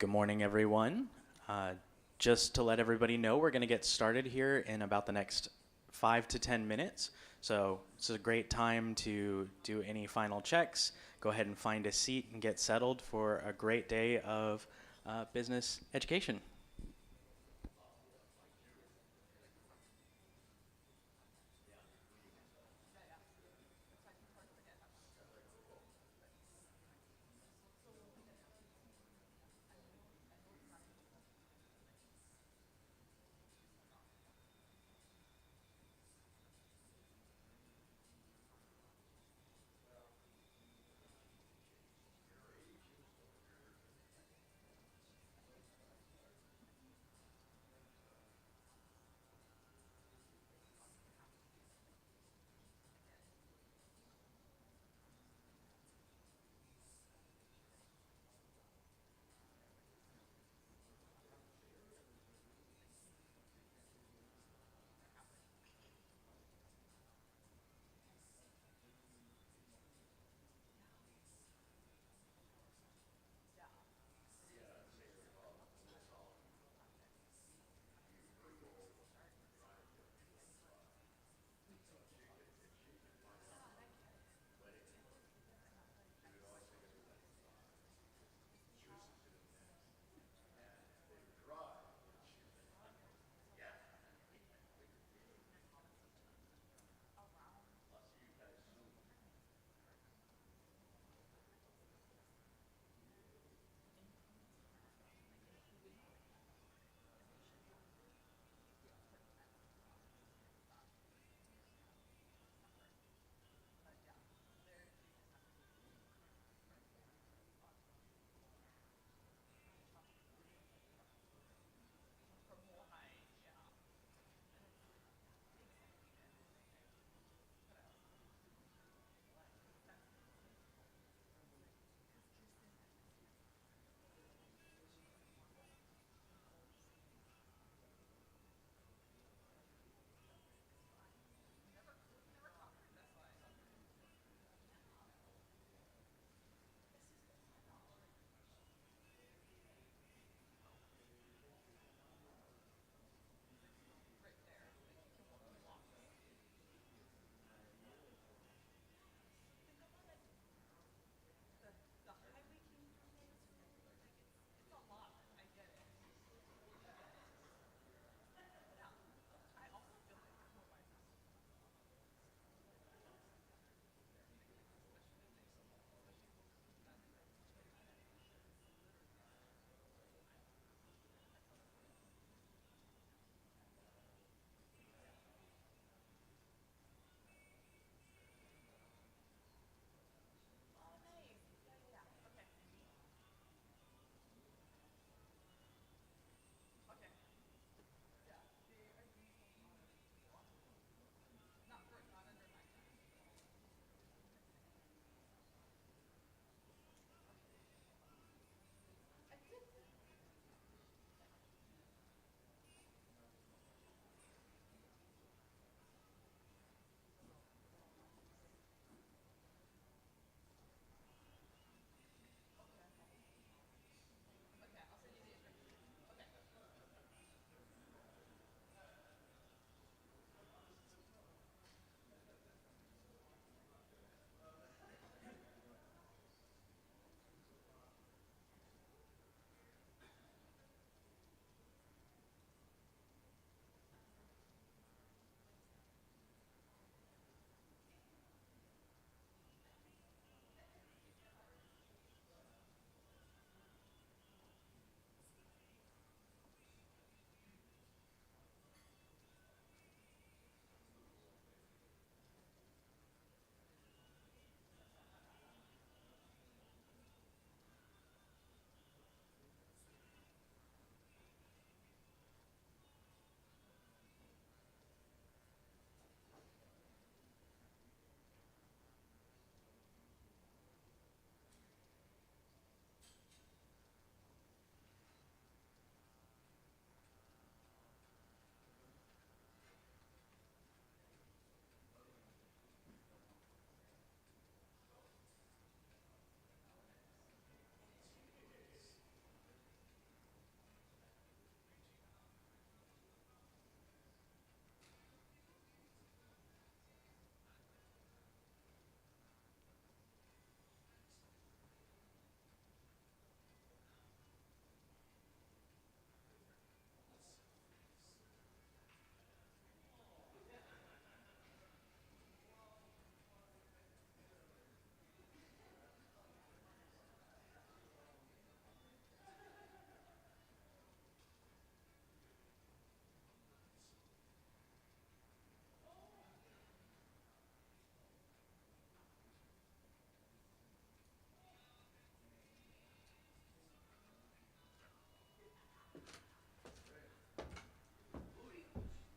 Good morning, everyone. Uh, just to let everybody know, we're going to get started here in about the next 5 to 10 minutes. So it's a great time to do any final checks. Go ahead and find a seat and get settled for a great day of business education.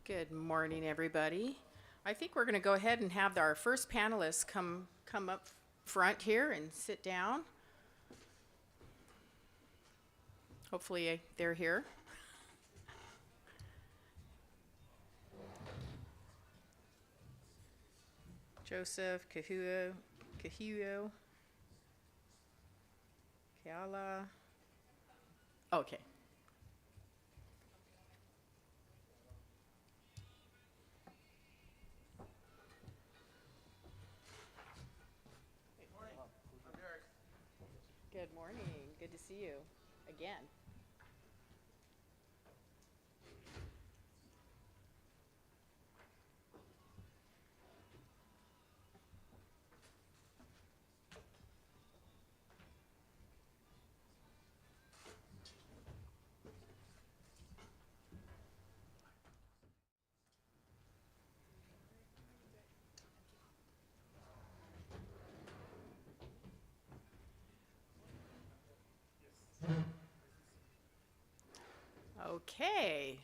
Good morning, everybody. I think we're going to go ahead and have our first panelists come up front here and sit down. Hopefully they're here. Joseph, Kahuo, Keala. Okay. Good morning. Good to see you again. Okay.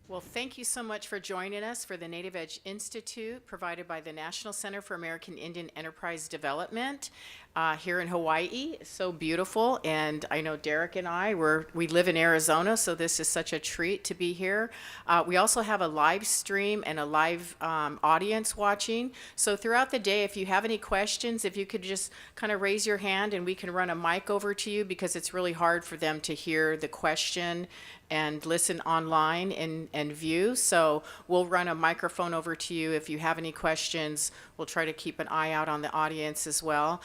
Well, thank you so much for joining us for the Native Edge Institute provided by the National Center for American Indian Enterprise Development here in Hawaii. It's so beautiful, and I know Derek and we live in Arizona, so this is such a treat to be here. We also have a live stream and a live audience watching. So throughout the day, if you have any questions, if you could just kind of raise your hand and we can run a mic over to you, because it's really hard for them to hear the question and listen online and view. So we'll run a microphone over to you. If you have any questions, we'll try to keep an eye out on the audience as well.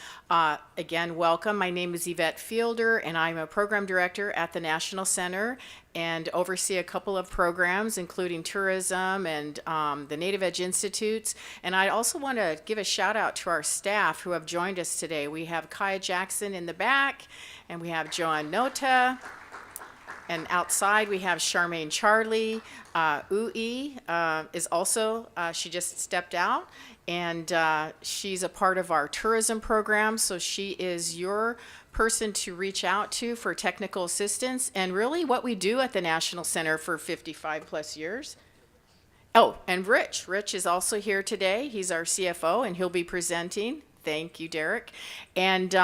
Again, welcome. My name is Yvette Fielder, and I'm a program director at the National Center and oversee a couple of programs, including tourism and the Native Edge Institutes. And I also want to give a shout out to our staff who have joined us today. We have Kaya Jackson in the back, and we have Joan Nota. And outside, we have Charmaine Charlie. Ui is also, she just stepped out, and she's a part of our tourism program, so she is your person to reach out to for technical assistance, and really what we do at the National Center for 55 plus years. Oh, and Rich. Rich is also here today. He's our CFO, and he'll be presenting. Thank you, Derek. And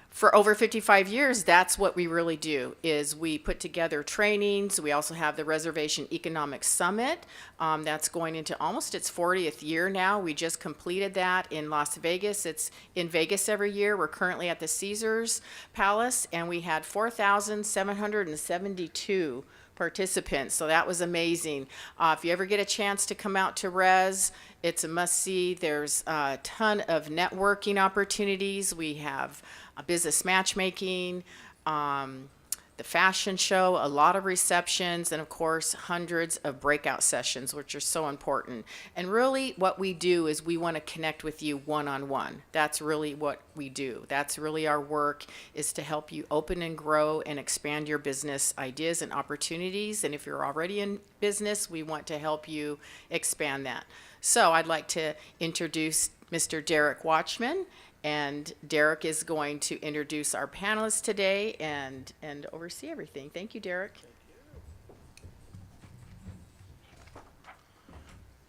for over 55 years, that's what we really do, is we put together trainings. We also have the Reservation Economic Summit. That's going into almost its 40th year now. We just completed that in Las Vegas. It's in Vegas every year. We're currently at the Caesars Palace, and we had 4,772 participants, so that was amazing. If you ever get a chance to come out to Res, it's a must-see. There's a ton of networking opportunities. We have business matchmaking, the fashion show, a lot of receptions, and of course, hundreds of breakout sessions, which are so important. And really what we do is we want to connect with you one-on-one. That's really what we do. That's really our work, is to help you open and grow and expand your business ideas and opportunities. And if you're already in business, we want to help you expand that. So I'd like to introduce Mr. Derek Watchman. And Derek is going to introduce our panelists today and oversee everything. Thank you, Derek.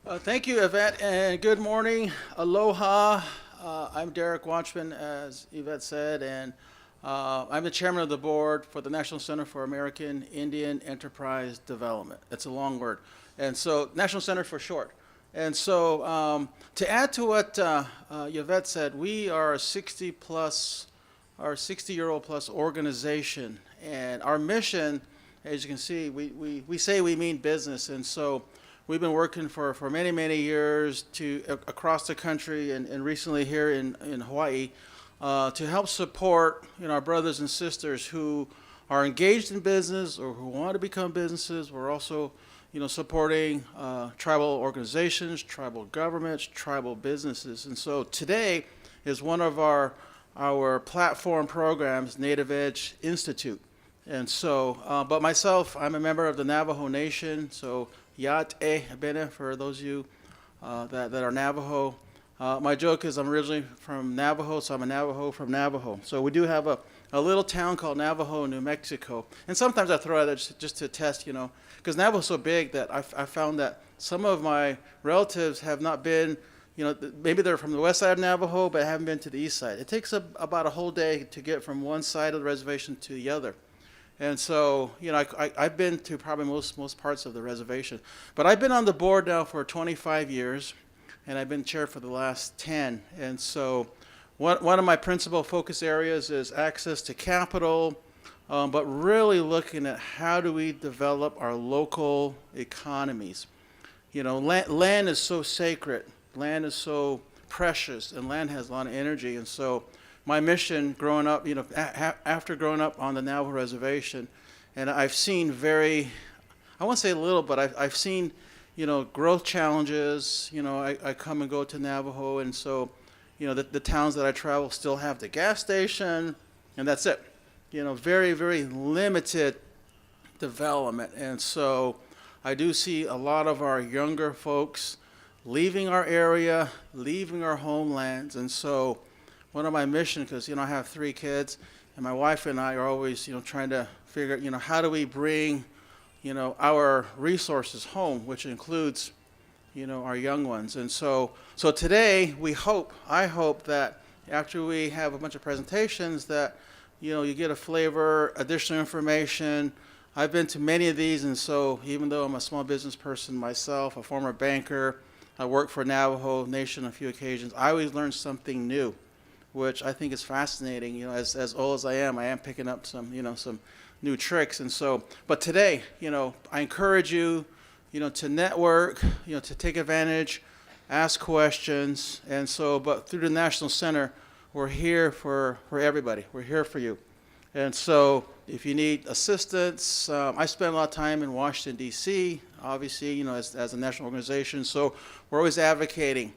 Thank you, Yvette, and good morning. Aloha. I'm Derek Watchman, as Yvette said, and I'm the chairman of the board for the National Center for American Indian Enterprise Development. It's a long word. And so, National Center for short. And so, to add to what Yvette said, we are a 60-year-old plus organization, and our mission, as you can see, we say we mean business, and so we've been working for many, many years across the country and recently here in Hawaii to help support our brothers and sisters who are engaged in business or who want to become businesses. We're also supporting tribal organizations, tribal governments, tribal businesses. And so today is one of our platform programs, Native Edge Institute. And so, but myself, I'm a member of the Navajo Nation, so Yat E Bene for those of you that are Navajo. My joke is I'm originally from Navajo, so I'm a Navajo from Navajo. So we do have a a little town called Navajo, New Mexico. And sometimes I throw it out just to test, because Navajo's so big that I found that some of my relatives have not been, maybe they're from the west side of Navajo, but haven't been to the east side. It takes about a whole day to get from one side of the reservation to the other. And so, I've been to probably most parts of the reservation. But I've been on the board now for 25 years, and I've been chair for the last 10. And so one of my principal focus areas is access to capital, but really looking at how do we develop our local economies. Land is so sacred, land is so precious, and land has a lot of energy. And so my mission growing up, after growing up on the Navajo reservation, and I've seen I won't say little, but I've seen, growth challenges. I come and go to Navajo, and so, the towns that I travel still have the gas station, and that's it. Very, very limited development. And so I do see a lot of our younger folks leaving our area, leaving our homelands. And so one of my missions, because, I have 3 kids, and my wife and I are always, trying to figure out, how do we bring, our resources home, which includes, our young ones. And so today I hope that after we have a bunch of presentations that, you get a flavor, additional information. I've been to many of these, and so even though I'm a small business person myself, a former banker, I worked for Navajo Nation on a few occasions, I always learn something new, which I think is fascinating. As old as I am picking up some new tricks. And so, but today, I encourage you, to network, to take advantage, ask questions. And so, but through the National Center, we're here for everybody. We're here for you. And so if you need assistance, I spend a lot of time in Washington, D.C., obviously, as a national organization. So we're always advocating.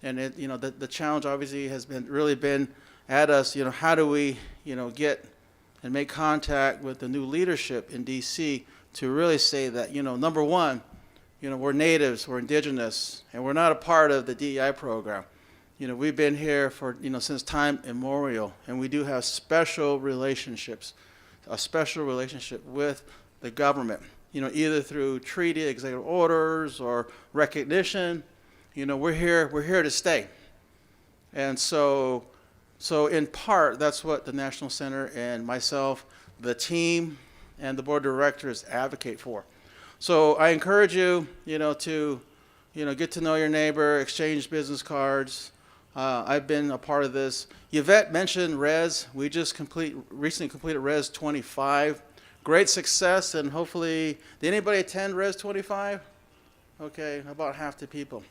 And, the challenge obviously has really been at us, how do we, get and make contact with the new leadership in D.C. to really say that, number one, we're natives, we're indigenous, and we're not a part of the DEI program. We've been here for, since time immemorial, and we do have special relationships, a special relationship with the government, either through treaty, executive orders, or recognition. We're here to stay. And so in part, that's what the National Center and myself, the team, and the board of directors advocate for. So I encourage you, to, get to know your neighbor, exchange business cards. I've been a part of this. Yvette mentioned RES. We just recently completed RES 25. Great success, and hopefully, did anybody attend RES 25? Okay, about half the people.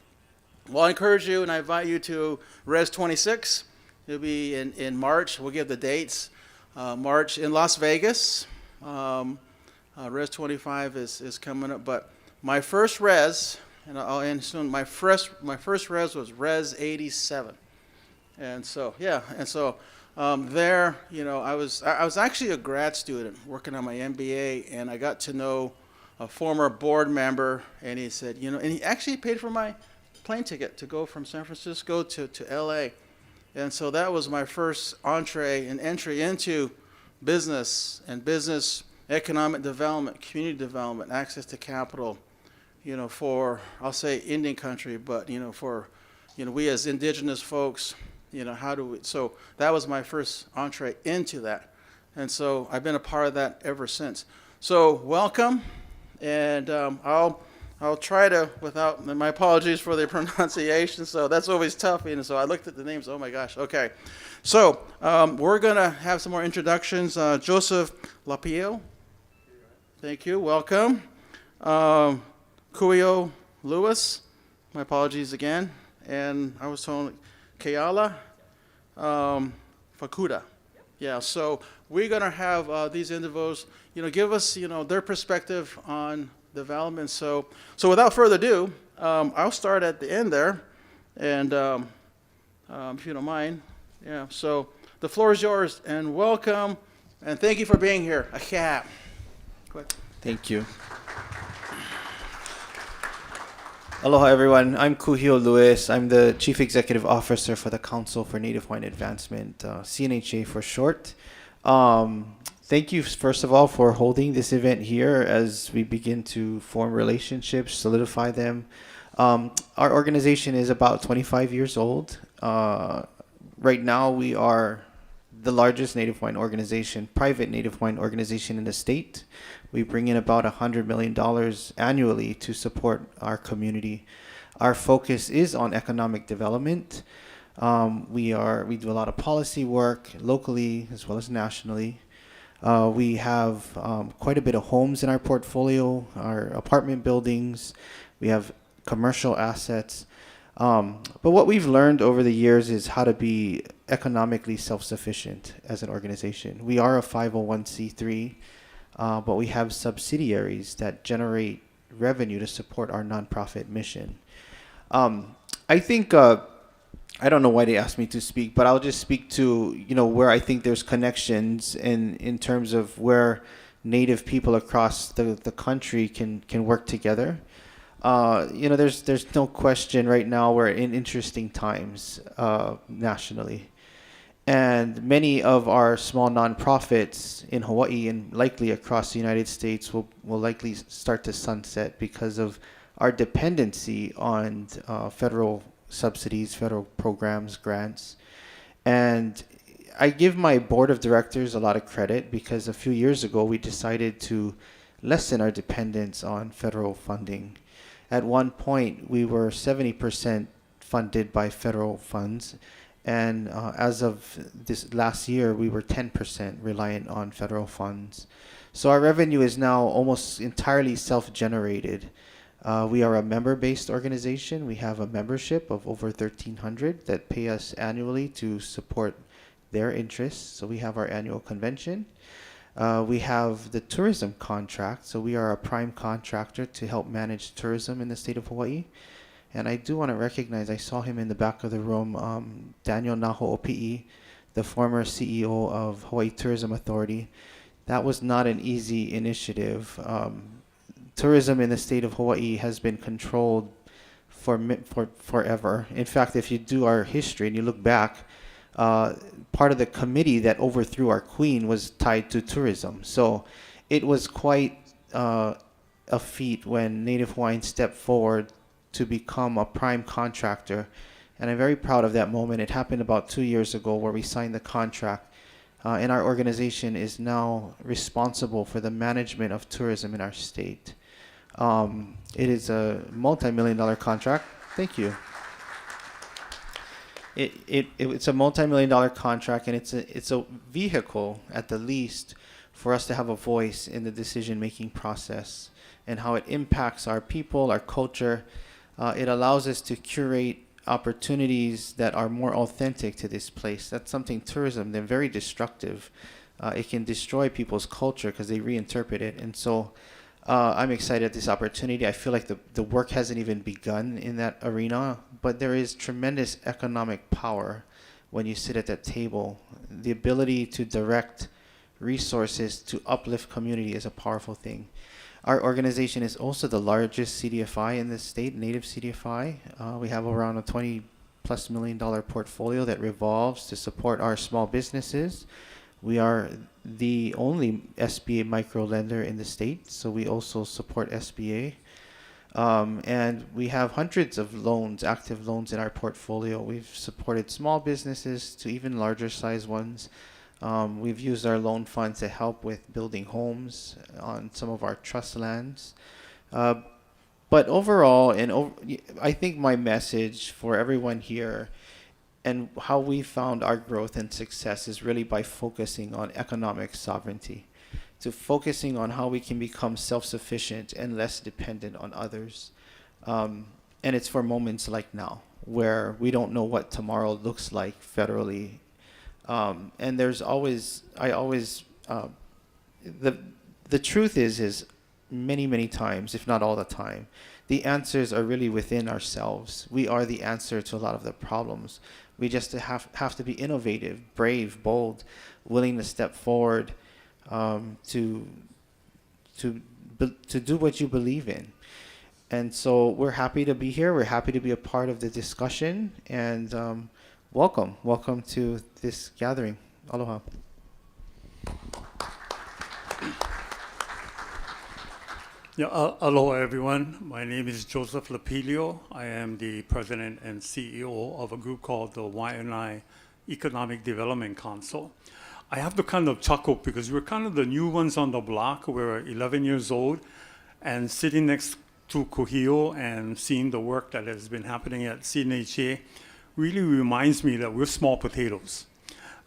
Well, I encourage you, and I invite you to RES 26. It'll be in March. We'll give the dates. March in Las Vegas. Res 25 is coming up, but my first res, and I'll end soon. My first res was Res 87, and so there, I was actually a grad student working on my MBA, and I got to know a former board member, and he said, and he actually paid for my plane ticket to go from San Francisco to LA, and so that was my first entry into business and business. Economic development, community development, access to capital, for, I'll say Indian country, but, for, we as indigenous folks, how do we, so that was my first entree into that. And so I've been a part of that ever since. So welcome, and I'll try to, without, my apologies for the pronunciation, so that's always tough, so I looked at the names, oh my gosh, okay. So we're gonna have some more introductions. Joseph Lapio. Thank you. Welcome. Kuio Lewis. My apologies again. And I was told Keala Fakuda. Yeah. So we're gonna have these individuals, give us, their perspective on development. So without further ado, I'll start at the end there, and if you don't mind. Yeah. So the floor is yours, and welcome, and thank you for being here. A cat. Thank you. Aloha, everyone. I'm Kuhio Lewis. I'm the Chief Executive Officer for the Council for Native Hawaiian Advancement, CNHA for short. Thank you, first of all, for holding this event here as we begin to form relationships, solidify them. Our organization is about 25 years old. Right now, we are the largest Native Hawaiian organization, private Native Hawaiian organization in the state. We bring in about $100 million annually to support our community. Our focus is on economic development. We do a lot of policy work locally as well as nationally. We have quite a bit of homes in our portfolio, our apartment buildings. We have commercial assets. But what we've learned over the years is how to be economically self-sufficient as an organization. We are a 501c3, but we have subsidiaries that generate revenue to support our nonprofit mission. I think I don't know why they asked me to speak, but I'll just speak to where I think there's connections in terms of where Native people across the country can work together. There's no question right now we're in interesting times nationally. And many of our small nonprofits in Hawaii and likely across the United States will likely start to sunset because of our dependency on federal subsidies, federal programs, grants. And I give my board of directors a lot of credit because a few years ago we decided to lessen our dependence on federal funding. At one point, we were 70% funded by federal funds. And as of this last year, we were 10% reliant on federal funds. So our revenue is now almost entirely self-generated. We are a member-based organization. We have a membership of over 1,300 that pay us annually to support their interests. So we have our annual convention. We have the tourism contract. So we are a prime contractor to help manage tourism in the state of Hawaii. And I do want to recognize, I saw him in the back of the room, Daniel Naho'opi'i, the former CEO of Hawaii Tourism Authority. That was not an easy initiative. Tourism in the state of Hawaii has been controlled for forever. In fact, if you do our history and you look back, part of the committee that overthrew our queen was tied to tourism. So it was quite a feat when Native Hawaiians stepped forward to become a prime contractor. And I'm very proud of that moment. It happened about 2 years ago where we signed the contract. And our organization is now responsible for the management of tourism in our state. It is a multi-million-dollar contract. Thank you. It's a multi-million-dollar contract, and it's a vehicle, at the least, for us to have a voice in the decision-making process and how it impacts our people, our culture. It allows us to curate opportunities that are more authentic to this place. That's something tourism, they're very destructive. It can destroy people's culture because they reinterpret it. And so I'm excited at this opportunity. I feel like the work hasn't even begun in that arena, but there is tremendous economic power when you sit at that table. The ability to direct resources to uplift community is a powerful thing. Our organization is also the largest CDFI in the state, Native CDFI. We have around a $20+ million portfolio that revolves to support our small businesses. We are the only SBA micro lender in the state, so we also support SBA. And we have hundreds of loans, active loans in our portfolio. We've supported small businesses to even larger size ones. We've used our loan funds to help with building homes on some of our trust lands. But overall, I think my message for everyone here and how we found our growth and success is really by focusing on economic sovereignty, to focusing on how we can become self-sufficient and less dependent on others. And it's for moments like now, where we don't know what tomorrow looks like federally. And there's always, the truth is many times, if not all the time, the answers are really within ourselves. We are the answer to a lot of the problems. We just have to be innovative, brave, bold, willing to step forward, to do what you believe in. And so we're happy to be here. We're happy to be a part of the discussion. And welcome to this gathering. Aloha. Yeah, aloha everyone. My name is Joseph Lapilio. I am the president and CEO of a group called the YNI Economic Development Council. I have to kind of chuckle because we're kind of the new ones on the block. We're 11 years old, and sitting next to Kuhio and seeing the work that has been happening at CNHA really reminds me that we're small potatoes.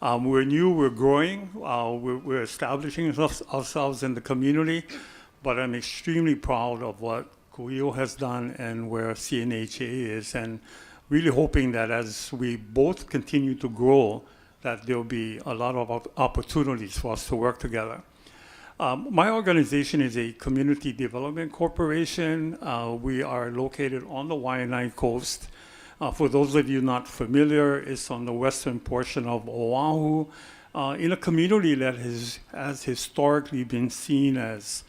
We're new, we're growing, we're establishing ourselves in the community, but I'm extremely proud of what Kuhio has done and where CNHA is, and really hoping that as we both continue to grow, that there'll be a lot of opportunities for us to work together. My organization is a community development corporation. We are located on the Waianae coast. For those of you not familiar, it's on the western portion of Oahu, in a community that has historically been seen as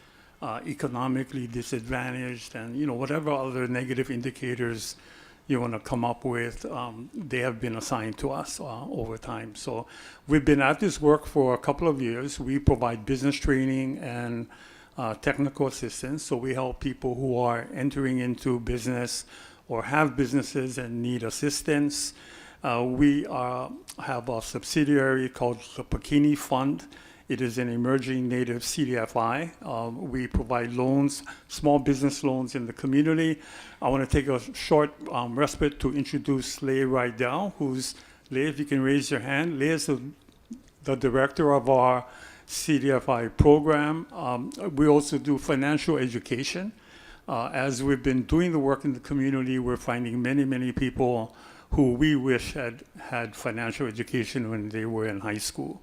economically disadvantaged, and whatever other negative indicators you want to come up with, they have been assigned to us over time. So we've been at this work for a couple of years. We provide business training and technical assistance. So we help people who are entering into business or have businesses and need assistance. We have a subsidiary called the Pakini Fund. It is an emerging native CDFI. We provide loans, small business loans in the community. I want to take a short respite to introduce Leigh Rydell, Leigh, if you can raise your hand. Leigh is the director of our CDFI program. We also do financial education. As we've been doing the work in the community, we're finding many, many people who we wish had financial education when they were in high school.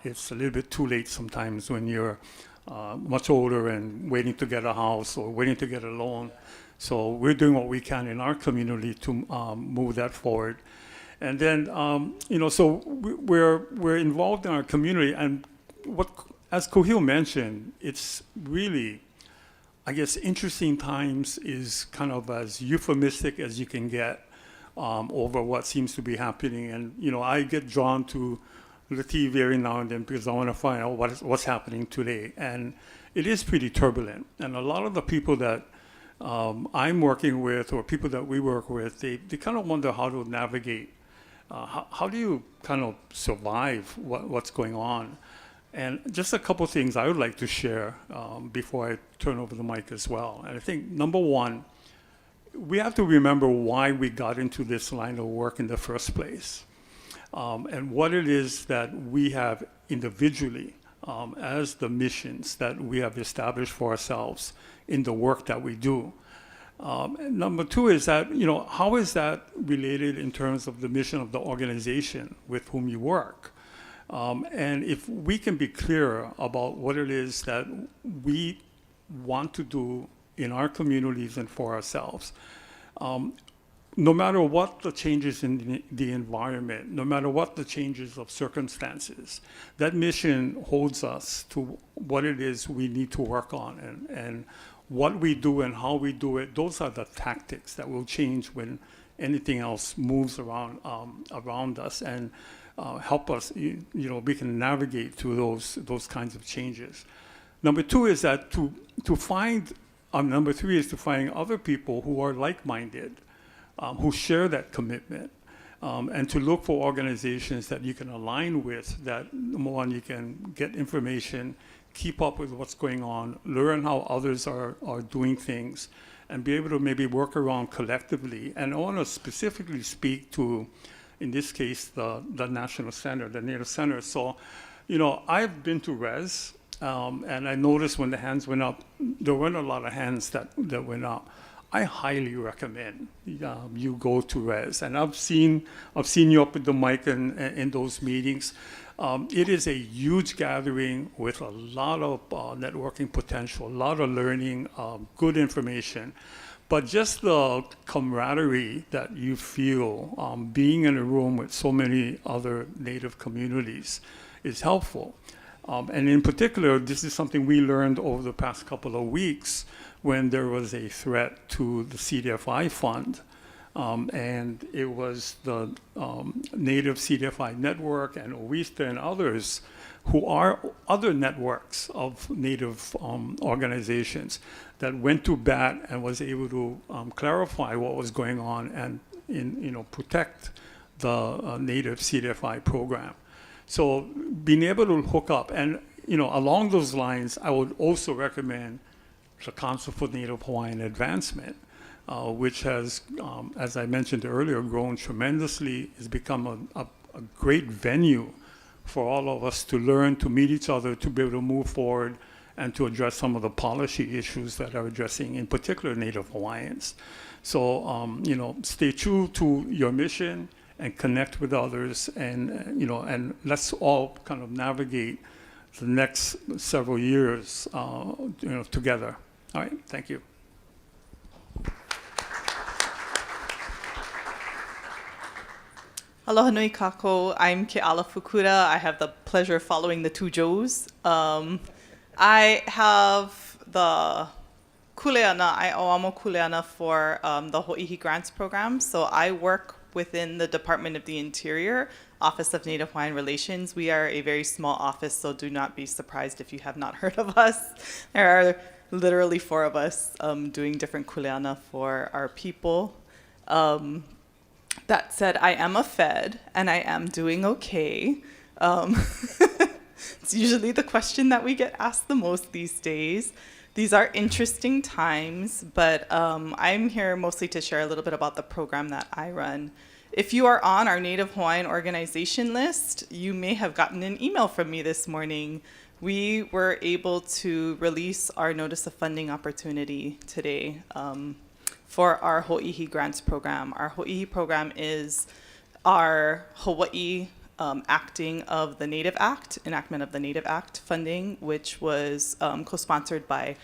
It's a little bit too late sometimes when you're much older and waiting to get a house or waiting to get a loan. So we're doing what we can in our community to move that forward. And then, so we're involved in our community. And as Kuhio mentioned, it's really, I guess, interesting times is kind of as euphemistic as you can get over what seems to be happening. And, I get drawn to the TV every now and then because I want to find out what's happening today. And it is pretty turbulent. And a lot of the people that I'm working with or people that we work with, they kind of wonder how to navigate. How do you kind of survive what's going on? And just a couple things I would like to share before I turn over the mic as well. And I think, number one, we have to remember why we got into this line of work in the first place. And what it is that we have individually as the missions that we have established for ourselves in the work that we do. And number two is that, how is that related in terms of the mission of the organization with whom you work? And if we can be clear about what it is that we want to do in our communities and for ourselves, no matter what the changes in the environment, no matter what the changes of circumstances, that mission holds us to what it is we need to work on, and what we do and how we do it. Those are the tactics that will change when anything else moves around us, and help us. We can navigate through those kinds of changes. Number two is that number three is to find other people who are like-minded, who share that commitment, and to look for organizations that you can align with, that, number one, you can get information, keep up with what's going on, learn how others are doing things, and be able to maybe work around collectively. And I want to specifically speak to, in this case, the National Center, the Native Center. So, I've been to RES, and I noticed when the hands went up, there weren't a lot of hands that went up. I highly recommend you go to RES, and I've seen you up at the mic in those meetings. It is a huge gathering with a lot of networking potential, a lot of learning, good information, but just the camaraderie that you feel being in a room with so many other Native communities is helpful. And in particular, this is something we learned over the past couple of weeks when there was a threat to the CDFI fund. And it was the Native CDFI Network and OISTA and others who are other networks of Native organizations that went to bat and was able to clarify what was going on and protect the Native CDFI program. So being able to hook up, and along those lines, I would also recommend the Council for Native Hawaiian Advancement, which has, as I mentioned earlier, grown tremendously. It's become a great venue for all of us to learn, to meet each other, to be able to move forward, and to address some of the policy issues that are addressing, in particular, Native Hawaiians. So, stay true to your mission and connect with others, and and let's all kind of navigate the next several years, together. All right, thank you. Aloha nui kako. I'm Ke Ala Fukuda. I have the pleasure of following the two Joes. I have the kuleana, I oamo kuleana for the Ho'ihi Grants Program. So I work within the Department of the Interior, Office of Native Hawaiian Relations. We are a very small office, so do not be surprised if you have not heard of us. There are literally 4 of us doing different kuleana for our people. That said, I am a Fed, and I am doing okay. It's usually the question that we get asked the most these days. These are interesting times, but I'm here mostly to share a little bit about the program that I run. If you are on our Native Hawaiian organization list, you may have gotten an email from me this morning. We were able to release our Notice of Funding opportunity today for our Ho'ihi Grants Program. Our Ho'ihi program is our Hawaii acting of the Native Act, enactment of the Native Act funding, which was co-sponsored by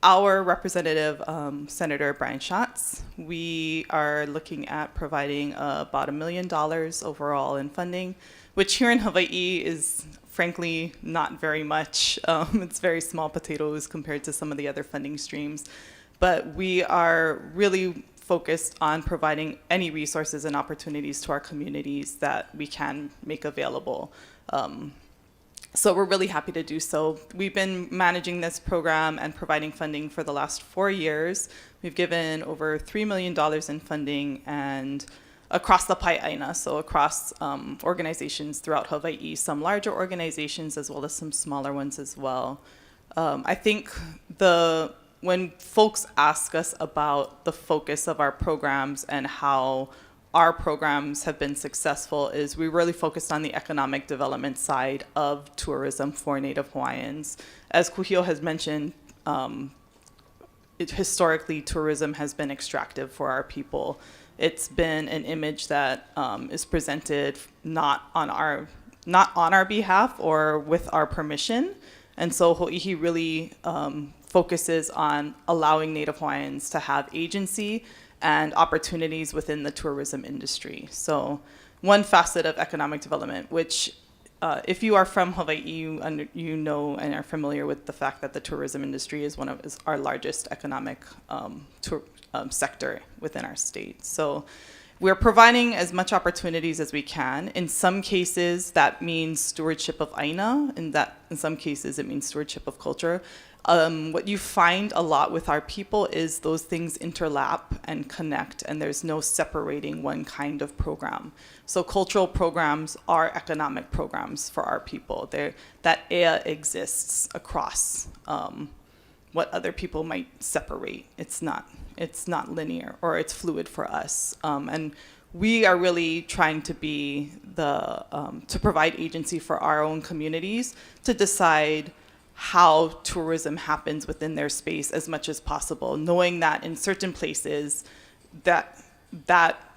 our representative, Senator Brian Schatz. We are looking at providing about $1 million overall in funding, which here in Hawaii is frankly not very much. It's very small potatoes compared to some of the other funding streams. But we are really focused on providing any resources and opportunities to our communities that we can make available. So we're really happy to do so. We've been managing this program and providing funding for the last 4 years. We've given over $3 million in funding and across the Pai'aina, so across organizations throughout Hawaii, some larger organizations as well as some smaller ones as well. I think when folks ask us about the focus of our programs and how our programs have been successful is we really focused on the economic development side of tourism for Native Hawaiians. As Kuhio has mentioned, historically tourism has been extractive for our people. It's been an image that is presented not on our behalf or with our permission. And so Ho'ihi really focuses on allowing Native Hawaiians to have agency and opportunities within the tourism industry. So one facet of economic development, which if you are from Hawaii, you know and are familiar with the fact that the tourism industry is our largest economic sector within our state. So we're providing as much opportunities as we can. In some cases, that means stewardship of Aina, and that in some cases it means stewardship of culture. What you find a lot with our people is those things interlap and connect, and there's no separating one kind of program. So cultural programs are economic programs for our people. That ea exists across what other people might separate. It's not linear, or it's fluid for us. And we are really trying to be to provide agency for our own communities to decide how tourism happens within their space as much as possible, knowing that in certain places that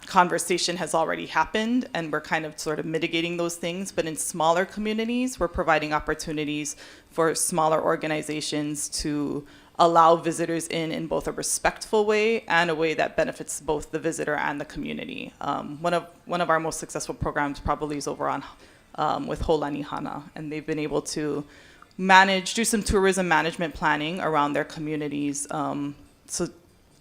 conversation has already happened and we're kind of sort of mitigating those things. But in smaller communities, we're providing opportunities for smaller organizations to allow visitors in both a respectful way and a way that benefits both the visitor and the community. One of our most successful programs probably is over on with Holani Hana, and they've been able to do some tourism management planning around their communities,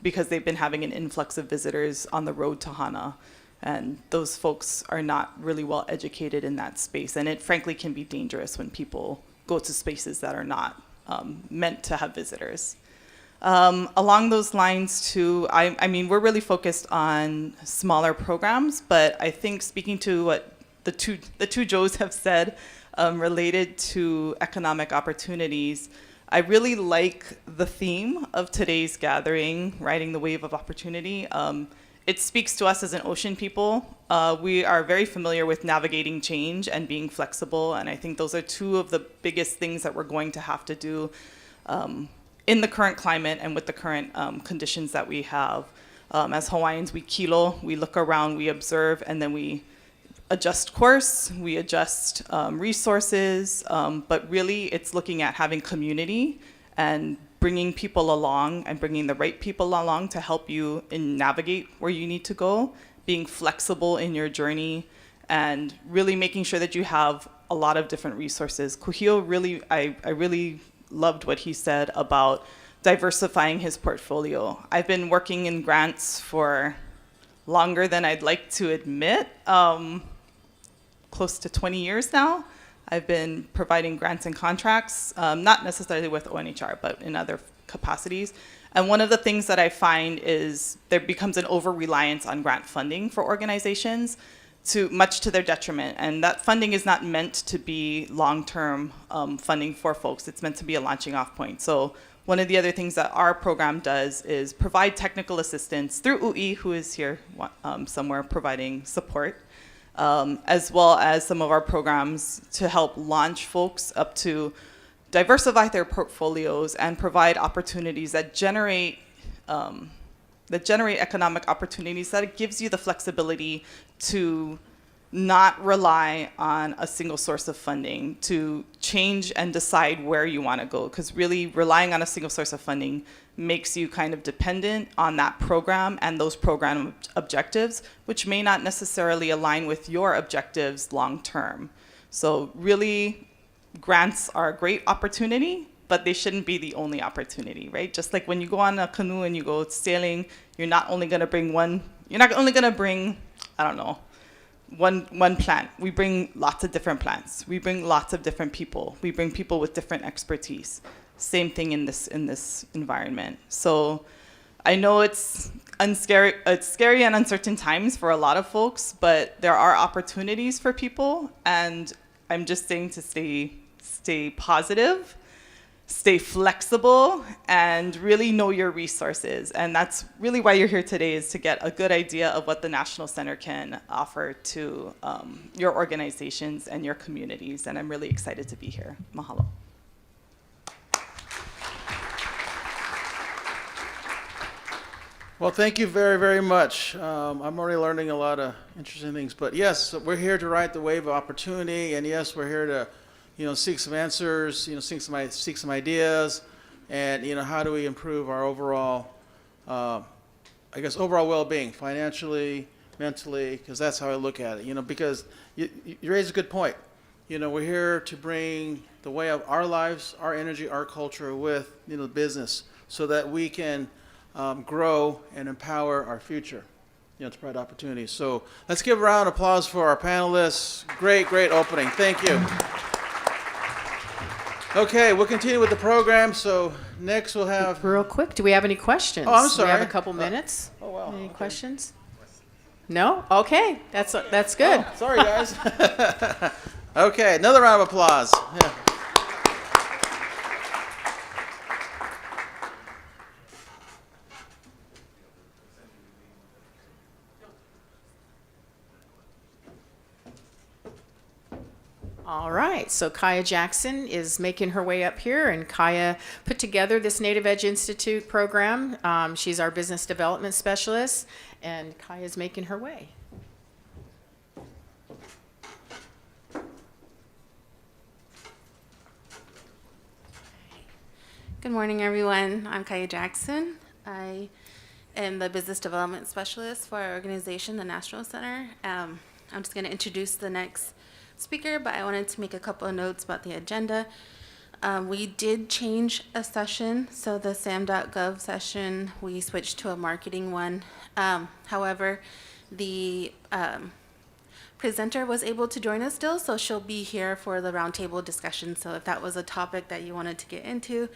because they've been having an influx of visitors on the road to Hana. And those folks are not really well educated in that space. And it frankly can be dangerous when people go to spaces that are not meant to have visitors. Along those lines too, I mean, we're really focused on smaller programs, but I think speaking to what the two Joes have said related to economic opportunities, I really like the theme of today's gathering, riding the wave of opportunity. It speaks to us as an ocean people. We are very familiar with navigating change and being flexible, and I think those are two of the biggest things that we're going to have to do in the current climate and with the current conditions that we have. As Hawaiians, we kilo, we look around, we observe, and then we adjust course, we adjust resources, but really it's looking at having community and bringing people along and bringing the right people along to help you navigate where you need to go, being flexible in your journey, and really making sure that you have a lot of different resources. Kuhio really, I really loved what he said about diversifying his portfolio. I've been working in grants for longer than I'd like to admit, close to 20 years now. I've been providing grants and contracts, not necessarily with ONHR, but in other capacities. And one of the things that I find is there becomes an over-reliance on grant funding for organizations, much to their detriment. And that funding is not meant to be long-term funding for folks. It's meant to be a launching off point. So one of the other things that our program does is provide technical assistance through UI, who is here somewhere providing support, as well as some of our programs to help launch folks up to diversify their portfolios and provide opportunities that generate economic opportunities, that it gives you the flexibility to not rely on a single source of funding, to change and decide where you want to go. Because really relying on a single source of funding makes you kind of dependent on that program and those program objectives, which may not necessarily align with your objectives long term. So really, grants are a great opportunity, but they shouldn't be the only opportunity, right? Just like when you go on a canoe and you go sailing, you're not only going to bring I don't know, one plant. We bring lots of different plants. We bring lots of different people. We bring people with different expertise. Same thing in this environment. So I know it's scary and uncertain times for a lot of folks, but there are opportunities for people, and I'm just saying to stay positive, stay flexible, and really know your resources. And that's really why you're here today, is to get a good idea of what the National Center can offer to your organizations and your communities. And I'm really excited to be here. Mahalo. Well, thank you very, very much. I'm already learning a lot of interesting things. But yes, we're here to ride the wave of opportunity, and yes, we're here to, seek some answers, seek some ideas, and how do we improve our overall, overall well-being, financially, mentally, because that's how I look at it. Because you raise a good point. We're here to bring the way of our lives, our energy, our culture with business, so that we can grow and empower our future, to provide opportunities. So let's give a round of applause for our panelists. Great opening. Thank you. Okay, we'll continue with the program. So next we'll have... Real quick, do we have any questions? Oh, I'm sorry. We have a couple minutes. Oh, wow. Any questions? No? Okay, that's good. Oh, sorry, guys. Okay, another round of applause. Yeah. All right, so Kaya Jackson is making her way up here, and Kaya put together this Native Edge Institute program. She's our business development specialist, and Kaya's making her way. Good morning, everyone. I'm Kaya Jackson. I am the business development specialist for our organization, the National Center. I'm just going to introduce the next speaker, but I wanted to make a couple of notes about the agenda. We did change a session, so the SAM.gov session, we switched to a marketing one. However, the presenter was able to join us still, so she'll be here for the roundtable discussion. So if that was a topic that you wanted to get into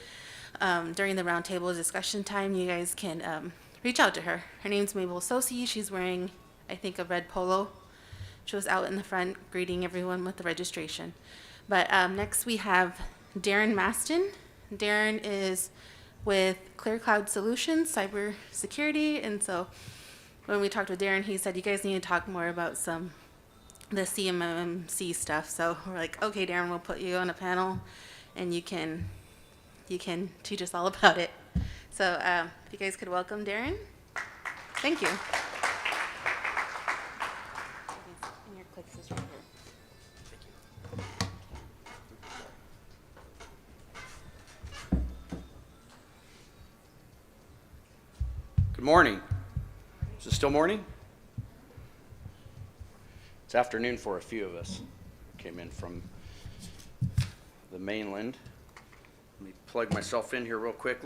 during the roundtable discussion time, you guys can reach out to her. Her name's Mabel Sosi. She's wearing, I think, a red polo. She was out in the front greeting everyone with the registration. But next we have Darren Maston. Darren is with Clear Cloud Solutions, cybersecurity, and so when we talked with Darren, he said you guys need to talk more about the CMMC stuff. So we're like, okay, Darren, we'll put you on a panel, and you can teach us all about it. So if you guys could welcome Darren. Thank you. And your clicks is right here. Good morning. Is it still morning? It's afternoon for a few of us. Came in from the mainland. Let me plug myself in here real quick.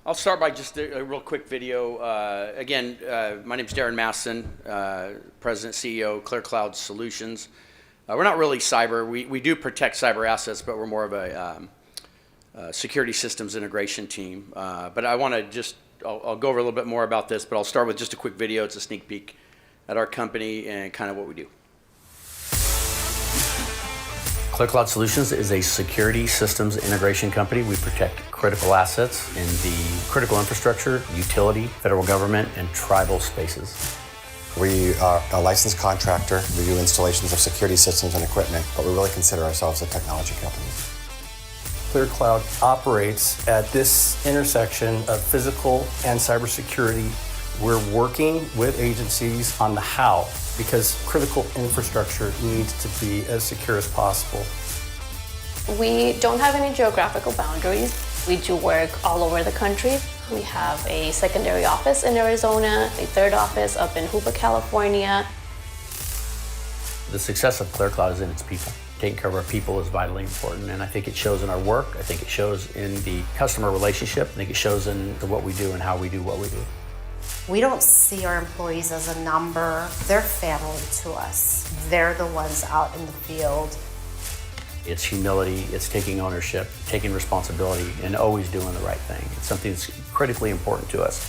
I'll start by just a real quick video. Again, my name's Darren Masson, President, CEO, Clear Cloud Solutions. We're not really cyber. We do protect cyber assets, but we're more of a security systems integration team. But I want to I'll go over a little bit more about this, but I'll start with just a quick video. It's a sneak peek at our company and kind of what we do. Clear Cloud Solutions is a security systems integration company. We protect critical assets in the critical infrastructure, utility, federal government, and tribal spaces. We are a licensed contractor. We do installations of security systems and equipment, but we really consider ourselves a technology company. Clear Cloud operates at this intersection of physical and cybersecurity. We're working with agencies on the how, because critical infrastructure needs to be as secure as possible. We don't have any geographical boundaries. We do work all over the country. We have a secondary office in Arizona, a third office up in Hoopa, California. The success of Clear Cloud is in its people. Taking care of our people is vitally important, and I think it shows in our work. I think it shows in the customer relationship. I think it shows in what we do and how we do what we do. We don't see our employees as a number. They're family to us. They're the ones out in the field. It's humility, it's taking ownership, taking responsibility, and always doing the right thing. It's something that's critically important to us.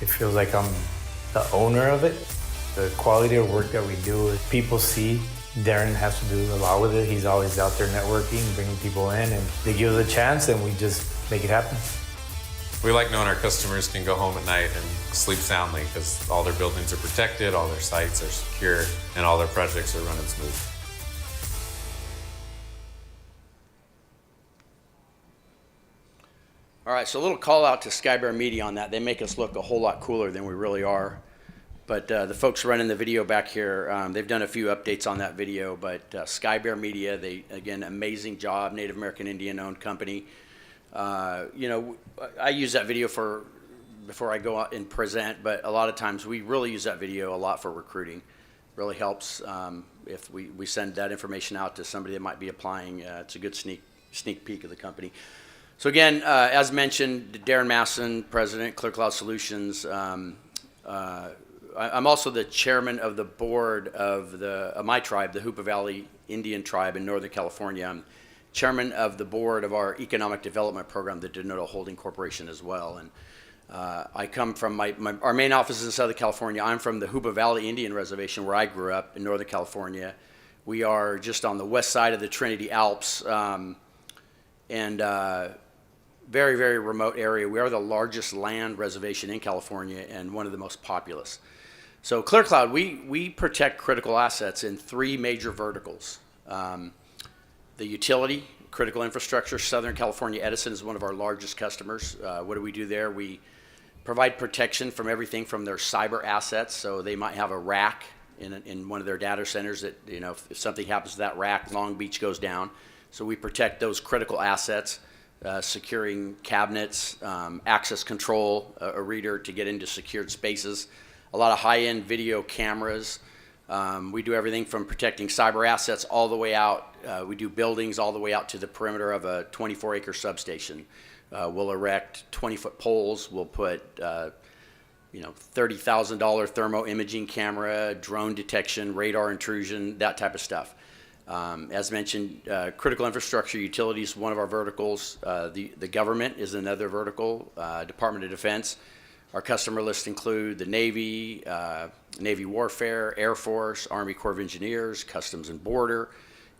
It feels like I'm the owner of it. The quality of work that we do, people see Darren has to do a lot with it. He's always out there networking, bringing people in, and they give us a chance and we just make it happen. We like knowing our customers can go home at night and sleep soundly because all their buildings are protected, all their sites are secure, and all their projects are running smooth. All right, so a little call out to Skybear Media on that. They make us look a whole lot cooler than we really are. But the folks running the video back here, they've done a few updates on that video. But Skybear Media, they, again, amazing job, Native American Indian-owned company. You know, I use that video before I go out and present, but a lot of times we really use that video a lot for recruiting. Really helps if we send that information out to somebody that might be applying. It's a good sneak peek of the company. So again, as mentioned, Darren Masson, President, Clear Cloud Solutions. I'm also the chairman of the board of my tribe, the Hoopa Valley Indian Tribe in Northern California. I'm chairman of the board of our economic development program, the Denoto Holding Corporation as well. And I come from our main office is in Southern California. I'm from the Hoopa Valley Indian Reservation where I grew up in Northern California. We are just on the west side of the Trinity Alps and very, very remote area. We are the largest land reservation in California and one of the most populous. So Clear Cloud, we protect critical assets in three major verticals. The utility, critical infrastructure. Southern California Edison is one of our largest customers. What do we do there? We provide protection from everything from their cyber assets. So they might have a rack in one of their data centers that, you know, if something happens to that rack, Long Beach goes down. So we protect those critical assets, securing cabinets, access control, a reader to get into secured spaces, a lot of high-end video cameras. We do everything from protecting cyber assets all the way out. We do buildings all the way out to the perimeter of a 24-acre substation. We'll erect 20-foot poles. We'll put $30,000 thermo imaging camera, drone detection, radar intrusion, that type of stuff. As mentioned, critical infrastructure utilities, one of our verticals. The government is another vertical, Department of Defense. Our customer list include the Navy, Navy Warfare, Air Force, Army Corps of Engineers, Customs and Border,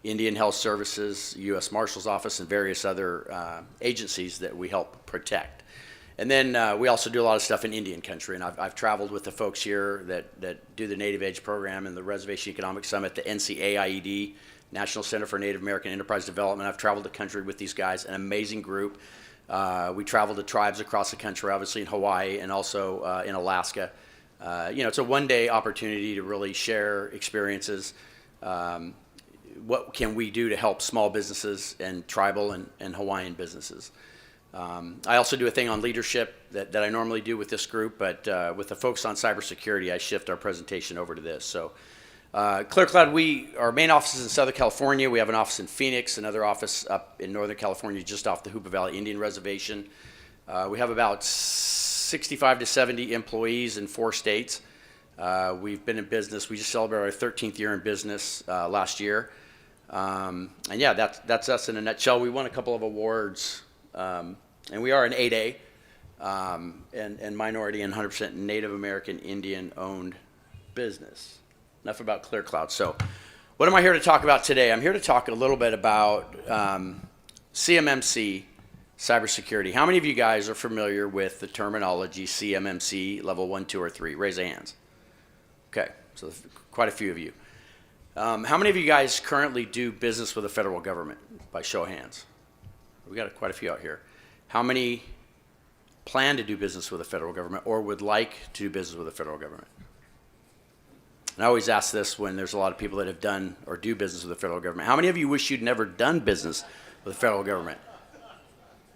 Indian Health Services, U.S. Marshal's Office, and various other agencies that we help protect. And then we also do a lot of stuff in Indian country, and I've traveled with the folks here that do the Native Edge program and the Reservation Economic Summit, the NCAIED, National Center for Native American Enterprise Development. I've traveled the country with these guys, an amazing group. We travel to tribes across the country, obviously in Hawaii and also in Alaska. It's a one-day opportunity to really share experiences. What can we do to help small businesses and tribal and Hawaiian businesses? I also do a thing on leadership that I normally do with this group, but with the folks on cybersecurity, I shift our presentation over to this. So ClearCloud, our main office is in Southern California. We have an office in Phoenix, another office up in Northern California, just off the Hoopa Valley Indian Reservation. We have about 65 to 70 employees in 4 states. We've been in business. We just celebrated our 13th year in business last year. And yeah, that's us in a nutshell. We won a couple of awards, and we are an 8A and minority and 100% Native American Indian owned business. Enough about ClearCloud. So what am I here to talk about today? I'm here to talk a little bit about CMMC cybersecurity. How many of you guys are familiar with the terminology CMMC level 1, 2, or 3? Raise your hands. Okay, so quite a few of you. How many of you guys currently do business with the federal government? By show of hands. We got quite a few out here. How many plan to do business with the federal government or would like to do business with the federal government? And I always ask this when there's a lot of people that have done or do business with the federal government. How many of you wish you'd never done business with the federal government?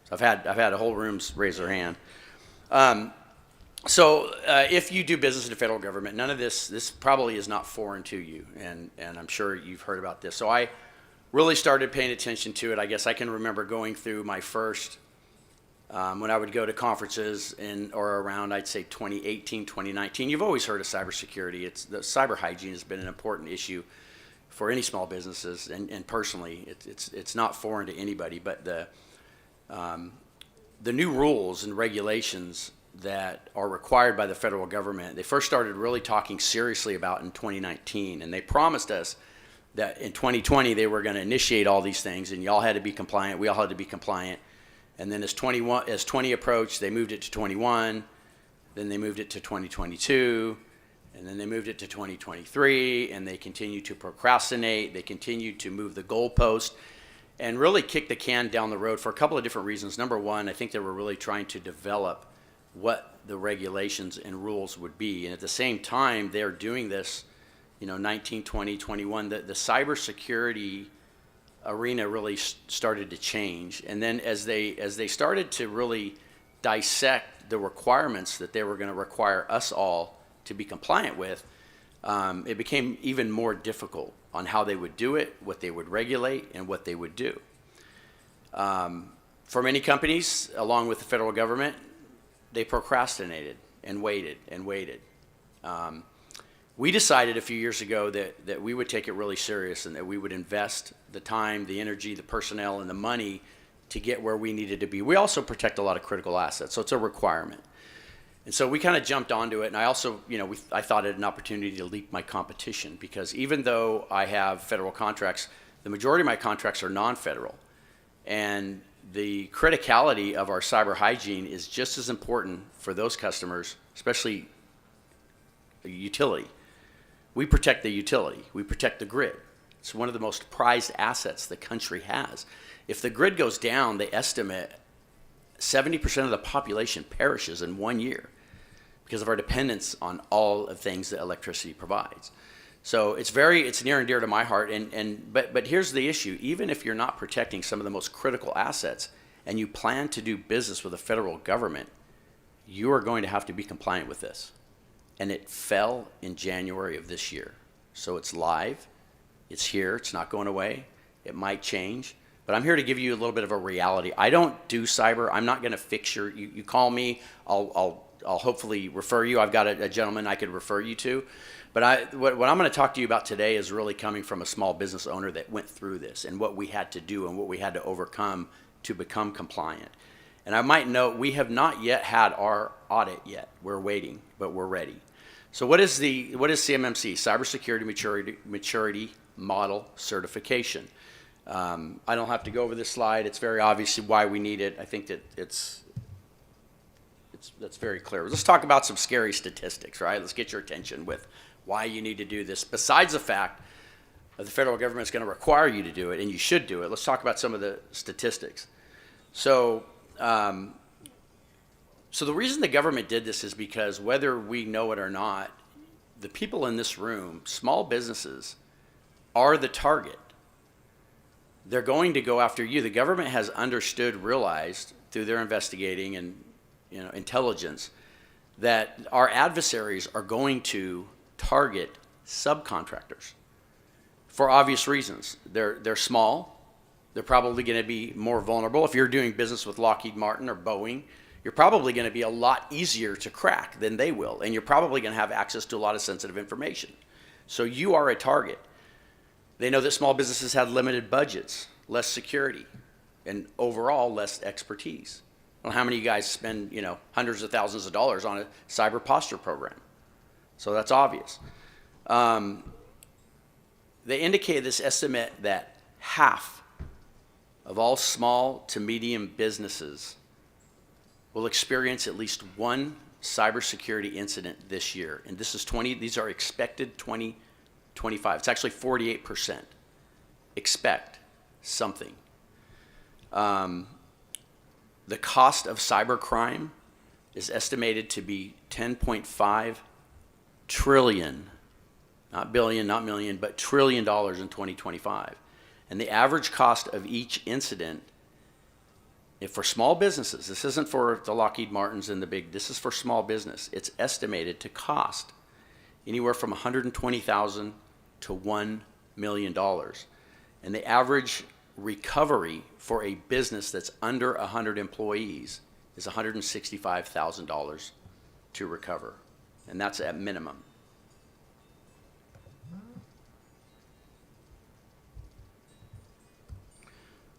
So I've had a whole room raise their hand. So if you do business with the federal government, none of this probably is not foreign to you, and I'm sure you've heard about this. So I really started paying attention to it. I guess I can remember going through my first, when I would go to conferences in or around, I'd say 2018, 2019. You've always heard of cybersecurity. The cyber hygiene has been an important issue for any small businesses, and personally, it's not foreign to anybody. But the new rules and regulations that are required by the federal government, they first started really talking seriously about in 2019, and they promised us that in 2020 they were going to initiate all these things, and y'all had to be compliant. We all had to be compliant. And then as 20 approached, they moved it to 21, then they moved it to 2022, and then they moved it to 2023, and they continued to procrastinate. They continued to move the goalpost and really kick the can down the road for a couple of different reasons. Number one, I think they were really trying to develop what the regulations and rules would be. And at the same time, they're doing this, 19, 20, 21, the cybersecurity arena really started to change. And then as they started to really dissect the requirements that they were going to require us all to be compliant with, it became even more difficult on how they would do it, what they would regulate, and what they would do. For many companies, along with the federal government, they procrastinated and waited and waited. We decided a few years ago that we would take it really serious and that we would invest the time, the energy, the personnel, and the money to get where we needed to be. We also protect a lot of critical assets, so it's a requirement. And so we kind of jumped onto it, and I also, I thought it an opportunity to leap my competition, because even though I have federal contracts, the majority of my contracts are non-federal. And the criticality of our cyber hygiene is just as important for those customers, especially the utility. We protect the utility. We protect the grid. It's one of the most prized assets the country has. If the grid goes down, they estimate 70% of the population perishes in 1 year because of our dependence on all of things that electricity provides. So it's near and dear to my heart. But here's the issue. Even if you're not protecting some of the most critical assets and you plan to do business with the federal government, you are going to have to be compliant with this. And it fell in January of this year. So it's live, it's here, it's not going away, it might change. But I'm here to give you a little bit of a reality. I don't do cyber. I'm not going to fix you call me, I'll I'll hopefully refer you. I've got a gentleman I could refer you to. But what I'm going to talk to you about today is really coming from a small business owner that went through this and what we had to do and what we had to overcome to become compliant. And I might note, we have not yet had our audit yet. We're waiting, but we're ready. So what is CMMC? Cybersecurity Maturity Model Certification. I don't have to go over this slide. It's very obvious why we need it. I think that that's very clear. Let's talk about some scary statistics, right? Let's get your attention with why you need to do this. Besides the fact that the federal government is going to require you to do it, and you should do it, let's talk about some of the statistics. So the reason the government did this is because, whether we know it or not, the people in this room, small businesses, are the target. They're going to go after you. The government has realized through their investigating and intelligence that our adversaries are going to target subcontractors for obvious reasons. They're small. They're probably going to be more vulnerable. If you're doing business with Lockheed Martin or Boeing, you're probably going to be a lot easier to crack than they will, and you're probably going to have access to a lot of sensitive information. So you are a target. They know that small businesses have limited budgets, less security, and overall less expertise. I don't know how many of you guys spend, hundreds of thousands of dollars on a cyber posture program. So that's obvious. They indicate this estimate that half of all small to medium businesses will experience at least one cybersecurity incident this year. And this is these are expected 2025. It's actually 48%. Expect something. The cost of cybercrime is estimated to be $10.5 trillion, not billion, not million, but $1 trillion in 2025. And the average cost of each incident, if for small businesses, this isn't for the Lockheed Martins and this is for small business, it's estimated to cost anywhere from $120,000 to $1 million. And the average recovery for a business that's under 100 employees is $165,000 to recover. And that's at minimum.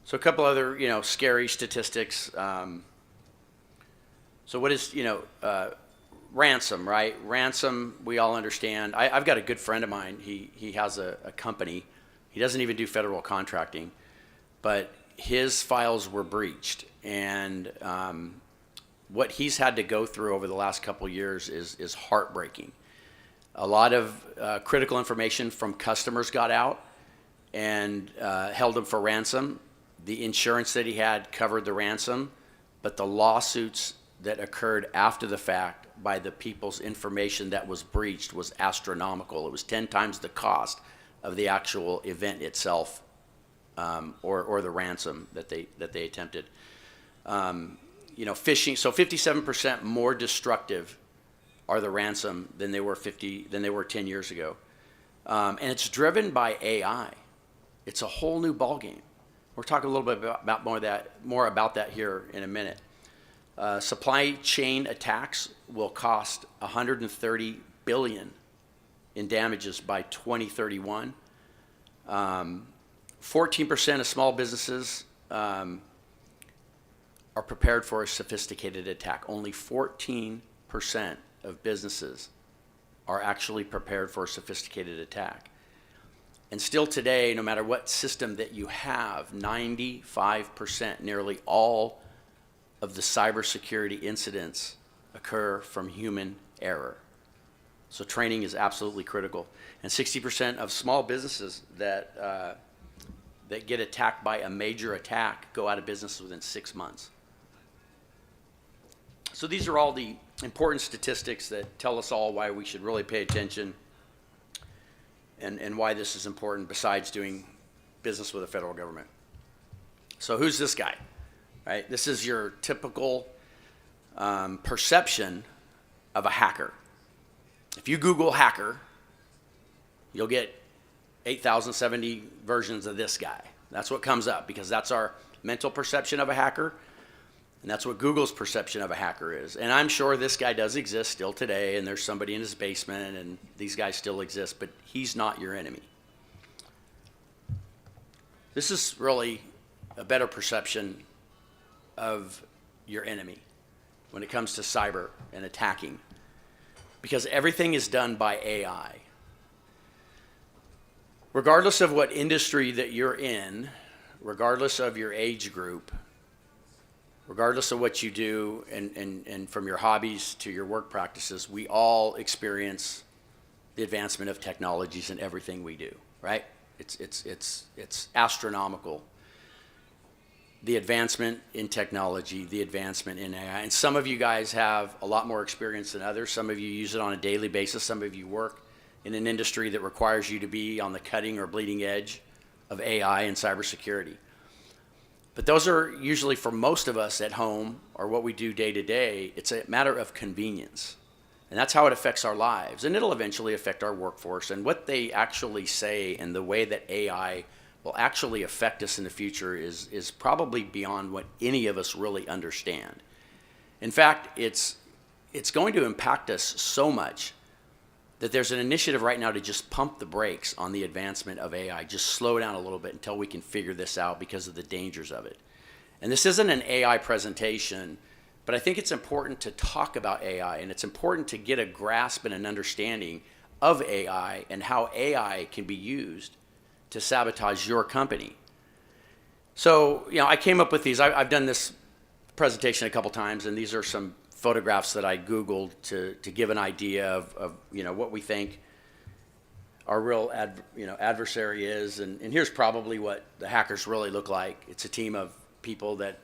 So a couple other, scary statistics. So what is, ransom, right? Ransom, we all understand. I've got a good friend of mine. He has a company. He doesn't even do federal contracting, but his files were breached. And what he's had to go through over the last couple of years is heartbreaking. A lot of critical information from customers got out and held him for ransom. The insurance that he had covered the ransom, but the lawsuits that occurred after the fact by the people's information that was breached was astronomical. It was 10 times the cost of the actual event itself, or the ransom that they attempted. Phishing. So 57% more destructive are the ransom than they were 10 years ago, and it's driven by AI. It's a whole new ballgame. We'll talk a little bit about more about that here in a minute. Supply chain attacks will cost $130 billion in damages by 2031. 14% of small businesses are prepared for a sophisticated attack. Only 14% of businesses are actually prepared for a sophisticated attack. And still today, no matter what system that you have, 95%, nearly all of the cybersecurity incidents occur from human error. So training is absolutely critical. And 60% of small businesses that get attacked by a major attack go out of business within 6 months. So these are all the important statistics that tell us all why we should really pay attention and why this is important besides doing business with the federal government. So who's this guy? Right? This is your typical perception of a hacker. If you Google hacker, you'll get 8,070 versions of this guy. That's what comes up because that's our mental perception of a hacker. And that's what Google's perception of a hacker is. And I'm sure this guy does exist still today, and there's somebody in his basement, and these guys still exist, but he's not your enemy. This is really a better perception of your enemy when it comes to cyber and attacking, because everything is done by AI. Regardless of what industry that you're in, regardless of your age group, regardless of what you do, and from your hobbies to your work practices, we all experience the advancement of technologies in everything we do, right? It's astronomical. The advancement in technology, the advancement in AI. And some of you guys have a lot more experience than others. Some of you use it on a daily basis. Some of you work in an industry that requires you to be on the cutting or bleeding edge of AI and cybersecurity. But those are usually, for most of us at home, or what we do day to day, it's a matter of convenience. And that's how it affects our lives. And it'll eventually affect our workforce. And what they actually say and the way that AI will actually affect us in the future is probably beyond what any of us really understand. In fact, it's going to impact us so much that there's an initiative right now to just pump the brakes on the advancement of AI, just slow down a little bit until we can figure this out because of the dangers of it. And this isn't an AI presentation, but I think it's important to talk about AI, and it's important to get a grasp and an understanding of AI and how AI can be used to sabotage your company. So, I came up with these. I've done this presentation a couple times, and these are some photographs that I Googled to give an idea of what we think our real adversary is. And here's probably what the hackers really look like. It's a team of people that,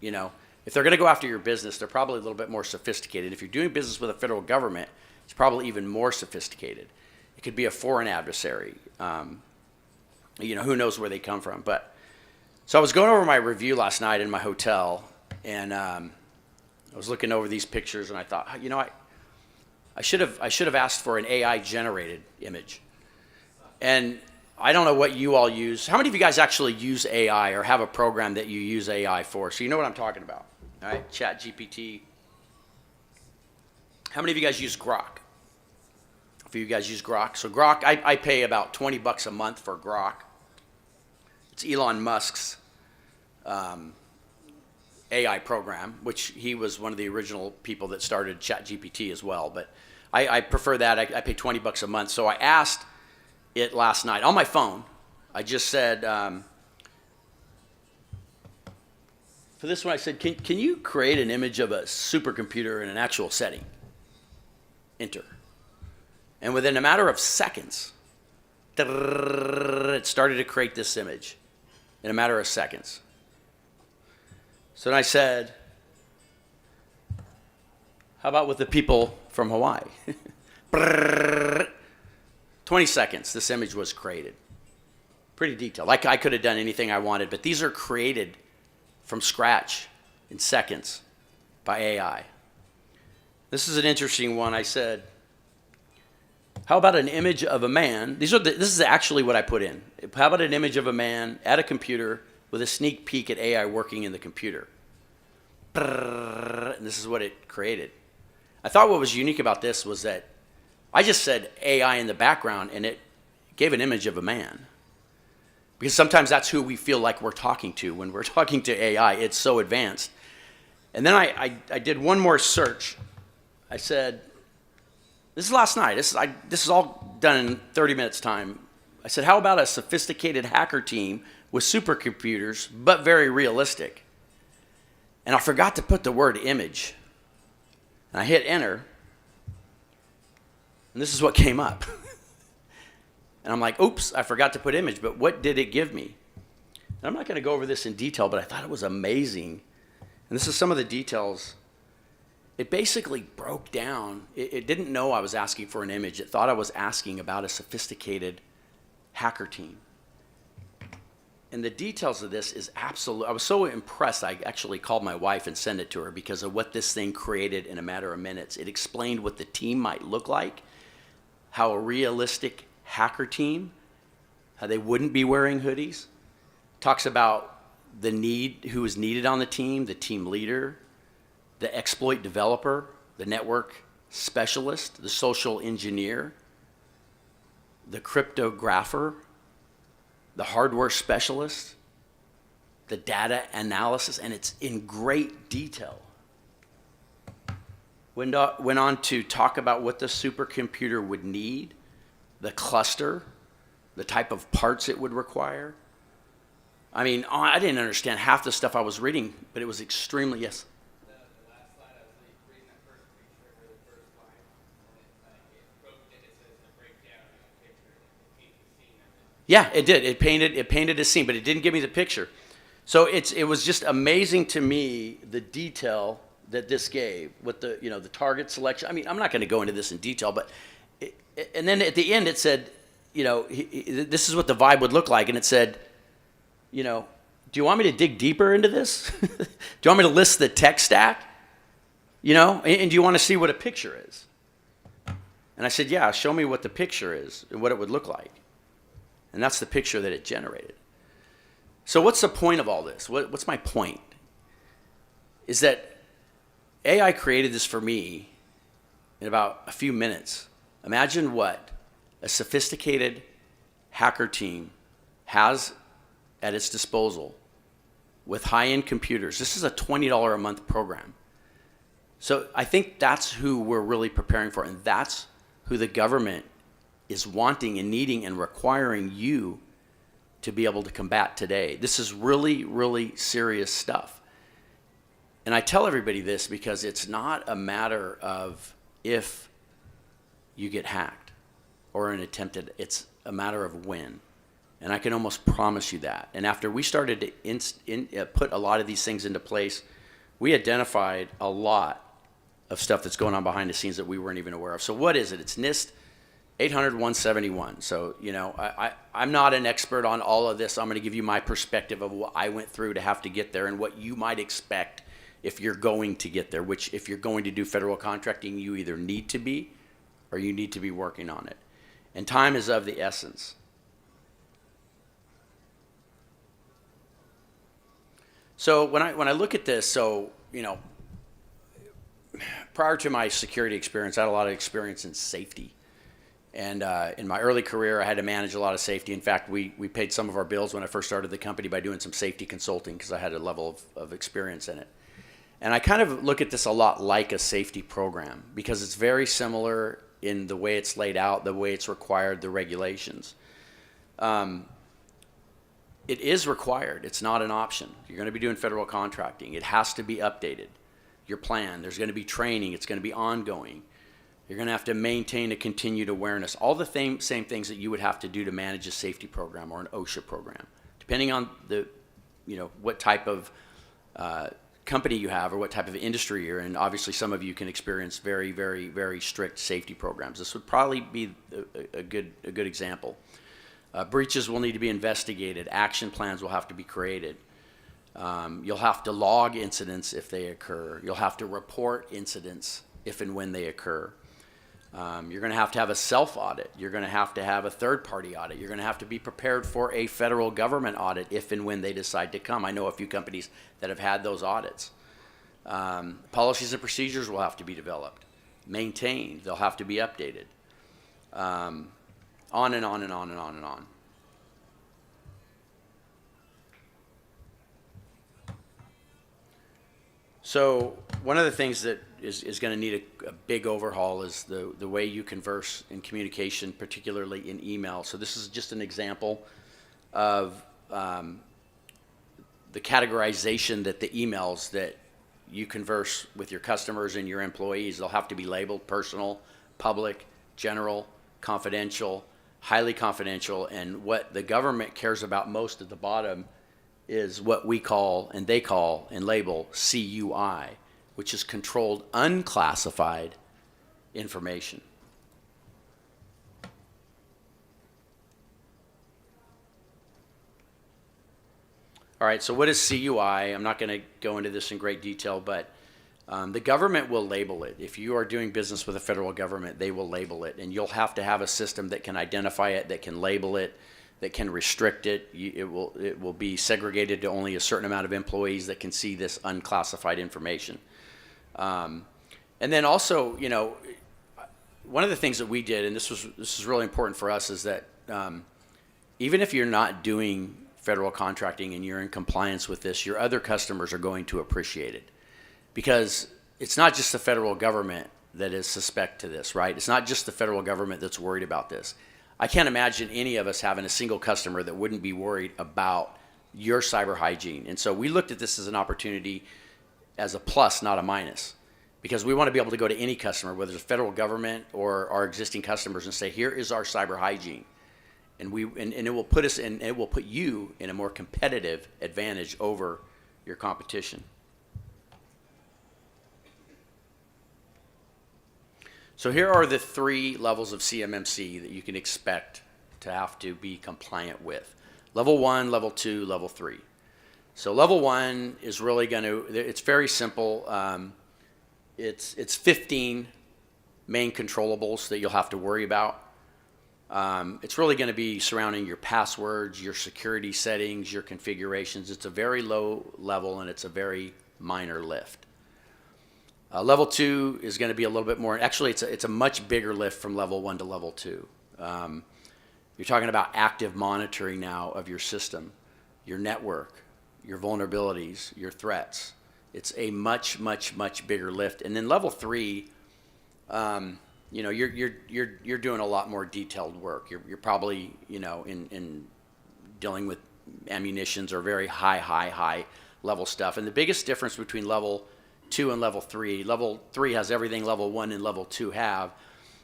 if they're going to go after your business, they're probably a little bit more sophisticated. If you're doing business with the federal government, it's probably even more sophisticated. It could be a foreign adversary. Who knows where they come from. But so I was going over my review last night in my hotel, and I was looking over these pictures, and I thought, I should have asked for an AI generated image. And I don't know what you all use. How many of you guys actually use AI or have a program that you use AI for? So you know what I'm talking about, all right? ChatGPT. How many of you guys use Grok? A few of you guys use Grok. So Grok, I pay about $20 a month for Grok. It's Elon Musk's AI program, which he was one of the original people that started ChatGPT as well. But I prefer that. I pay $20 a month. So I asked it last night on my phone. I just said, for this one, I said, can you create an image of a supercomputer in an actual setting? Enter. And within a matter of seconds, it started to create this image in a matter of seconds. So then I said, how about with the people from Hawaii? 20 seconds, this image was created. Pretty detailed. Like I could have done anything I wanted, but these are created from scratch in seconds by AI. This is an interesting one. I said, how about an image of a man? This is actually what I put in. How about an image of a man at a computer with a sneak peek at AI working in the computer? And this is what it created. I thought what was unique about this was that I just said AI in the background, and it gave an image of a man. Because sometimes that's who we feel like we're talking to when we're talking to AI. It's so advanced. And then I did one more search. I said, this is last night. This is all done in 30 minutes time. I said, how about a sophisticated hacker team with supercomputers, but very realistic? And I forgot to put the word image. And I hit enter. And this is what came up. And I'm like, oops, I forgot to put image, but what did it give me? And I'm not going to go over this in detail, but I thought it was amazing. And this is some of the details. It basically broke down. It didn't know I was asking for an image. It thought I was asking about a sophisticated hacker team. And the details of this is absolute. I was so impressed, I actually called my wife and sent it to her because of what this thing created in a matter of minutes. It explained what the team might look like, how a realistic hacker team, how they wouldn't be wearing hoodies. Talks about who is needed on the team leader, the exploit developer, the network specialist, the social engineer, the cryptographer, the hardware specialist, the data analysis, and it's in great detail. Went on to talk about what the supercomputer would need, the cluster, the type of parts it would require. I mean, I didn't understand half the stuff I was reading, but it was extremely, yes? The last slide, I was reading that first picture for the first line, and it says a breakdown in a picture. It paints the scene of it. Yeah, it did. It painted a scene, but it didn't give me the picture. So it was just amazing to me, the detail that this gave with the, the target selection. I mean, I'm not going to go into this in detail, but and then at the end it said, this is what the vibe would look like, and it said, do you want me to dig deeper into this? Do you want me to list the tech stack? And do you want to see what a picture is? And I said, yeah, show me what the picture is and what it would look like. And that's the picture that it generated. So what's the point of all this? What's my point? Is that AI created this for me in about a few minutes. Imagine what a sophisticated hacker team has at its disposal with high-end computers. This is a $20 a month program. So I think that's who we're really preparing for, and that's who the government is wanting and needing and requiring you to be able to combat today. This is really, really serious stuff. And I tell everybody this because it's not a matter of if you get hacked or an attempted, it's a matter of when. And I can almost promise you that. And after we started to put a lot of these things into place, we identified a lot of stuff that's going on behind the scenes that we weren't even aware of. So what is it? It's NIST 800-171. So, I'm not an expert on all of this. I'm going to give you my perspective of what I went through to have to get there and what you might expect if you're going to get there, which if you're going to do federal contracting, you either need to be or you need to be working on it. And time is of the essence. So when I look at this, prior to my security experience, I had a lot of experience in safety. And in my early career, I had to manage a lot of safety. In fact, we paid some of our bills when I first started the company by doing some safety consulting because I had a level of experience in it. And I kind of look at this a lot like a safety program because it's very similar in the way it's laid out, the way it's required, the regulations. It is required. It's not an option. You're going to be doing federal contracting. It has to be updated. Your plan, there's going to be training. It's going to be ongoing. You're going to have to maintain a continued awareness. All the same things that you would have to do to manage a safety program or an OSHA program, depending on what type of company you have or what type of industry you're in. Obviously, some of you can experience very, very, very strict safety programs. This would probably be a good example. Breaches will need to be investigated. Action plans will have to be created. You'll have to log incidents if they occur. You'll have to report incidents if and when they occur. You're going to have a self-audit. You're going to have a third-party audit. You're going to have to be prepared for a federal government audit if and when they decide to come. I know a few companies that have had those audits. Policies and procedures will have to be developed, maintained. They'll have to be updated. On and on and on and on and on. So one of the things that is going to need a big overhaul is the way you converse in communication, particularly in email. So this is just an example of the categorization that the emails that you converse with your customers and your employees, they'll have to be labeled personal, public, general, confidential, highly confidential, and what the government cares about most at the bottom is what we call, and they call and label CUI, which is controlled unclassified information. All right, so what is CUI? I'm not going to go into this in great detail, but the government will label it. If you are doing business with the federal government, they will label it, and you'll have to have a system that can identify it, that can label it, that can restrict it. It will be segregated to only a certain amount of employees that can see this unclassified information. And then also, you know, one of the things that we did, and this is really important for us, is that even if you're not doing federal contracting and you're in compliance with this, your other customers are going to appreciate it, because it's not just the federal government that is suspect to this, right? It's not just the federal government that's worried about this. I can't imagine any of us having a single customer that wouldn't be worried about your cyber hygiene. And so we looked at this as an opportunity, as a plus, not a minus, because we want to be able to go to any customer, whether it's the federal government or our existing customers, and say, here is our cyber hygiene. And it will put us in, it will put you in a more competitive advantage over your competition. So here are the 3 levels of CMMC that you can expect to have to be compliant with. Level 1, level 2, level 3. So level 1 is really going to, it's very simple. It's 15 main controllables that you'll have to worry about. It's really going to be surrounding your passwords, your security settings, your configurations. It's a very low level and it's a very minor lift. Level 2 is going to be a little bit more, actually it's a much bigger lift from level 1 to level 2. You're talking about active monitoring now of your system, your network, your vulnerabilities, your threats. It's a much, much, much bigger lift. And then level 3, you know, you're doing a lot more detailed work. You're probably, you know, in dealing with ammunitions or very high level stuff. And the biggest difference between level 2 and level 3, level 3 has everything level 1 and level 2 have,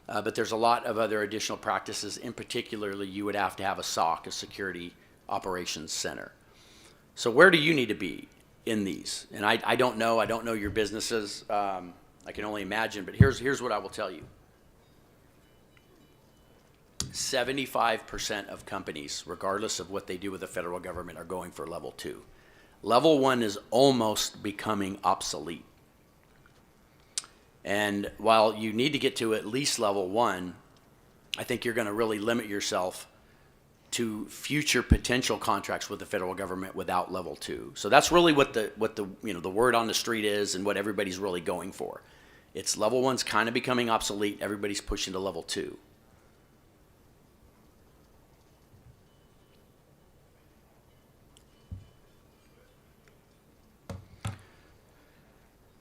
but there's a lot of other additional practices. In particularly, you would have to have a SOC, a Security Operations Center. So where do you need to be in these? And I don't know your businesses. I can only imagine, but here's what I will tell you. 75% of companies, regardless of what they do with the federal government, are going for level 2. Level 1 is almost becoming obsolete. And while you need to get to at least level 1, I think you're going to really limit yourself to future potential contracts with the federal government without level 2. So that's really what the you know, the word on the street is, and what everybody's really going for. It's level 1's kind of becoming obsolete. Everybody's pushing to level 2.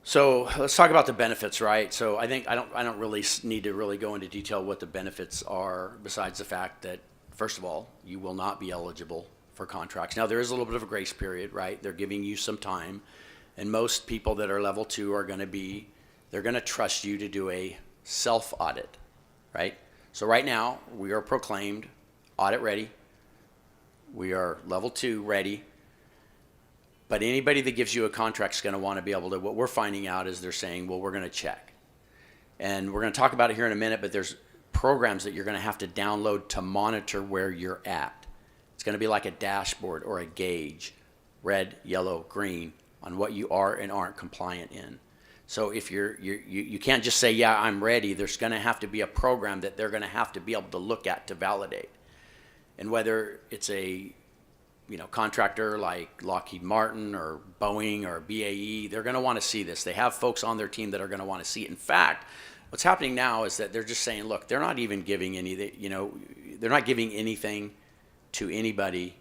So let's talk about the benefits, right? So I think I don't really need to really go into detail what the benefits are, besides the fact that, first of all, you will not be eligible for contracts. Now, there is a little bit of a grace period, right? They're giving you some time, and most people that are level 2 are going to be, they're going to trust you to do a self-audit, right? So right now, we are proclaimed audit ready. We are level 2 ready. But anybody that gives you a contract is going to want to be able to, what we're finding out is they're saying, well, we're going to check. And we're going to talk about it here in a minute, but there's programs that you're going to have to download to monitor where you're at. It's going to be like a dashboard or a gauge, red, yellow, green, on what you are and aren't compliant in. So if you can't just say, yeah, I'm ready. There's going to have to be a program that they're going to have to be able to look at to validate. And whether it's a contractor like Lockheed Martin or Boeing or BAE, they're going to want to see this. They have folks on their team that are going to want to see it. In fact, what's happening now is that they're just saying, look, they're not even giving they're not giving anything to anybody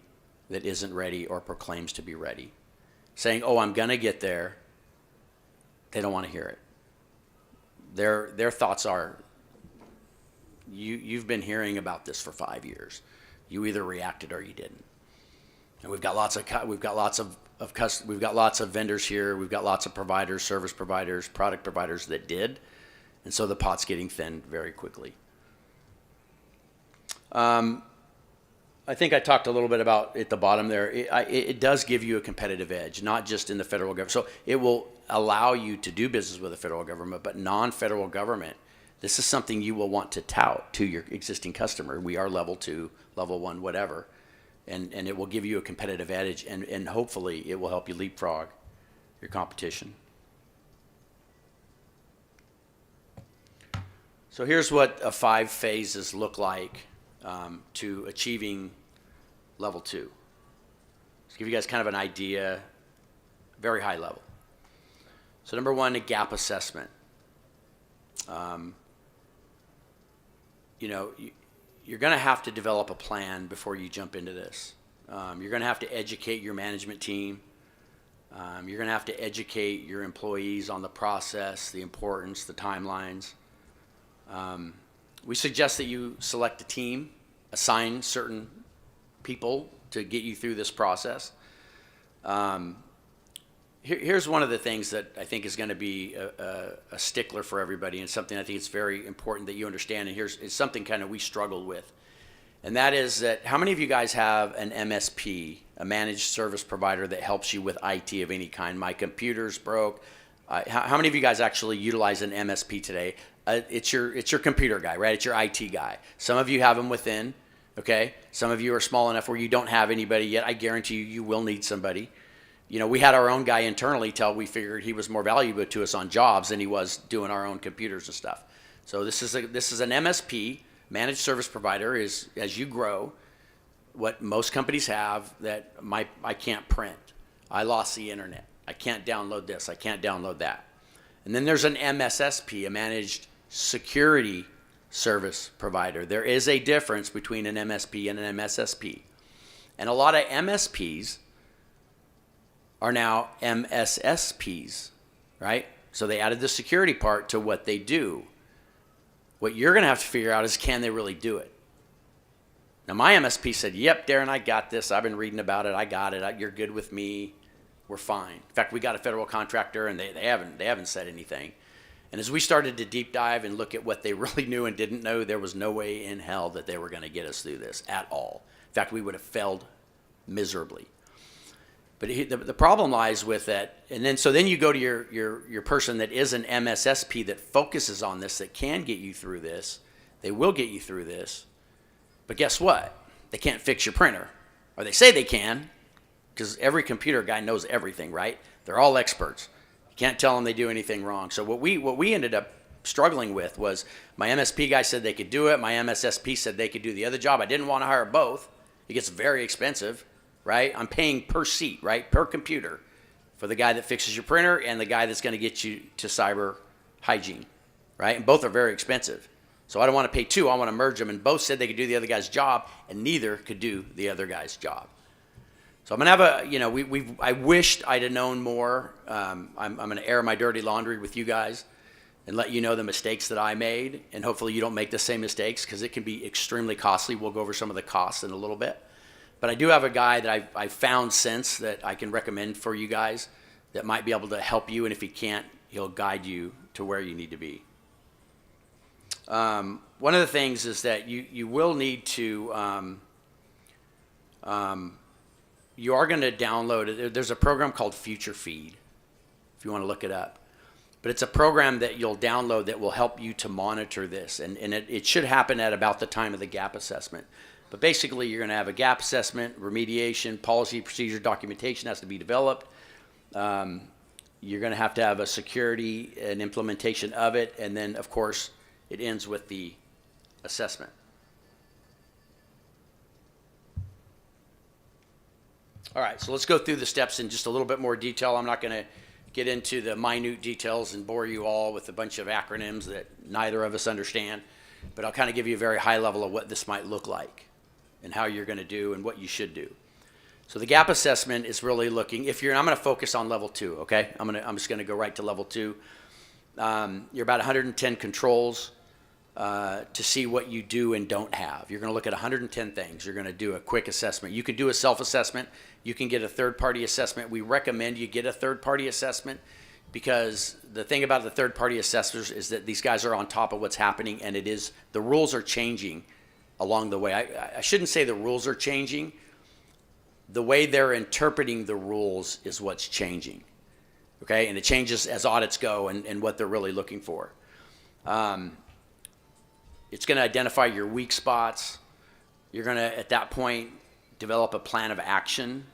that isn't ready or proclaims to be ready. Saying, oh, I'm going to get there. They don't want to hear it. Their thoughts are, you've been hearing about this for 5 years. You either reacted or you didn't. And we've got lots of vendors here. We've got lots of providers, service providers, product providers that did, and so the pot's getting thin very quickly. I think I talked a little bit about at the bottom there. It does give you a competitive edge, not just in the federal government. So it will allow you to do business with the federal government, but non-federal government. This is something you will want to tout to your existing customer. We are level 2, level 1, whatever. And it will give you a competitive edge, and hopefully it will help you leapfrog your competition. So here's what 5 phases look like to achieving level 2. To give you guys kind of an idea, very high level. So number 1, a gap assessment. You're going to have to develop a plan before you jump into this. You're going to have to educate your management team. You're going to have to educate your employees on the process, the importance, the timelines. We suggest that you select a team, assign certain people to get you through this process. Here's one of the things that I think is going to be a stickler for everybody, and something I think it's very important that you understand, and it's something kind of we struggled with. And that is that how many of you guys have an MSP, a managed service provider that helps you with IT of any kind? My computer's broke. How many of you guys actually utilize an MSP today? It's your computer guy, right? It's your IT guy. Some of you have them within, okay? Some of you are small enough where you don't have anybody yet. I guarantee you will need somebody. We had our own guy internally till we figured he was more valuable to us on jobs than he was doing our own computers and stuff. So this is an MSP, managed service provider, is as you grow, what most companies have that I can't print. I lost the internet. I can't download this. I can't download that. And then there's an MSSP, a managed security service provider. There is a difference between an MSP and an MSSP. And a lot of MSPs are now MSSPs, right? So they added the security part to what they do. What you're going to have to figure out is, can they really do it? Now, my MSP said, yep, Darren, I got this. I've been reading about it. I got it. You're good with me. We're fine. In fact, we got a federal contractor, and they haven't said anything. And as we started to deep dive and look at what they really knew and didn't know, there was no way in hell that they were going to get us through this at all. In fact, we would have failed miserably. But the problem lies with that, and then you go to your person that is an MSSP that focuses on this, that can get you through this. They will get you through this. But guess what? They can't fix your printer. Or they say they can, because every computer guy knows everything, right? They're all experts. You can't tell them they do anything wrong. So what we ended up struggling with was, my MSP guy said they could do it. My MSSP said they could do the other job. I didn't want to hire both. It gets very expensive. Right? I'm paying per seat, right? Per computer, for the guy that fixes your printer and the guy that's going to get you to cyber hygiene, right? And both are very expensive. So I don't want to pay two. I want to merge them. And both said they could do the other guy's job, and neither could do the other guy's job. So I'm going to have I wished I'd have known more. I'm going to air my dirty laundry with you guys and let you know the mistakes that I made. And hopefully you don't make the same mistakes, because it can be extremely costly. We'll go over some of the costs in a little bit. But I do have a guy that I've found since that I can recommend for you guys that might be able to help you, and if he can't, he'll guide you to where you need to be. One of the things is that you will need to, you are going to download, there's a program called Future Feed, if you want to look it up. But it's a program that you'll download that will help you to monitor this, and it should happen at about the time of the gap assessment. But basically, you're going to have a gap assessment, remediation, policy, procedure, documentation has to be developed. You're going to have a security and implementation of it. And then, of course, it ends with the assessment. All right, so let's go through the steps in just a little bit more detail. I'm not going to get into the minute details and bore you all with a bunch of acronyms that neither of us understand. But I'll kind of give you a very high level of what this might look like and how you're going to do and what you should do. So the gap assessment is really looking, I'm going to focus on level 2, okay? I'm just going to go right to level 2. You're about 110 controls to see what you do and don't have. You're going to look at 110 things. You're going to do a quick assessment. You could do a self-assessment. You can get a third-party assessment. We recommend you get a third-party assessment, because the thing about the third-party assessors is that these guys are on top of what's happening, and the rules are changing along the way. I shouldn't say the rules are changing. The way they're interpreting the rules is what's changing, okay? And it changes as audits go and what they're really looking for. It's going to identify your weak spots. You're going to, at that point, develop a plan of action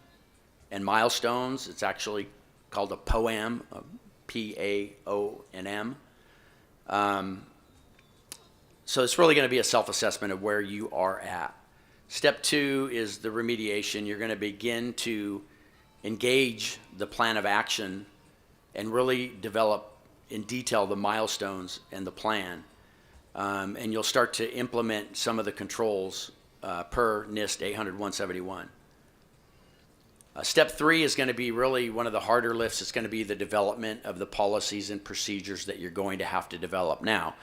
and milestones. It's actually called a POAM, PAONM. So it's really going to be a self-assessment of where you are at. Step 2 is the remediation. You're going to begin to engage the plan of action and really develop in detail the milestones and the plan. And you'll start to implement some of the controls per NIST 800-171. Step 3 is going to be really one of the harder lifts. It's going to be the development of the policies and procedures that you're going to have to develop. Now,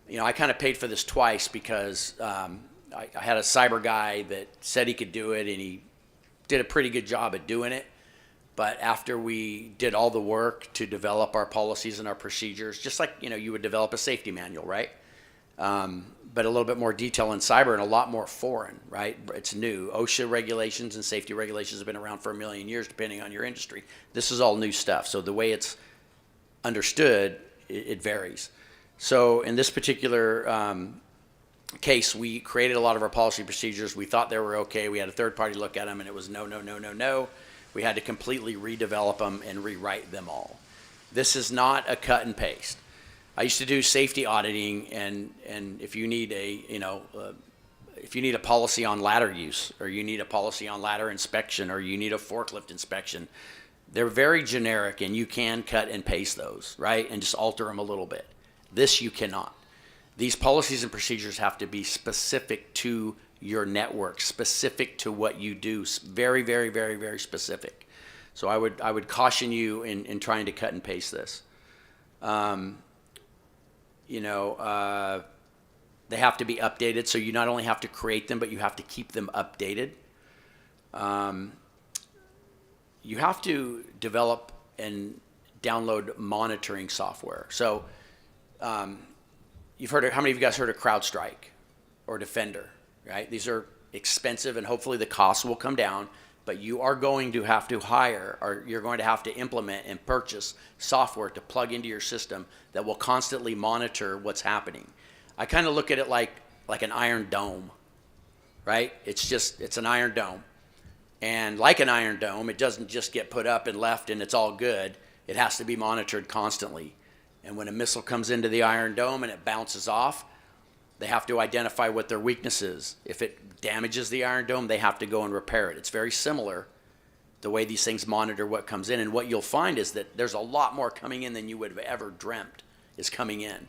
I kind of paid for this twice because I had a cyber guy that said he could do it, and he did a pretty good job at doing it. But after we did all the work to develop our policies and our procedures, just like you would develop a safety manual, right? But a little bit more detail in cyber and a lot more foreign, right? It's new. OSHA regulations and safety regulations have been around for 1,000,000 years, depending on your industry. This is all new stuff. So the way it's understood, it varies. So in this particular case, we created a lot of our policy procedures. We thought they were okay. We had a third party look at them, and it was no, no, no, no, no. We had to completely redevelop them and rewrite them all. This is not a cut and paste. I used to do safety auditing, and if you need a policy on ladder use, or you need a policy on ladder inspection, or you need a forklift inspection, they're very generic, and you can cut and paste those, right, and just alter them a little bit. This you cannot. These policies and procedures have to be specific to your network, specific to what you do, very, very, very, very specific. So I would caution you in trying to cut and paste this. They have to be updated, so you not only have to create them, but you have to keep them updated. You have to develop and download monitoring software. So you've heard of, how many of you guys heard of CrowdStrike or Defender, right? These are expensive, and hopefully the costs will come down, but you are going to have to hire, or you're going to have to implement and purchase software to plug into your system that will constantly monitor what's happening. I kind of look at it like an iron dome, right? It's an iron dome. And like an iron dome, it doesn't just get put up and left and it's all good. It has to be monitored constantly. And when a missile comes into the iron dome and it bounces off, they have to identify what their weakness is. If it damages the iron dome, they have to go and repair it. It's very similar, the way these things monitor what comes in. And what you'll find is that there's a lot more coming in than you would have ever dreamt is coming in.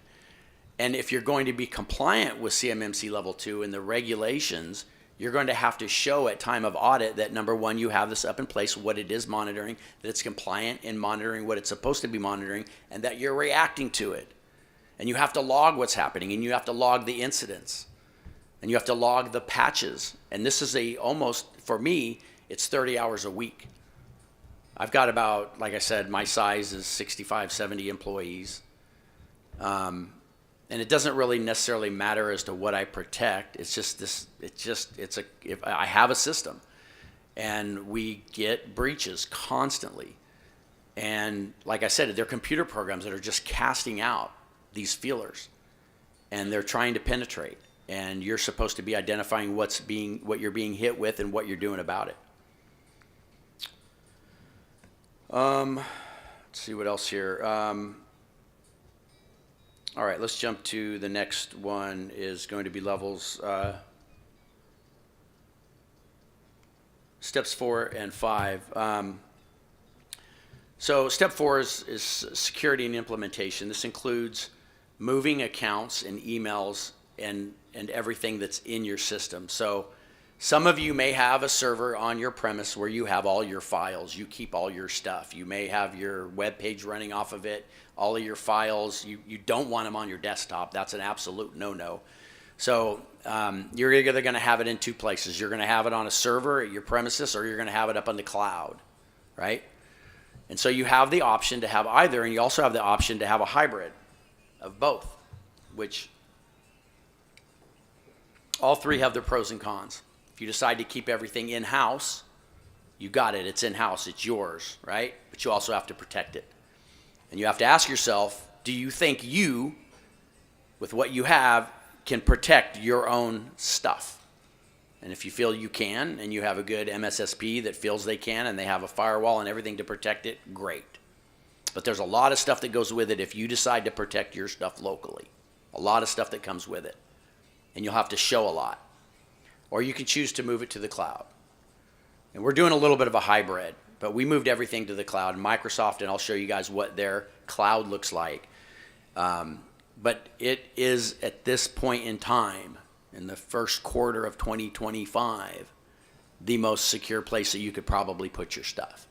And if you're going to be compliant with CMMC Level 2 and the regulations, you're going to have to show at time of audit that, number one, you have this up in place, what it is monitoring, that it's compliant in monitoring what it's supposed to be monitoring, and that you're reacting to it. And you have to log what's happening, and you have to log the incidents, and you have to log the patches. And this is for me, it's 30 hours a week. I've got about, like I said, my size is 65, 70 employees. And it doesn't really necessarily matter as to what I protect. It's just this, if I have a system, and we get breaches constantly. And like I said, they're computer programs that are just casting out these feelers, and they're trying to penetrate. And you're supposed to be identifying what you're being hit with and what you're doing about it. Let's see what else here. All right, let's jump to the next one. Is going to be levels steps 4 and 5. So step 4 is security and implementation. This includes moving accounts and emails and everything that's in your system. So some of you may have a server on your premise where you have all your files. You keep all your stuff. You may have your web page running off of it, all of your files. You don't want them on your desktop. That's an absolute no-no. So you're either going to have it in two places. You're going to have it on a server at your premises, or you're going to have it up on the cloud, right? And so you have the option to have either, and you also have the option to have a hybrid of both, which all three have their pros and cons. If you decide to keep everything in-house, you got it. It's in-house. It's yours, right? But you also have to protect it. And you have to ask yourself, do you think you, with what you have, can protect your own stuff? And if you feel you can, and you have a good MSSP that feels they can, and they have a firewall and everything to protect it, great. But there's a lot of stuff that goes with it if you decide to protect your stuff locally. A lot of stuff that comes with it. And you'll have to show a lot. or you can choose to move it to the cloud. And we're doing a little bit of a hybrid, but we moved everything to the cloud. Microsoft, and I'll show you guys what their cloud looks like. But it is, at this point in time, in the first quarter of 2025, the most secure place that you could probably put your stuff.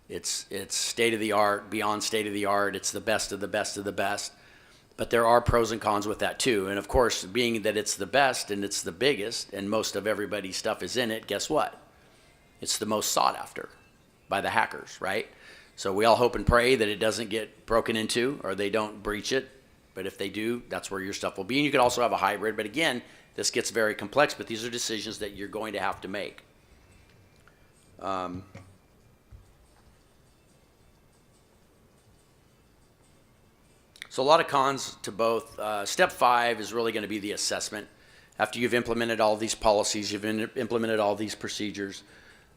It's state of the art, beyond state of the art. It's the best of the best of the best. But there are pros and cons with that too. And of course, being that it's the best and it's the biggest and most of everybody's stuff is in it, guess what? It's the most sought after by the hackers, right? So we all hope and pray that it doesn't get broken into or they don't breach it. But if they do, that's where your stuff will be. And you could also have a hybrid. But again, this gets very complex, but these are decisions that you're going to have to make. So a lot of cons to both. Step 5 is really going to be the assessment. After you've implemented all these policies, you've implemented all these procedures,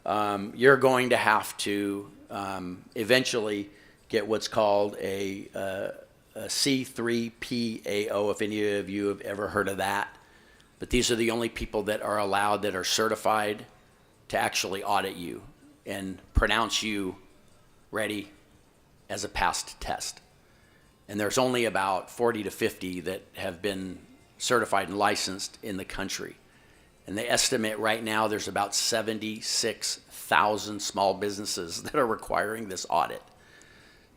you're going to have to eventually get what's called a C3PAO, if any of you have ever heard of that. But these are the only people that are allowed, that are certified to actually audit you and pronounce you ready as a passed test. And there's only about 40 to 50 that have been certified and licensed in the country. And they estimate right now there's about 76,000 small businesses that are requiring this audit.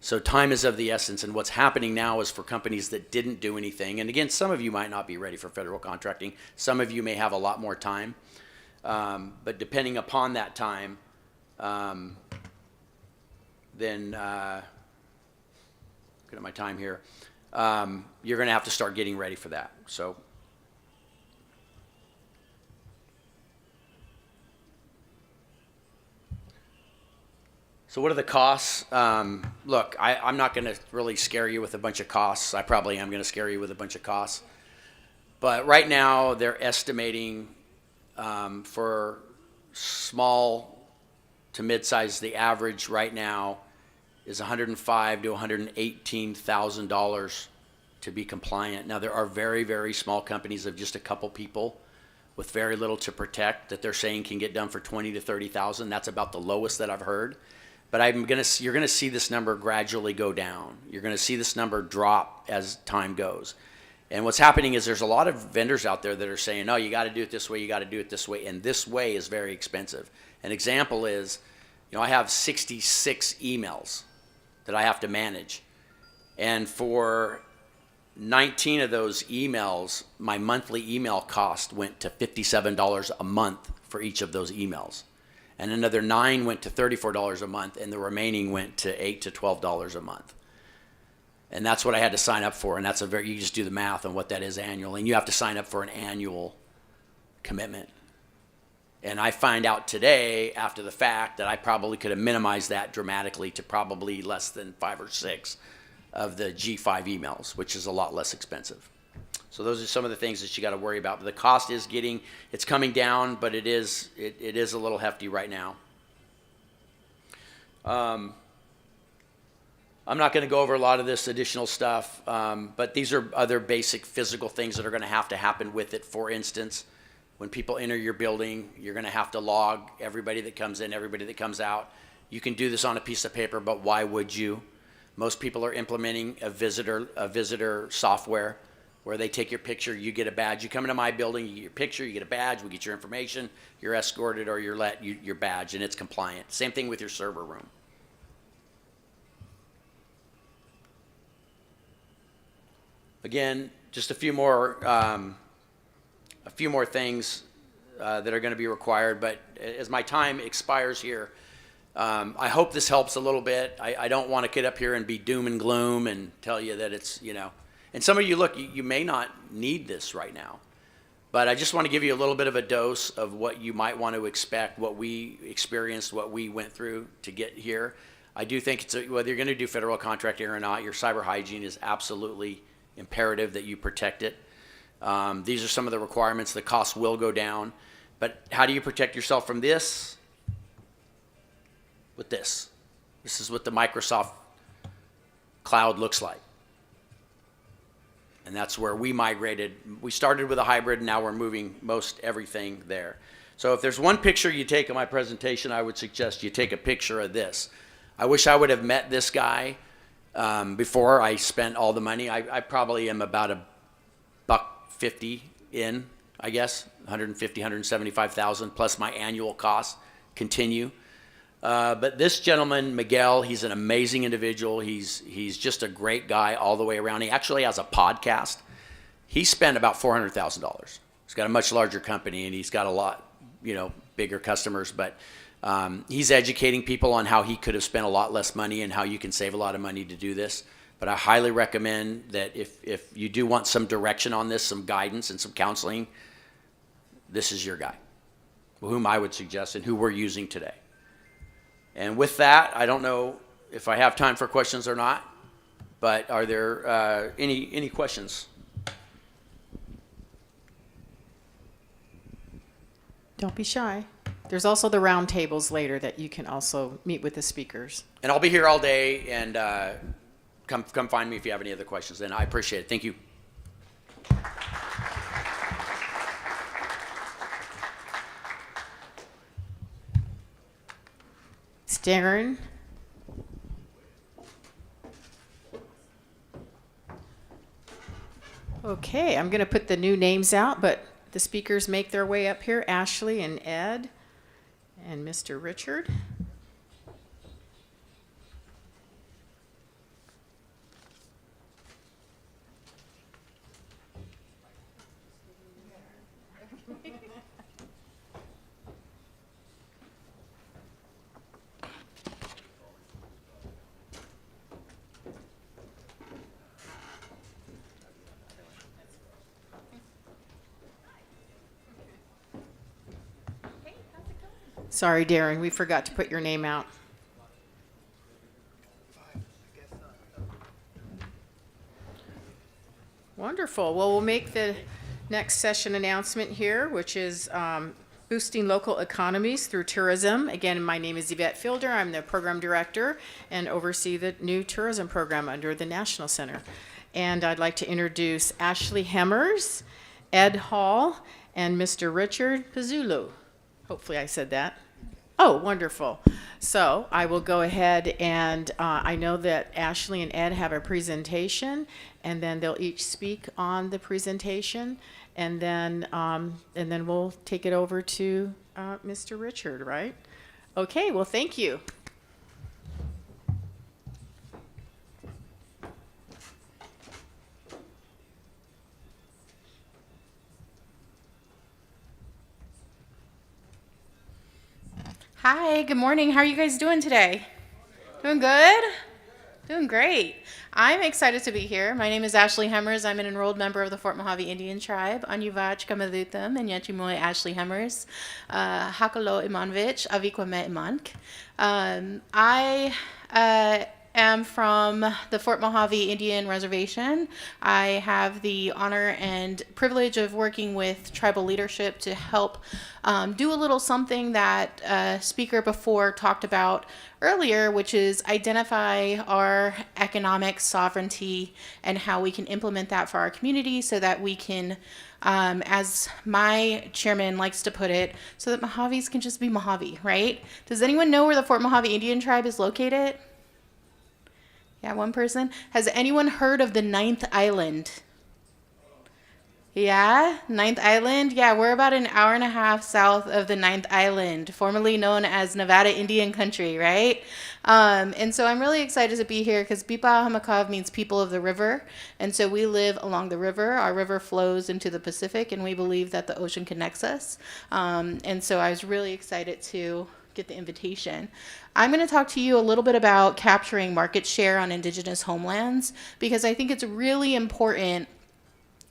So time is of the essence, and what's happening now is for companies that didn't do anything, and again, some of you might not be ready for federal contracting, some of you may have a lot more time, but depending upon that time, then, looking at my time here, you're gonna have to start getting ready for that, so. So what are the costs? Look, I'm not going to really scare you with a bunch of costs. I probably am going to scare you with a bunch of costs. But right now, they're estimating for small to mid-size, the average right now is $105,000 to $118,000 to be compliant. Now, there are very, very small companies of just a couple people with very little to protect that they're saying can get done for $20,000 to $30,000. That's about the lowest that I've heard. But you're going to see this number gradually go down. You're going to see this number drop as time goes. And what's happening is there's a lot of vendors out there that are saying, no, you got to do it this way, you got to do it this way, and this way is very expensive. An example is, I have 66 emails that I have to manage. And for 19 of those emails, my monthly email cost went to $57 a month for each of those emails. And another 9 went to $34 a month, and the remaining went to $8 to $12 a month. And that's what I had to sign up for, and that's you just do the math on what that is annually, and you have to sign up for an annual commitment. And I find out today, after the fact, that I probably could have minimized that dramatically to probably less than 5 or 6 of the G5 emails, which is a lot less expensive. So those are some of the things that you got to worry about. But the cost is it's coming down, but it is a little hefty right now. I'm not going to go over a lot of this additional stuff, but these are other basic physical things that are going to happen with it. For instance, when people enter your building, you're going to have to log everybody that comes in, everybody that comes out. You can do this on a piece of paper, but why would you? Most people are implementing a visitor software where they take your picture, you get a badge. You come into my building, you get your picture, you get a badge, we get your information, you're escorted or you're your badge, and it's compliant. Same thing with your server room. Again, just a few more things that are going to be required, but as my time expires here, I hope this helps a little bit. I don't want to get up here and be doom and gloom and tell you that it's, and some of you, look, you may not need this right now, but I just want to give you a little bit of a dose of what you might want to expect, what we experienced, what we went through to get here. I do think whether you're going to do federal contracting or not, your cyber hygiene is absolutely imperative that you protect it. These are some of the requirements. The costs will go down, but how do you protect yourself from this? With this. This is what the Microsoft cloud looks like. And that's where we migrated. We started with a hybrid, and now we're moving most everything there. So if there's one picture you take of my presentation, I would suggest you take a picture of this. I wish I would have met this guy before I spent all the money. I probably am about $150 in, I guess, 150, 175,000 plus my annual costs continue. But this gentleman, Miguel, he's an amazing individual. He's just a great guy all the way around. He actually has a podcast. He spent about $400,000. He's got a much larger company, and he's got a lot, bigger customers. But he's educating people on how he could have spent a lot less money and how you can save a lot of money to do this. But I highly recommend that if you do want some direction on this, some guidance and some counseling, this is your guy, whom I would suggest and who we're using today. And with that, I don't know if I have time for questions or not, but are there any questions? Don't be shy. There's also the round tables later that you can also meet with the speakers. And I'll be here all day, and come find me if you have any other questions. And I appreciate it. Thank you. Darren. Okay, I'm going to put the new names out, but the speakers make their way up here. Ashley and Ed and Mr. Richard. Sorry, Darren, we forgot to put your name out. Wonderful. Well, we'll make the next session announcement here, which is boosting local economies through tourism. Again, my name is Yvette Fielder. I'm the program director and oversee the new tourism program under the National Center. And I'd like to introduce Ashley Hemmers, Ed Hall, and Mr. Richard Pizzullo. Hopefully I said that. Oh, wonderful. So I will go ahead and I know that Ashley and Ed have a presentation, and then they'll each speak on the presentation, and then we'll take it over to Mr. Richard, right? Okay, well, thank you. Hi, good morning. How are you guys doing today? Doing good? Doing great. I'm excited to be here. My name is Ashley Hemmers. I'm an enrolled member of the Fort Mojave Indian Tribe. Anyuvach Kamalutham and Yachimoy Ashley Hemmers. Hakalo Imanvich, Avikwame Imank. I am from the Fort Mojave Indian Reservation. I have the honor and privilege of working with tribal leadership to help do a little something that a speaker before talked about earlier, which is identify our economic sovereignty and how we can implement that for our community so that we can, as my chairman likes to put it, so that Mojaves can just be Mojave, right? Does anyone know where the Fort Mojave Indian Tribe is located? Yeah, one person. Has anyone heard of the 9th Island? Yeah, 9th Island. Yeah, we're about an hour and a half south of the 9th Island, formerly known as Nevada Indian Country, right? And so I'm really excited to be here because Bipa Hamakav means people of the river. And so we live along the river. Our river flows into the Pacific, and we believe that the ocean connects us. And so I was really excited to get the invitation. I'm going to talk to you a little bit about capturing market share on indigenous homelands, because I think it's really important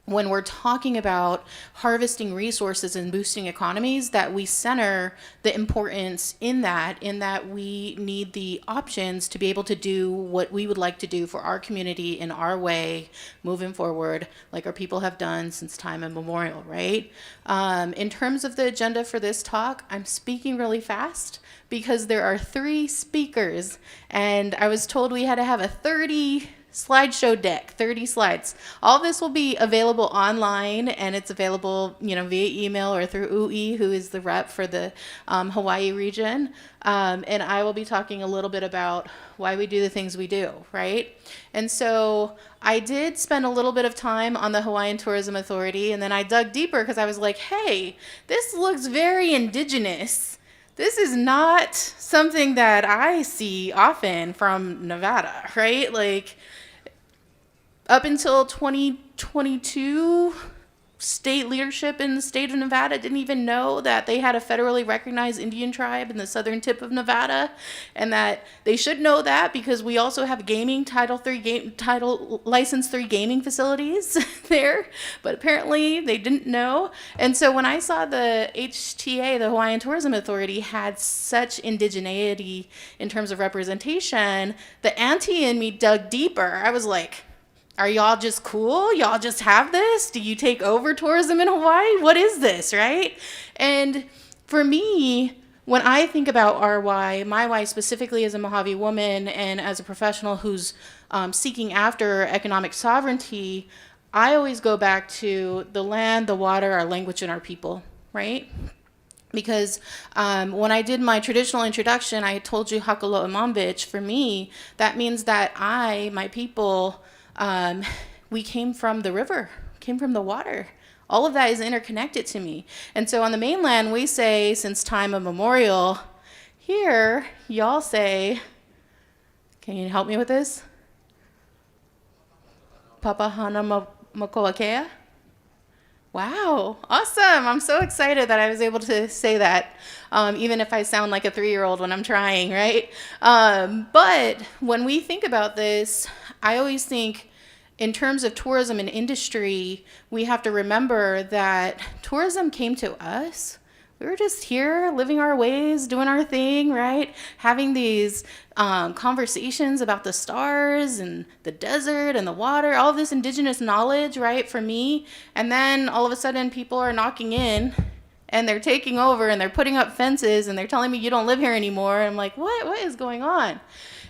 when we're talking about harvesting resources and boosting economies that we center the importance in that we need the options to be able to do what we would like to do for our community in our way moving forward, like our people have done since time immemorial, right? In terms of the agenda for this talk, I'm speaking really fast because there are 3 speakers, and I was told we had to have a 30 slideshow deck, 30 slides. All this will be available online, and it's available, via email or through UI, who is the rep for the Hawaii region. And I will be talking a little bit about why we do the things we do, right? And so I did spend a little bit of time on the Hawaiian Tourism Authority, and then I dug deeper because I was like, hey, this looks very indigenous. This is not something that I see often from Nevada, right? Like, up until 2022, state leadership in the state of Nevada didn't even know that they had a federally recognized Indian tribe in the southern tip of Nevada, and that they should know that because we also have gaming license 3 gaming facilities there, but apparently they didn't know. And so when I saw the HTA, the Hawaiian Tourism Authority, had such indigeneity in terms of representation, the auntie in me dug deeper. I was like, are y'all just cool? Y'all just have this? Do you take over tourism in Hawaii? What is this, right? And for me, when I think about our why, my why specifically as a Mojave woman and as a professional who's seeking after economic sovereignty, I always go back to the land, the water, our language, and our people, right? Because when I did my traditional introduction, I told you Hakaloa Mambich. For me, that means that my people, we came from the river, came from the water. All of that is interconnected to me. And so on the mainland, we say, since time immemorial, here, y'all say, can you help me with this? Papahana Makoakea? Wow, awesome. I'm so excited that I was able to say that, even if I sound like a 3-year-old when I'm trying, right? But when we think about this, I always think in terms of tourism and industry, we have to remember that tourism came to us. We were just here living our ways, doing our thing, right? Having these conversations about the stars and the desert and the water, all of this indigenous knowledge, right, for me. And then all of a sudden people are knocking in and they're taking over and they're putting up fences and they're telling me you don't live here anymore. And I'm like, what is going on?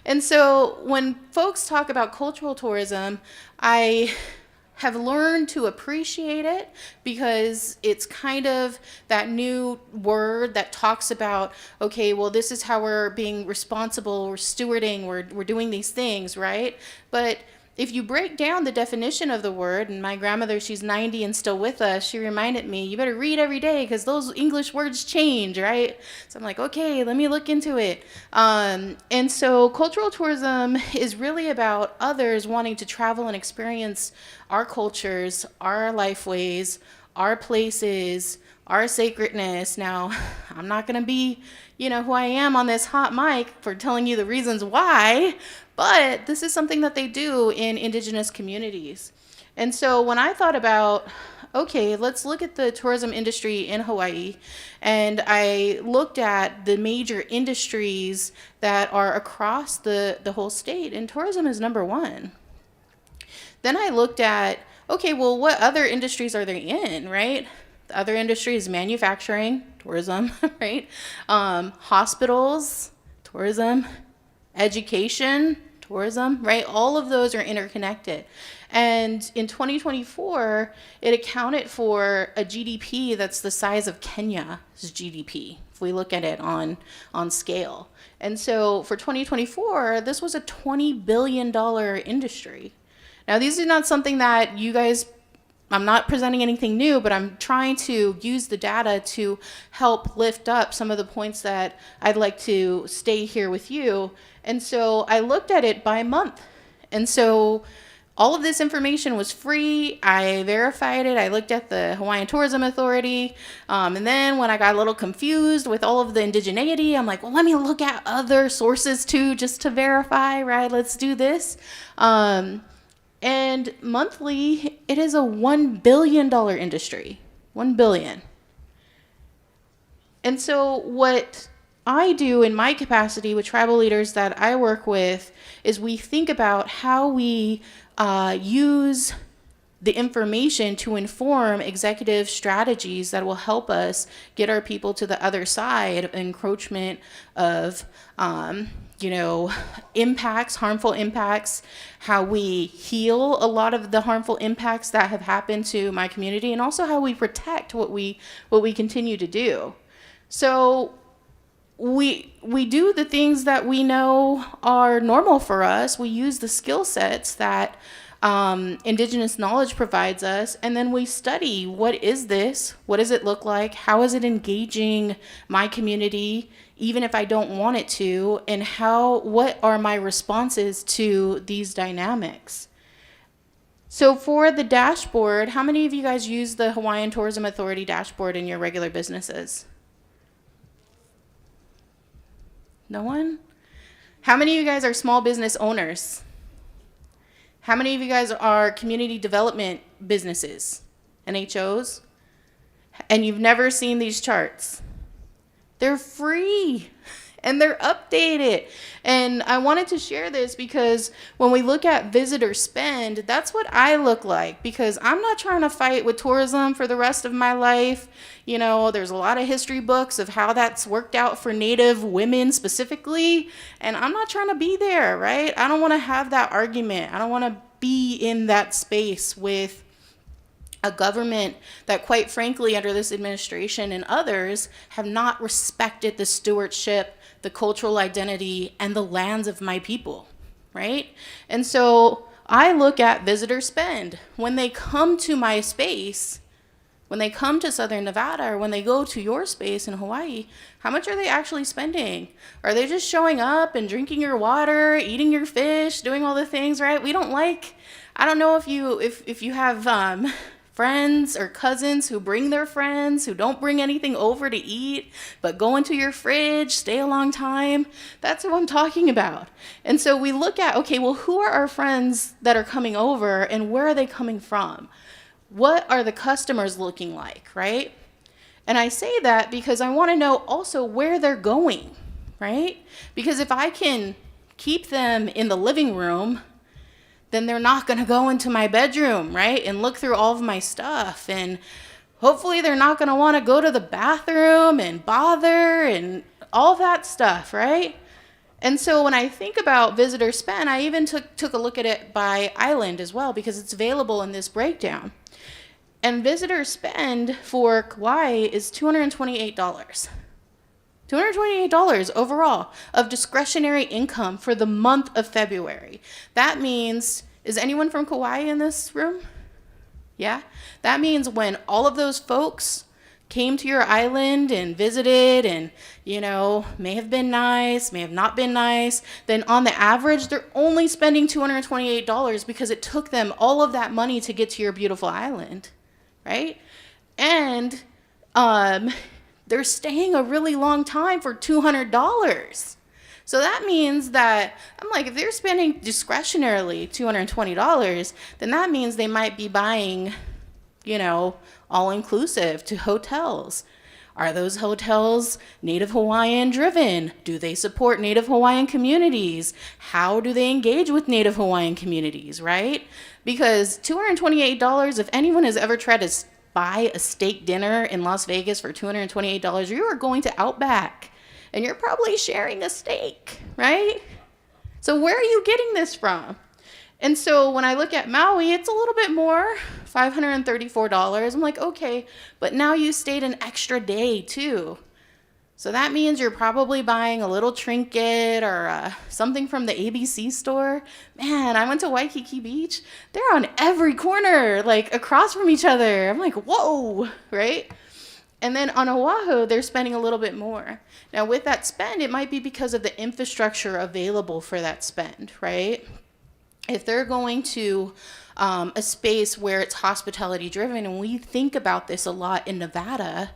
And so when folks talk about cultural tourism, I have learned to appreciate it because it's kind of that new word that talks about, okay, well, this is how we're being responsible, we're stewarding, we're doing these things, right? But if you break down the definition of the word, and my grandmother, she's 90 and still with us, she reminded me, you better read every day because those English words change, right? So I'm like, okay, let me look into it. And so cultural tourism is really about others wanting to travel and experience our cultures, our life ways, our places, our sacredness. Now, I'm not going to be, who I am on this hot mic for telling you the reasons why, but this is something that they do in indigenous communities. And so when I thought about, okay, let's look at the tourism industry in Hawaii, and I looked at the major industries that are across the whole state, and tourism is number one. Then I looked at, okay, well, what other industries are they in, right? The other industry is manufacturing, tourism, right? Hospitals, tourism, education, tourism, right? All of those are interconnected. And in 2024, it accounted for a GDP that's the size of Kenya's GDP, if we look at it on scale. And so for 2024, this was a $20 billion industry. Now, these are not something that you guys, I'm not presenting anything new, but I'm trying to use the data to help lift up some of the points that I'd like to stay here with you. And so I looked at it by month. And so all of this information was free. I verified it. I looked at the Hawaiian Tourism Authority. And then when I got a little confused with all of the indigeneity, I'm like, well, let me look at other sources too, just to verify, right? Let's do this. And monthly, it is a $1 billion industry. $1 billion. And so what I do in my capacity with tribal leaders that I work with is we think about how we use the information to inform executive strategies that will help us get our people to the other side of encroachment of impacts, harmful impacts, how we heal a lot of the harmful impacts that have happened to my community, and also how we protect what we continue to do. So we do the things that we know are normal for us. We use the skill sets that Indigenous knowledge provides us, and then we study, what is this? What does it look like? How is it engaging my community, even if I don't want it to? And what are my responses to these dynamics? So for the dashboard, how many of you guys use the Hawaiian Tourism Authority dashboard in your regular businesses? No one? How many of you guys are small business owners? How many of you guys are community development businesses, NHOs? And you've never seen these charts? They're free and they're updated. And I wanted to share this because when we look at visitor spend, that's what I look like, because I'm not trying to fight with tourism for the rest of my life. There's a lot of history books of how that's worked out for Native women specifically, and I'm not trying to be there, right? I don't want to have that argument. I don't want to be in that space with a government that, quite frankly, under this administration and others, have not respected the stewardship, the cultural identity, and the lands of my people, right? And so I look at visitor spend. When they come to my space, when they come to Southern Nevada, or when they go to your space in Hawaii, how much are they actually spending? Are they just showing up and drinking your water, eating your fish, doing all the things, right? I don't know if you have friends or cousins who bring their friends, who don't bring anything over to eat, but go into your fridge, stay a long time. That's what I'm talking about. And so we look at, okay, well, who are our friends that are coming over, and where are they coming from? What are the customers looking like, right? And I say that because I want to know also where they're going, right? Because if I can keep them in the living room, then they're not going to go into my bedroom, right? And look through all of my stuff. And hopefully they're not going to want to go to the bathroom and bother and all that stuff, right? And so when I think about visitor spend, I even took a look at it by island as well, because it's available in this breakdown. And visitor spend for Kauai is $228. $228 overall of discretionary income for the month of February. That means, is anyone from Kauai in this room? Yeah? That means when all of those folks came to your island and visited and, may have been nice, may have not been nice, then on the average, they're only spending $228 because it took them all of that money to get to your beautiful island, right? And they're staying a really long time for $200. So that means that, I'm like, if they're spending discretionarily $220, then that means they might be buying, all-inclusive to hotels. Are those hotels Native Hawaiian driven? Do they support Native Hawaiian communities? How do they engage with Native Hawaiian communities, right? Because $228, if anyone has ever tried to buy a steak dinner in Las Vegas for $228, you are going to Outback, and you're probably sharing a steak, right? So where are you getting this from? And so when I look at Maui, it's a little bit more, $534. I'm like, okay, but now you stayed an extra day too. So that means you're probably buying a little trinket or something from the ABC store. Man, I went to Waikiki Beach. They're on every corner, like across from each other. I'm like, whoa, right? And then on Oahu, they're spending a little bit more. Now with that spend, it might be because of the infrastructure available for that spend, right? If they're going to a space where it's hospitality driven, and we think about this a lot in Nevada,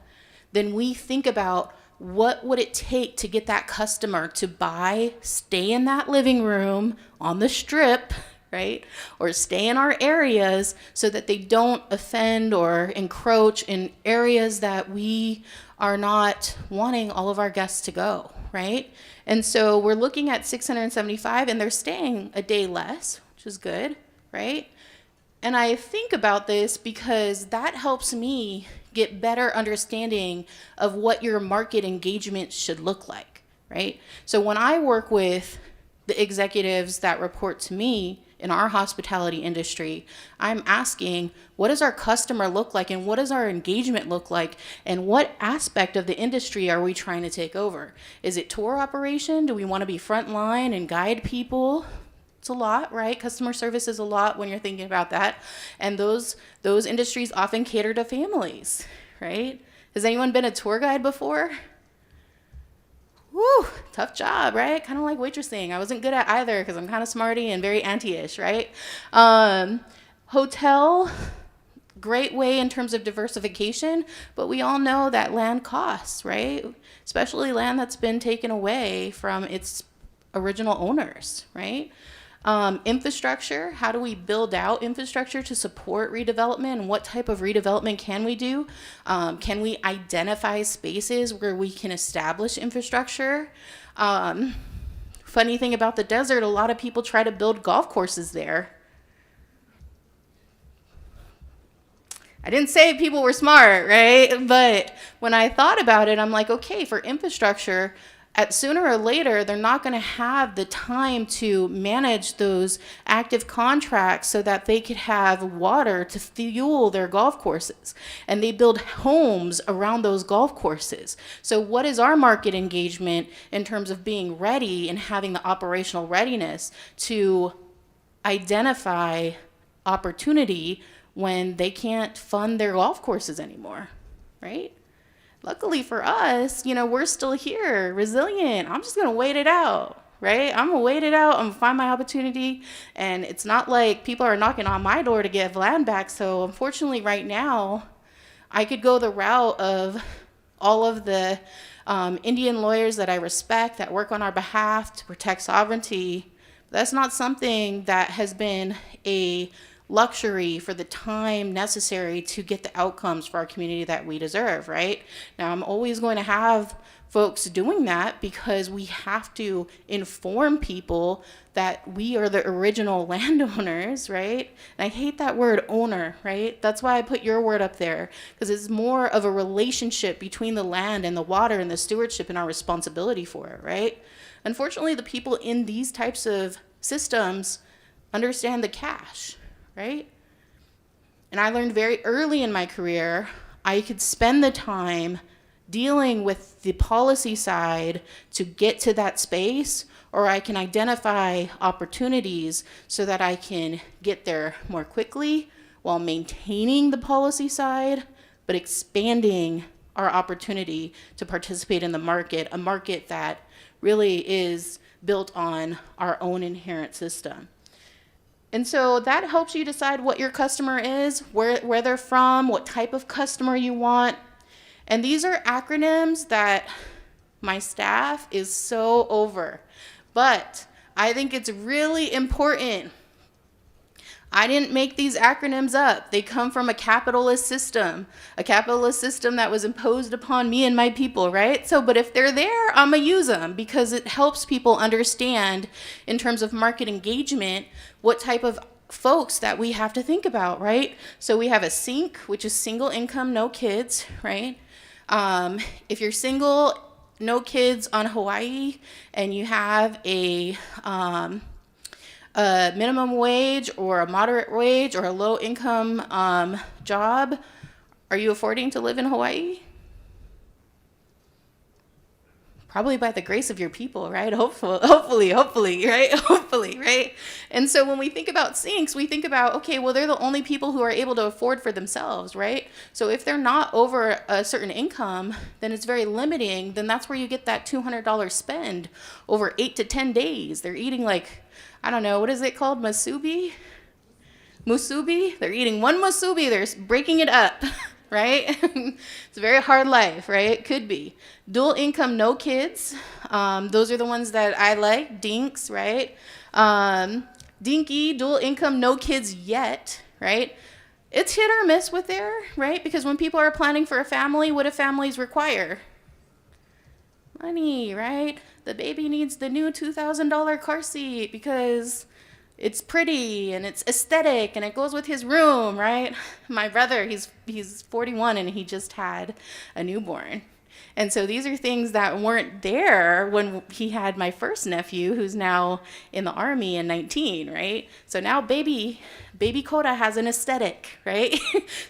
then we think about what would it take to get that customer to buy, stay in that living room on the strip, right? Or stay in our areas so that they don't offend or encroach in areas that we are not wanting all of our guests to go, right? And so we're looking at 675, and they're staying a day less, which is good, right? And I think about this because that helps me get better understanding of what your market engagement should look like, right? So when I work with the executives that report to me in our hospitality industry, I'm asking, what does our customer look like, and what does our engagement look like, and what aspect of the industry are we trying to take over? Is it tour operation? Do we want to be frontline and guide people? It's a lot, right? Customer service is a lot when you're thinking about that. And those industries often cater to families, right? Has anyone been a tour guide before? Woo, tough job, right? Kind of like waitressing. I wasn't good at either because I'm kind of smarty and very auntie-ish, right? Hotel, great way in terms of diversification, but we all know that land costs, right? Especially land that's been taken away from its original owners, right? Infrastructure, how do we build out infrastructure to support redevelopment, and what type of redevelopment can we do? Can we identify spaces where we can establish infrastructure? Funny thing about the desert, a lot of people try to build golf courses there. I didn't say people were smart, right? But when I thought about it, I'm like, okay, for infrastructure, sooner or later, they're not going to have the time to manage those active contracts so that they could have water to fuel their golf courses. And they build homes around those golf courses. So what is our market engagement in terms of being ready and having the operational readiness to identify opportunity when they can't fund their golf courses anymore, right? Luckily for us, we're still here, resilient. I'm just going to wait it out, right? I'm going to wait it out. I'm going to find my opportunity. And it's not like people are knocking on my door to get land back. So unfortunately, right now, I could go the route of all of the Indian lawyers that I respect that work on our behalf to protect sovereignty. That's not something that has been a luxury for the time necessary to get the outcomes for our community that we deserve, right? Now, I'm always going to have folks doing that because we have to inform people that we are the original landowners, right? And I hate that word owner, right? That's why I put your word up there, because it's more of a relationship between the land and the water and the stewardship and our responsibility for it, right? Unfortunately, the people in these types of systems understand the cash, right? And I learned very early in my career, I could spend the time dealing with the policy side to get to that space, or I can identify opportunities so that I can get there more quickly while maintaining the policy side, but expanding our opportunity to participate in the market, a market that really is built on our own inherent system. And so that helps you decide what your customer is, where they're from, what type of customer you want. And these are acronyms that my staff is so over. But I think it's really important. I didn't make these acronyms up. They come from a capitalist system that was imposed upon me and my people, right? So, but if they're there, I'm gonna use them because it helps people understand in terms of market engagement, what type of folks that we have to think about, right? So we have a SINC, which is single income, no kids, right? If you're single, no kids on Hawaii, and you have a minimum wage or a moderate wage or a low income job, are you affording to live in Hawaii? Probably by the grace of your people, right? Hopefully, right? Hopefully, right? And so when we think about sinks, we think about, okay, well, they're the only people who are able to afford for themselves, right? So if they're not over a certain income, then it's very limiting. Then that's where you get that $200 spend over 8 to 10 days. They're eating like, I don't know, what is it called? Musubi? They're eating one musubi. They're breaking it up, right? It's a very hard life, right? Could be. Dual income, no kids. Those are the ones that I like. Dinks, right? Dinky, dual income, no kids yet, right? It's hit or miss with there, right? Because when people are planning for a family, what do families require? Money, right? The baby needs the new $2,000 car seat because it's pretty and it's aesthetic and it goes with his room, right? My brother, he's 41 and he just had a newborn. And so these are things that weren't there when he had my first nephew, who's now in the Army and 19, right? So now baby Coda has an aesthetic, right?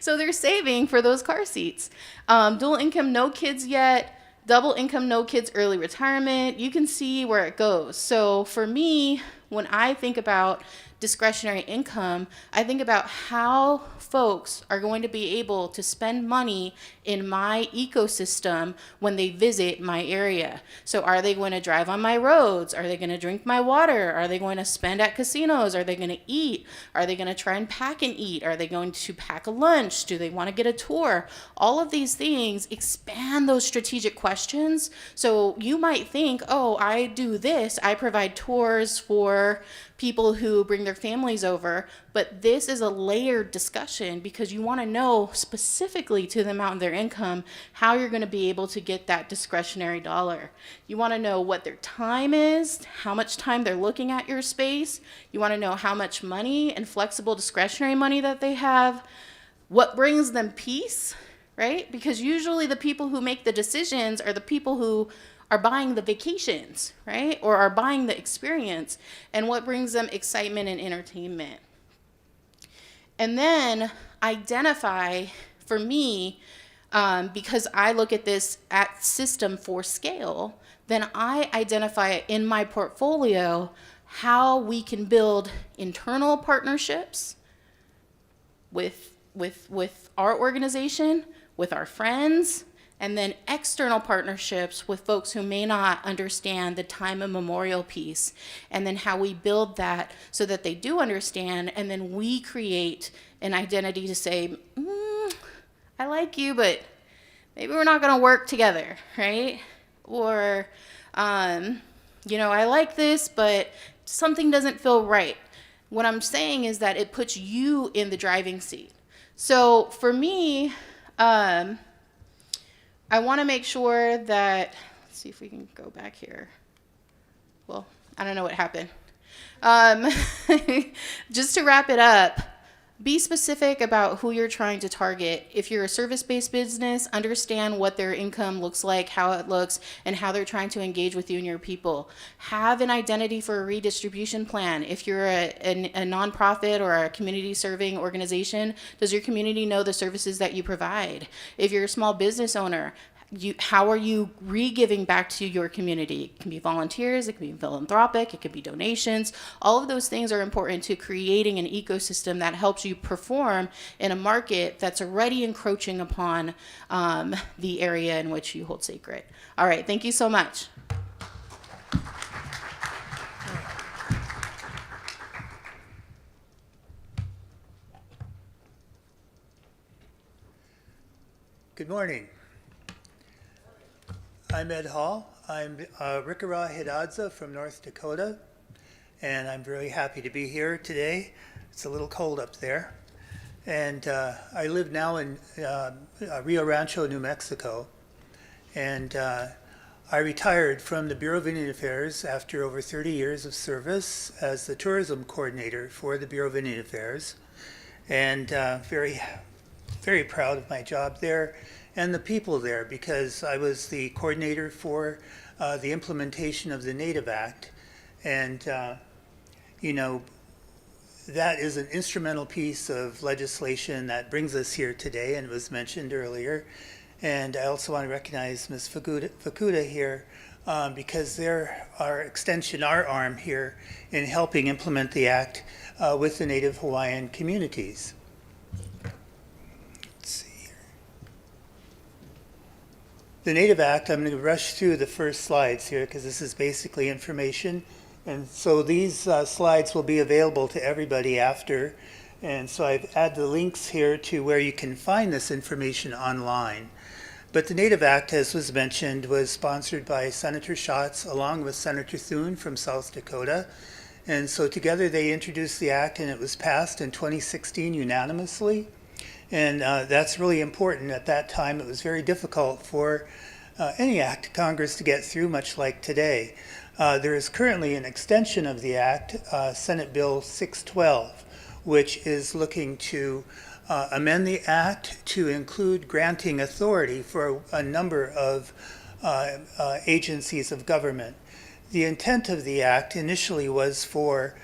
So they're saving for those car seats. Dual income, no kids yet. Double income, no kids, early retirement. You can see where it goes. So for me, when I think about discretionary income, I think about how folks are going to be able to spend money in my ecosystem when they visit my area. So are they going to drive on my roads? Are they going to drink my water? Are they going to spend at casinos? Are they going to eat? Are they going to try and pack and eat? Are they going to pack a lunch? Do they want to get a tour? All of these things expand those strategic questions. So you might think, oh, I do this. I provide tours for people who bring their families over, but this is a layered discussion because you want to know specifically to the amount of their income how you're going to be able to get that discretionary dollar. You want to know what their time is, how much time they're looking at your space. You want to know how much money and flexible discretionary money that they have, what brings them peace, right? Because usually the people who make the decisions are the people who are buying the vacations, right? Or are buying the experience, and what brings them excitement and entertainment. And then identify, for me, because I look at this at system for scale, then I identify in my portfolio how we can build internal partnerships with our organization, with our friends, and then external partnerships with folks who may not understand the time immemorial piece, and then how we build that so that they do understand, and then we create an identity to say, I like you, but maybe we're not going to work together, right? Or, I like this, but something doesn't feel right. What I'm saying is that it puts you in the driving seat. So for me, I want to make sure that, let's see if we can go back here. Well, I don't know what happened. Just to wrap it up, be specific about who you're trying to target. If you're a service-based business, understand what their income looks like, how it looks, and how they're trying to engage with you and your people. Have an identity for a redistribution plan. If you're a nonprofit or a community-serving organization, does your community know the services that you provide? If you're a small business owner, how are you re-giving back to your community? It can be volunteers, it can be philanthropic, it could be donations. All of those things are important to creating an ecosystem that helps you perform in a market that's already encroaching upon the area in which you hold sacred. All right, thank you so much. Good morning. I'm Ed Hall. I'm Rikara Hidadza from North Dakota, and I'm very happy to be here today. It's a little cold up there. And I live now in Rio Rancho, New Mexico. And I retired from the Bureau of Indian Affairs after over 30 years of service as the tourism coordinator for the Bureau of Indian Affairs. And very proud of my job there and the people there, because I was the coordinator for the implementation of the Native Act. And, that is an instrumental piece of legislation that brings us here today and was mentioned earlier. And I also want to recognize Ms. Fukuda here because they're our extension, our arm here in helping implement the Act with the Native Hawaiian communities. The Native Act, I'm going to rush through the first slides here because this is basically information. And so these slides will be available to everybody after. And so I've added the links here to where you can find this information online. But the Native Act, as was mentioned, was sponsored by Senator Schatz along with Senator Thune from South Dakota. And so together they introduced the act, and it was passed in 2016 unanimously. And that's really important. At that time, it was very difficult for any act Congress to get through, much like today. There is currently an extension of the act, Senate Bill 612, which is looking to amend the act to include granting authority for a number of agencies of government. The intent of the act initially was for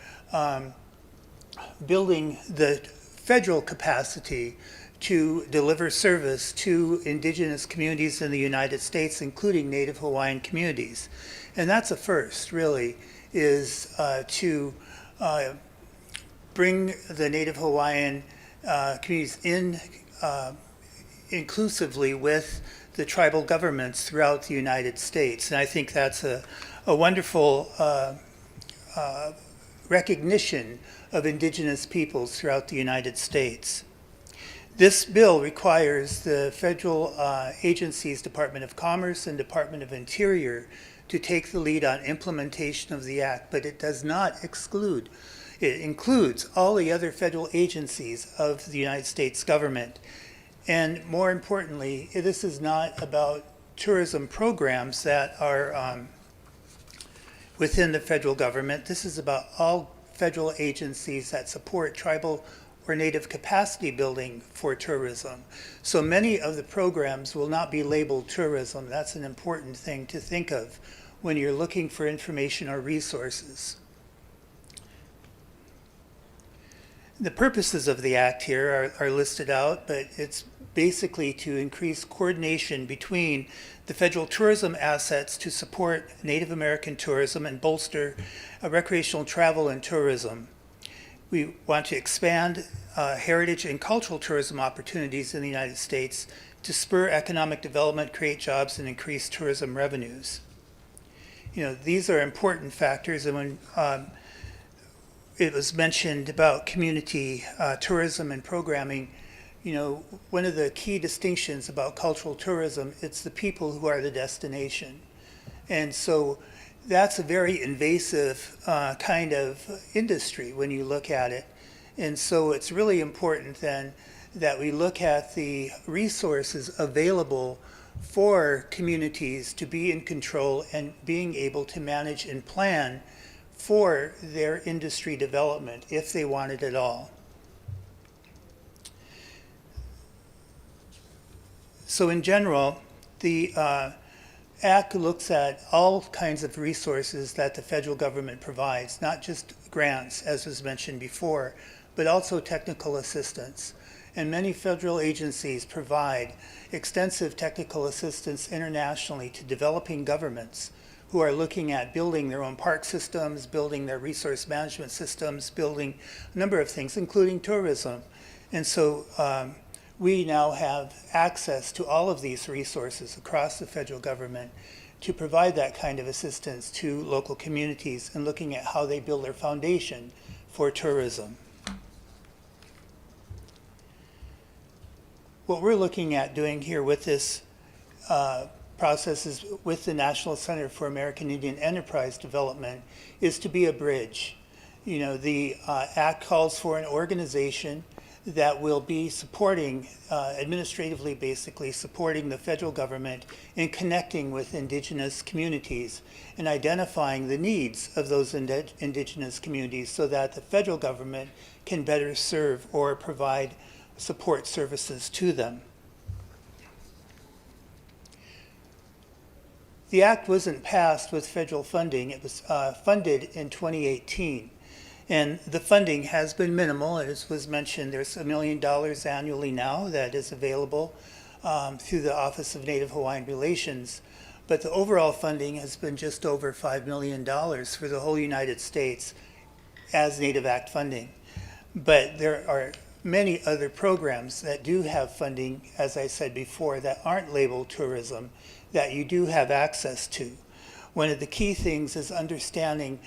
building the federal capacity to deliver service to indigenous communities in the United States, including Native Hawaiian communities. And that's a first, really, is to bring the Native Hawaiian communities in inclusively with the tribal governments throughout the United States. And I think that's a wonderful recognition of indigenous peoples throughout the United States. This bill requires the federal agencies, Department of Commerce and Department of Interior, to take the lead on implementation of the act, but it does not exclude. It includes all the other federal agencies of the United States government. And more importantly, this is not about tourism programs that are within the federal government. This is about all federal agencies that support tribal or native capacity building for tourism. So many of the programs will not be labeled tourism. That's an important thing to think of when you're looking for information or resources. The purposes of the act here are listed out, but it's basically to increase coordination between the federal tourism assets to support Native American tourism and bolster recreational travel and tourism. We want to expand heritage and cultural tourism opportunities in the United States to spur economic development, create jobs, and increase tourism revenues. You know, these are important factors, and when it was mentioned about community tourism and programming, you know, one of the key distinctions about cultural tourism, it's the people who are the destination. And so that's a very invasive kind of industry when you look at it. And so it's really important then that we look at the resources available for communities to be in control and being able to manage and plan for their industry development if they want it at all. So in general, the Act looks at all kinds of resources that the federal government provides, not just grants, as was mentioned before, but also technical assistance. And many federal agencies provide extensive technical assistance internationally to developing governments who are looking at building their own park systems, building their resource management systems, building a number of things, including tourism. And so we now have access to all of these resources across the federal government to provide that kind of assistance to local communities and looking at how they build their foundation for tourism. What we're looking at doing here with this process is with the National Center for American Indian Enterprise Development is to be a bridge. You know, the Act calls for an organization that will be supporting, administratively basically, supporting the federal government in connecting with indigenous communities and identifying the needs of those indigenous communities so that the federal government can better serve or provide support services to them. The Act wasn't passed with federal funding. It was funded in 2018. And the funding has been minimal. As was mentioned, there's $1 million annually now that is available through the Office of Native Hawaiian Relations. But the overall funding has been just over $5 million for the whole United States as Native Act funding. But there are many other programs that do have funding, as I said before, that aren't labeled tourism, that you do have access to. One of the key things is understanding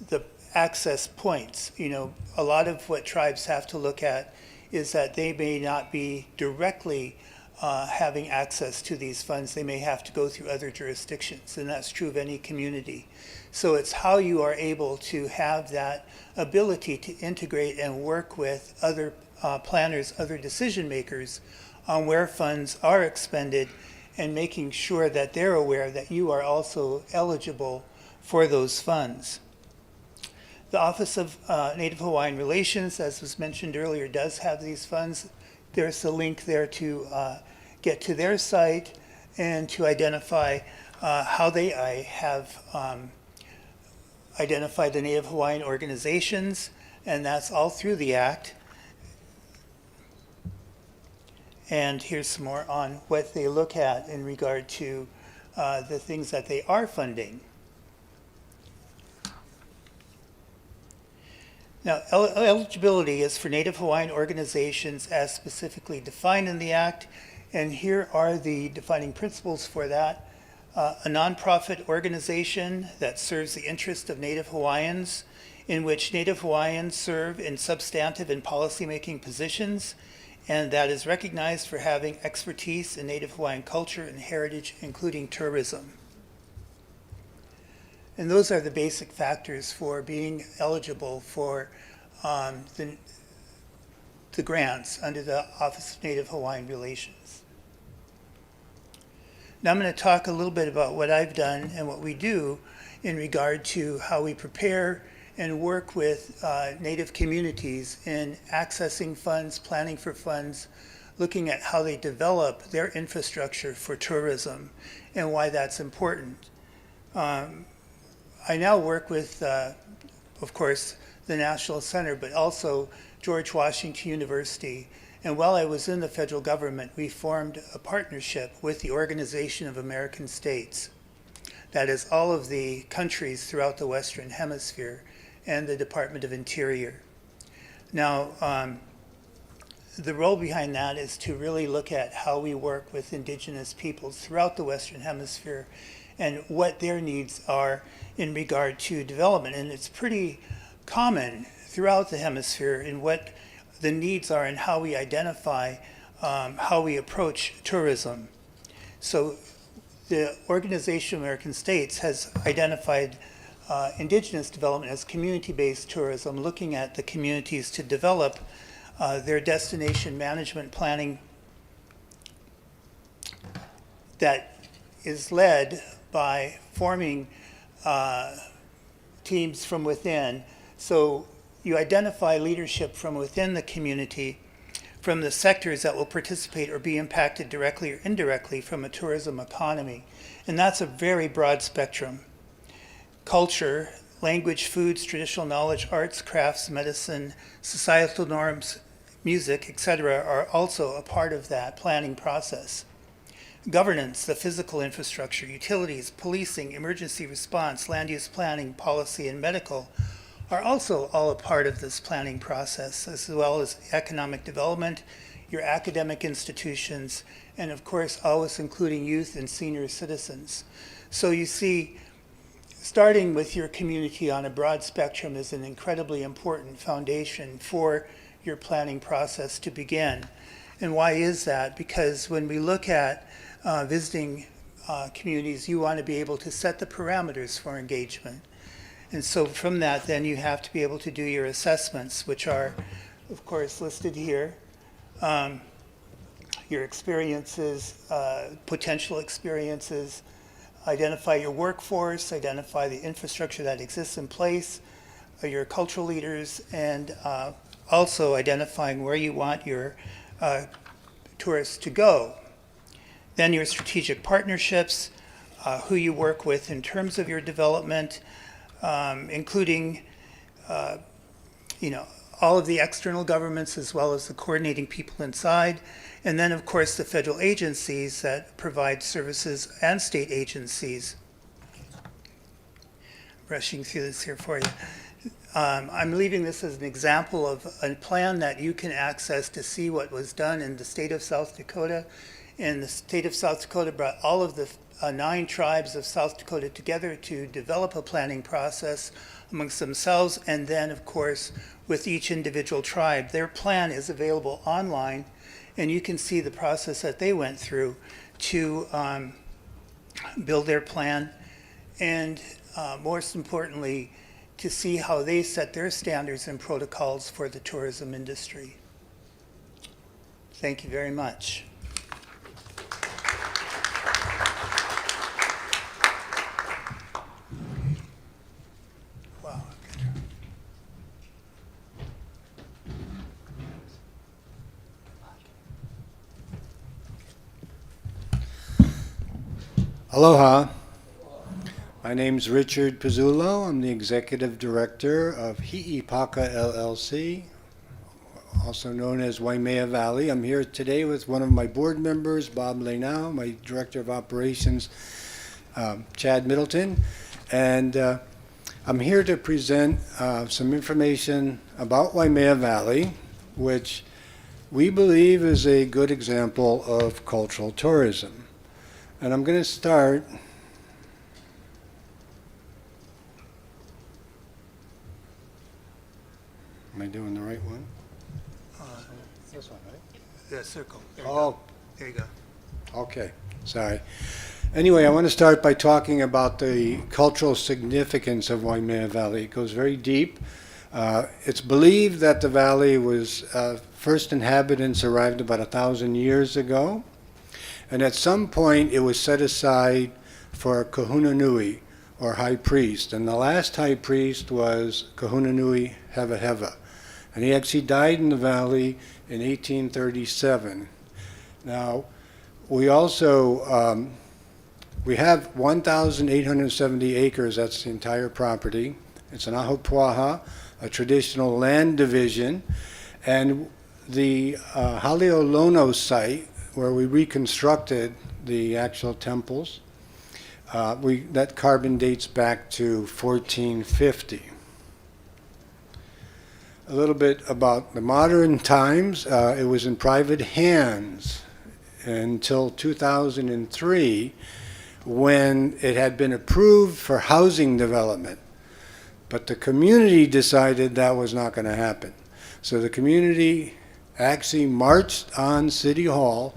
the access points. You know, a lot of what tribes have to look at is that they may not be directly having access to these funds. They may have to go through other jurisdictions, and that's true of any community. So it's how you are able to have that ability to integrate and work with other planners, other decision makers on where funds are expended and making sure that they're aware that you are also eligible for those funds. The Office of Native Hawaiian Relations, as was mentioned earlier, does have these funds. there's a link there to get to their site and to identify how they have identified the Native Hawaiian organizations, and that's all through the Act. And here's some more on what they look at in regard to the things that they are funding. Now, eligibility is for Native Hawaiian organizations as specifically defined in the Act, and here are the defining principles for that. A nonprofit organization that serves the interest of Native Hawaiians, in which Native Hawaiians serve in substantive and policymaking positions, and that is recognized for having expertise in Native Hawaiian culture and heritage, including tourism. And those are the basic factors for being eligible for the grants under the Office of Native Hawaiian Relations. Now I'm going to talk a little bit about what I've done and what we do in regard to how we prepare and work with Native communities in accessing funds, planning for funds, looking at how they develop their infrastructure for tourism and why that's important. I now work with, of course, the National Center, but also George Washington University. And while I was in the federal government, we formed a partnership with the Organization of American States. That is all of the countries throughout the Western Hemisphere and the Department of Interior. Now, the role behind that is to really look at how we work with indigenous peoples throughout the Western Hemisphere and what their needs are in regard to development. And it's pretty common throughout the hemisphere in what the needs are and how we identify how we approach tourism. So the Organization of American States has identified indigenous development as community-based tourism, looking at the communities to develop their destination management planning that is led by forming teams from within. So you identify leadership from within the community, from the sectors that will participate or be impacted directly or indirectly from a tourism economy. And that's a very broad spectrum. Culture, language, foods, traditional knowledge, arts, crafts, medicine, societal norms, music, etc. are also a part of that planning process. Governance, the physical infrastructure, utilities, policing, emergency response, land use planning, policy, and medical are also all a part of this planning process, as well as economic development, your academic institutions, and of course always including youth and senior citizens. So you see, starting with your community on a broad spectrum is an incredibly important foundation for your planning process to begin. And why is that? Because when we look at visiting communities, you want to be able to set the parameters for engagement. And so from that, then you have to be able to do your assessments, which are, of course, listed here. Your experiences, potential experiences, identify your workforce, identify the infrastructure that exists in place, your cultural leaders, and also identifying where you want your tourists to go. Then your strategic partnerships, who you work with in terms of your development, including all of the external governments as well as the coordinating people inside. And then, of course, the federal agencies that provide services and state agencies. Rushing through this here for you. I'm leaving this as an example of a plan that you can access to see what was done in the state of South Dakota. And the state of South Dakota brought all of the 9 tribes of South Dakota together to develop a planning process amongst themselves, and then, of course, with each individual tribe. Their plan is available online, and you can see the process that they went through to build their plan, and most importantly, to see how they set their standards and protocols for the tourism industry. Thank you very much. Aloha. My name's Richard Pizzullo. I'm the Executive Director of Hi'ipaka LLC, also known as Waimea Valley. I'm here today with one of my board members, Bob Lainau, my Director of Operations, Chad Middleton, and I'm here to present some information about Waimea Valley, which we believe is a good example of cultural tourism. And I'm going to start Am I doing the right one? This one, right? The circle. There you Oh, go. There you go. okay. Sorry. Anyway, I want to start by talking about the cultural significance of Waimea Valley. It goes very deep. It's believed that the valley was first inhabitants arrived about 1,000 years ago, and at some point it was set aside for Kahuna Nui, or high priest, and the last high priest was Kahuna Nui Heva Heva, and he actually died in the valley in 1837. Now, we also we have 1,870 acres. That's the entire property. It's an ahupuaha, a traditional land division, and the Haleolono site where we reconstructed the actual temples. That carbon dates back to 1450. A little bit about the modern times. It was in private hands until 2003, when it had been approved for housing development. But the community decided that was not going to happen. So the community actually marched on City Hall,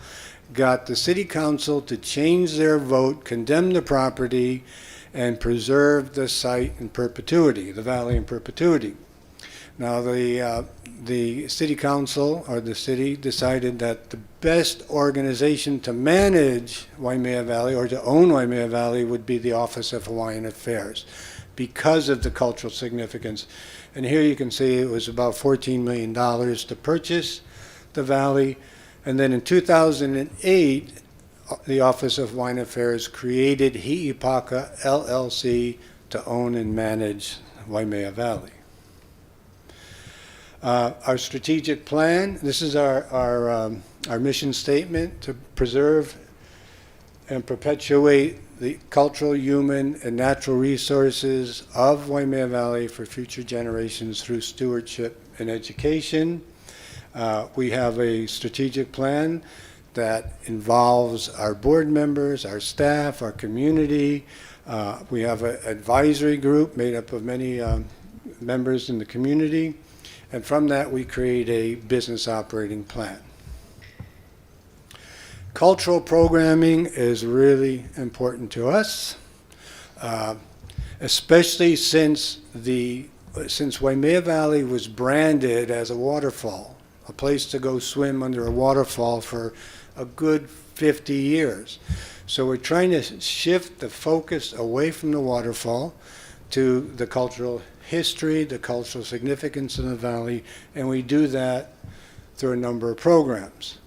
got the city council to change their vote, condemn the property, and preserve the site in perpetuity, the valley in perpetuity. Now the city council, or the city, decided that the best organization to manage Waimea Valley, or to own Waimea Valley, would be the Office of Hawaiian Affairs, because of the cultural significance. And here you can see it was about $14 million to purchase the valley. And then in 2008, the Office of Hawaiian Affairs created Hi'ipaka LLC to own and manage Waimea Valley. Our strategic plan, this is our mission statement: to preserve and perpetuate the cultural, human, and natural resources of Waimea Valley for future generations through stewardship and education. We have a strategic plan that involves our board members, our staff, our community. We have an advisory group made up of many members in the community. And from that, we create a business operating plan. Cultural programming is really important to us, especially since Waimea Valley was branded as a waterfall, a place to go swim under a waterfall for a good 50 years. So we're trying to shift the focus away from the waterfall to the cultural history, the cultural significance of the valley, and we do that through a number of programs.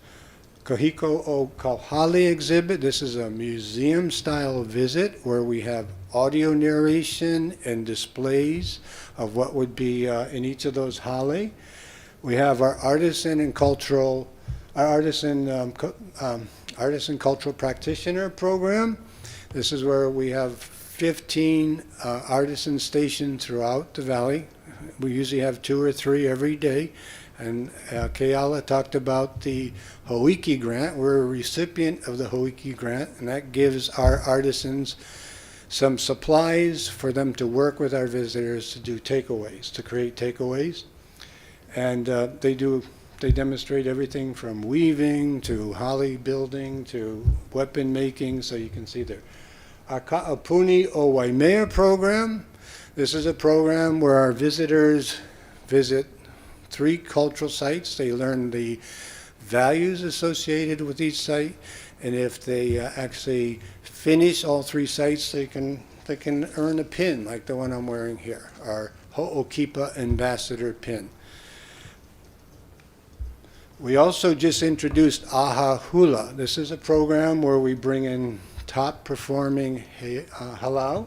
Kahiko o Kauhali exhibit, this is a museum-style visit where we have audio narration and displays of what would be in each of those hale. We have our artisan cultural practitioner program. This is where we have 15 artisans stationed throughout the valley. We usually have 2 or 3 every day. And Keala talked about the Hoiki grant. We're a recipient of the Hoiki grant, and that gives our artisans some supplies for them to work with our visitors to do takeaways, to create takeaways. And they demonstrate everything from weaving to holly building to weapon making, so you can see there. Our Ka'apuni o Waimea program. This is a program where our visitors visit 3 cultural sites. They learn the values associated with each site, and if they actually finish all 3 sites, they can earn a pin like the one I'm wearing here, our Ho'okipa Ambassador pin. We also just introduced Aha Hula. This is a program where we bring in top performing halal.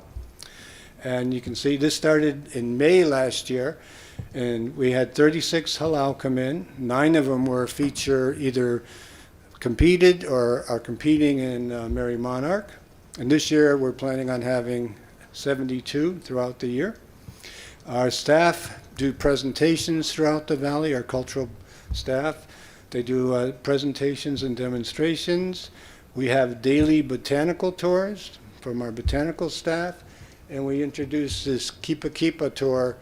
And you can see this started in May last year, and we had 36 halal come in. 9 of them were either competed or are competing in Merry Monarch. And this year we're planning on having 72 throughout the year. Our staff do presentations throughout the valley, our cultural staff. They do presentations and demonstrations. We have daily botanical tours from our botanical staff, and we introduced this Kipa Kipa tour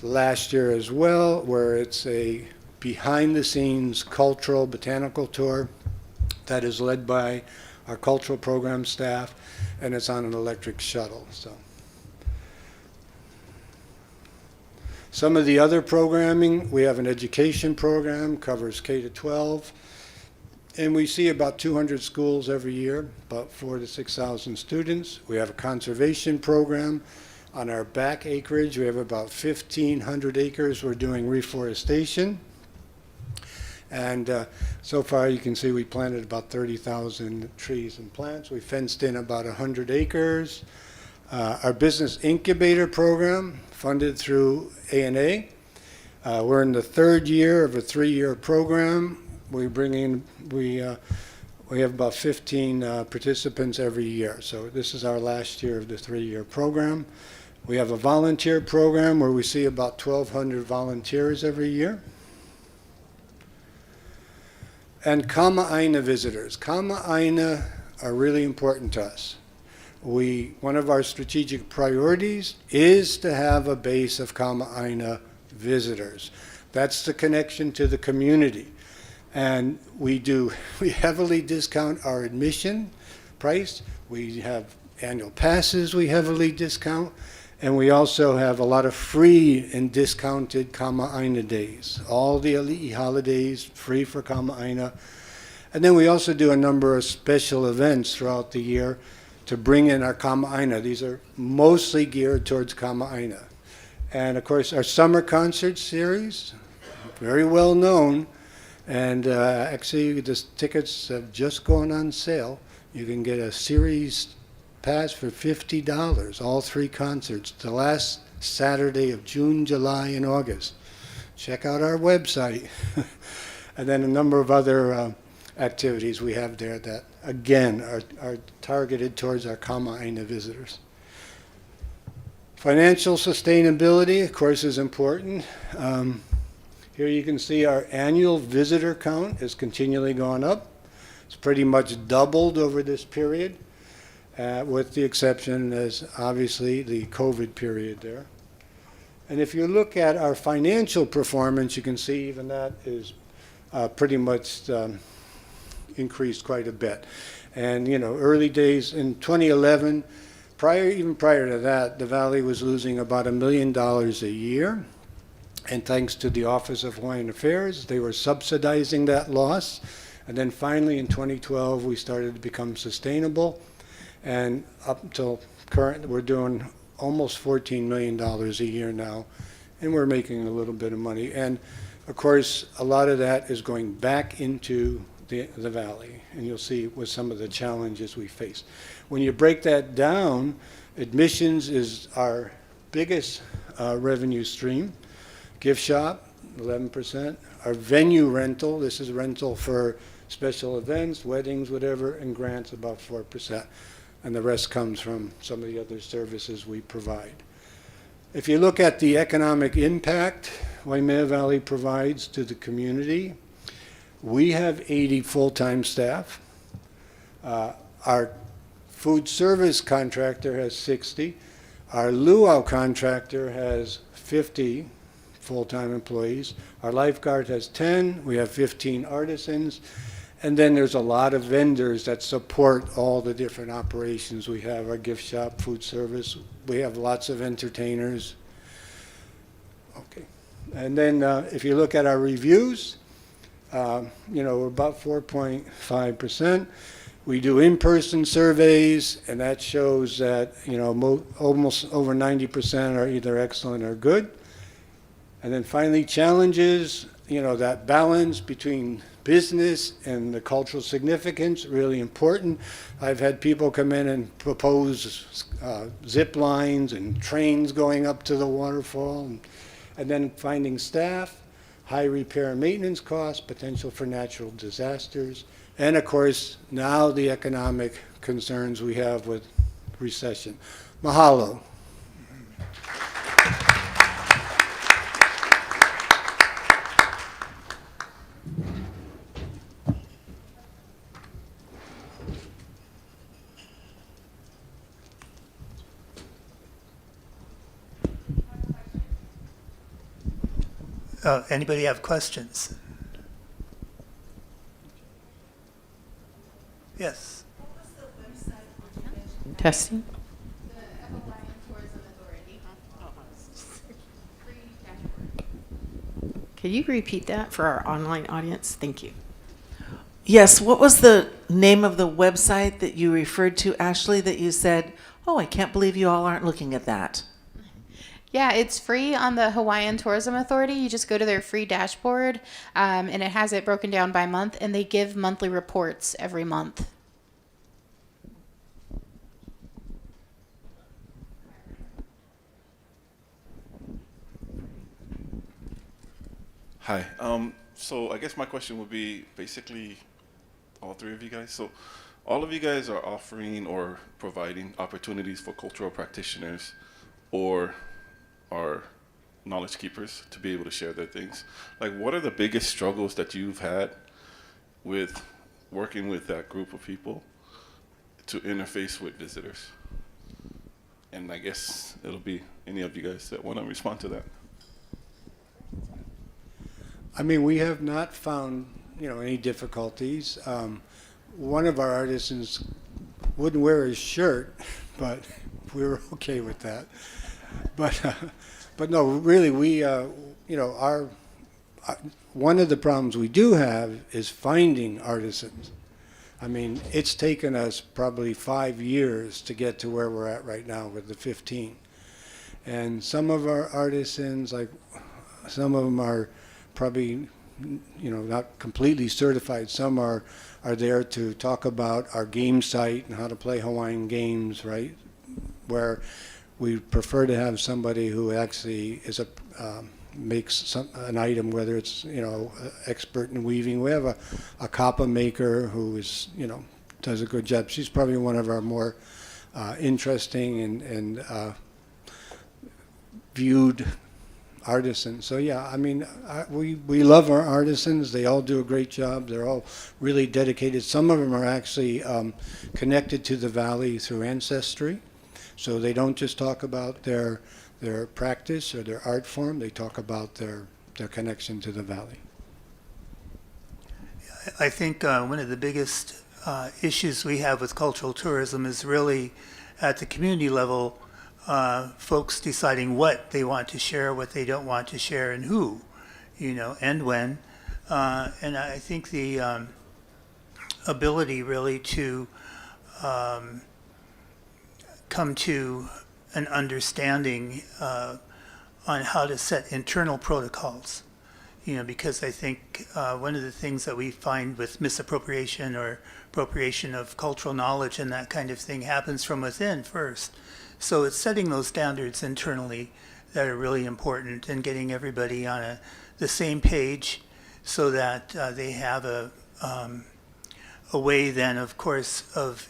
last year as well, where it's a behind-the-scenes cultural botanical tour that is led by our cultural program staff, and it's on an electric shuttle. So, some of the other programming, we have an education program, covers K to 12, and we see about 200 schools every year, about 4,000 to 6,000 students. We have a conservation program. On our back acreage, we have about 1,500 acres. We're doing reforestation. And so far, you can see we planted about 30,000 trees and plants. We fenced in about 100 acres. Our business incubator program, funded through A&A. We're in the 3rd year of a 3-year program. We have about 15 participants every year. So this is our last year of the 3-year program. We have a volunteer program where we see about 1,200 volunteers every year. And Kama'aina visitors. Kama'aina are really important to us. One of our strategic priorities is to have a base of Kama'aina visitors. That's the connection to the community. And we heavily discount our admission price. We have annual passes we heavily discount. And we also have a lot of free and discounted Kama'aina days. All the Ali'i holidays, free for Kama'aina. And then we also do a number of special events throughout the year to bring in our Kama'aina. These are mostly geared towards Kama'aina. And of course, our summer concert series, very well known. And actually, the tickets have just gone on sale. You can get a series pass for $50, all 3 concerts, the last Saturday of June, July, and August. Check out our website. And then a number of other activities we have there that, again, are targeted towards our Kama'aina visitors. Financial sustainability, of course, is important. Here you can see our annual visitor count has continually gone up. It's pretty much doubled over this period, with the exception as obviously the COVID period there. And if you look at our financial performance, you can see even that is pretty much increased quite a bit. And early days in 2011, even prior to that, the Valley was losing about $1 million a year. And thanks to the Office of Hawaiian Affairs, they were subsidizing that loss. And then finally in 2012, we started to become sustainable. And up until current, we're doing almost $14 million a year now. And we're making a little bit of money. And of course, a lot of that is going back into the Valley. And you'll see with some of the challenges we face. When you break that down, admissions is our biggest revenue stream. Gift shop, 11%. Our venue rental, this is rental for special events, weddings, whatever, and grants about 4%. And the rest comes from some of the other services we provide. If you look at the economic impact Waimea Valley provides to the community, we have 80 full-time staff. Our food service contractor has 60. Our luau contractor has 50 full-time employees. Our lifeguard has 10. We have 15 artisans. And then there's a lot of vendors that support all the different operations. We have our gift shop, food service. We have lots of entertainers. Okay. And then if you look at our reviews, we're about 4.5%. We do in-person surveys, and that shows that, almost over 90% are either excellent or good. And then finally, challenges, that balance between business and the cultural significance, really important. I've had people come in and propose zip lines and trains going up to the waterfall, and then finding staff, high repair and maintenance costs, potential for natural disasters, and of course, now the economic concerns we have with recession. Mahalo. Anybody have questions? Yes. Testing. Can you repeat that for our online audience? Thank you. Yes, what was the name of the website that you referred to, Ashley, that you said, oh, I can't believe you all aren't looking at that? Yeah, it's free on the Hawaiian Tourism Authority. You just go to their free dashboard, and it has it broken down by month, and they give monthly reports every month. Hi. So I guess my question would be basically all three of you guys. So all of you guys are offering or providing opportunities for cultural practitioners or our knowledge keepers to be able to share their things. Like, what are the biggest struggles that you've had with working with that group of people to interface with visitors? And I guess it'll be any of you guys that want to respond to that. I mean, we have not found, any difficulties. One of our artisans wouldn't wear his shirt, but we were okay with that. But no, really, we, one of the problems we do have is finding artisans. I mean, it's taken us probably 5 years to get to where we're at right now with the 15. And some of our artisans, like some of them are probably, not completely certified. Some are there to talk about our game site and how to play Hawaiian games, right? Where we prefer to have somebody who actually is makes an item, whether it's expert in weaving. We have a kapa maker who is does a good job. She's probably one of our more interesting and viewed artisans. So yeah, I mean, we love our artisans. They all do a great job. They're all really dedicated. Some of them are actually connected to the valley through ancestry. So they don't just talk about their practice or their art form. They talk about their connection to the valley. I think one of the biggest issues we have with cultural tourism is really at the community level, folks deciding what they want to share, what they don't want to share, and who, and when. And I think the ability really to come to an understanding on how to set internal protocols, because I think one of the things that we find with misappropriation or appropriation of cultural knowledge and that kind of thing happens from within first. So it's setting those standards internally that are really important and getting everybody on the same page so that they have a way then, of course, of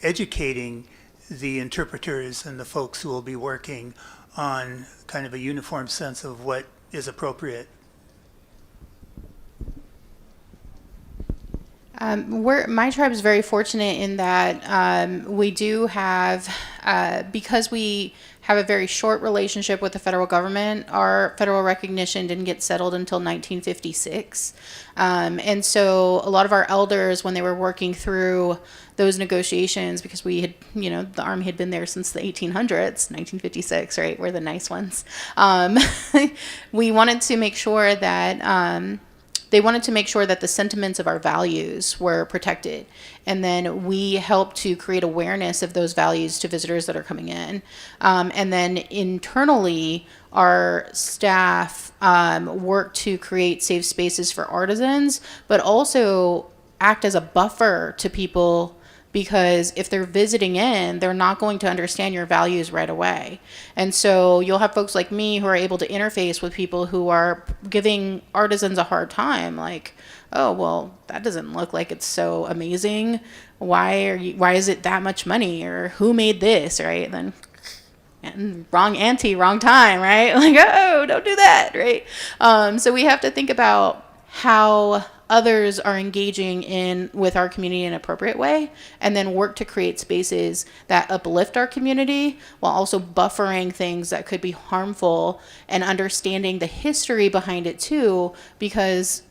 educating the interpreters and the folks who will be working on kind of a uniform sense of what is appropriate. My tribe is very fortunate in that we do have, because we have a very short relationship with the federal government, our federal recognition didn't get settled until 1956. And so a lot of our elders, when they were working through those negotiations, because we had, the Army had been there since the 1800s, 1956, right? We're the nice ones. We wanted to make sure that they wanted to make sure that the sentiments of our values were protected. And then we help to create awareness of those values to visitors that are coming in. And then internally, our staff work to create safe spaces for artisans, but also act as a buffer to people, because if they're visiting in, they're not going to understand your values right away. And so you'll have folks like me who are able to interface with people who are giving artisans a hard time, like, oh, well, that doesn't look like it's so amazing. Why is it that much money? Or who made this, right? Then and wrong ante, wrong time, right? Like, oh, don't do that, right? So we have to think about how others are engaging in with our community in an appropriate way, and then work to create spaces that uplift our community while also buffering things that could be harmful, and understanding the history behind it too, because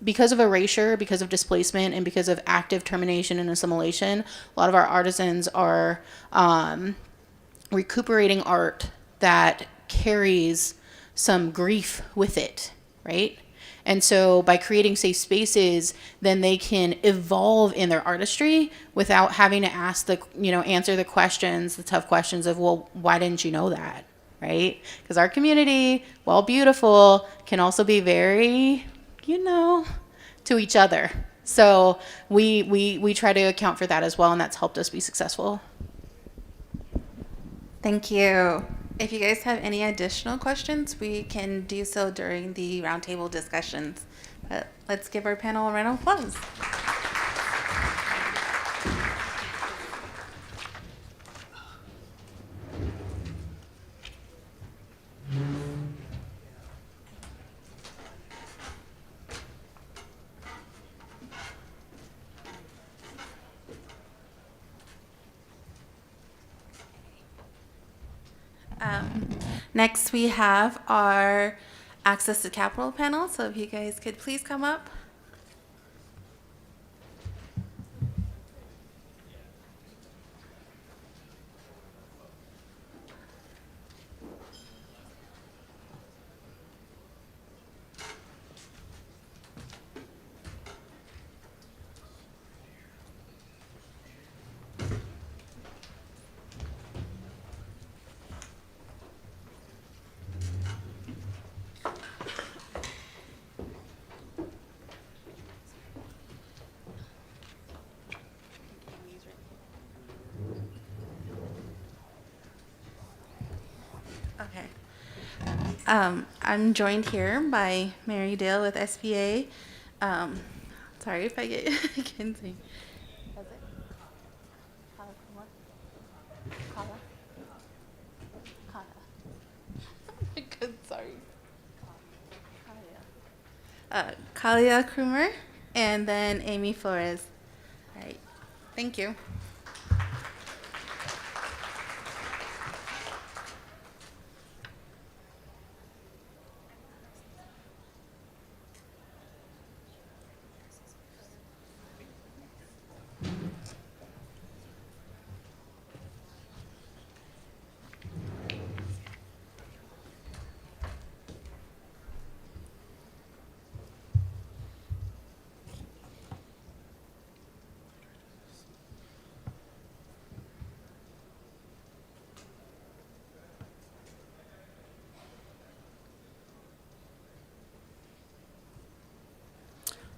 of erasure, because of displacement, and because of active termination and assimilation, a lot of our artisans are recuperating art that carries some grief with it, right? And so by creating safe spaces, then they can evolve in their artistry without having to answer the questions, the tough questions of, well, why didn't you know that, right? Because our community, while beautiful, can also be very, to each other. So we try to account for that as well, and that's helped us be successful. Thank you. If you guys have any additional questions, we can do so during the roundtable discussions. But let's give our panel a round of applause. Next, we have our Access to Capital panel. So if you guys could please come up. I'm joined here by Mary Dale with SBA. Sorry if I get I can't see. Was it? Good, sorry. Kalia Krumer, and then Amy Flores. All right, thank you.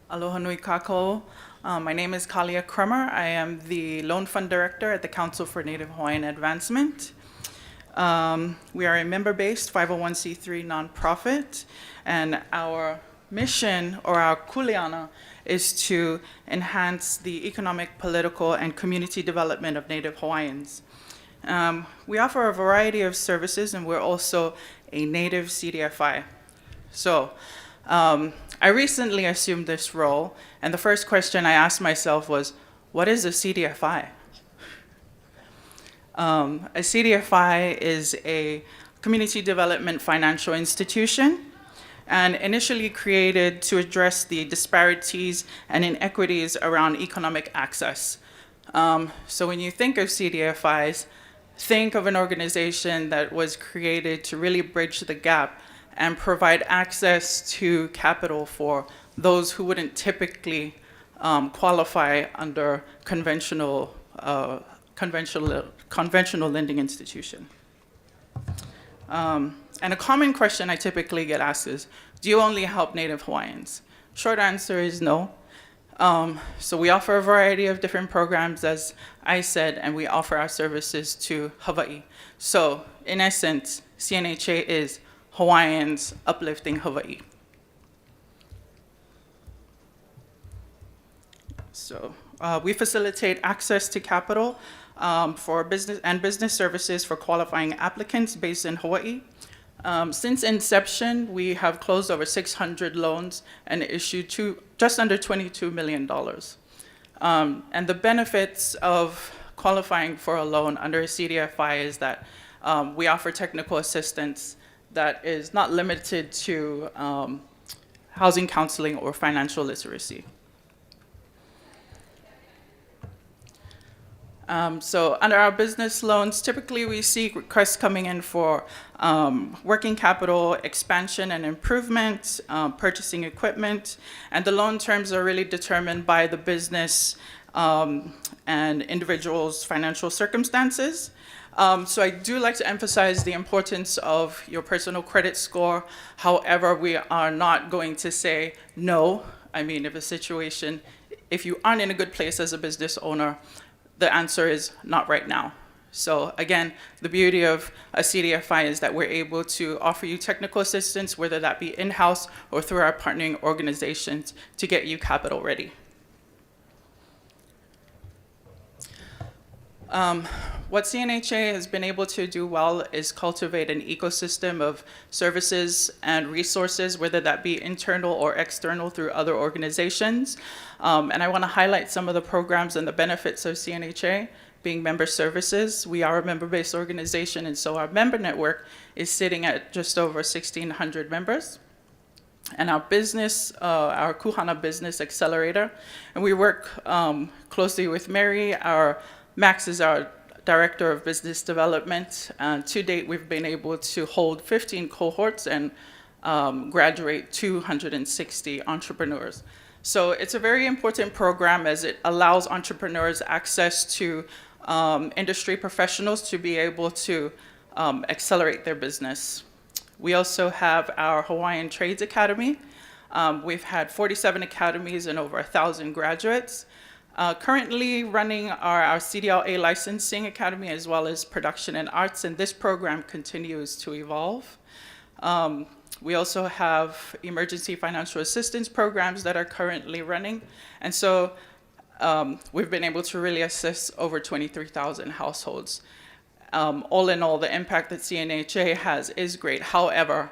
Aloha nui kākou. My name is Kalia Krummer. I am the Loan Fund Director at the Council for Native Hawaiian Advancement. We are a member-based 501c3 nonprofit, and our mission, or our kuleana, is to enhance the economic, political, and community development of Native Hawaiians. We offer a variety of services, and we're also a Native CDFI. So, I recently assumed this role, and the first question I asked myself was, what is a CDFI? A CDFI is a community development financial institution, and initially created to address the disparities and inequities around economic access. So when you think of CDFIs, think of an organization that was created to really bridge the gap and provide access to capital for those who wouldn't typically qualify under conventional lending institution. And a common question I typically get asked is, do you only help Native Hawaiians? Short answer is no. So we offer a variety of different programs, as I said, and we offer our services to Hawaii. So in essence, CNHA is Hawaiians uplifting Hawaii. So we facilitate access to capital for business services for qualifying applicants based in Hawaii. Since inception, we have closed over 600 loans and issued just under $22 million. And the benefits of qualifying for a loan under a CDFI is that we offer technical assistance that is not limited to housing counseling or financial literacy. So under our business loans, typically we see requests coming in for working capital, expansion and improvement, purchasing equipment, and the loan terms are really determined by the business and individuals' financial circumstances. So I do like to emphasize the importance of your personal credit score. However, we are not going to say no. I mean, if you aren't in a good place as a business owner, the answer is not right now. So again, the beauty of a CDFI is that we're able to offer you technical assistance, whether that be in-house or through our partnering organizations, to get you capital ready. What CNHA has been able to do well is cultivate an ecosystem of services and resources, whether that be internal or external through other organizations. And I want to highlight some of the programs and the benefits of CNHA being member services. We are a member-based organization, and so our member network is sitting at just over 1,600 members. And our business, our Kuhana Business Accelerator, and we work closely with Mary. Max is our Director of Business Development. To date, we've been able to hold 15 cohorts and graduate 260 entrepreneurs. So it's a very important program as it allows entrepreneurs access to industry professionals to be able to accelerate their business. We also have our Hawaiian Trades Academy. We've had 47 academies and over 1,000 graduates. Currently running our CDLA licensing academy as well as production and arts, and this program continues to evolve. We also have emergency financial assistance programs that are currently running, and so we've been able to really assist over 23,000 households. All in all, the impact that CNHA has is great. However,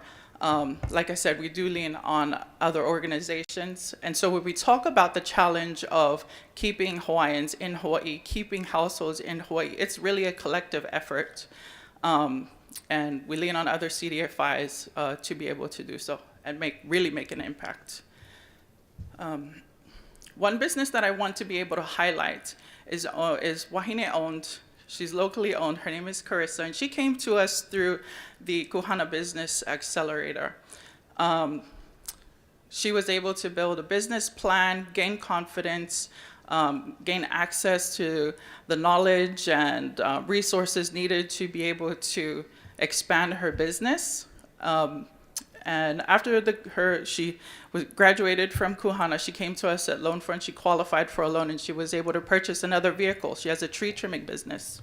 like I said, we do lean on other organizations. And so when we talk about the challenge of keeping Hawaiians in Hawaii, keeping households in Hawaii, it's really a collective effort. And we lean on other CDFIs to be able to do so and really make an impact. One business that I want to be able to highlight is Wahine owned. She's locally owned. Her name is Carissa, and she came to us through the Kuhana Business Accelerator. She was able to build a business plan, gain confidence, gain access to the knowledge and resources needed to be able to expand her business. And after she graduated from Kuhana, she came to us at Loan Front. She qualified for a loan, and she was able to purchase another vehicle. She has a tree trimming business.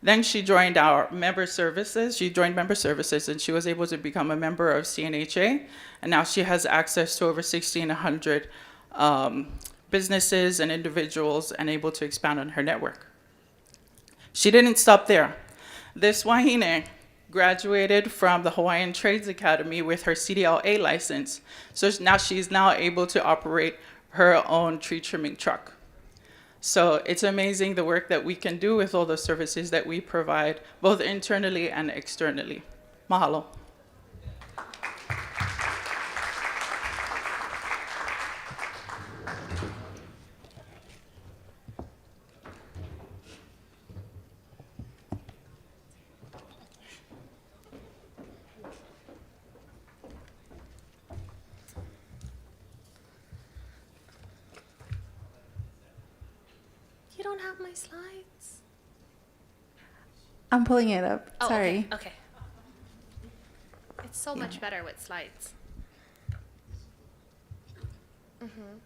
Then she joined our member services. She joined member services, and she was able to become a member of CNHA. And now she has access to over 1,600 businesses and individuals and able to expand on her network. She didn't stop there. This wahine graduated from the Hawaiian Trades Academy with her CDLA license. So now she's able to operate her own tree trimming truck. So it's amazing the work that we can do with all the services that we provide, both internally and externally. Mahalo. don't have my slides? I'm pulling it up. Oh, Sorry. Okay. It's so much better with slides. Mm-hmm.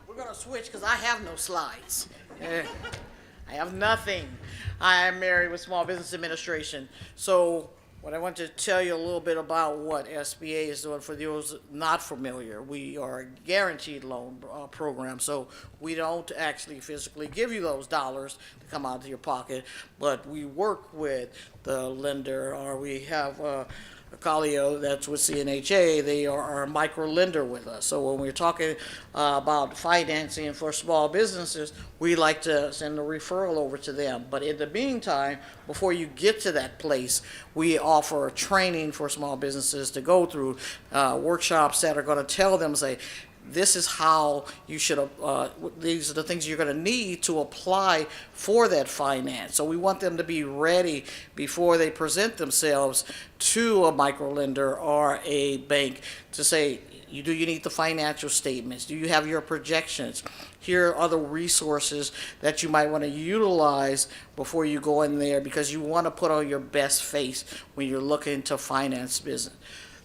We're going to switch because I have no slides. I have nothing. I am married with Small Business Administration. So what I want to tell you a little bit about what SBA is doing for those not familiar. We are a guaranteed loan program, so we don't actually physically give you those dollars to come out of your pocket, but we work with the lender, or we have Calio, that's with CNHA, they are a micro lender with us. So when we're talking about financing for small businesses, we like to send a referral over to them. But in the meantime, before you get to that place, we offer training for small businesses to go through workshops that are going to tell them, say, this is how you should, these are the things you're going to need to apply for that finance. So we want them to be ready before they present themselves to a microlender or a bank to say, do you need the financial statements? Do you have your projections? Here are other resources that you might want to utilize before you go in there, because you want to put on your best face when you're looking to finance business.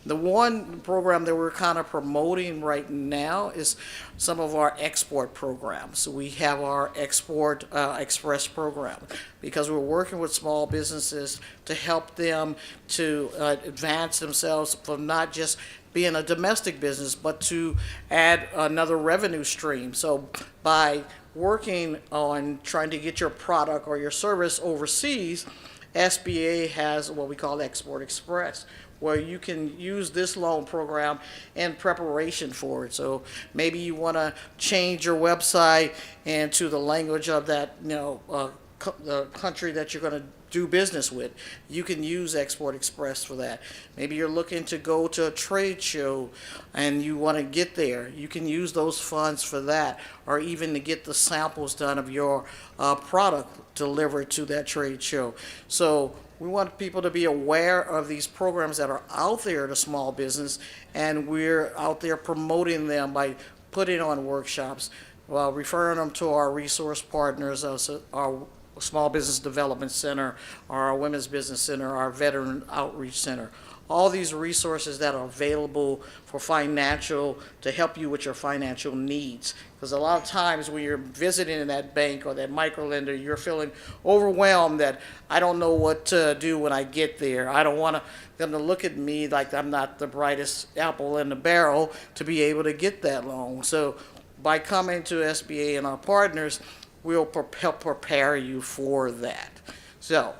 The one program that we're kind of promoting right now is some of our export programs. So we have our Export Express program, because we're working with small businesses to help them to advance themselves from not just being a domestic business, but to add another revenue stream. So by working on trying to get your product or your service overseas, SBA has what we call Export Express, where you can use this loan program in preparation for it. So maybe you want to change your website into the language of that, the country that you're going to do business with. You can use Export Express for that. Maybe you're looking to go to a trade show and you want to get there. You can use those funds for that, or even to get the samples done of your product delivered to that trade show. So we want people to be aware of these programs that are out there to small business, and we're out there promoting them by putting on workshops, while referring them to our resource partners, our Small Business Development Center, our Women's Business Center, our Veteran Outreach Center. All these resources that are available for financial, to help you with your financial needs. Because a lot of times when you're visiting in that bank or that microlender, you're feeling overwhelmed that I don't know what to do when I get there. I don't want them to look at me like I'm not the brightest apple in the barrel to be able to get that loan. So by coming to SBA and our partners, we'll help prepare you for that. So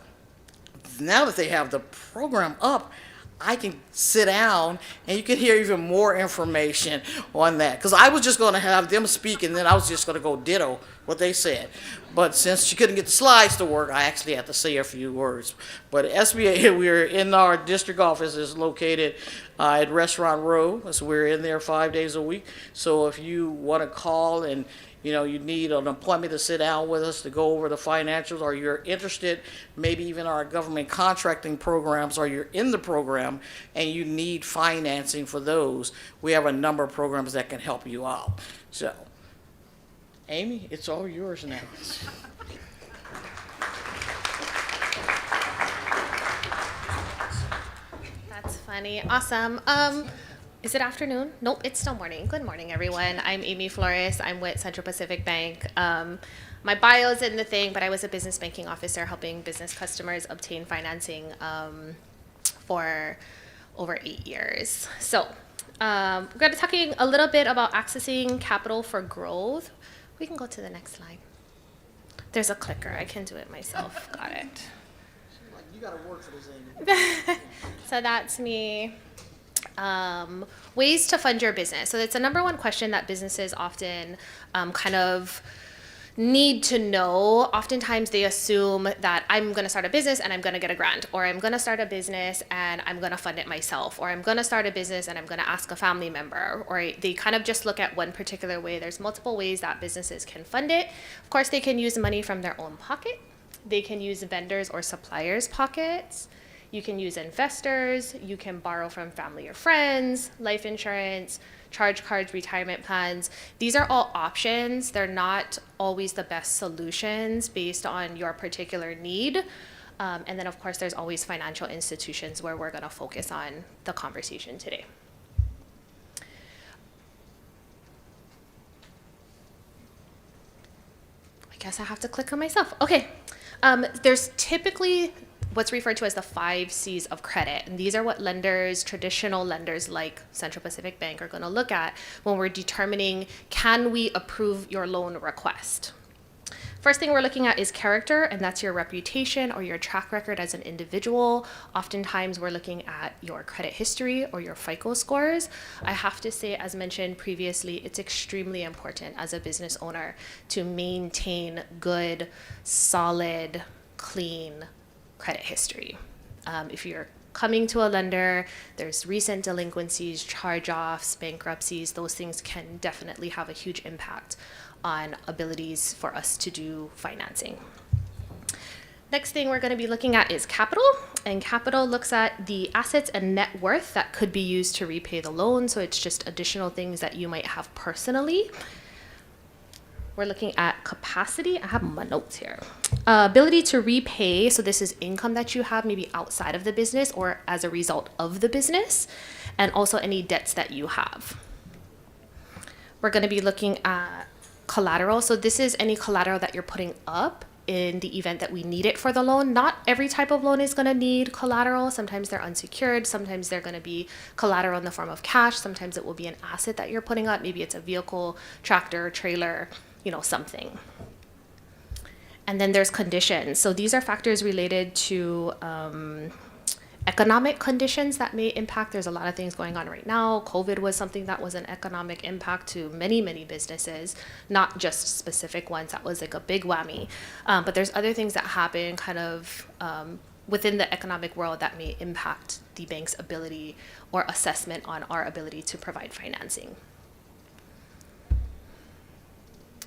now that they have the program up, I can sit down and you can hear even more information on that. Because I was just going to have them speak, and then I was just going to go ditto what they said. But since she couldn't get the slides to work, I actually had to say a few words. But SBA, we're in our district office, is located at Restaurant Row. So we're in there 5 days a week. So if you want to call and you need an appointment to sit down with us to go over the financials, or you're interested, maybe even our government contracting programs, or you're in the program and you need financing for those, we have a number of programs that can help you out. So, Amy, it's all yours now. That's funny. Awesome. Is it afternoon? Nope, it's still morning. Good morning, everyone. I'm Amy Flores. I'm with Central Pacific Bank. My bio is in the thing, but I was a business banking officer helping business customers obtain financing for over 8 years. So We're going to be talking a little bit about accessing capital for growth. We can go to the next slide. There's a clicker. I can do it myself. Got it. You gotta work for this, Amy. So that's me. Ways to fund your business. So it's a number one question that businesses often kind of need to know. Oftentimes they assume that I'm going to start a business and I'm going to get a grant, or I'm going to start a business and I'm going to fund it myself, or I'm going to start a business and I'm going to ask a family member, or they kind of just look at one particular way. There's multiple ways that businesses can fund it. Of course, they can use money from their own pocket. They can use vendors or suppliers' pockets. You can use investors. You can borrow from family or friends, life insurance, charge cards, retirement plans. These are all options. They're not always the best solutions based on your particular need. And then, of course, there's always financial institutions where we're going to focus on the conversation today. I guess I have to click on myself. Okay. There's typically what's referred to as the 5 C's of credit. And these are what lenders, traditional lenders like Central Pacific Bank, are going to look at when we're determining, can we approve your loan request? First thing we're looking at is character, and that's your reputation or your track record as an individual. Oftentimes we're looking at your credit history or your FICO scores. I have to say, as mentioned previously, it's extremely important as a business owner to maintain good, solid, clean credit history. If you're coming to a lender, there's recent delinquencies, charge-offs, bankruptcies, those things can definitely have a huge impact on abilities for us to do financing. Next thing we're going to be looking at is capital, and capital looks at the assets and net worth that could be used to repay the loan, so it's just additional things that you might have personally. We're looking at capacity. I have my notes here. Ability to repay, so this is income that you have maybe outside of the business or as a result of the business, and also any debts that you have. We're going to be looking at collateral. So this is any collateral that you're putting up in the event that we need it for the loan. Not every type of loan is going to need collateral. Sometimes they're unsecured. Sometimes they're going to be collateral in the form of cash. Sometimes it will be an asset that you're putting up. Maybe it's a vehicle, tractor, trailer, something. And then there's conditions. So these are factors related to economic conditions that may impact. There's a lot of things going on right now. COVID was something that was an economic impact to many, many businesses, not just specific ones. That was like a big whammy. But there's other things that happen kind of within the economic world that may impact the bank's ability or assessment on our ability to provide financing.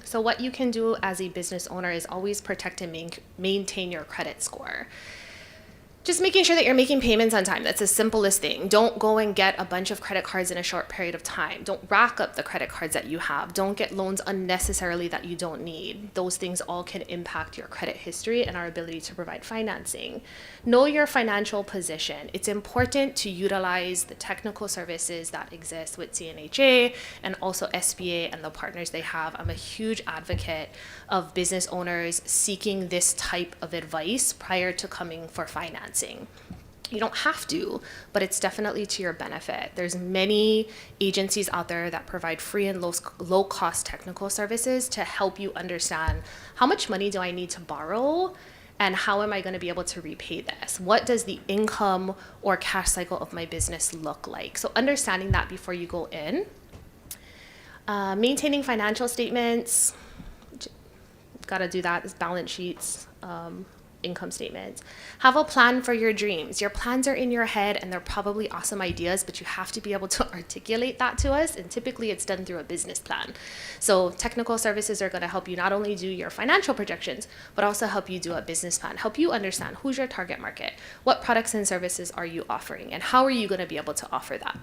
So what you can do as a business owner is always protect and maintain your credit score. Just making sure that you're making payments on time. That's the simplest thing. Don't go and get a bunch of credit cards in a short period of time. Don't rack up the credit cards that you have. Don't get loans unnecessarily that you don't need. Those things all can impact your credit history and our ability to provide financing. Know your financial position. It's important to utilize the technical services that exist with CNHA and also SBA and the partners they have. I'm a huge advocate of business owners seeking this type of advice prior to coming for financing. You don't have to, but it's definitely to your benefit. There's many agencies out there that provide free and low cost technical services to help you understand how much money do I need to borrow and how am I going to be able to repay this? What does the income or cash cycle of my business look like? So understanding that before you go in. Maintaining financial statements, got to do that, is balance sheets, income statements. Have a plan for your dreams. Your plans are in your head and they're probably awesome ideas, but you have to be able to articulate that to us. And typically it's done through a business plan. So technical services are going to help you not only do your financial projections, but also help you do a business plan, help you understand who's your target market, what products and services are you offering, and how are you going to be able to offer that.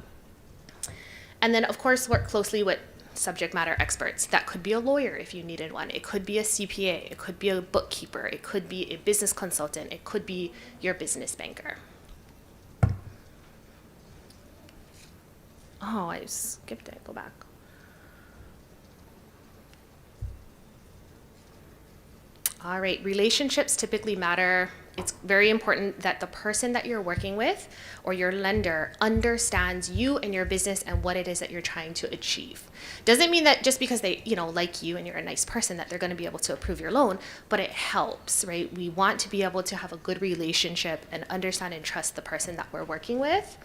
And then of course, work closely with subject matter experts. That could be a lawyer if you needed one. It could be a CPA. It could be a bookkeeper. It could be a business consultant. It could be your business banker. Oh, I skipped it. Go back. All right, relationships typically matter It's very important that the person that you're working with or your lender understands you and your business and what it is that you're trying to achieve. Doesn't mean that just because they, like you and you're a nice person that they're going to be able to approve your loan, but it helps, right? We want to be able to have a good relationship and understand and trust the person that we're working with.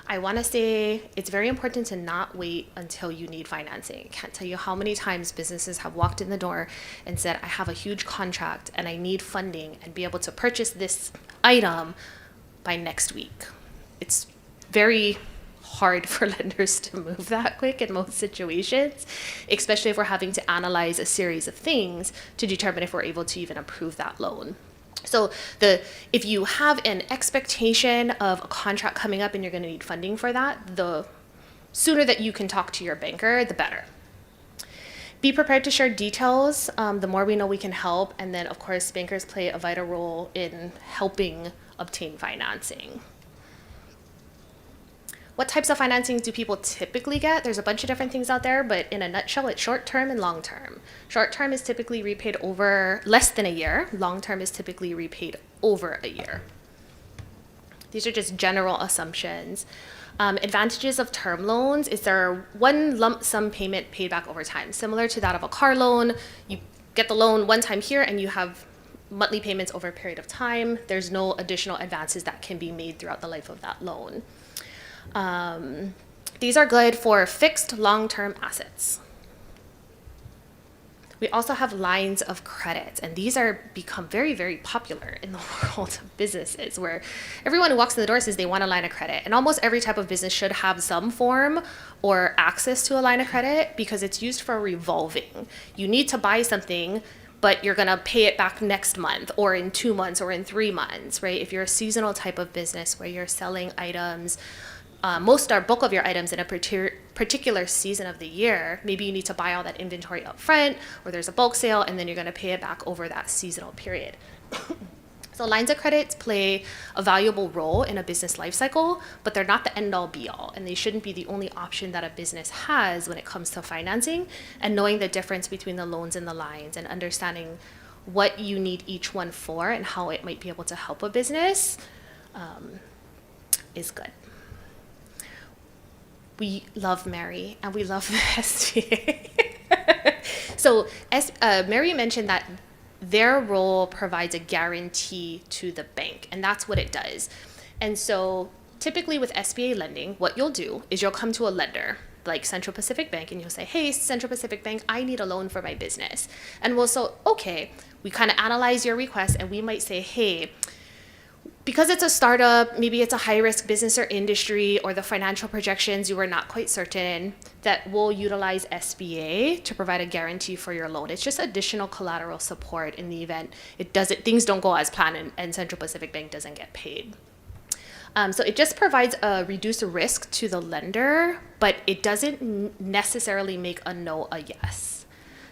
I want to say it's very important to not wait until you need financing. I can't tell you how many times businesses have walked in the door and said, I have a huge contract and I need funding and be able to purchase this item by next week. It's very hard for lenders to move that quick in most situations, especially if we're having to analyze a series of things to determine if we're able to even approve that loan. So if you have an expectation of a contract coming up and you're going to need funding for that, the sooner that you can talk to your banker, the better. Be prepared to share details. The more we know, we can help. And then, of course, bankers play a vital role in helping obtain financing. What types of financing do people typically get? There's a bunch of different things out there, but in a nutshell, it's short-term and long-term. Short-term is typically repaid over less than a year. Long-term is typically repaid over a year. These are just general assumptions. Advantages of term loans is there one lump sum payment paid back over time, similar to that of a car loan. You get the loan one time here and you have monthly payments over a period of time. There's no additional advances that can be made throughout the life of that loan. These are good for fixed long-term assets. We also have lines of credit, and these are become very, very popular in the world of businesses, where everyone who walks in the door says they want a line of credit, and almost every type of business should have some form or access to a line of credit because it's used for revolving. You need to buy something, but you're gonna pay it back next month or in 2 months or in 3 months, right? If you're a seasonal type of business where you're selling items, most or bulk of your items in a particular season of the year, maybe you need to buy all that inventory up front, or there's a bulk sale, and then you're going to pay it back over that seasonal period. So lines of credit play a valuable role in a business life cycle, but they're not the end-all be-all, and they shouldn't be the only option that a business has when it comes to financing. And knowing the difference between the loans and the lines and understanding what you need each one for and how it might be able to help a business is good. We love Mary and we love the SBA. So as Mary mentioned that their role provides a guarantee to the bank, and that's what it does. And so typically with SBA lending, what you'll do is you'll come to a lender like Central Pacific Bank and you'll say, hey, Central Pacific Bank, I need a loan for my business. And we'll say, okay, we kind of analyze your request and we might say, hey, because it's a startup, maybe it's a high-risk business or industry, or the financial projections you were not quite certain, that we'll utilize SBA to provide a guarantee for your loan. It's just additional collateral support in the event things don't go as planned and Central Pacific Bank doesn't get paid. So it just provides a reduced risk to the lender, but it doesn't necessarily make a no a yes.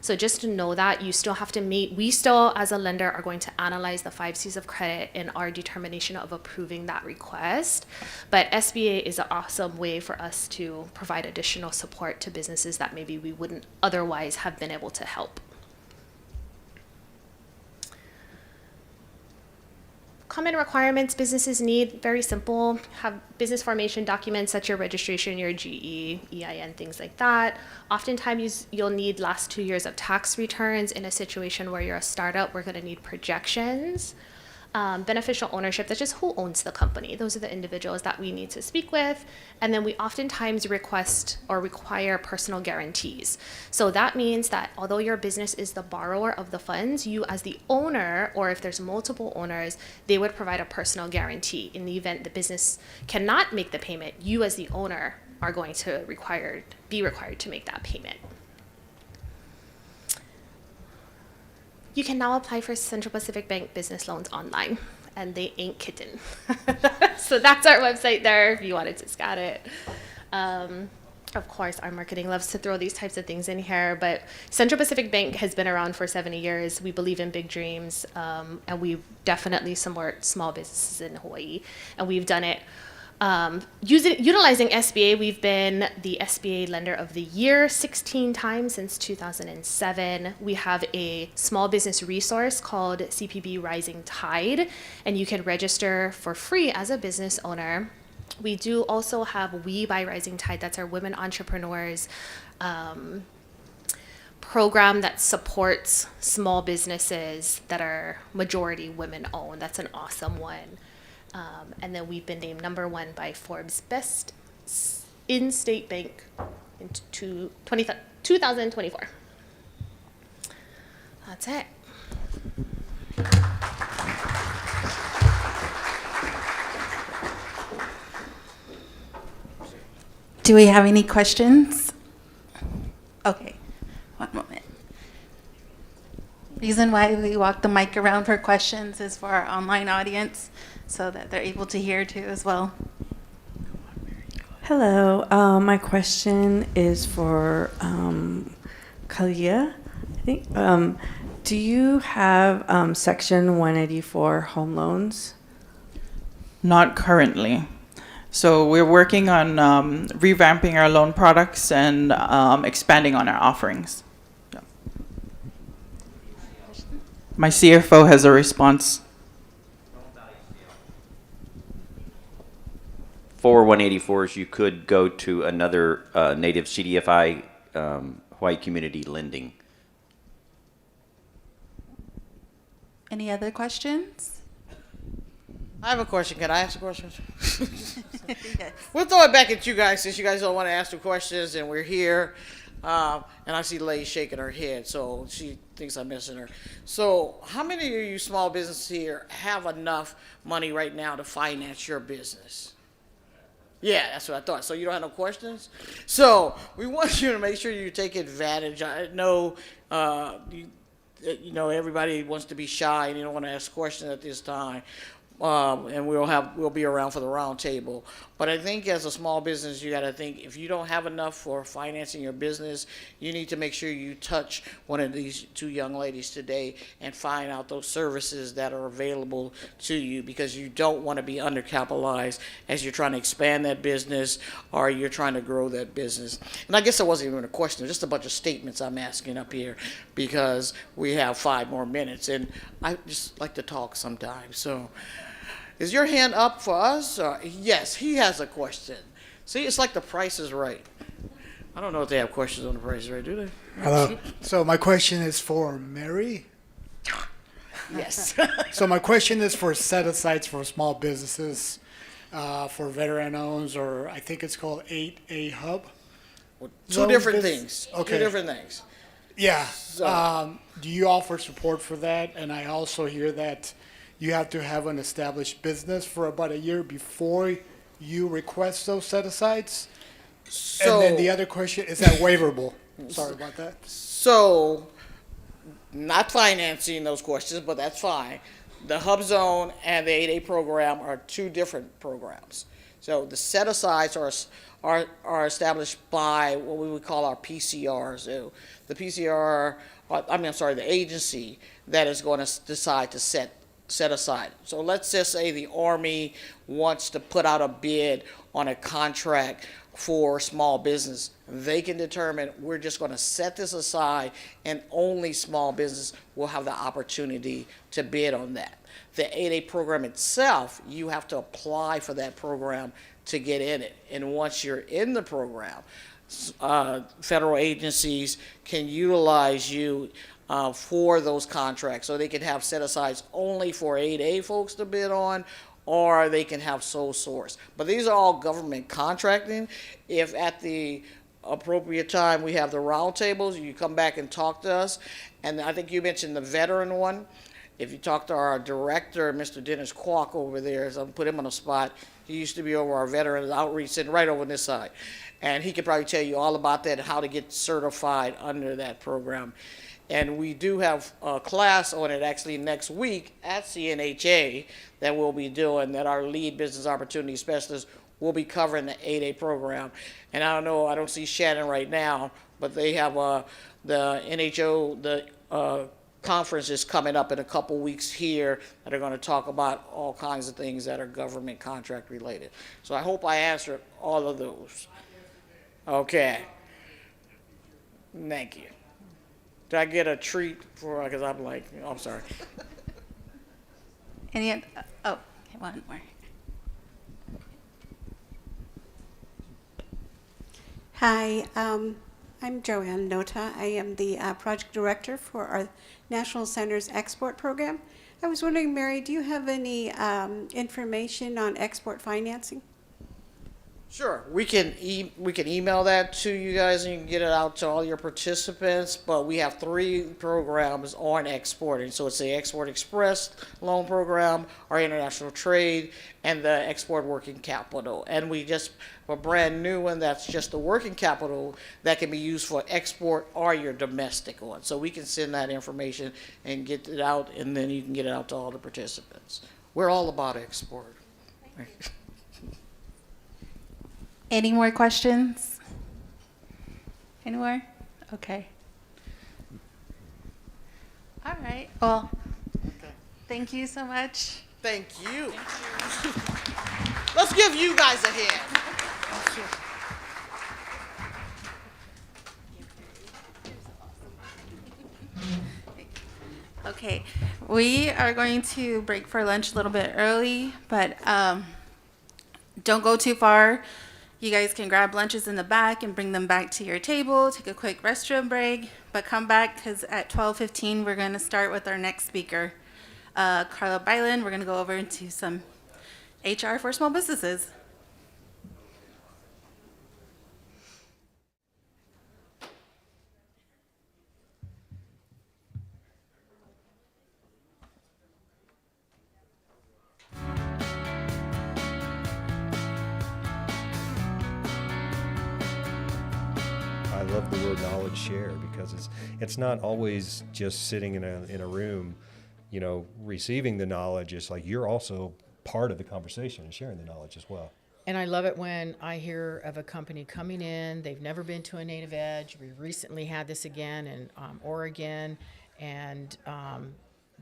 So just to know that you still have to we still as a lender are going to analyze the 5 C's of credit in our determination of approving that request. But SBA is an awesome way for us to provide additional support to businesses that maybe we wouldn't otherwise have been able to help. Common requirements businesses need, very simple, have business formation documents such as your registration, your GE, EIN, things like that. Oftentimes you'll need last 2 years of tax returns. In a situation where you're a startup, we're gonna need projections. Beneficial ownership, that's just who owns the company. Those are the individuals that we need to speak with. And then we oftentimes request or require personal guarantees. So that means that although your business is the borrower of the funds, you as the owner, or if there's multiple owners, they would provide a personal guarantee. In the event the business cannot make the payment, you as the owner are going to be required to make that payment. You can now apply for Central Pacific Bank business loans online, and they ain't kidding. So that's our website there if you wanted to scan it. Of course, our marketing loves to throw these types of things in here, but Central Pacific Bank has been around for 70 years. We believe in big dreams, and we definitely support small businesses in Hawaii, and we've done it Utilizing SBA, we've been the SBA Lender of the Year 16 times since 2007. We have a small business resource called CPB Rising Tide, and you can register for free as a business owner. We do also have We by Rising Tide, that's our women entrepreneurs program that supports small businesses that are majority women owned. That's an awesome one. And then we've been named #1 by Forbes Best in-state bank in 2024. That's it. Do we have any questions? Okay, one moment. Reason why we walk the mic around for questions is for our online audience, so that they're able to hear too as well. Hello, my question is for Kalia, I think. Do you have Section 184 home loans? Not currently. So we're working on revamping our loan products and expanding on our offerings. Yeah. My CFO has a response. For 184s, you could go to another native CDFI, Hawaii Community Lending. Any other questions? I have a question. Can I ask a question? Yes. We'll throw it back at you guys since you guys don't want to ask the questions and we're here. And I see Lay shaking her head, so she thinks I'm missing her. So how many of you small businesses here have enough money right now to finance your business? Yeah, that's what I thought. So you don't have no questions? So we want you to make sure you take advantage. I know you know, everybody wants to be shy and you don't want to ask questions at this time. And we'll be around for the round table. But I think as a small business, you got to think if you don't have enough for financing your business, you need to make sure you touch one of these two young ladies today and find out those services that are available to you, because you don't want to be undercapitalized as you're trying to expand that business or you're trying to grow that business. And I guess that wasn't even a question, just a bunch of statements I'm asking up here because we have 5 more minutes and I just like to talk sometimes. So. Is your hand up for us? Yes, he has a question. See, it's like the Price is Right. I don't know if they have questions on the Price is Right, do they? Hello. So my question is for Mary. Yes. So my question is for set-asides for small businesses, for veteran-owned, or I think it's called 8A Hub. Two different things. Okay. 2 different things. Yeah. So- Do you offer support for that? And I also hear that you have to have an established business for about a year before you request those set-asides. So- And then the other question, is that waiverable? Sorry about that. So, not financing those questions, but that's fine. The Hub Zone and the 8A program are 2 different programs. So the set-asides are established by what we would call our PCRs. So the PCR, the agency that is going to decide to set aside. So let's just say the Army wants to put out a bid on a contract for small business. They can determine we're just going to set this aside and only small business will have the opportunity to bid on that. The 8A program itself, you have to apply for that program to get in it. And once you're in the program, federal agencies can utilize you for those contracts. So they can have set-asides only for 8A folks to bid on, or they can have sole source. But these are all government contracting. If at the appropriate time we have the roundtables, you come back and talk to us. And I think you mentioned the veteran one. If you talk to our director, Mr. Dennis Kwok over there, so I'm put him on the spot. He used to be over our veterans outreach, sitting right over on this side. And he could probably tell you all about that and how to get certified under that program. And we do have a class on it actually next week at CNHA that we'll be doing, that our lead business opportunity specialist will be covering the 8A program. And I don't know, I don't see Shannon right now, but they have the NHO, the conferences coming up in a couple weeks here that are going to talk about all kinds of things that are government contract related. So I hope I answered all of those. Okay. Thank you. Did I get a treat for, because I'm like, I'm sorry. Any, oh, okay, one more. Hi, I'm Joanne Nota. I am the project director for our National Center's export program. I was wondering, Mary, do you have any information on export financing? Sure, we can email that to you guys and you can get it out to all your participants, but we have 3 programs on exporting. So it's the Export Express loan program, our international trade, and the export working capital. And we just have a brand new one that's just the working capital that can be used for export or your domestic one. So we can send that information and get it out, and then you can get it out to all the participants. We're all about export. Any more questions? Any more? Okay. All right. Well, thank you so much. Thank you. Let's give you guys a hand. Okay, we are going to break for lunch a little bit early, but don't go too far. You guys can grab lunches in the back and bring them back to your table, take a quick restroom break, but come back because at 12:15 we're going to start with our next speaker, Carla Byland. We're going to go over into some HR for small businesses. I love the word knowledge share because it's not always just sitting in a room, you know, receiving the knowledge. It's like you're also part of the conversation and sharing the knowledge as well. And I love it when I hear of a company coming in, they've never been to a Native Edge. We recently had this again in Oregon, and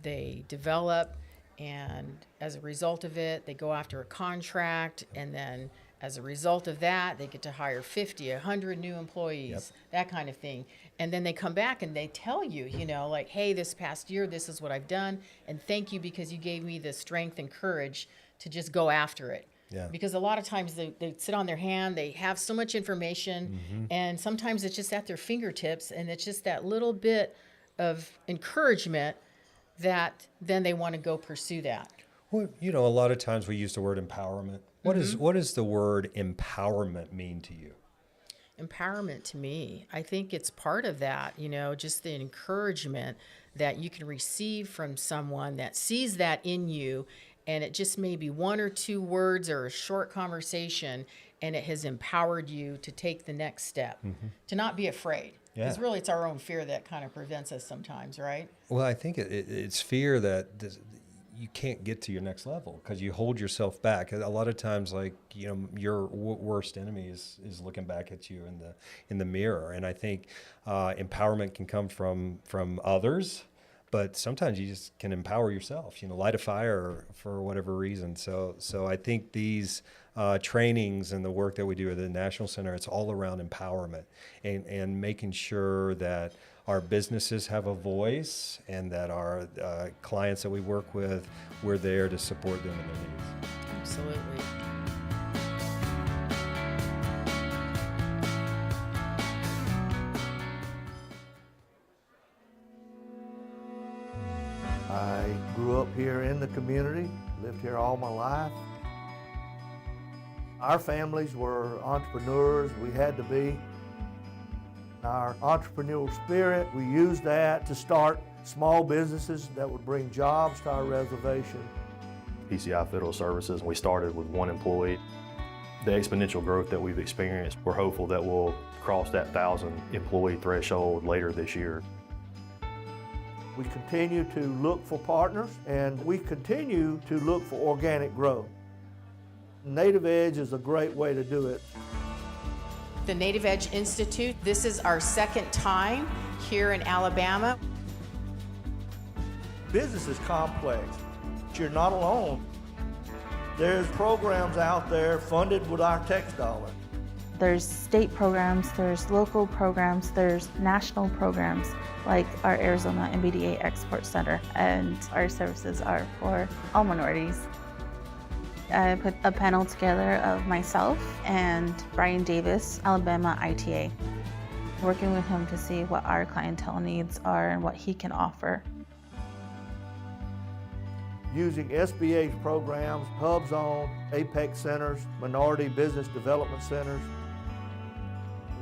they develop, and as a result of it, they go after a contract, and then as a result of that, they get to hire 50, 100 new employees, that kind of thing. And then they come back and they tell you, you know, like, hey, this past year, this is what I've done, and thank you because you gave me the strength and courage to just go after it. Yeah. Because a lot of times they sit on their hand, they have so much information, and sometimes it's just at their fingertips, and it's just that little bit of encouragement that then they want to go pursue that. Well, you know, a lot of times we use the word empowerment. What does the word empowerment mean to you? Empowerment to me, I think it's part of that, you know, just the encouragement that you can receive from someone that sees that in you, and it just may be 1 or 2 words or a short conversation, and it has empowered you to take the next step, to not be afraid. Because really it's our own fear that kind of prevents us sometimes, right? Well, I think it's fear that you can't get to your next level because you hold yourself back. A lot of times, like, you know, your worst enemy is looking back at you in the mirror. And I think empowerment can come from others, but sometimes you just can empower yourself. You know, light a fire for whatever reason. So I think these trainings and the work that we do at the National Center, it's all around empowerment and making sure that our businesses have a voice and that our clients that we work with, we're there to support them in their needs. Absolutely. I grew up here in the community, lived here all my life. Our families were entrepreneurs, we had to be. Our entrepreneurial spirit, we used that to start small businesses that would bring jobs to our reservation. PCI Federal Services, we started with 1 employee. The exponential growth that we've experienced, we're hopeful that we'll cross that 1,000 employee threshold later this year. We continue to look for partners, and we continue to look for organic growth. Native Edge is a great way to do it. The Native Edge Institute, this is our 2nd time here in Alabama. Business is complex. You're not alone. There's programs out there funded with our tax dollar. There's state programs, there's local programs, there's national programs like our Arizona MBDA Export Center, and our services are for all minorities. I put a panel together of myself and Brian Davis, Alabama ITA, working with him to see what our clientele needs are and what he can offer. Using SBA's programs, Hub Zone, Apex Centers, Minority Business Development Centers.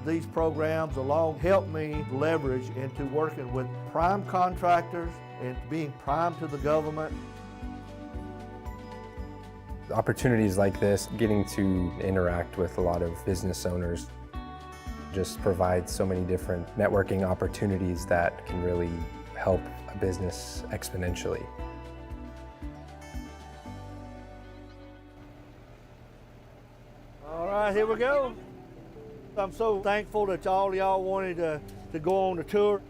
These programs alone help me leverage into working with prime contractors and being prime to the government. Opportunities like this, getting to interact with a lot of business owners, just provides so many different networking opportunities that can really help a business exponentially. All right, here we go. I'm so thankful that all y'all wanted to go on the tour.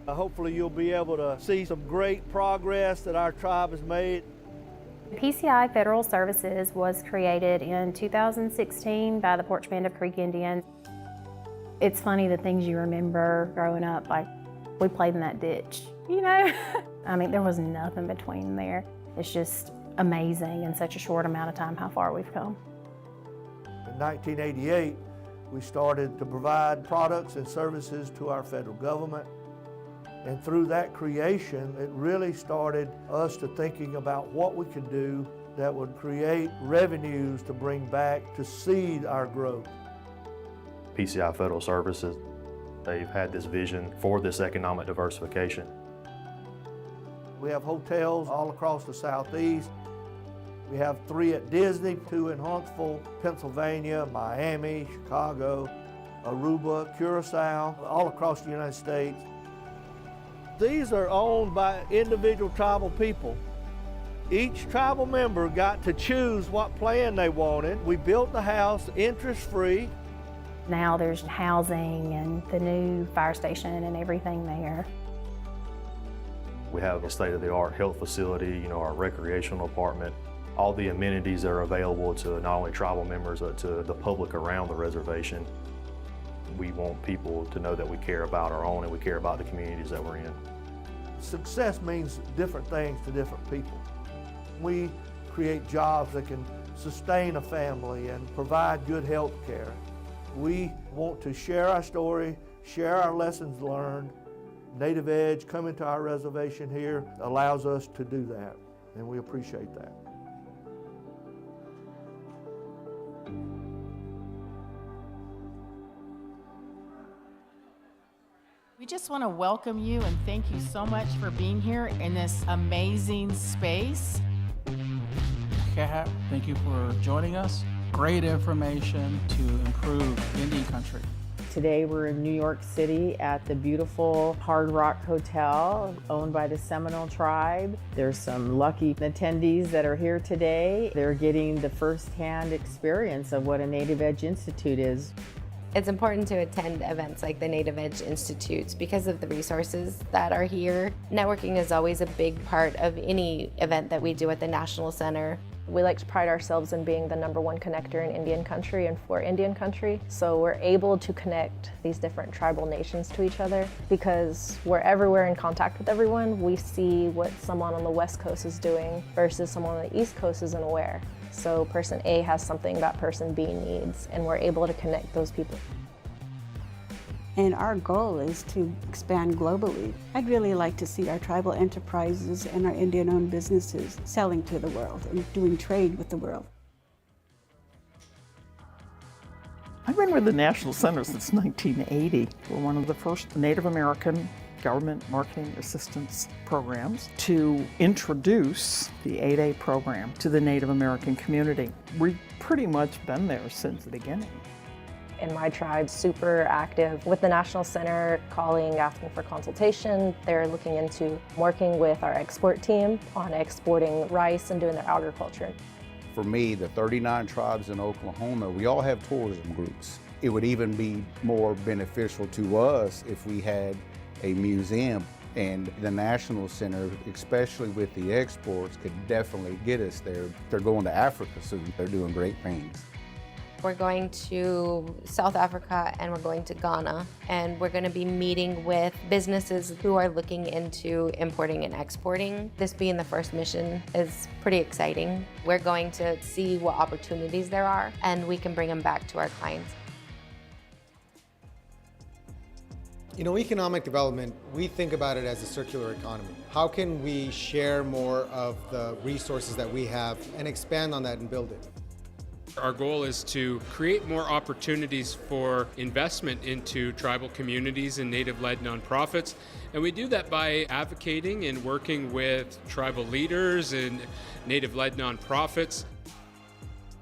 Hopefully you'll be able to see some great progress that our tribe has made. PCI Federal Services was created in 2016 by the Porch Band of Creek Indians. It's funny the things you remember growing up, like we played in that ditch, you know? I mean, there was nothing between there. It's just amazing in such a short amount of time how far we've come. In 1988, we started to provide products and services to our federal government. And through that creation, it really started us to thinking about what we could do that would create revenues to bring back to seed our growth. PCI Federal Services, they've had this vision for this economic diversification. We have hotels all across the Southeast. We have 3 at Disney, 2 in Huntsville, Pennsylvania, Miami, Chicago, Aruba, Curacao, all across the United States. These are owned by individual tribal people. Each tribal member got to choose what plan they wanted. We built the house interest-free. Now there's housing and the new fire station and everything there. We have a state-of-the-art health facility, our recreational apartment, all the amenities that are available to not only tribal members, but to the public around the reservation. We want people to know that we care about our own and we care about the communities that we're in. Success means different things to different people. We create jobs that can sustain a family and provide good health care. We want to share our story, share our lessons learned. Native Edge coming to our reservation here allows us to do that, and we appreciate that. We just want to welcome you and thank you so much for being here in this amazing space. Thank you for joining us. Great information to improve Indian country. Today we're in New York City at the beautiful Hard Rock Hotel owned by the Seminole Tribe. There's some lucky attendees that are here today. They're getting the first-hand experience of what a Native Edge Institute is. It's important to attend events like the Native Edge Institutes because of the resources that are here. Networking is always a big part of any event that we do at the National Center. We like to pride ourselves in being the #1 connector in Indian country and for Indian country. So we're able to connect these different tribal nations to each other because we're everywhere in contact with everyone. We see what someone on the West Coast is doing versus someone on the East Coast isn't aware. So person A has something that person B needs, and we're able to connect those people. And our goal is to expand globally. I'd really like to see our tribal enterprises and our Indian-owned businesses selling to the world and doing trade with the world. I've been with the National Center since 1980. We're one of the first Native American government marketing assistance programs to introduce the 8A program to the Native American community. We've pretty much been there since the beginning. And my tribe's super active with the National Center, calling, asking for consultation. They're looking into working with our export team on exporting rice and doing their agriculture. For me, the 39 tribes in Oklahoma, we all have tourism groups. It would even be more beneficial to us if we had a museum. And the National Center, especially with the exports, could definitely get us there. They're going to Africa soon. They're doing great things. We're going to South Africa and we're going to Ghana, and we're going to be meeting with businesses who are looking into importing and exporting. This being the first mission is pretty exciting. We're going to see what opportunities there are, and we can bring them back to our clients. You know, economic development, we think about it as a circular economy. How can we share more of the resources that we have and expand on that and build it? Our goal is to create more opportunities for investment into tribal communities and Native-led nonprofits. And we do that by advocating and working with tribal leaders and Native-led nonprofits.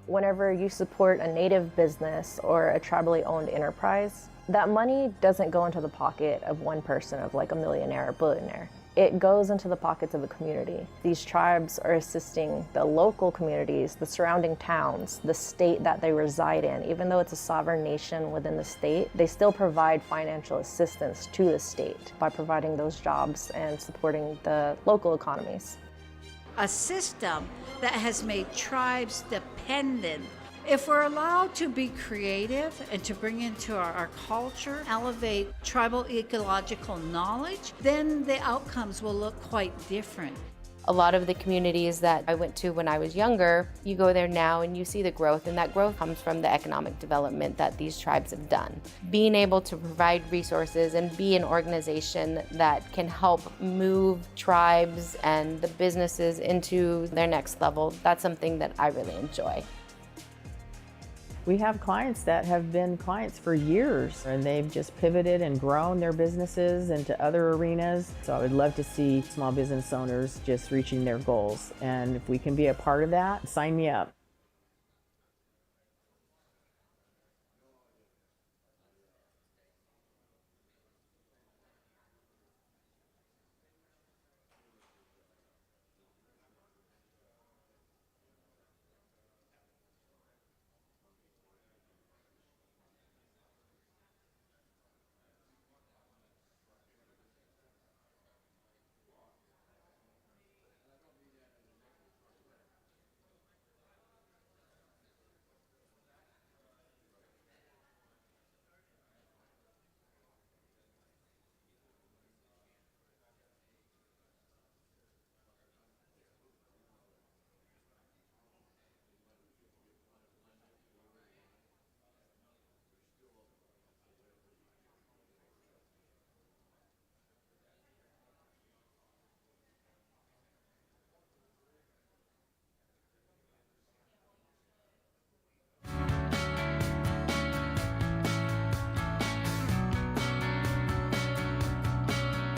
Whenever you support a Native business or a tribally owned enterprise, that money doesn't go into the pocket of one person, of like a millionaire or billionaire. It goes into the pockets of the community. These tribes are assisting the local communities, the surrounding towns, the state that they reside in. Even though it's a sovereign nation within the state, they still provide financial assistance to the state by providing those jobs and supporting the local economies. A system that has made tribes dependent. If we're allowed to be creative and to bring into our culture, elevate tribal ecological knowledge, then the outcomes will look quite different. A lot of the communities that I went to when I was younger, you go there now and you see the growth, and that growth comes from the economic development that these tribes have done. Being able to provide resources and be an organization that can help move tribes and the businesses into their next level, that's something that I really enjoy. We have clients that have been clients for years, and they've just pivoted and grown their businesses into other arenas. So I would love to see small business owners just reaching their goals. And if we can be a part of that, sign me up.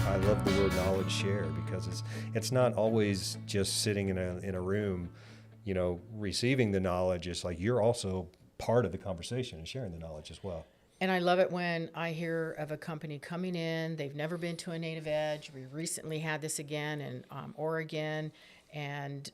I love the word knowledge share, because it's not always just sitting in a room, you know, receiving the knowledge. It's like you're also part of the conversation and sharing the knowledge as well. And I love it when I hear of a company coming in, they've never been to a Native Edge. We recently had this again in Oregon, and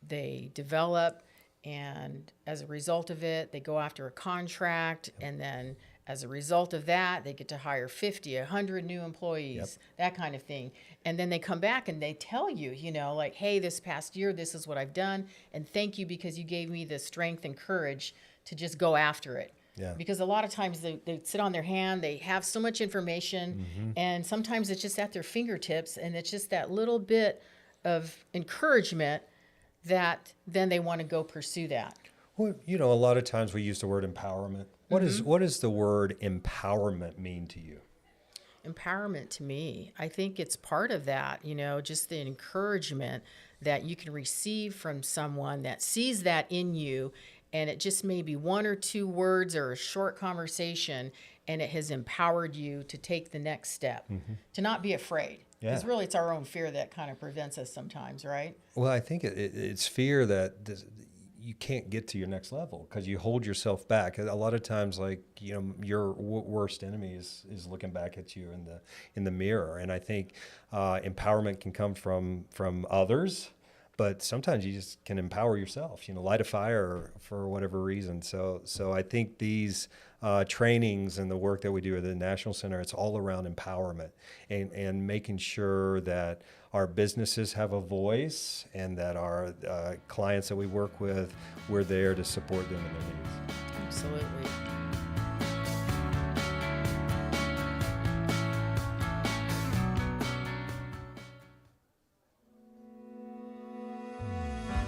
they develop, and as a result of it, they go after a contract, and then as a result of that, they get to hire 50, 100 new employees, that kind of thing. And then they come back and they tell you, you know, like, hey, this past year, this is what I've done, and thank you because you gave me the strength and courage to just go after it. Yeah. Because a lot of times they sit on their hand, they have so much information, and sometimes it's just at their fingertips, and it's just that little bit of encouragement that then they want to go pursue that. Well, you know, a lot of times we use the word empowerment. What does the word empowerment mean to you? Empowerment to me, I think it's part of that, you know, just the encouragement that you can receive from someone that sees that in you, and it just may be one or two words or a short conversation, and it has empowered you to take the next step, to not be afraid. Because really it's our own fear that kind of prevents us sometimes, right? Well, I think it's fear that you can't get to your next level because you hold yourself back. A lot of times, like, you know, your worst enemy is looking back at you in the mirror. And I think empowerment can come from others, but sometimes you just can empower yourself, light a fire for whatever reason. So I think these trainings and the work that we do at the National Center, it's all around empowerment and making sure that our businesses have a voice and that our clients that we work with, we're there to support them in their needs. Absolutely.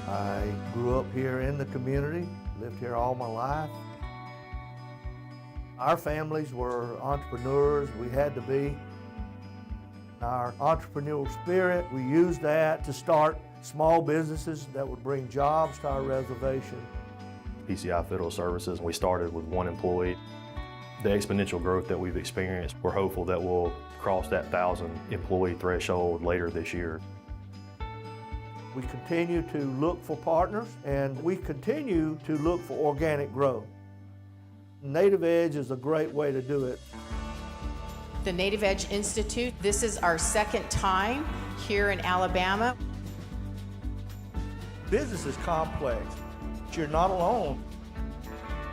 I grew up here in the community, lived here all my life. Our families were entrepreneurs, we had to be. Our entrepreneurial spirit, we used that to start small businesses that would bring jobs to our reservation. PCI Federal Services, we started with 1 employee. The exponential growth that we've experienced, we're hopeful that we'll cross that 1,000 employee threshold later this year. We continue to look for partners and we continue to look for organic growth. Native Edge is a great way to do it. The Native Edge Institute, this is our second time here in Alabama. Business is complex. You're not alone.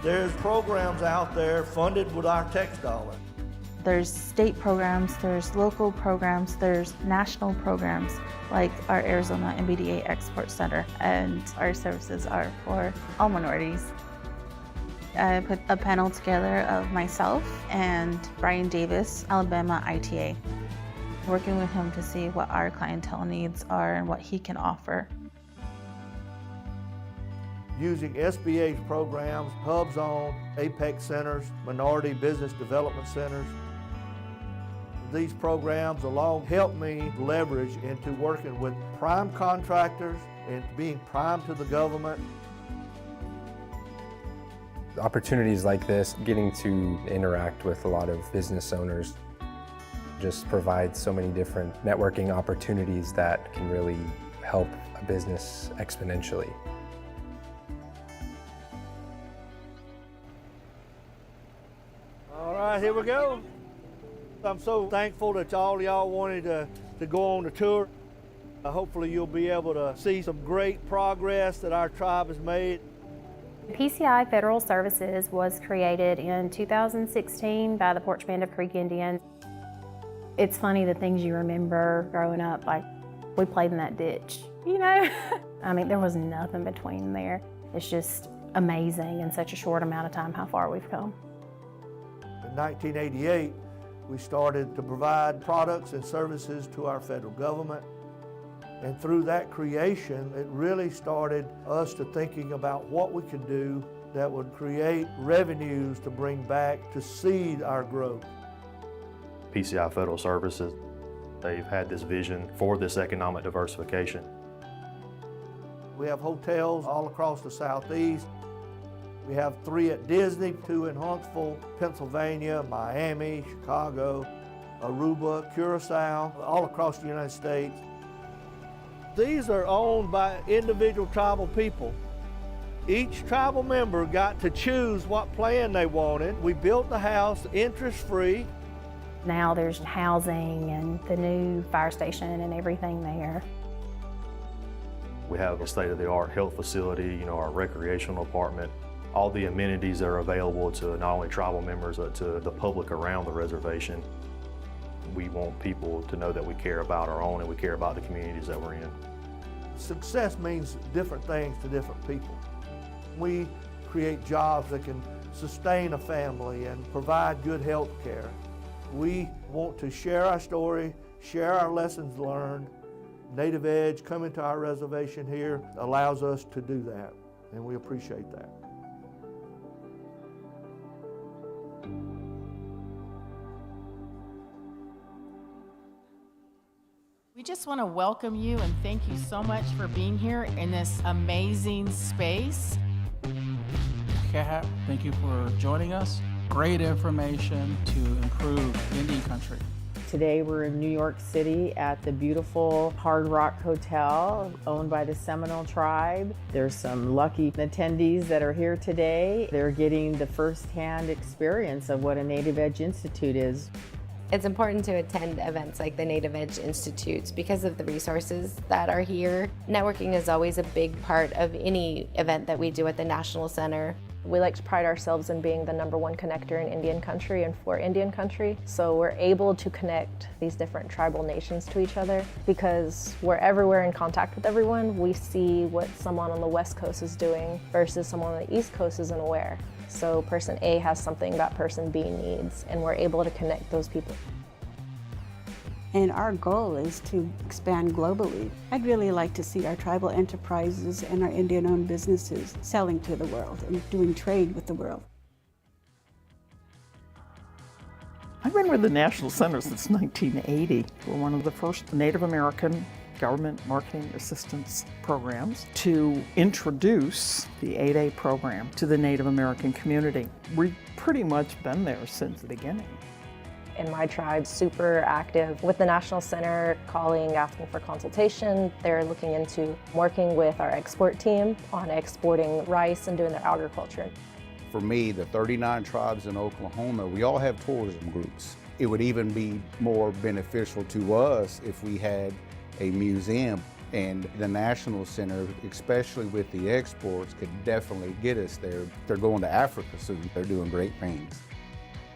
There's programs out there funded with our tax dollars. There's state programs, there's local programs, there's national programs like our Arizona MBDA Export Center, and our services are for all minorities. I put a panel together of myself and Brian Davis, Alabama ITA, working with him to see what our clientele needs are and what he can offer. Using SBA's programs, Hub Zone, Apex Centers, Minority Business Development Centers. These programs alone help me leverage into working with prime contractors and being prime to the government. Opportunities like this, getting to interact with a lot of business owners, just provides so many different networking opportunities that can really help a business exponentially. All right, here we go. I'm so thankful that all y'all wanted to go on the tour. Hopefully you'll be able to see some great progress that our tribe has made. PCI Federal Services was created in 2016 by the Porch Band of Creek Indians. It's funny the things you remember growing up, like we played in that ditch, I mean, there was nothing between there. It's just amazing in such a short amount of time how far we've come. In 1988, we started to provide products and services to our federal government. And through that creation, it really started us to thinking about what we could do that would create revenues to bring back to seed our growth. PCI Federal Services, they've had this vision for this economic diversification. We have hotels all across the Southeast. We have 3 at Disney, 2 in Huntsville, Pennsylvania, Miami, Chicago, Aruba, Curacao, all across the United States. These are owned by individual tribal people. Each tribal member got to choose what plan they wanted. We built the house interest-free. Now there's housing and the new fire station and everything there. We have a state-of-the-art health facility, our recreational department, all the amenities that are available to not only tribal members, but to the public around the reservation. We want people to know that we care about our own and we care about the communities that we're in. Success means different things to different people. We create jobs that can sustain a family and provide good health care. We want to share our story, share our lessons learned. Native Edge coming to our reservation here allows us to do that, and we appreciate that. We just want to welcome you and thank you so much for being here in this amazing space. Kat, thank you for joining us. Great information to improve Indian country. Today we're in New York City at the beautiful Hard Rock Hotel owned by the Seminole tribe. There's some lucky attendees that are here today. They're getting the first-hand experience of what a Native Edge Institute is. It's important to attend events like the Native Edge Institutes because of the resources that are here. Networking is always a big part of any event that we do at the National Center. We like to pride ourselves in being the #1 connector in Indian country and for Indian country. So we're able to connect these different tribal nations to each other because we're everywhere in contact with everyone. We see what someone on the West Coast is doing versus someone on the East Coast isn't aware. So person A has something that person B needs, and we're able to connect those people. And our goal is to expand globally. I'd really like to see our tribal enterprises and our Indian-owned businesses selling to the world and doing trade with the world. I've been with the National Center since 1980. We're one of the first Native American government marketing assistance programs to introduce the 8A program to the Native American community. We've pretty much been there since the beginning. In my tribe, super active with the National Center, calling, asking for consultation. They're looking into working with our export team on exporting rice and doing their agriculture. For me, the 39 tribes in Oklahoma, we all have tourism groups. It would even be more beneficial to us if we had a museum, and the National Center, especially with the exports, could definitely get us there. They're going to Africa soon. They're doing great things.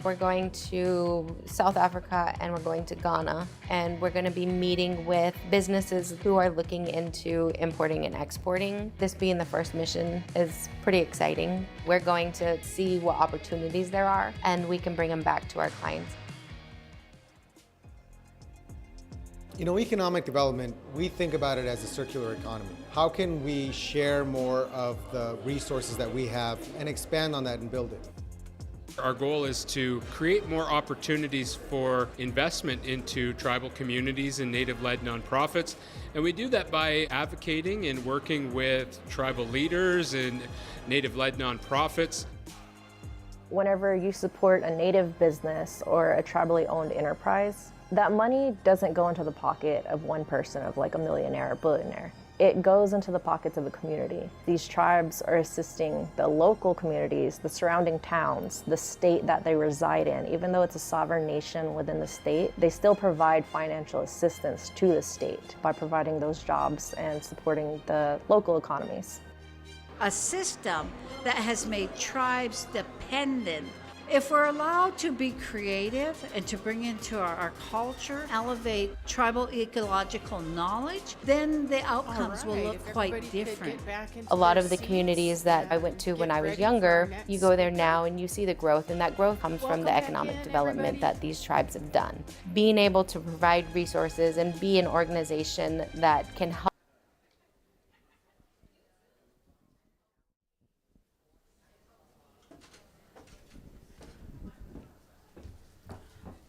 We're going to South Africa and we're going to Ghana, and we're going to be meeting with businesses who are looking into importing and exporting. This being the first mission is pretty exciting. We're going to see what opportunities there are, and we can bring them back to our clients. You know, economic development, we think about it as a circular economy. How can we share more of the resources that we have and expand on that and build it? Our goal is to create more opportunities for investment into tribal communities and Native-led nonprofits. And we do that by advocating and working with tribal leaders and Native-led nonprofits. Whenever you support a Native business or a tribally owned enterprise, that money doesn't go into the pocket of one person, of like a millionaire or billionaire. It goes into the pockets of a community. These tribes are assisting the local communities, the surrounding towns, the state that they reside in. Even though it's a sovereign nation within the state, they still provide financial assistance to the state by providing those jobs and supporting the local economies. A system that has made tribes dependent. If we're allowed to be creative and to bring into our culture, elevate tribal ecological knowledge, then the outcomes will look quite different. A lot of the communities that I went to when I was younger, you go there now and you see the growth, and that growth comes from the economic development that these tribes have done. Being able to provide resources and be an organization that can help.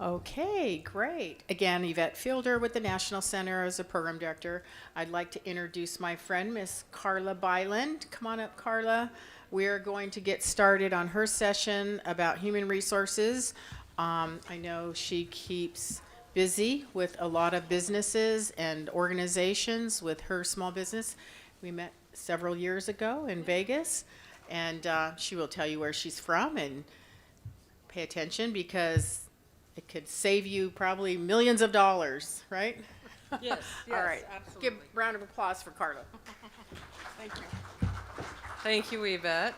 Okay, great. Again, Yvette Fielder with the National Center as a program director. I'd like to introduce my friend, Miss Carla Byland. Come on up, Carla. We're going to get started on her session about human resources. I know she keeps busy with a lot of businesses and organizations with her small business. We met several years ago in Vegas, and she will tell you where she's from, and pay attention because it could save you probably millions of dollars, right? Yes, All right. absolutely. Give a round of applause for Carla. Thank you. Thank you, Yvette.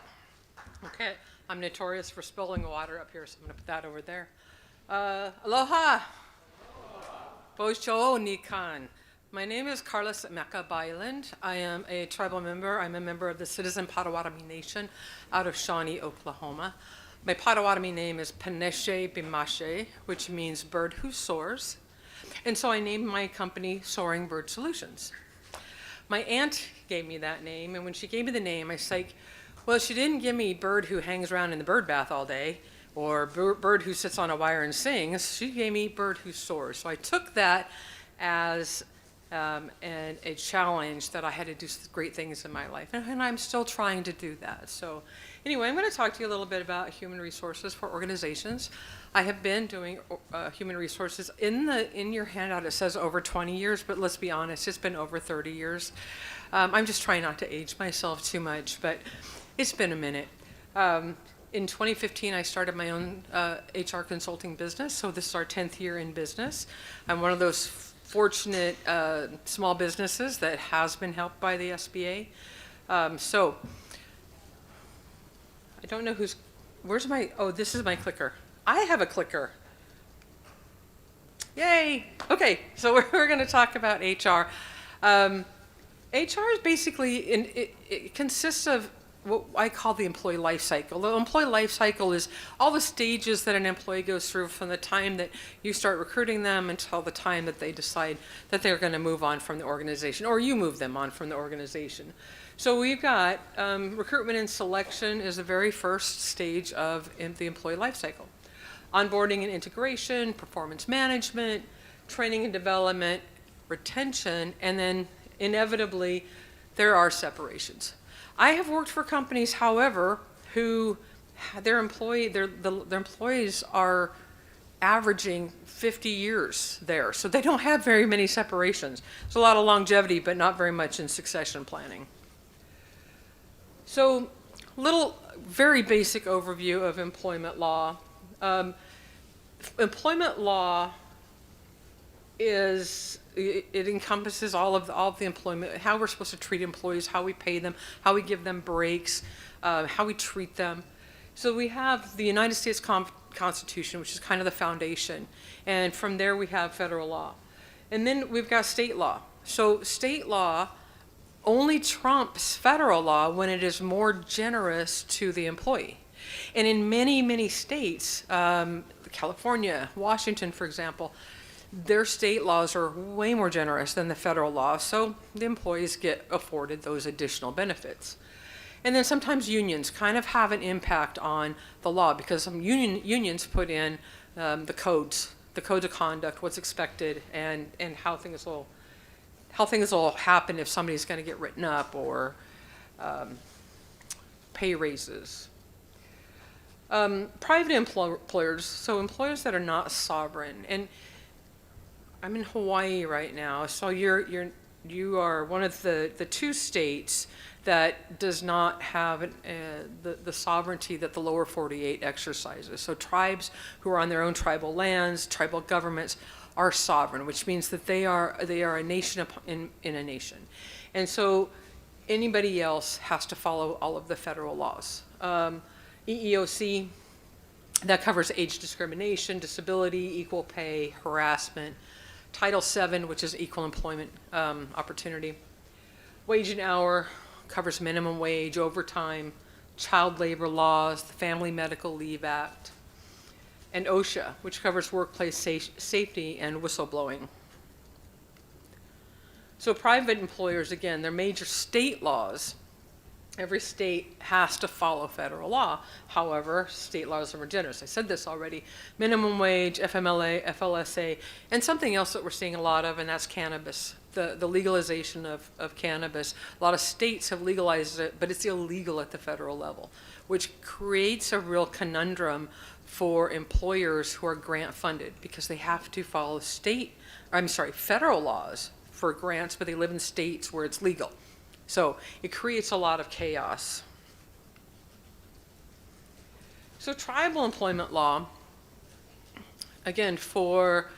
Okay, I'm notorious for spilling water up here, so I'm going to put that over there. Aloha. Bojo Nikan. My name is Carla Mecca Byland. I am a tribal member. I'm a member of the Citizen Potawatomi Nation out of Shawnee, Oklahoma. My Potawatomi name is Paneshe Bimashe, which means bird who soars. And so I named my company Soaring Bird Solutions. My aunt gave me that name, and when she gave me the name, I was like, well, she didn't give me bird who hangs around in the bird bath all day, or bird who sits on a wire and sings. She gave me bird who soars. So I took that as a challenge that I had to do great things in my life, and I'm still trying to do that. So anyway, I'm going to talk to you a little bit about human resources for organizations. I have been doing human resources. In your handout it says over 20 years, but let's be honest, it's been over 30 years. I'm just trying not to age myself too much, but it's been a minute. In 2015, I started my own HR consulting business, so this is our 10th year in business. I'm one of those fortunate small businesses that has been helped by the SBA. So I don't know where's my, oh, this is my clicker. I have a clicker. Yay! Okay, so we're going to talk about HR. HR is basically, it consists of what I call the employee life cycle. The employee life cycle is all the stages that an employee goes through from the time that you start recruiting them until the time that they decide that they're going to move on from the organization, or you move them on from the organization. So we've got recruitment and selection is the very first stage of the employee life cycle. Onboarding and integration, performance management, training and development, retention, and then inevitably there are separations. I have worked for companies, however, who their employees are averaging 50 years there, so they don't have very many separations. There's a lot of longevity, but not very much in succession planning. So, very basic overview of employment law. Employment law it encompasses all of the employment, how we're supposed to treat employees, how we pay them, how we give them breaks, how we treat them. So we have the United States Constitution, which is kind of the foundation, and from there we have federal law. And then we've got state law. So state law only trumps federal law when it is more generous to the employee. And in many, many states, California, Washington, for example, their state laws are way more generous than the federal law, so the employees get afforded those additional benefits. And then sometimes unions kind of have an impact on the law because some unions put in the codes of conduct, what's expected, and how things will happen if somebody's going to get written up or pay raises. Private employers, so employers that are not sovereign, and I'm in Hawaii right now, so you are one of the two states that does not have the sovereignty that the lower 48 exercises. So tribes who are on their own tribal lands, tribal governments, are sovereign, which means that they are a nation in a nation. And so anybody else has to follow all of the federal laws. EEOC, that covers age discrimination, disability, equal pay, harassment. Title VII, which is equal employment opportunity. Wage and hour covers minimum wage, overtime, child labor laws, the Family Medical Leave Act, and OSHA, which covers workplace safety and whistleblowing. So private employers, again, they're major state laws. Every state has to follow federal law. However, state laws are more generous. I said this already. Minimum wage, FMLA, FLSA, and something else that we're seeing a lot of, and that's cannabis, the legalization of cannabis. A lot of states have legalized it, but it's illegal at the federal level, which creates a real conundrum for employers who are grant funded because they have to follow federal laws for grants, but they live in states where it's legal. So it creates a lot of chaos. So tribal employment law, again, for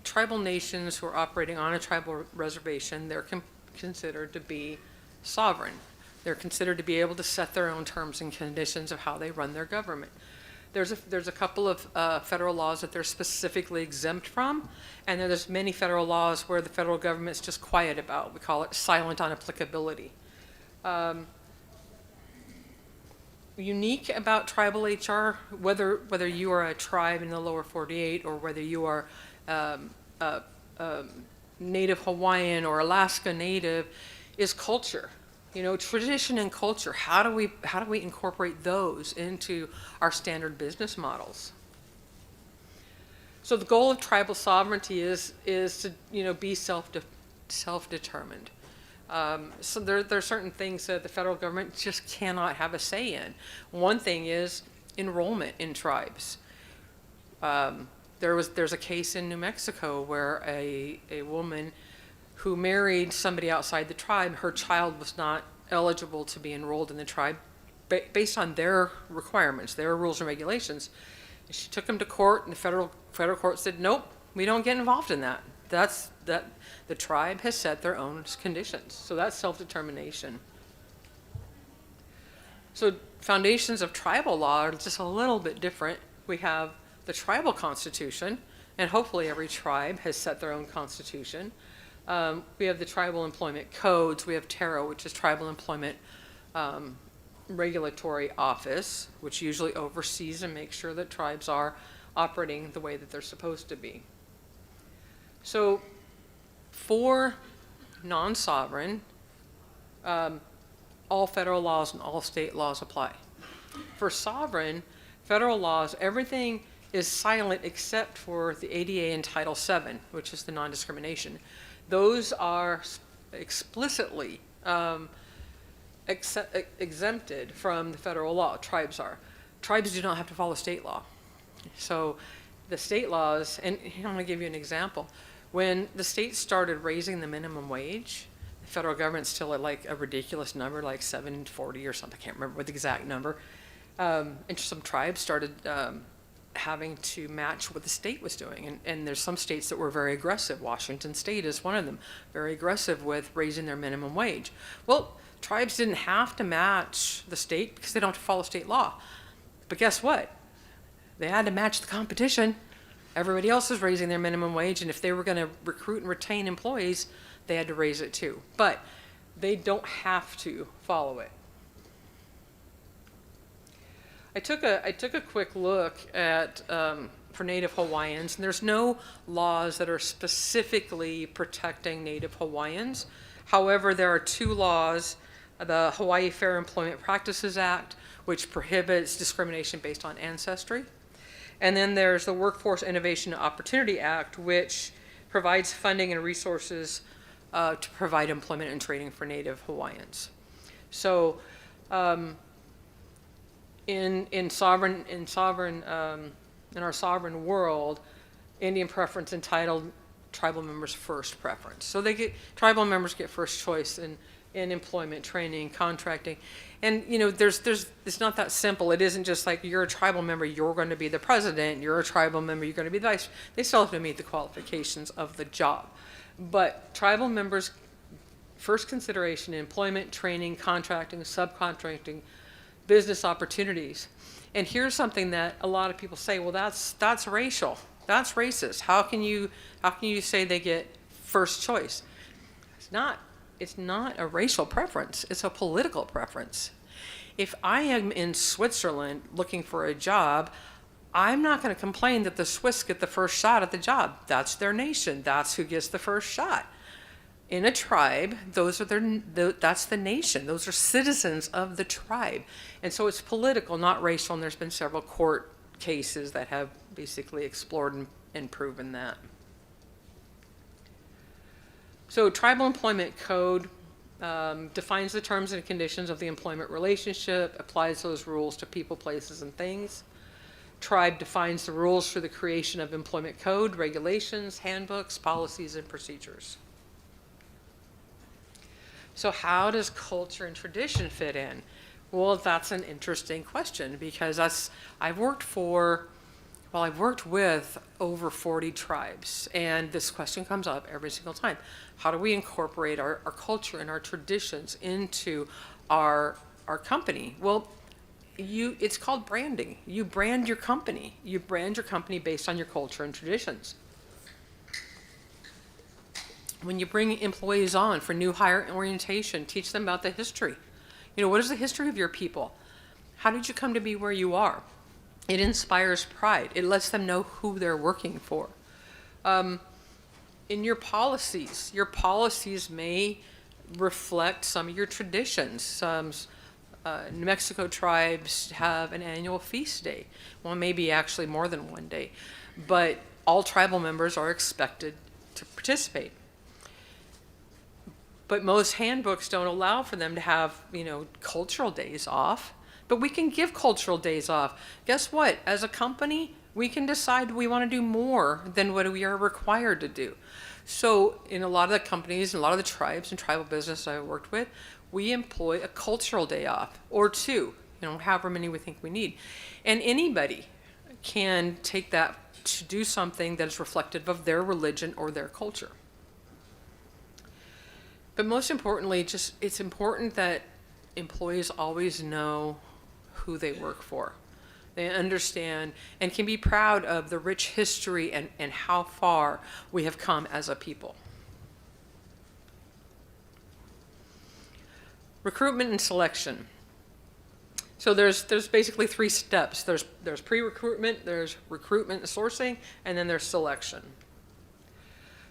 tribal nations who are operating on a tribal reservation, they're considered to be sovereign. They're considered to be able to set their own terms and conditions of how they run their government. There's a couple of federal laws that they're specifically exempt from, and then there's many federal laws where the federal government's just quiet about. We call it silent on applicability. Unique about tribal HR, whether you are a tribe in the lower 48 or whether you are Native Hawaiian or Alaska Native, is culture. You know, tradition and culture, how do we incorporate those into our standard business models? So the goal of tribal sovereignty is to be self-determined. So there are certain things that the federal government just cannot have a say in. One thing is enrollment in tribes. There's a case in New Mexico where a woman who married somebody outside the tribe, her child was not eligible to be enrolled in the tribe, based on their requirements, their rules and regulations. She took them to court, and the federal court said, nope, we don't get involved in that. The tribe has set their own conditions. So that's self-determination. So foundations of tribal law are just a little bit different. We have the tribal constitution, and hopefully every tribe has set their own constitution. We have the tribal employment codes. We have TARO, which is Tribal Employment Regulatory Office, which usually oversees and makes sure that tribes are operating the way that they're supposed to be. So for non-sovereign, all federal laws and all state laws apply. For sovereign, federal laws, everything is silent except for the ADA and Title VII, which is the non-discrimination. Those are explicitly exempted from the federal law. Tribes are. Tribes do not have to follow state law. So the state laws, and I'm going to give you an example. When the states started raising the minimum wage, the federal government's still at like a ridiculous number, like $7.40 or something. I can't remember what the exact number. And some tribes started having to match what the state was doing. And there's some states that were very aggressive. Washington State is one of them, very aggressive with raising their minimum wage. Well, tribes didn't have to match the state because they don't have to follow state law. But guess what? They had to match the competition. Everybody else is raising their minimum wage, and if they were going to recruit and retain employees, they had to raise it too. But they don't have to follow it. I took a quick look at for Native Hawaiians, and there's no laws that are specifically protecting Native Hawaiians. However, there are two laws, the Hawaii Fair Employment Practices Act, which prohibits discrimination based on ancestry. And then there's the Workforce Innovation and Opportunity Act, which provides funding and resources to provide employment and training for Native Hawaiians. So in our sovereign world, Indian preference entitled tribal members first preference. So tribal members get first choice in employment, training, contracting. And it's not that simple. It isn't just like you're a tribal member, you're going to be the president, you're a tribal member, you're going to be the vice. They still have to meet the qualifications of the job. But tribal members, first consideration in employment, training, contracting, subcontracting, business opportunities. And here's something that a lot of people say, well, that's racial. That's racist. How can you say they get first choice? It's not a racial preference. It's a political preference. If I am in Switzerland looking for a job, I'm not going to complain that the Swiss get the first shot at the job. That's their nation. That's who gets the first shot. In a tribe, that's the nation. Those are citizens of the tribe. And so it's political, not racial, and there's been several court cases that have basically explored and proven that. So Tribal Employment Code defines the terms and conditions of the employment relationship, applies those rules to people, places, and things. Tribe defines the rules for the creation of employment code, regulations, handbooks, policies, and procedures. So how does culture and tradition fit in? Well, that's an interesting question because I've worked with over 40 tribes, and this question comes up every single time. How do we incorporate our culture and our traditions into our company? Well, it's called branding. You brand your company. You brand your company based on your culture and traditions. When you bring employees on for new hire orientation, teach them about the history. What is the history of your people? How did you come to be where you are? It inspires pride. It lets them know who they're working for. In your policies may reflect some of your traditions. Some New Mexico tribes have an annual feast day. Well, maybe actually more than one day. But all tribal members are expected to participate. But most handbooks don't allow for them to have, cultural days off. But we can give cultural days off. Guess what? As a company, we can decide we want to do more than what we are required to do. So in a lot of the companies, and a lot of the tribes and tribal business I've worked with, we employ a cultural day off or two. however many we think we need. And anybody can take that to do something that is reflective of their religion or their culture. But most importantly, it's important that employees always know who they work for. They understand and can be proud of the rich history and how far we have come as a people. Recruitment and selection. So there's basically 3 steps. There's pre-recruitment, there's recruitment and sourcing, and then there's selection.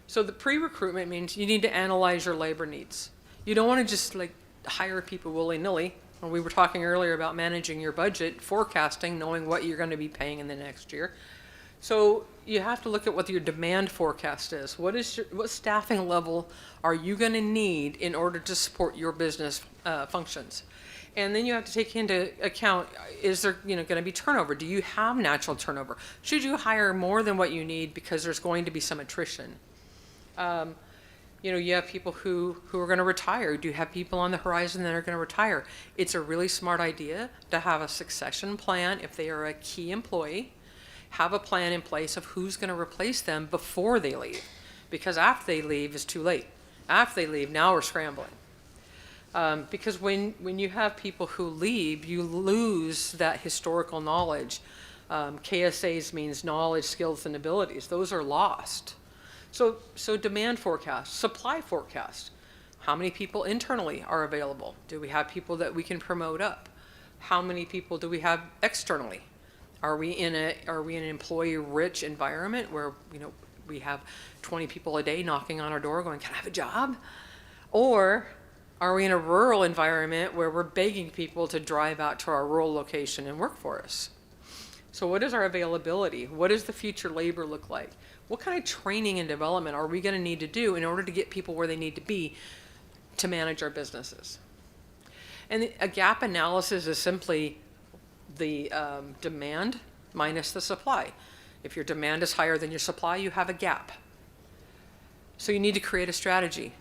So the pre-recruitment means you need to analyze your labor needs. You don't want to just like hire people willy-nilly. We were talking earlier about managing your budget, forecasting, knowing what you're going to be paying in the next year. So you have to look at what your demand forecast is. What staffing level are you going to need in order to support your business functions? And then you have to take into account, is there going to be turnover? Do you have natural turnover? Should you hire more than what you need because there's going to be some attrition? You have people who are going to retire. Do you have people on the horizon that are going to retire? It's a really smart idea to have a succession plan if they are a key employee. Have a plan in place of who's going to replace them before they leave. Because after they leave, it's too late. After they leave, now we're scrambling. Because when you have people who leave, you lose that historical knowledge. KSAs means knowledge, skills, and abilities. Those are lost. So demand forecast, supply forecast. How many people internally are available? Do we have people that we can promote up? How many people do we have externally? Are we in an employee-rich environment where we have 20 people a day knocking on our door going, "Can I have a job?" Or are we in a rural environment where we're begging people to drive out to our rural location and work for us? So what is our availability? What does the future labor look like? What kind of training and development are we going to need to do in order to get people where they need to be to manage our businesses? And a gap analysis is simply the demand minus the supply. If your demand is higher than your supply, you have a gap. So you need to create a strategy.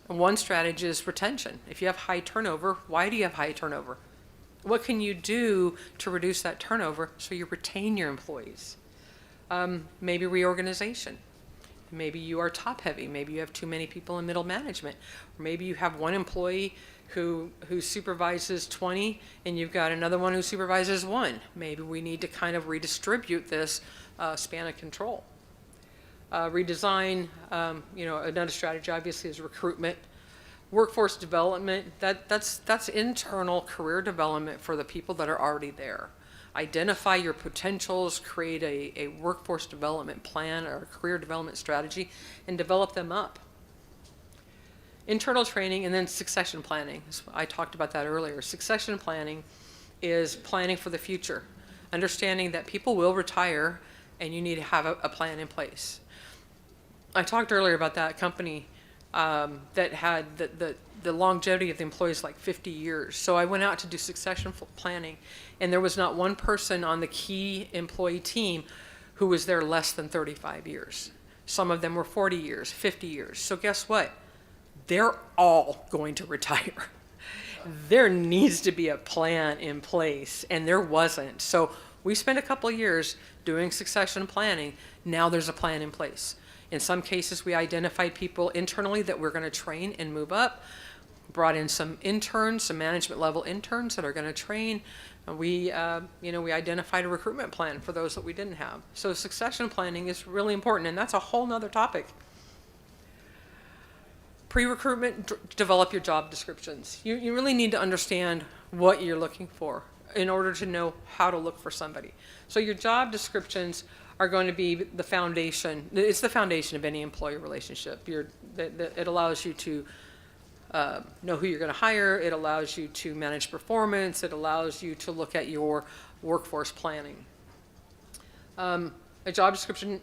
And one strategy is retention. If you have high turnover, why do you have high turnover? What can you do to reduce that turnover so you retain your employees? Maybe reorganization. Maybe you are top heavy. Maybe you have too many people in middle management. Or maybe you have one employee who supervises 20 and you've got another one who supervises 1. Maybe we need to kind of redistribute this span of control. Redesign, another strategy obviously is recruitment. Workforce development, that's internal career development for the people that are already there. Identify your potentials, create a workforce development plan or a career development strategy, and develop them up. Internal training and then succession planning. I talked about that earlier. Succession planning is planning for the future, understanding that people will retire and you need to have a plan in place. I talked earlier about that company that had the longevity of the employees like 50 years. So I went out to do succession planning, and there was not one person on the key employee team who was there less than 35 years. Some of them were 40 years, 50 years. So guess what? They're all going to retire. There needs to be a plan in place, and there wasn't. So we spent a couple of years doing succession planning. Now there's a plan in place. In some cases, we identified people internally that we're going to train and move up, brought in some interns, some management level interns that are going to train. And we identified a recruitment plan for those that we didn't have. So succession planning is really important, and that's a whole nother topic. Pre-recruitment, develop your job descriptions. You really need to understand what you're looking for in order to know how to look for somebody. So your job descriptions are going to be the foundation. It's the foundation of any employee relationship. It allows you to know who you're going to hire. It allows you to manage performance. It allows you to look at your workforce planning. A job description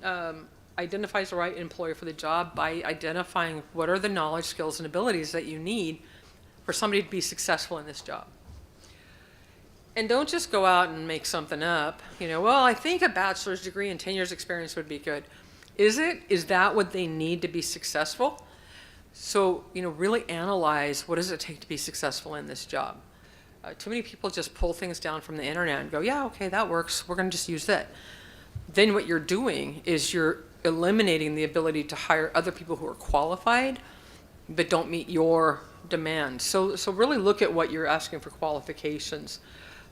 identifies the right employer for the job by identifying what are the knowledge, skills, and abilities that you need for somebody to be successful in this job. And don't just go out and make something up. Well, I think a bachelor's degree and 10 years experience would be good. Is it? Is that what they need to be successful? So, really analyze what does it take to be successful in this job. Too many people just pull things down from the internet and go, yeah, okay, that works. We're going to just use that. Then what you're doing is you're eliminating the ability to hire other people who are qualified but don't meet your demands. So really look at what you're asking for qualifications.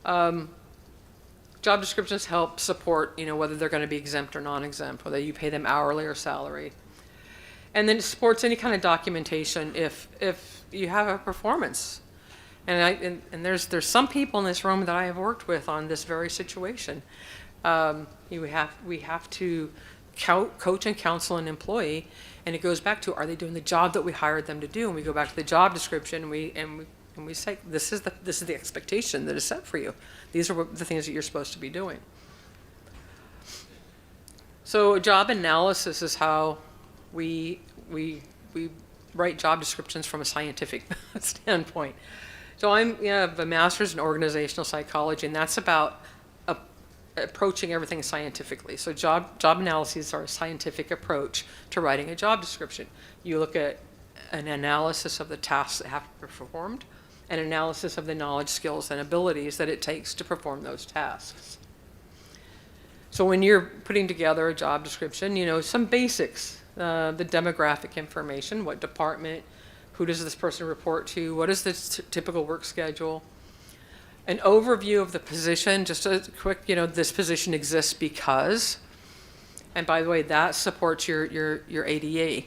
Job descriptions help support, whether they're going to be exempt or non-exempt, whether you pay them hourly or salary. And then it supports any kind of documentation if you have a performance. And there's some people in this room that I have worked with on this very situation. We have to coach and counsel an employee, and it goes back to, are they doing the job that we hired them to do? And we go back to the job description, and we say, this is the expectation that is set for you. These are the things that you're supposed to be doing. So job analysis is how we write job descriptions from a scientific standpoint. So I have a master's in organizational psychology, and that's about approaching everything scientifically. So job analyses are a scientific approach to writing a job description. You look at an analysis of the tasks that have to be performed, an analysis of the knowledge, skills, and abilities that it takes to perform those tasks. So when you're putting together a job description, some basics, the demographic information, what department, who does this person report to, what is the typical work schedule, an overview of the position, just a quick, this position exists because, and by the way, that supports your ADA,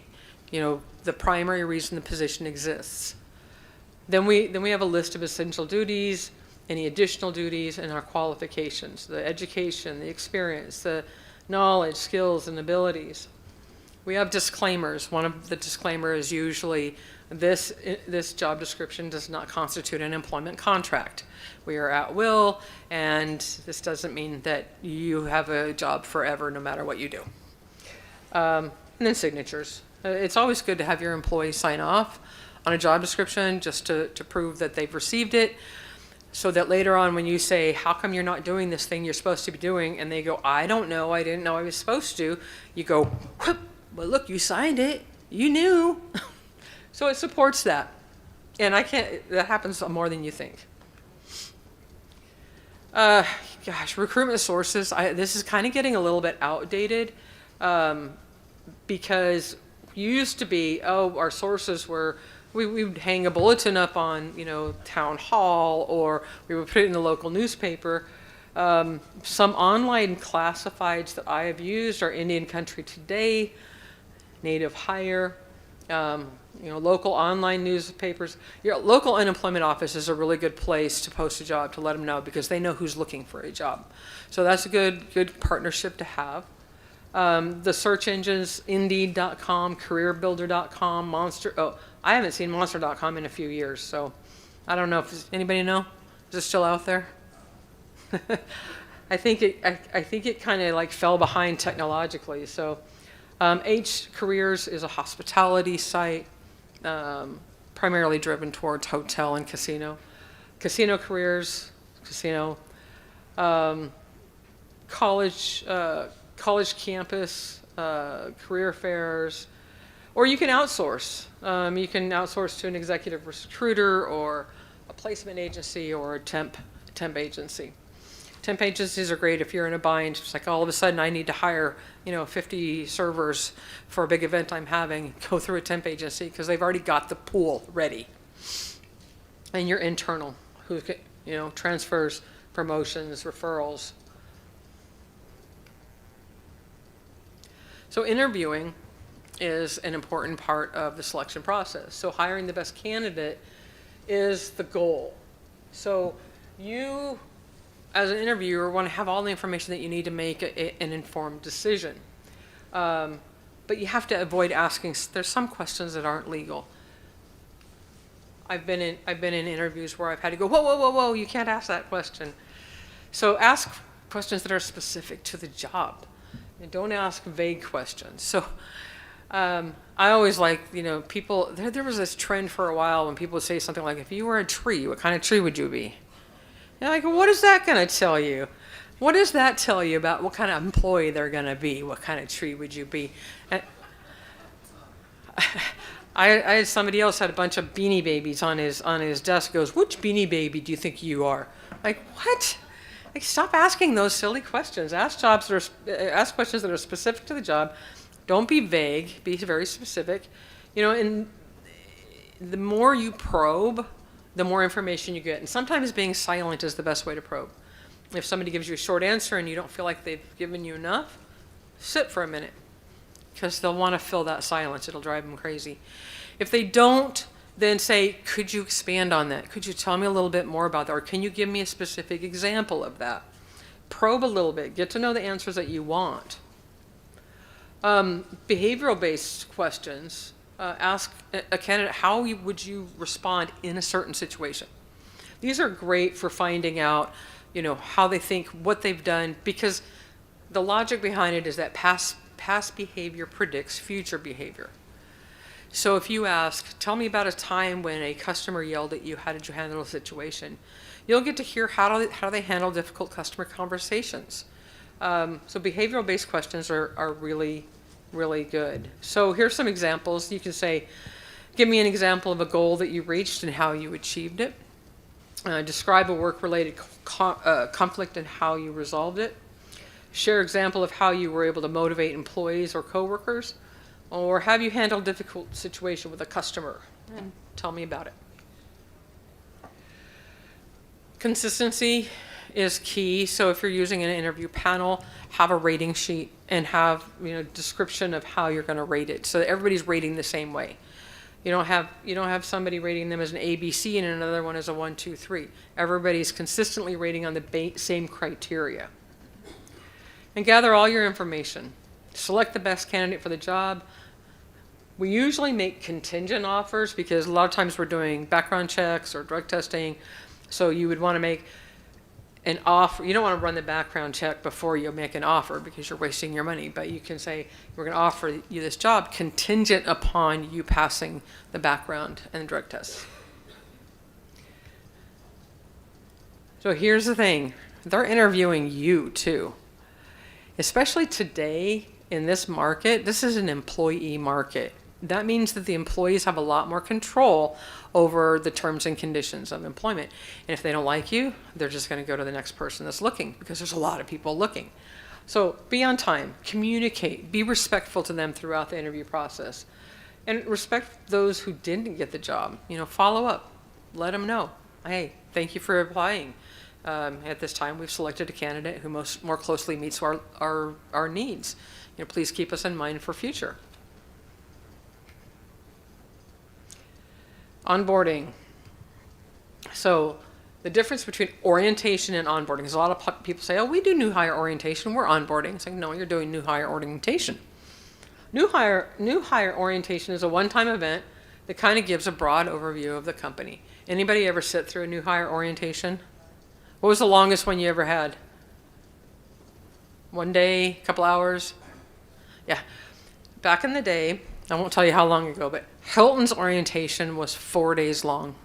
the primary reason the position exists. Then we have a list of essential duties, any additional duties, and our qualifications, the education, the experience, the knowledge, skills, and abilities. We have disclaimers. One of the disclaimers is usually this job description does not constitute an employment contract. We are at will, and this doesn't mean that you have a job forever no matter what you do. And then signatures. It's always good to have your employees sign off on a job description just to prove that they've received it, so that later on when you say, how come you're not doing this thing you're supposed to be doing, and they go, I don't know, I didn't know I was supposed to, you go, well, look, you signed it, you knew. So it supports that. And that happens more than you think. Recruitment sources, this is kind of getting a little bit outdated, because used to be, our sources were, we would hang a bulletin up on, town hall, or we would put it in the local newspaper. Some online classifieds that I have used are Indian Country Today, Native Hire, local online newspapers. Your local unemployment office is a really good place to post a job, to let them know, because they know who's looking for a job. So that's a good partnership to have. The search engines, Indeed.com, CareerBuilder.com, Monster. I haven't seen Monster.com in a few years, so I don't know if anybody know. Is it still out there? I think it kind of like fell behind technologically. So H Careers is a hospitality site, primarily driven towards hotel and casino. Casino Careers, college campus, career fairs, or you can outsource. You can outsource to an executive recruiter or a placement agency or a temp agency. Temp agencies are great if you're in a bind. It's like all of a sudden I need to hire, 50 servers for a big event I'm having. Go through a temp agency because they've already got the pool ready. And your internal, who transfers, promotions, referrals. So interviewing is an important part of the selection process. So hiring the best candidate is the goal. So you, as an interviewer, want to have all the information that you need to make an informed decision. But you have to avoid asking, there's some questions that aren't legal. I've been in interviews where I've had to go, whoa, you can't ask that question. So ask questions that are specific to the job. And don't ask vague questions. So I always like, people, there was this trend for a while when people would say something like, if you were a tree, what kind of tree would you be? And I go, what is that going to tell you? What does that tell you about what kind of employee they're going to be? What kind of tree would you be? And I had somebody else had a bunch of Beanie Babies on his desk. Goes, which Beanie Baby do you think you are? Like, what? Like, stop asking those silly questions. Ask questions that are specific to the job. Don't be vague. Be very specific. You know, and the more you probe, the more information you get. And sometimes being silent is the best way to probe. If somebody gives you a short answer and you don't feel like they've given you enough, sit for a minute, because they'll want to fill that silence. It'll drive them crazy. If they don't, then say, could you expand on that? Could you tell me a little bit more about that? Or can you give me a specific example of that? Probe a little bit. Get to know the answers that you want. Behavioral-based questions. Ask a candidate, how would you respond in a certain situation? These are great for finding out, you know, how they think, what they've done, because the logic behind it is that past behavior predicts future behavior. So if you ask, tell me about a time when a customer yelled at you, how did you handle a situation? You'll get to hear how do they handle difficult customer conversations. So behavioral-based questions are really, really good. So here's some examples. You can say, give me an example of a goal that you reached and how you achieved it. Describe a work-related conflict and how you resolved it. Share example of how you were able to motivate employees or coworkers. Or have you handled a difficult situation with a customer? And tell me about it. Consistency is key. So if you're using an interview panel, have a rating sheet and have, you know, description of how you're going to rate it, so that everybody's rating the same way. You don't have somebody rating them as an ABC and another one as a 1, 2, 3. Everybody's consistently rating on the same criteria. And gather all your information. Select the best candidate for the job. We usually make contingent offers because a lot of times we're doing background checks or drug testing. So you would want to make an offer. You don't want to run the background check before you make an offer because you're wasting your money. But you can say, we're going to offer you this job contingent upon you passing the background and the drug tests. So here's the thing. They're interviewing you too. Especially today in this market, this is an employee market. That means that the employees have a lot more control over the terms and conditions of employment. And if they don't like you, they're just going to go to the next person that's looking, because there's a lot of people looking. So be on time, communicate, be respectful to them throughout the interview process. And respect those who didn't get the job. You know, follow up, let them know, hey, thank you for applying. At this time, we've selected a candidate who more closely meets our needs. You know, please keep us in mind for future. Onboarding. So the difference between orientation and onboarding is a lot of people say, oh, we do new hire orientation, we're onboarding. It's like, no, you're doing new hire orientation. New hire orientation is a one-time event that kind of gives a broad overview of the company. Anybody ever sit through a new hire orientation? What was the longest one you ever had? 1 day, a couple hours? Yeah. Back in the day, I won't tell you how long ago, but Hilton's orientation was 4 days long.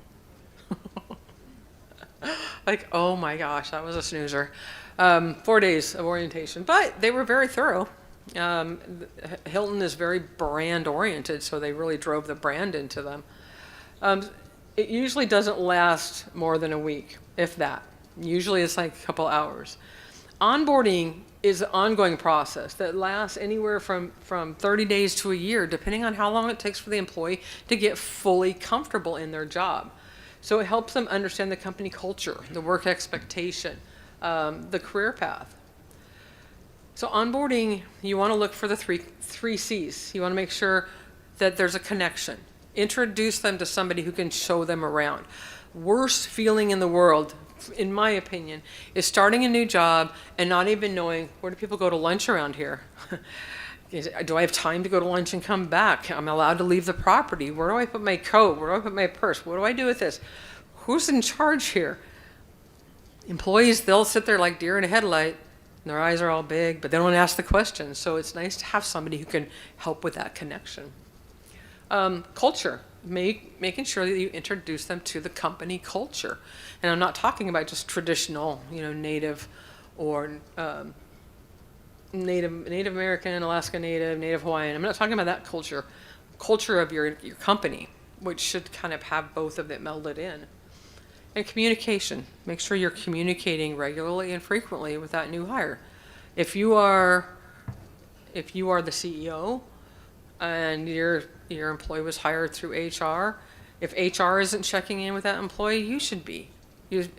Like, oh my gosh, that was a snoozer. 4 days of orientation, but they were very thorough. Hilton is very brand oriented, so they really drove the brand into them. It usually doesn't last more than a week, if that. Usually it's like a couple hours. Onboarding is an ongoing process that lasts anywhere from 30 days to a year, depending on how long it takes for the employee to get fully comfortable in their job. So it helps them understand the company culture, the work expectation, the career path. So onboarding, you want to look for the three C's. You want to make sure that there's a connection. Introduce them to somebody who can show them around. Worst feeling in the world, in my opinion, is starting a new job and not even knowing, where do people go to lunch around here? Do I have time to go to lunch and come back? I'm allowed to leave the property. Where do I put my coat? Where do I put my purse? What do I do with this? Who's in charge here? Employees, they'll sit there like deer in a headlight. Their eyes are all big, but they don't ask the questions. So it's nice to have somebody who can help with that connection. Culture. Making sure that you introduce them to the company culture. And I'm not talking about just traditional, Native or Native American, Alaska Native, Native Hawaiian. I'm not talking about that culture. culture of your company, which should kind of have both of it melded in. And communication. Make sure you're communicating regularly and frequently with that new hire. If you are the CEO and your employee was hired through HR, if HR isn't checking in with that employee, you should be.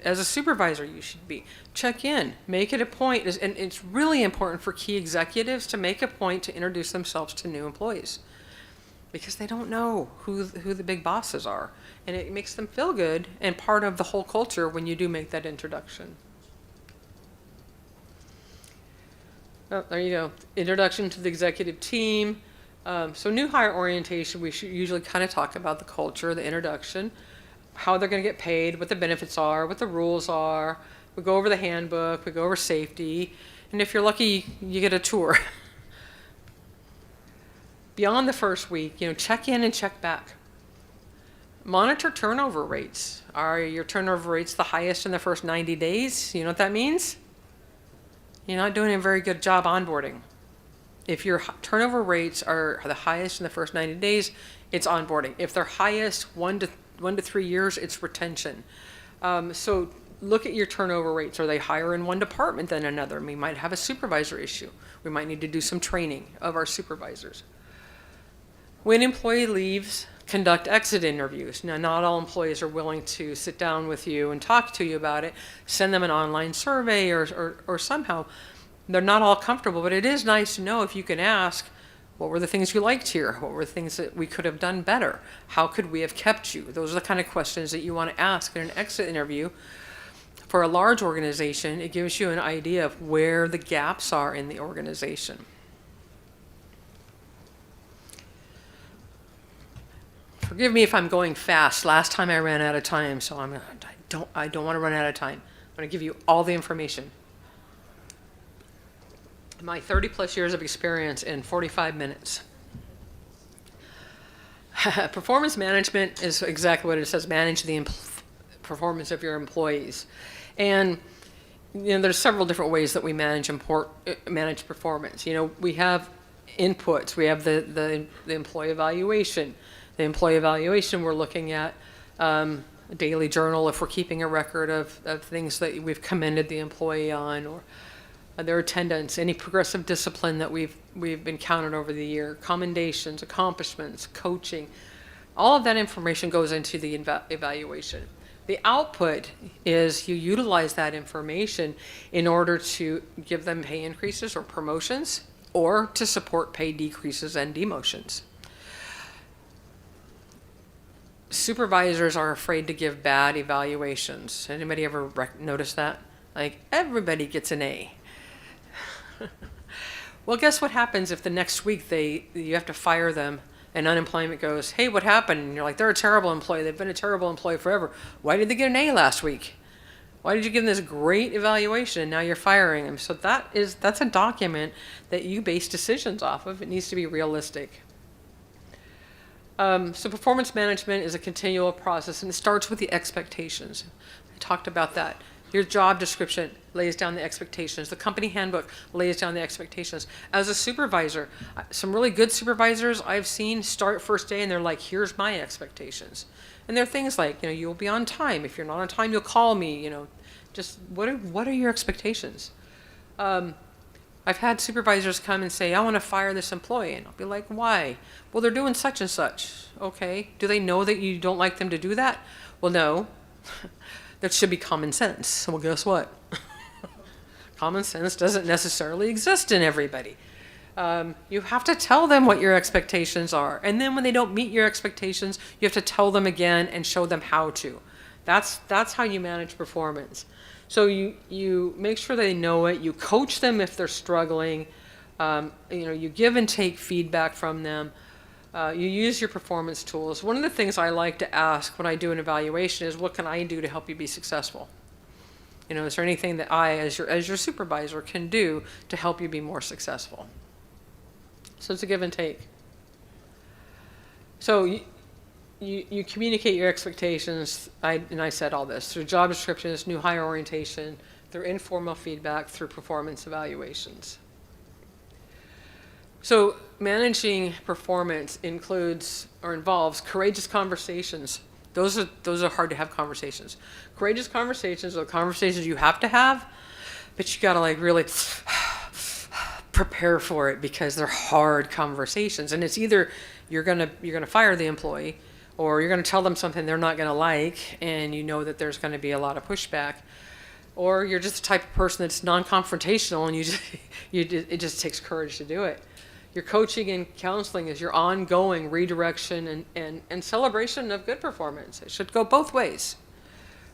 As a supervisor, you should be. Check in, make it a point, and it's really important for key executives to make a point to introduce themselves to new employees, because they don't know who the big bosses are, and it makes them feel good and part of the whole culture when you do make that introduction. Oh, there you go. Introduction to the executive team. So new hire orientation, we should usually kind of talk about the culture, the introduction, how they're going to get paid, what the benefits are, what the rules are. We go over the handbook, we go over safety, and if you're lucky, you get a tour. Beyond the first week, check in and check back. Monitor turnover rates. Are your turnover rates the highest in the first 90 days? You know what that means? You're not doing a very good job onboarding. If your turnover rates are the highest in the first 90 days, it's onboarding. If they're highest 1 to 3 years, it's retention. So look at your turnover rates. Are they higher in one department than another? We might have a supervisor issue. We might need to do some training of our supervisors. When employee leaves, conduct exit interviews. Now, not all employees are willing to sit down with you and talk to you about it. Send them an online survey or somehow. They're not all comfortable, but it is nice to know if you can ask, what were the things you liked here? What were the things that we could have done better? How could we have kept you? Those are the kind of questions that you want to ask in an exit interview. For a large organization, it gives you an idea of where the gaps are in the organization. Forgive me if I'm going fast. Last time I ran out of time, so I don't want to run out of time. I'm going to give you all the information. My 30 plus years of experience in 45 minutes. Performance management is exactly what it says. Manage the performance of your employees. And there's several different ways that we manage performance. We have inputs. We have the employee evaluation. The employee evaluation, we're looking at a daily journal if we're keeping a record of things that we've commended the employee on, or their attendance, any progressive discipline that we've encountered over the year, commendations, accomplishments, coaching. All of that information goes into the evaluation. The output is you utilize that information in order to give them pay increases or promotions, or to support pay decreases and demotions. Supervisors are afraid to give bad evaluations. Anybody ever notice that? Like, everybody gets an A. Well, guess what happens if the next week you have to fire them and unemployment goes, hey, what happened? And you're like, they're a terrible employee. They've been a terrible employee forever. Why did they get an A last week? Why did you give them this great evaluation and now you're firing them? So that's a document that you base decisions off of. It needs to be realistic. So performance management is a continual process, and it starts with the expectations. I talked about that. Your job description lays down the expectations. The company handbook lays down the expectations. As a supervisor, some really good supervisors I've seen start first day and they're like, here's my expectations. And there are things like, you'll be on time. If you're not on time, you'll call me, just what are your expectations? I've had supervisors come and say, I want to fire this employee. And I'll be like, why? Well, they're doing such and such. Okay. Do they know that you don't like them to do that? Well, no. That should be common sense. Well, guess what? Common sense doesn't necessarily exist in everybody. You have to tell them what your expectations are. And then when they don't meet your expectations, you have to tell them again and show them how to. That's how you manage performance. So you make sure they know it. You coach them if they're struggling. You give and take feedback from them. You use your performance tools. One of the things I like to ask when I do an evaluation is, what can I do to help you be successful? Is there anything that I, as your supervisor, can do to help you be more successful? So it's a give and take. So you communicate your expectations, and I said all this, through job descriptions, new hire orientation, through informal feedback, through performance evaluations. So managing performance includes or involves courageous conversations. Those are hard to have conversations. Courageous conversations are the conversations you have to have, but you gotta like really prepare for it because they're hard conversations. And it's either you're gonna fire the employee, or you're gonna tell them something they're not gonna like, and you know that there's gonna be a lot of pushback, or you're just the type of person that's non-confrontational, and it just takes courage to do it. Your coaching and counseling is your ongoing redirection and celebration of good performance. It should go both ways.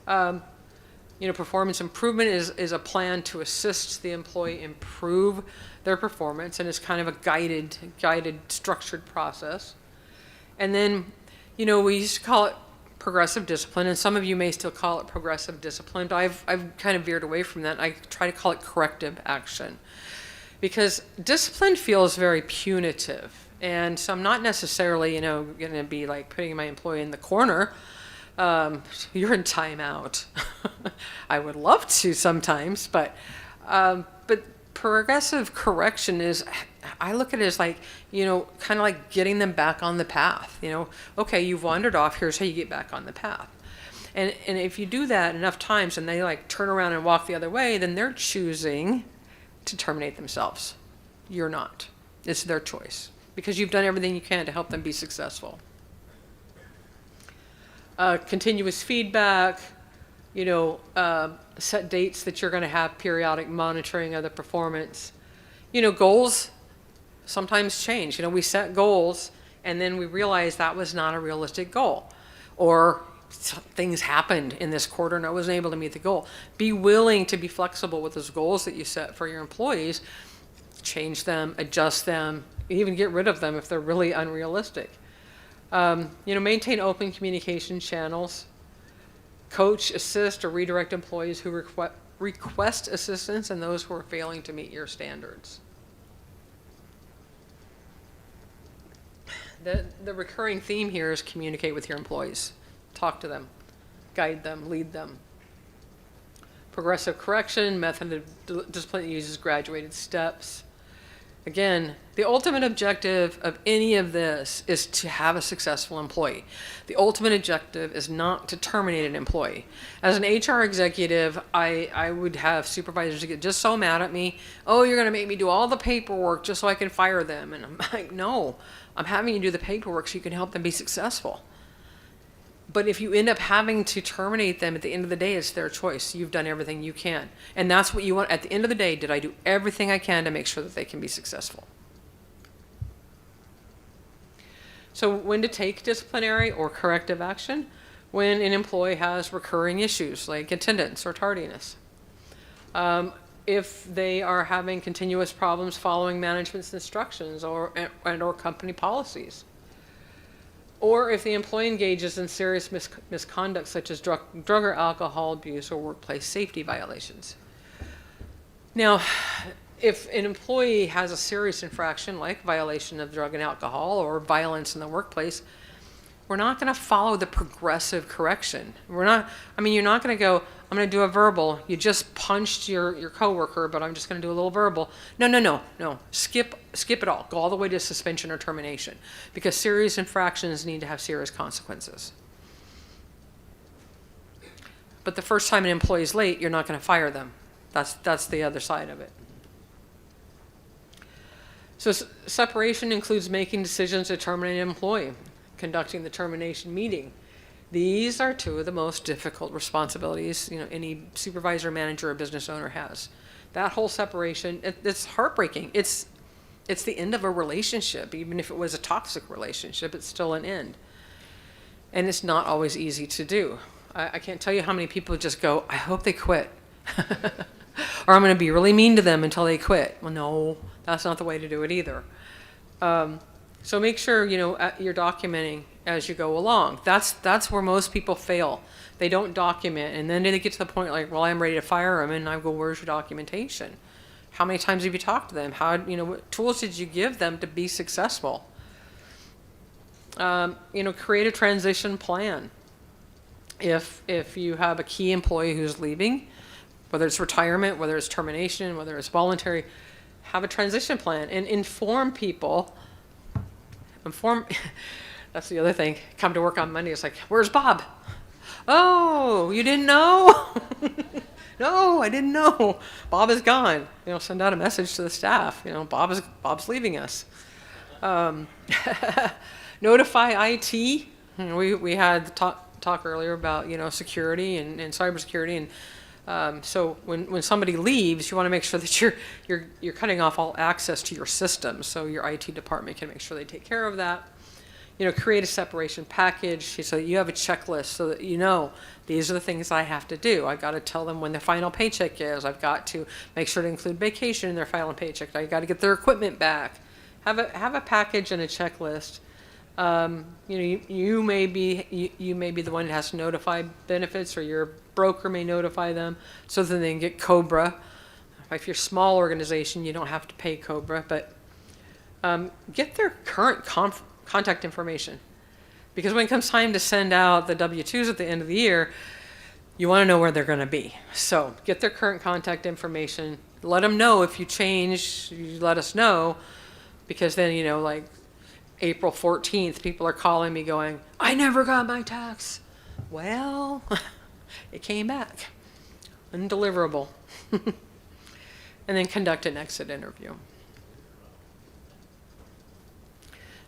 Performance improvement is a plan to assist the employee improve their performance, and it's kind of a guided, structured process. And then, we used to call it progressive discipline, and some of you may still call it progressive discipline, but I've kind of veered away from that. I try to call it corrective action, because discipline feels very punitive, and so I'm not necessarily, going to be like putting my employee in the corner. You're in timeout. I would love to sometimes, but progressive correction is, I look at it as like, kind of like getting them back on the path. Okay, you've wandered off, here's how you get back on the path. And if you do that enough times and they like turn around and walk the other way, then they're choosing to terminate themselves. You're not. It's their choice because you've done everything you can to help them be successful. Continuous feedback, set dates that you're going to have periodic monitoring of the performance. Goals sometimes change. We set goals and then we realize that was not a realistic goal, or things happened in this quarter and I wasn't able to meet the goal. Be willing to be flexible with those goals that you set for your employees. Change them, adjust them, even get rid of them if they're really unrealistic. Maintain open communication channels. Coach, assist, or redirect employees who request assistance and those who are failing to meet your standards. The recurring theme here is communicate with your employees. Talk to them, guide them, lead them. Progressive correction, method of discipline uses graduated steps. Again, the ultimate objective of any of this is to have a successful employee. The ultimate objective is not to terminate an employee. As an HR executive, I would have supervisors get just so mad at me. Oh, you're going to make me do all the paperwork just so I can fire them. And I'm like, no, I'm having you do the paperwork so you can help them be successful. But if you end up having to terminate them at the end of the day, it's their choice. You've done everything you can. And that's what you want. At the end of the day, did I do everything I can to make sure that they can be successful? So when to take disciplinary or corrective action? When an employee has recurring issues like attendance or tardiness. If they are having continuous problems following management's instructions or company policies. Or if the employee engages in serious misconduct such as drug or alcohol abuse or workplace safety violations. Now, if an employee has a serious infraction like violation of drug and alcohol or violence in the workplace, we're not going to follow the progressive correction. You're not going to go, I'm going to do a verbal. You just punched your coworker, but I'm just going to do a little verbal. No. Skip it all. Go all the way to suspension or termination, because serious infractions need to have serious consequences. But the first time an employee is late, you're not going to fire them. That's the other side of it. So separation includes making decisions to terminate an employee, conducting the termination meeting. These are two of the most difficult responsibilities any supervisor, manager, or business owner has. That whole separation, it's heartbreaking. It's the end of a relationship. Even if it was a toxic relationship, it's still an end. And it's not always easy to do. I can't tell you how many people just go, I hope they quit. Or I'm going to be really mean to them until they quit. Well, no, that's not the way to do it either. So make sure, you're documenting as you go along. That's where most people fail. They don't document, and then they get to the point like, well, I'm ready to fire them, and I go, where's your documentation? How many times have you talked to them? What tools did you give them to be successful? Create a transition plan. If you have a key employee who's leaving, whether it's retirement, whether it's termination, whether it's voluntary, have a transition plan and inform people That's the other thing. Come to work on Monday, it's like, where's Bob? Oh, you didn't know? No, I didn't know. Bob is gone. Send out a message to the staff. Bob's leaving us. Notify IT. We had talk earlier about security and cybersecurity, and so when somebody leaves, you want to make sure that you're cutting off all access to your system, so your IT department can make sure they take care of that. Create a separation package so that you have a checklist so that these are the things I have to do. I've got to tell them when their final paycheck is. I've got to make sure to include vacation in their final paycheck. I've got to get their equipment back. Have a package and a checklist. You may be the one that has to notify benefits, or your broker may notify them so that they can get COBRA. If you're a small organization, you don't have to pay COBRA, but get their current contact information, because when it comes time to send out the W-2s at the end of the year, you want to know where they're going to be. So get their current contact information. Let them know if you change. You let us know, because then like April 14th, people are calling me going, I never got my tax. Well, it came back undeliverable. And then conduct an exit interview.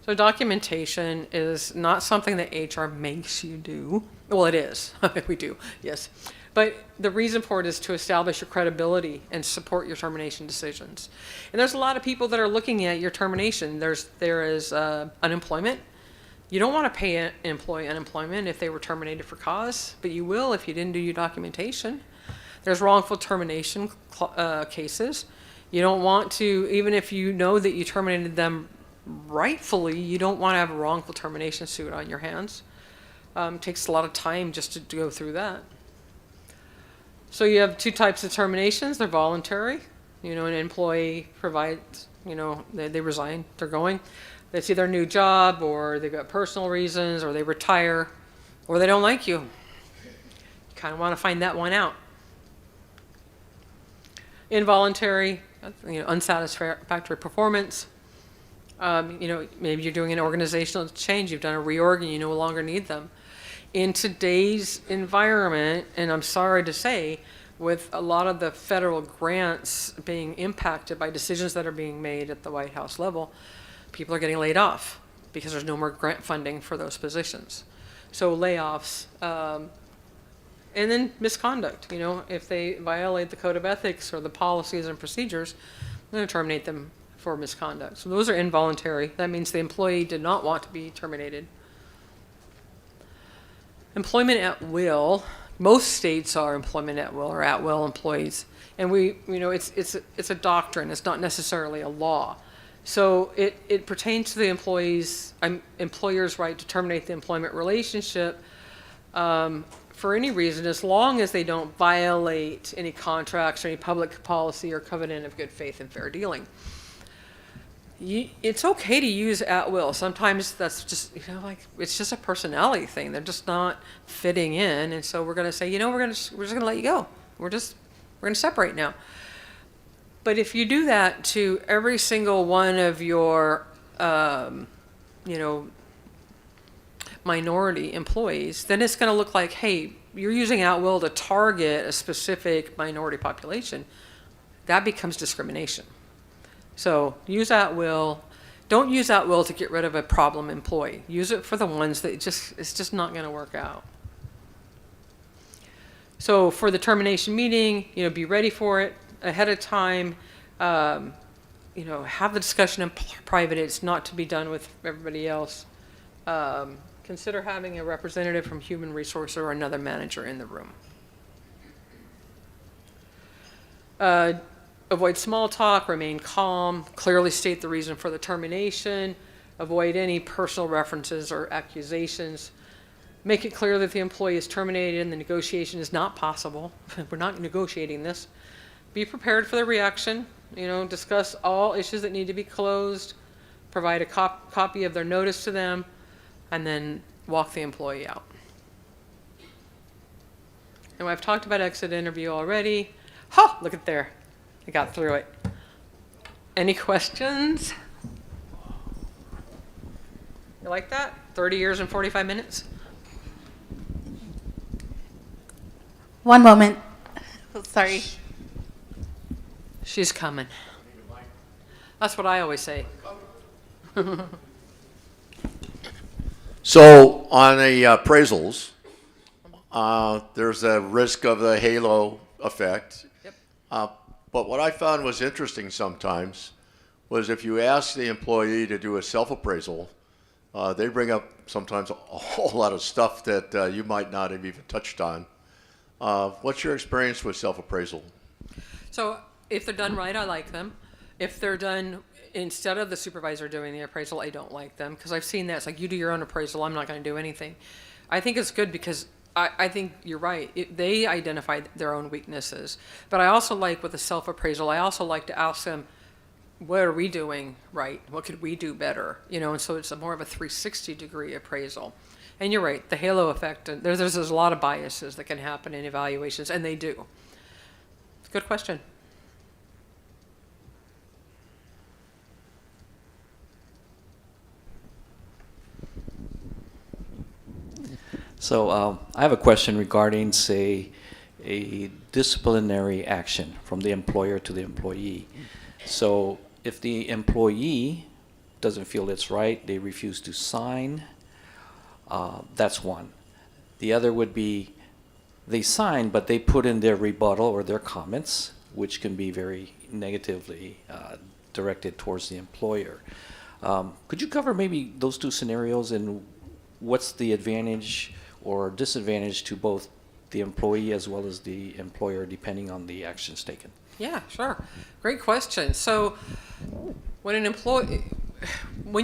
So documentation is not something that HR makes you do. Well, it is. We do, yes. But the reason for it is to establish your credibility and support your termination decisions. And there's a lot of people that are looking at your termination. There is unemployment. You don't want to pay an employee unemployment if they were terminated for cause, but you will if you didn't do your documentation. There's wrongful termination cases. You don't want to, even if you know that you terminated them rightfully, you don't want to have a wrongful termination suit on your hands. Takes a lot of time just to go through that. So you have two types of terminations. They're voluntary. An employee provides, they resign, they're going. They see their new job, or they've got personal reasons, or they retire, or they don't like you. You kind of want to find that one out. Involuntary, unsatisfactory performance. Maybe you're doing an organizational change, you've done a reorg and you no longer need them. In today's environment, and I'm sorry to say, with a lot of the federal grants being impacted by decisions that are being made at the White House level, people are getting laid off because there's no more grant funding for those positions. So layoffs, and then misconduct. If they violate the code of ethics or the policies and procedures, I'm going to terminate them for misconduct. So those are involuntary. That means the employee did not want to be terminated. Employment at will. Most states are employment at will or at will employees, and it's a doctrine. It's not necessarily a law. So it pertains to the employer's right to terminate the employment relationship for any reason, as long as they don't violate any contracts or any public policy or covenant of good faith and fair dealing. It's okay to use at will. Sometimes that's just, it's just a personality thing. They're just not fitting in. And so we're going to say, we're just going to let you go. We're going to separate now. But if you do that to every single one of your, minority employees, then it's going to look like, hey, you're using at will to target a specific minority population. That becomes discrimination. So use at will. Don't use at will to get rid of a problem employee. Use it for the ones that it's just not going to work out. So for the termination meeting, be ready for it ahead of time. Have the discussion in private. It's not to be done with everybody else. Consider having a representative from human resources or another manager in the room. Avoid small talk, remain calm, clearly state the reason for the termination, avoid any personal references or accusations. Make it clear that the employee is terminated and the negotiation is not possible. We're not negotiating this. Be prepared for the reaction. Discuss all issues that need to be closed, provide a copy of their notice to them, and then walk the employee out. And I've talked about exit interview already. Look at there. I got through it. Any questions? You like that? 30 years and 45 minutes? One moment. Oh, sorry. She's coming. That's what I always say. So on the appraisals, there's a risk of the halo effect. Yep. But what I found was interesting sometimes was if you ask the employee to do a self-appraisal, they bring up sometimes a whole lot of stuff that you might not have even touched on. What's your experience with self-appraisal? So if they're done right, I like them. If they're done instead of the supervisor doing the appraisal, I don't like them because I've seen that. It's like, you do your own appraisal, I'm not going to do anything. I think it's good because I think you're right. They identify their own weaknesses. But I also like with the self-appraisal, I also like to ask them, what are we doing right? What could we do better? You know, and so it's more of a 360-degree appraisal. And you're right, the halo effect, there's a lot of biases that can happen in evaluations, and they do. Good question. So I have a question regarding, say, a disciplinary action from the employer to the employee. So if the employee doesn't feel it's right, they refuse to sign, that's one. The other would be they sign, but they put in their rebuttal or their comments, which can be very negatively directed towards the employer. Could you cover maybe those two scenarios and what's the advantage or disadvantage to both the employee as well as the employer depending on the actions taken? Yeah, sure. Great question. So when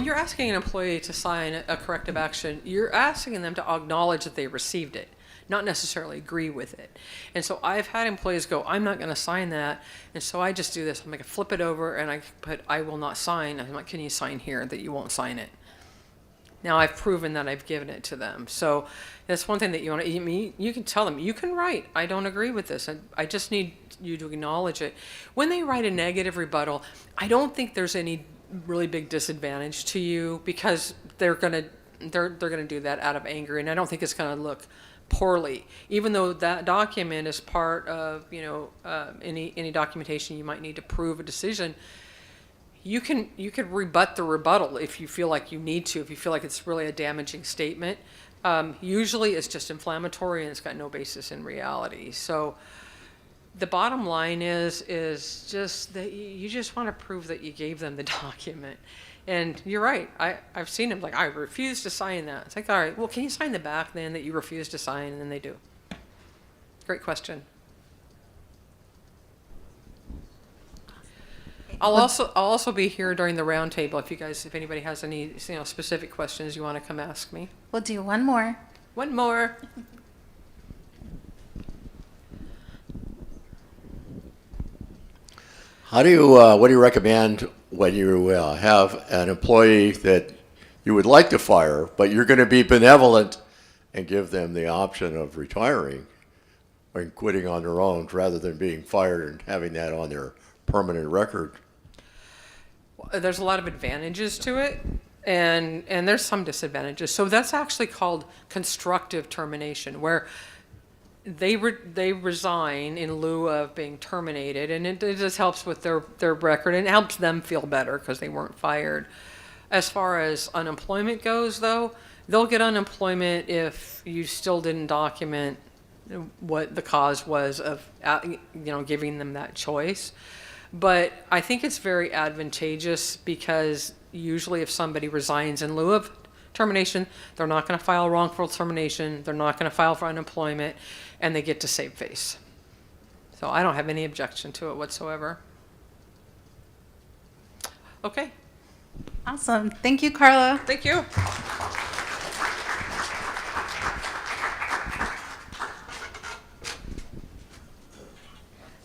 you're asking an employee to sign a corrective action, you're asking them to acknowledge that they received it, not necessarily agree with it. And so I've had employees go, I'm not going to sign that. And so I just do this. I'm going to flip it over and I put, I will not sign. I'm like, can you sign here that you won't sign it? Now I've proven that I've given it to them. So that's one thing that you can tell them, you can write, I don't agree with this. I just need you to acknowledge it. When they write a negative rebuttal, I don't think there's any really big disadvantage to you because they're gonna do that out of anger, and I don't think it's gonna look poorly, even though that document is part of any documentation you might need to prove a decision. You can rebut the rebuttal if you feel like you need to, if you feel like it's really a damaging statement. Usually it's just inflammatory and it's got no basis in reality. So the bottom line is just that you just want to prove that you gave them the document. And you're right, I've seen them like, I refuse to sign that. It's like, all right, well, can you sign the back then that you refuse to sign? And then they do. Great question. I'll also be here during the roundtable if anybody has any specific questions you want to come ask me. We'll do one more. One more. What do you recommend when you have an employee that you would like to fire, but you're going to be benevolent and give them the option of retiring and quitting on their own rather than being fired and having that on their permanent record? There's a lot of advantages to it, and there's some disadvantages. So that's actually called constructive termination, where they resign in lieu of being terminated, and it just helps with their record, and it helps them feel better because they weren't fired. As far as unemployment goes, though, they'll get unemployment if you still didn't document what the cause was of giving them that choice. But I think it's very advantageous because usually if somebody resigns in lieu of termination, they're not going to file wrongful termination, they're not going to file for unemployment, and they get to save face. So I don't have any objection to it whatsoever. Okay. Awesome. Thank you, Carla. Thank you.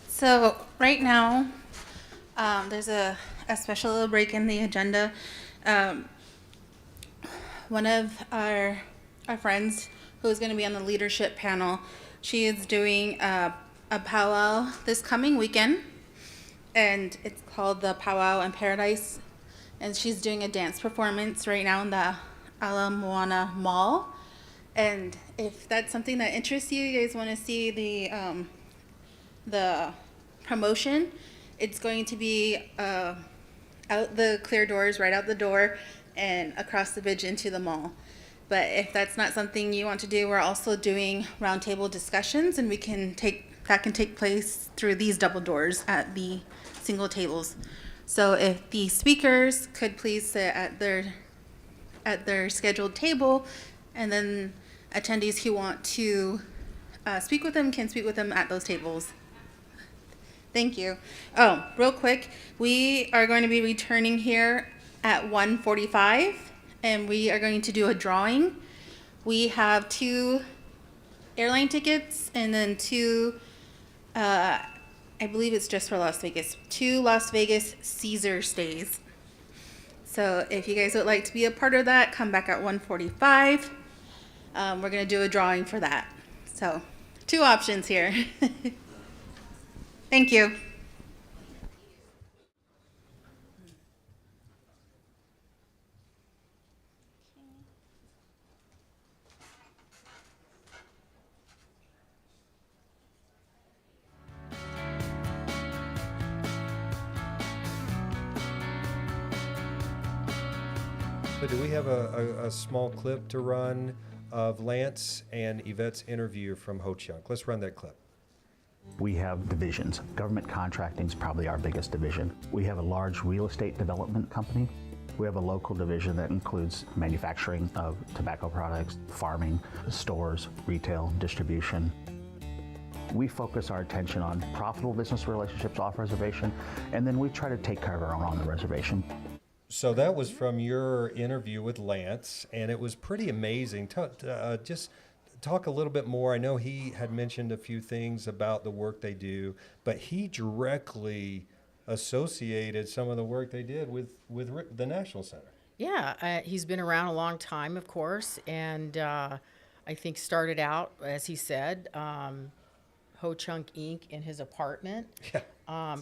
So right now, there's a special little break in the agenda. One of our friends who's going to be on the leadership panel, she is doing a powwow this coming weekend, and it's called the Powwow in Paradise, and she's doing a dance performance right now in the Ala Moana Mall. And if that's something that interests you, you guys want to see the promotion, it's going to be out the clear doors, right out the door, and across the bridge into the mall. But if that's not something you want to do, we're also doing roundtable discussions, and that can take place through these double doors at the single tables. So if the speakers could please sit at their scheduled table, and then attendees who want to speak with them can speak with them at those tables. Thank you. Oh, real quick, we are going to be returning here at 1:45, and we are going to do a drawing. We have 2 airline tickets and then 2, I believe it's just for Las Vegas, 2 Las Vegas Caesar stays. So if you guys would like to be a part of that, come back at 1:45. We're going to do a drawing for that. So 2 options here. Thank you. So do we have a small clip to run of Lance and Yvette's interview from Ho Chunk? Let's run that clip. We have divisions. Government contracting is probably our biggest division. We have a large real estate development company. We have a local division that includes manufacturing of tobacco products, farming, stores, retail, distribution. We focus our attention on profitable business relationships off reservation, and then we try to take care of our own on the reservation. So that was from your interview with Lance, and it was pretty amazing. Just talk a little bit more. I know he had mentioned a few things about the work they do, but he directly associated some of the work they did with the National Center. Yeah, he's been around a long time, of course, and I think started out, as he said, Ho Chunk Inc. in his apartment. Yeah.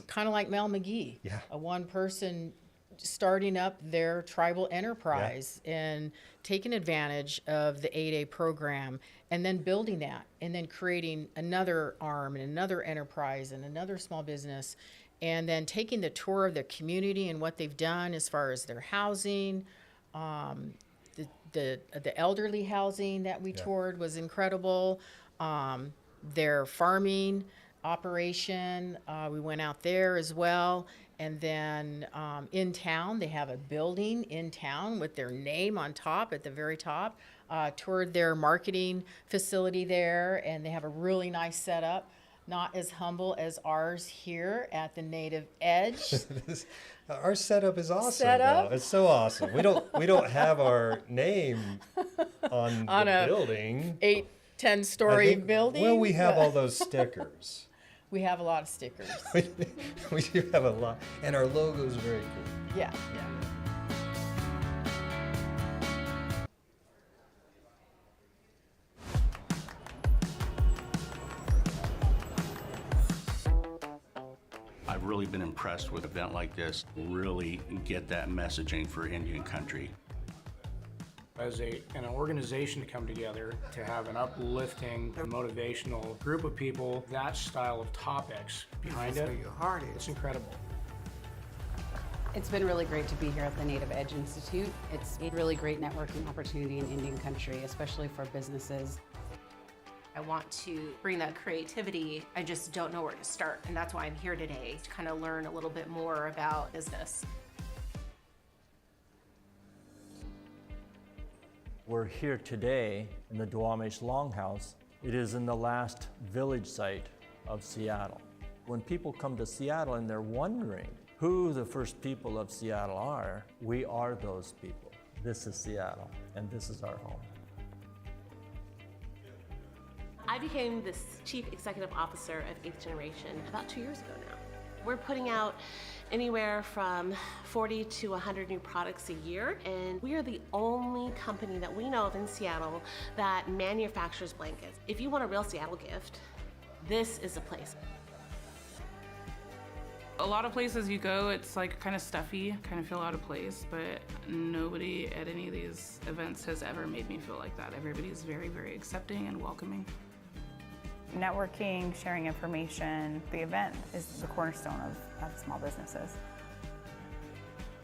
Kind of like Mel McGee. Yeah. A one-person starting up their tribal enterprise and taking advantage of the 8A program and then building that and then creating another arm and another enterprise and another small business and then taking the tour of their community and what they've done as far as their housing. The elderly housing that we toured was incredible. Their farming operation, we went out there as well. And then in town, they have a building in town with their name on top, at the very top. Toured their marketing facility there, and they have a really nice setup, not as humble as ours here at the Native Edge. Our setup is awesome. Setup? Though. It's so awesome. We don't have our name on the building. 8-10-story building. Well, we have all those stickers. We have a lot of stickers. We do have a lot, and our logo is very cool. Yeah. I've really been impressed with an event like this, really get that messaging for Indian country. As an organization to come together, to have an uplifting, motivational group of people, that style of topics behind it, it's incredible. It's been really great to be here at the Native Edge Institute. It's a really great networking opportunity in Indian country, especially for businesses. I want to bring that creativity. I just don't know where to start, and that's why I'm here today, to kind of learn a little bit more about business. We're here today in the Duwamish Longhouse. It is in the last village site of Seattle. When people come to Seattle and they're wondering who the first people of Seattle are, we are those people. This is Seattle, and this is our home. I became this Chief Executive Officer of 8th Generation about 2 years ago now. We're putting out anywhere from 40 to 100 new products a year, and we are the only company that we know of in Seattle that manufactures blankets. If you want a real Seattle gift, this is the place. A lot of places you go, it's like kind of stuffy, kind of feel out of place, but nobody at any of these events has ever made me feel like that. Everybody's very, very accepting and welcoming. Networking, sharing information, the event is the cornerstone of small businesses.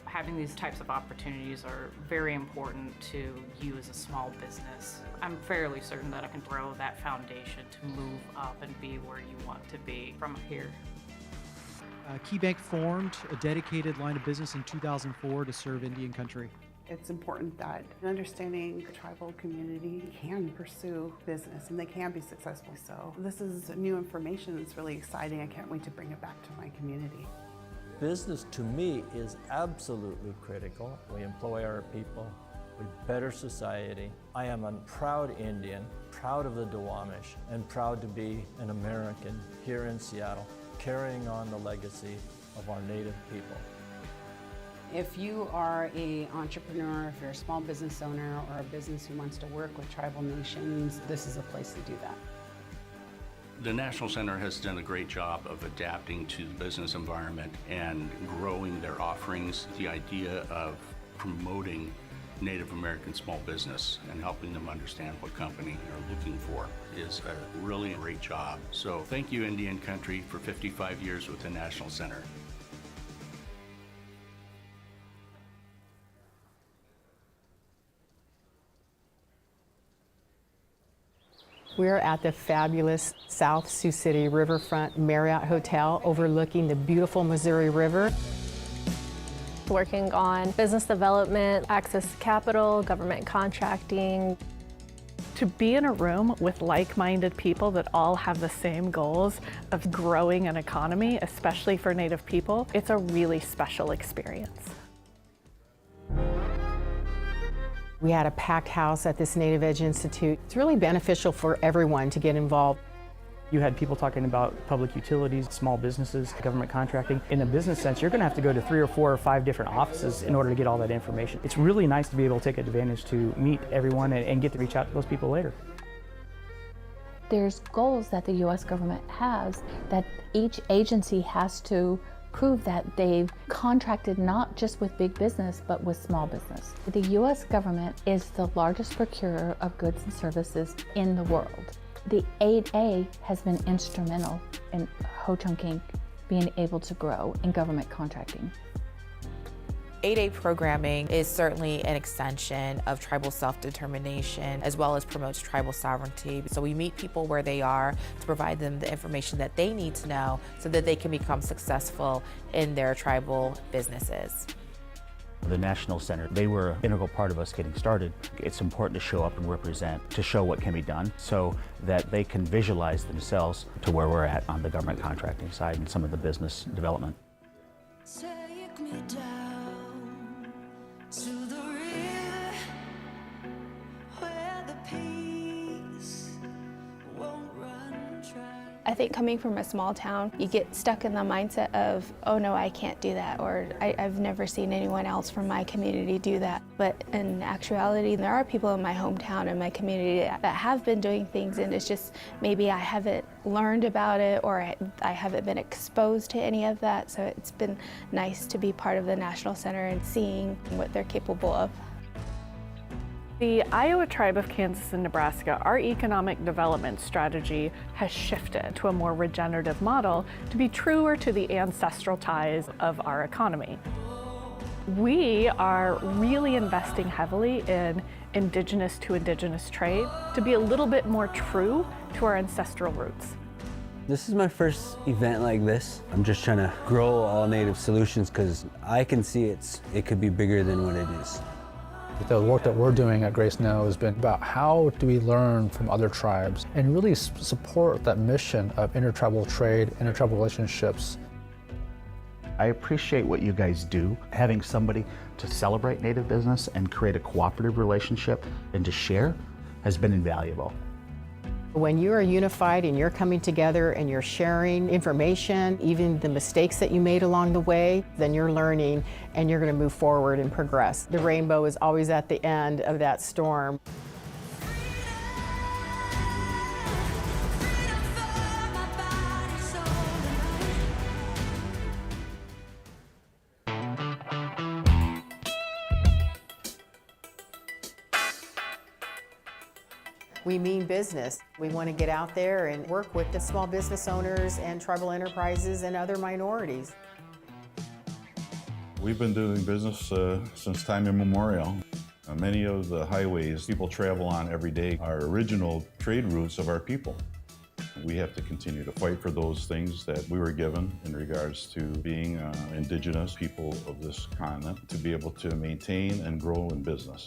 Having these types of opportunities are very important to you as a small business. I'm fairly certain that I can grow that foundation to move up and be where you want to be from here. KeyBank formed a dedicated line of business in 2004 to serve Indian country. It's important that understanding the tribal community can pursue business and they can be successful. So this is new information. It's really exciting. I can't wait to bring it back to my community. Business to me is absolutely critical. We employ our people, we better society. I am a proud Indian, proud of the Duwamish, and proud to be an American here in Seattle, carrying on the legacy of our Native people. If you are an entrepreneur, if you're a small business owner or a business who wants to work with tribal nations, this is a place to do that. The National Center has done a great job of adapting to the business environment and growing their offerings. The idea of promoting Native American small business and helping them understand what companies are looking for is a really great job. So thank you, Indian Country, for 55 years with the National Center. We're at the fabulous South Sioux City Riverfront Marriott Hotel overlooking the beautiful Missouri River. Working on business development, access to capital, government contracting. To be in a room with like-minded people that all have the same goals of growing an economy, especially for Native people, it's a really special experience. We had a packed house at this Native Edge Institute. It's really beneficial for everyone to get involved. You had people talking about public utilities, small businesses, government contracting. In a business sense, you're going to have to go to 3 or 4 or 5 different offices in order to get all that information. It's really nice to be able to take advantage to meet everyone and get to reach out to those people later. There's goals that the U.S. government has that each agency has to prove that they've contracted not just with big business, but with small business. The U.S. government is the largest procurer of goods and services in the world. The 8A has been instrumental in Ho-Chunk Inc. being able to grow in government contracting. 8A programming is certainly an extension of tribal self-determination as well as promotes tribal sovereignty. So we meet people where they are to provide them the information that they need to know so that they can become successful in their tribal businesses. The National Center, they were an integral part of us getting started. It's important to show up and represent, to show what can be done so that they can visualize themselves to where we're at on the government contracting side and some of the business development. Take me down to the river where the peace won't run dry. I think coming from a small town, you get stuck in the mindset of, oh no, I can't do that, or I've never seen anyone else from my community do that. But in actuality, there are people in my hometown and my community that have been doing things, and it's just maybe I haven't learned about it or I haven't been exposed to any of that. So it's been nice to be part of the National Center and seeing what they're capable of. The Iowa Tribe of Kansas and Nebraska, our economic development strategy has shifted to a more regenerative model to be truer to the ancestral ties of our economy. We are really investing heavily in indigenous to indigenous trade to be a little bit more true to our ancestral roots. This is my first event like this. I'm just trying to grow all Native solutions because I can see it could be bigger than what it is. The work that we're doing at Grace Now has been about how do we learn from other tribes and really support that mission of intertribal trade, intertribal relationships. I appreciate what you guys do. Having somebody to celebrate Native business and create a cooperative relationship and to share has been invaluable. When you are unified and you're coming together and you're sharing information, even the mistakes that you made along the way, then you're learning and you're going to move forward and progress. The rainbow is always at the end of that storm. we mean business. We want to get out there and work with the small business owners and tribal enterprises and other minorities. We've been doing business since time immemorial. Many of the highways people travel on every day are original trade routes of our people. We have to continue to fight for those things that we were given in regards to being indigenous people of this continent, to be able to maintain and grow in business.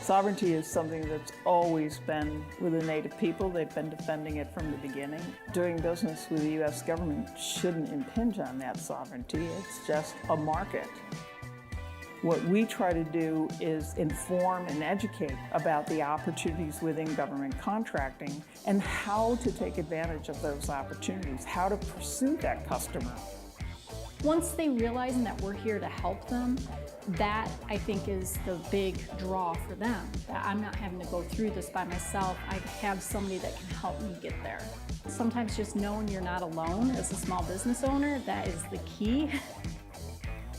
Sovereignty is something that's always been with the Native people. They've been defending it from the beginning. Doing business with the U.S. government shouldn't impinge on that sovereignty. It's just a market. What we try to do is inform and educate about the opportunities within government contracting and how to take advantage of those opportunities, how to pursue that customer. Once they realize that we're here to help them, that I think is the big draw for them. That I'm not having to go through this by myself. I have somebody that can help me get there. Sometimes just knowing you're not alone as a small business owner, that is the key.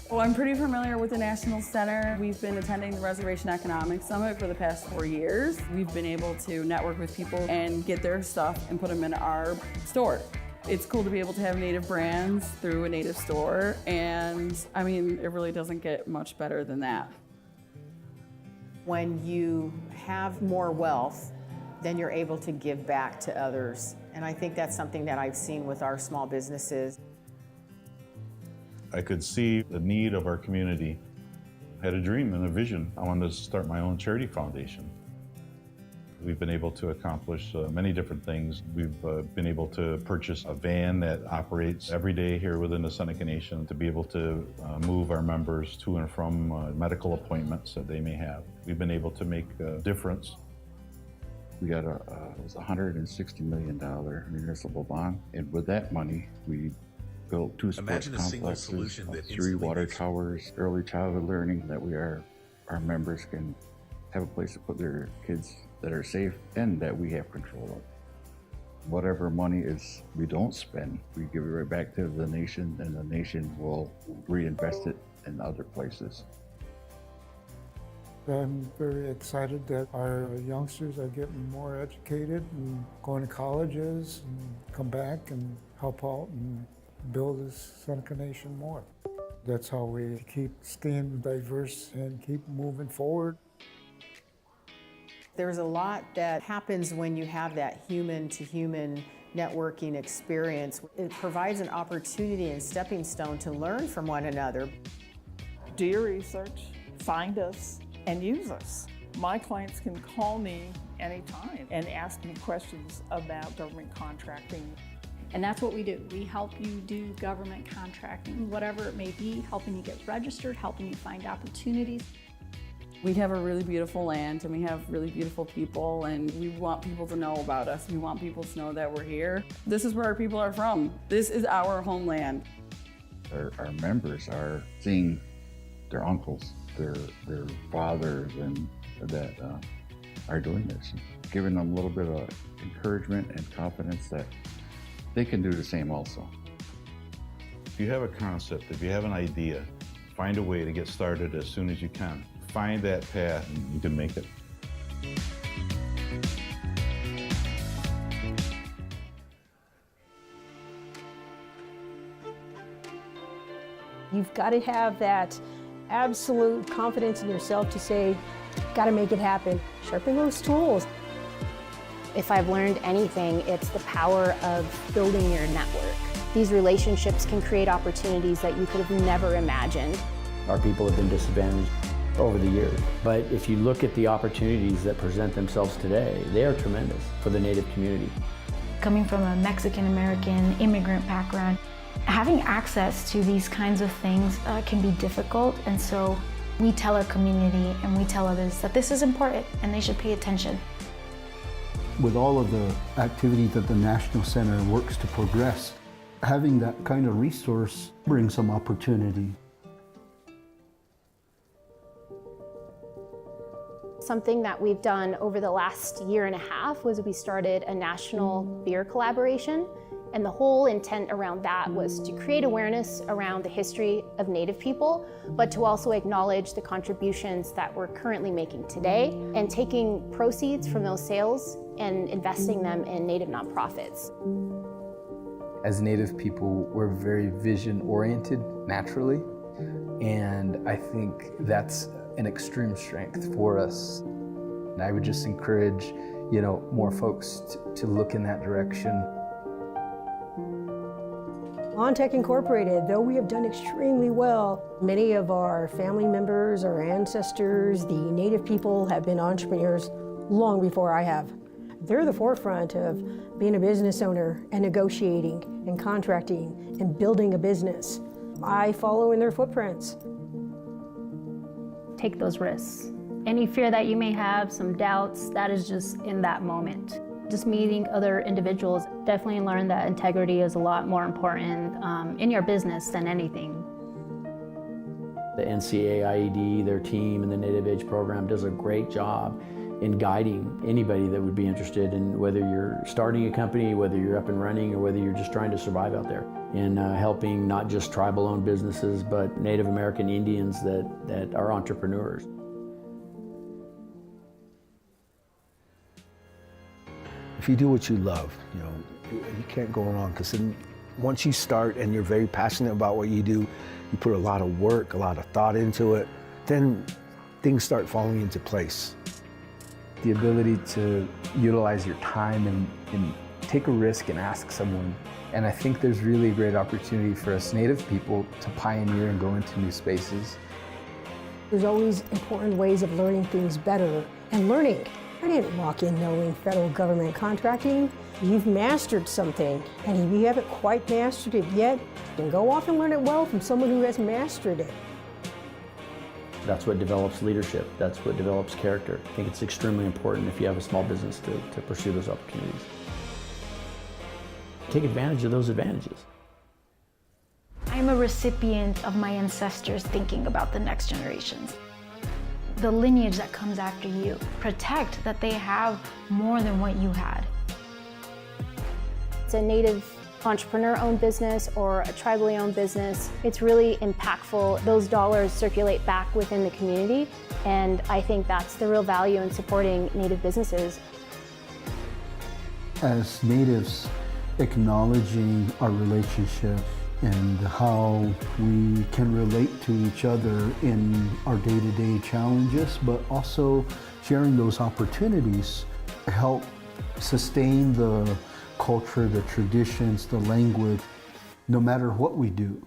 Well, I'm pretty familiar with the National Center. We've been attending the Reservation Economics Summit for the past 4 years. We've been able to network with people and get their stuff and put them in our store. It's cool to be able to have Native brands through a Native store, and I mean, it really doesn't get much better than that. When you have more wealth, then you're able to give back to others. And I think that's something that I've seen with our small businesses. I could see the need of our community. I had a dream and a vision. I wanted to start my own charity foundation. We've been able to accomplish many different things. We've been able to purchase a van that operates every day here within the Seneca Nation to be able to move our members to and from medical appointments that they may have. We've been able to make a difference. We got it was a $160 million municipal bond, and with that money, we built 2 sports complexes, 3 water towers, early childhood learning that our members can have a place to put their kids that are safe and that we have control of. Whatever money is we don't spend, we give it right back to the nation, and the nation will reinvest it in other places. I'm very excited that our youngsters are getting more educated and going to colleges and come back and help out and build this Seneca Nation more. That's how we keep staying diverse and keep moving forward. There's a lot that happens when you have that human-to-human networking experience. It provides an opportunity and stepping stone to learn from one another. Do your research, find us, and use us. My clients can call me anytime and ask me questions about government contracting. And that's what we do. We help you do government contracting, whatever it may be, helping you get registered, helping you find opportunities. We have a really beautiful land and we have really beautiful people, and we want people to know about us. We want people to know that we're here. This is where our people are from. This is our homeland. Our members are seeing their uncles, their fathers, and that are doing this, giving them a little bit of encouragement and confidence that they can do the same also. If you have a concept, if you have an idea, find a way to get started as soon as you can. Find that path and you can make it. You've got to have that absolute confidence in yourself to say, got to make it happen. Sharpen those tools. If I've learned anything, it's the power of building your network. These relationships can create opportunities that you could have never imagined. Our people have been disadvantaged over the years, but if you look at the opportunities that present themselves today, they are tremendous for the Native community. Coming from a Mexican-American immigrant background, having access to these kinds of things can be difficult, and so we tell our community and we tell others that this is important and they should pay attention. With all of the activities that the National Center works to progress, having that kind of resource brings some opportunity. Something that we've done over the last year and a half was we started a national beer collaboration. And the whole intent around that was to create awareness around the history of Native people, but to also acknowledge the contributions that we're currently making today and taking proceeds from those sales and investing them in Native nonprofits. As Native people, we're very vision-oriented naturally, and I think that's an extreme strength for us. And I would just encourage, more folks to look in that direction. OnTech Incorporated, though we have done extremely well, many of our family members, our ancestors, the Native people have been entrepreneurs long before I have. They're the forefront of being a business owner and negotiating and contracting and building a business. I follow in their footprints. Take those risks. Any fear that you may have, some doubts, that is just in that moment. Just meeting other individuals, definitely learn that integrity is a lot more important in your business than anything. The NCAIED, their team, and the Native Edge program does a great job in guiding anybody that would be interested in whether you're starting a company, whether you're up and running, or whether you're just trying to survive out there, in helping not just tribal-owned businesses, but Native American Indians that are entrepreneurs. If you do what you love, you can't go wrong, because once you start and you're very passionate about what you do, you put a lot of work, a lot of thought into it, then things start falling into place. The ability to utilize your time and take a risk and ask someone. And I think there's really a great opportunity for us Native people to pioneer and go into new spaces. There's always important ways of learning things better and learning. I didn't walk in knowing federal government contracting. You've mastered something, and if you haven't quite mastered it yet, then go off and learn it well from someone who has mastered it. That's what develops leadership. That's what develops character. I think it's extremely important if you have a small business to pursue those opportunities. Take advantage of those advantages. I'm a recipient of my ancestors thinking about the next generations. The lineage that comes after you. Protect that they have more than what you had. It's a Native entrepreneur-owned business or a tribally owned business. It's really impactful. Those dollars circulate back within the community, and I think that's the real value in supporting Native businesses. As Natives, acknowledging our relationship and how we can relate to each other in our day-to-day challenges, but also sharing those opportunities help sustain the culture, the traditions, the language, no matter what we do.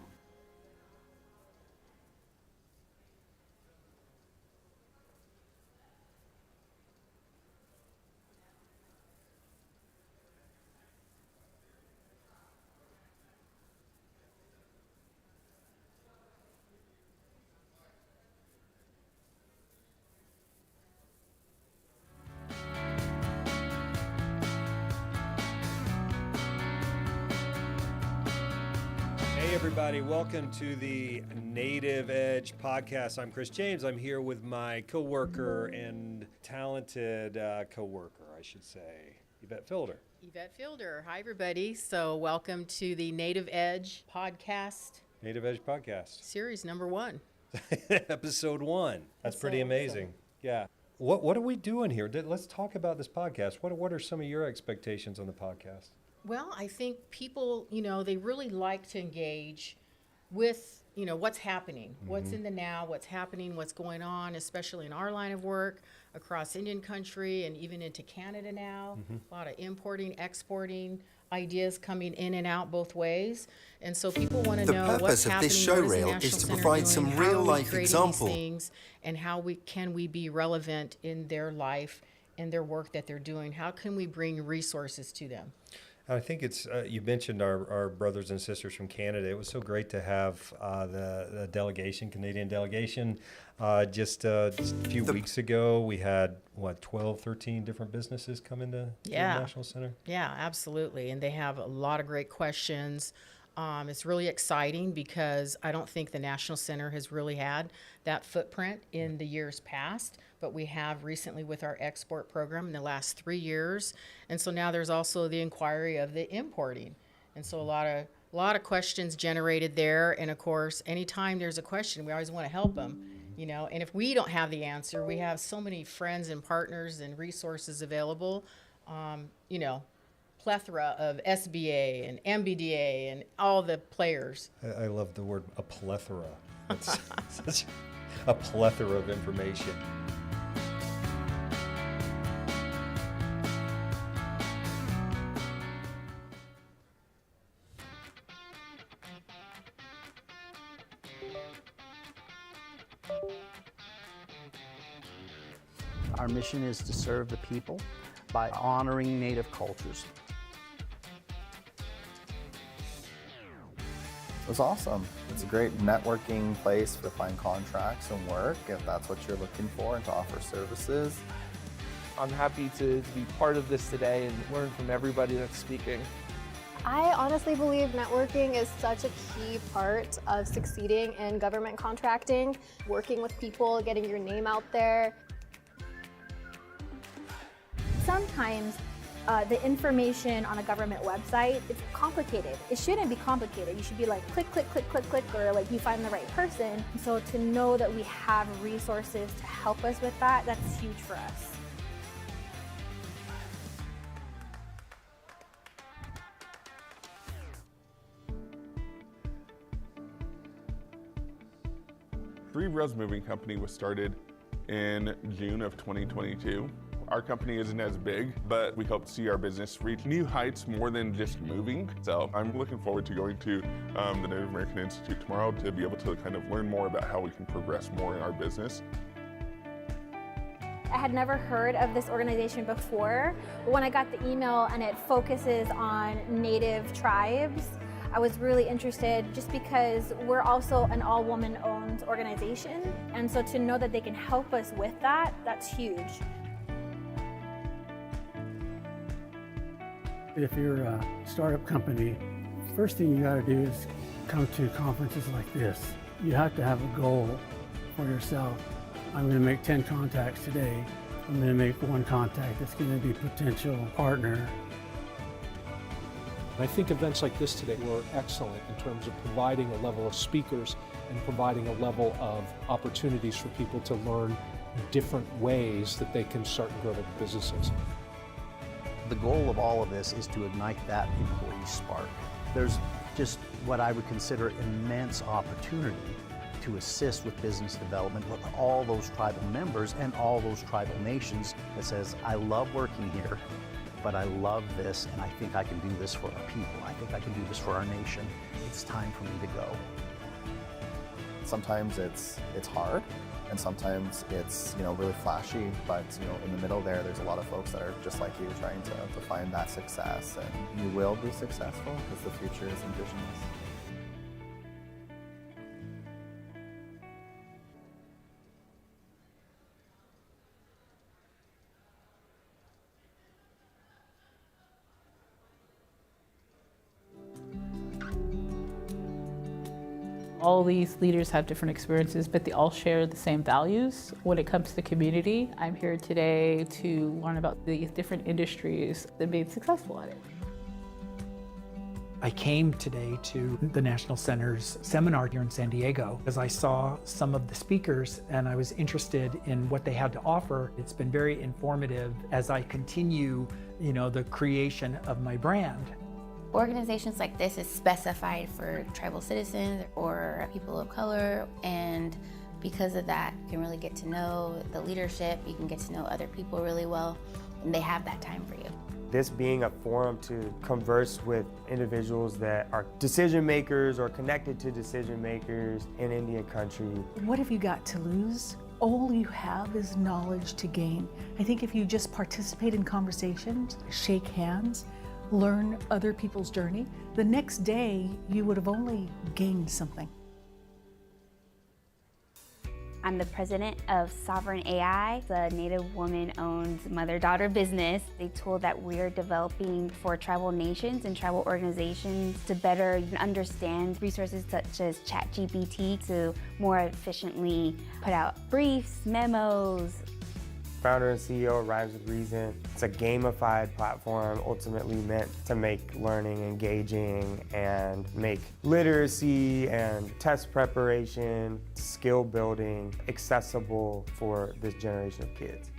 Hey everybody, welcome to the Native Edge podcast. I'm Chris James. I'm here with my coworker and talented coworker, I should say, Yvette Fielder. Yvette Fielder. Hi everybody. So welcome to the Native Edge podcast. Native Edge podcast. Series number 1. Episode 1. That's pretty amazing. Yeah. What are we doing here? Let's talk about this podcast. What are some of your expectations on the podcast? Well, I think people, they really like to engage with, what's happening, what's in the now, what's happening, what's going on, especially in our line of work across Indian country and even into Canada now. A lot of importing, exporting, ideas coming in and out both ways. And so people want to know what's happening. The purpose of this show reel is to provide some real-life examples and how can we be relevant in their life and their work that they're doing. How can we bring resources to them? I think it's, you mentioned our brothers and sisters from Canada. It was so great to have the delegation, Canadian delegation. Just a few weeks ago, we had, 12, 13 different businesses come into the National Center? Yeah, absolutely. And they have a lot of great questions. It's really exciting because I don't think the National Center has really had that footprint in the years past, but we have recently with our export program in the last 3 years. And so now there's also the inquiry of the importing. And so a lot of questions generated there. And of course, anytime there's a question, we always want to help them, you know. And if we don't have the answer, we have so many friends and partners and resources available, you know, plethora of SBA and MBDA and all the players. I love the word a plethora. It's such a plethora of information. Our mission is to serve the people by honoring Native cultures. It was awesome. It's a great networking place to find contracts and work if that's what you're looking for and to offer services. I'm happy to be part of this today and learn from everybody that's speaking. I honestly believe networking is such a key part of succeeding in government contracting, working with people, getting your name out there. Sometimes the information on a government website, it's complicated. It shouldn't be complicated. You should be like click, click, click, click, click, or like you find the right person. So to know that we have resources to help us with that, that's huge for us. Three Res Moving Company was started in June of 2022. Our company isn't as big, but we hope to see our business reach new heights more than just moving. So I'm looking forward to going to the Native American Institute tomorrow to be able to kind of learn more about how we can progress more in our business. I had never heard of this organization before, but when I got the email and it focuses on Native tribes, I was really interested just because we're also an all-woman-owned organization. And so to know that they can help us with that, that's huge. If you're a startup company, first thing you got to do is come to conferences like this. You have to have a goal for yourself. I'm going to make 10 contacts today. I'm going to make one contact that's going to be a potential partner. I think events like this today were excellent in terms of providing a level of speakers and providing a level of opportunities for people to learn different ways that they can start and grow their businesses. The goal of all of this is to ignite that employee spark. There's just what I would consider immense opportunity to assist with business development with all those tribal members and all those tribal nations that says, I love working here, but I love this and I think I can do this for our people. I think I can do this for our nation. It's time for me to go. Sometimes it's hard, and sometimes it's really flashy, but in the middle there's a lot of folks that are just like you trying to find that success, and you will be successful because the future is indigenous. All these leaders have different experiences, but they all share the same values. When it comes to community, I'm here today to learn about the different industries that made successful at it. I came today to the National Center's seminar here in San Diego because I saw some of the speakers and I was interested in what they had to offer. It's been very informative as I continue, the creation of my brand. Organizations like this is specified for tribal citizens or people of color, and because of that, you can really get to know the leadership, you can get to know other people really well, and they have that time for you. This being a forum to converse with individuals that are decision makers or connected to decision makers in Indian country. What have you got to lose? All you have is knowledge to gain. I think if you just participate in conversations, shake hands, learn other people's journey, the next day you would have only gained something. I'm the president of Sovereign AI, the Native woman-owned mother-daughter business, a tool that we're developing for tribal nations and tribal organizations to better understand resources such as ChatGPT to more efficiently put out briefs, memos. Founder and CEO rhymes with reason. It's a gamified platform ultimately meant to make learning engaging and make literacy and test preparation, skill building accessible for this generation of kids.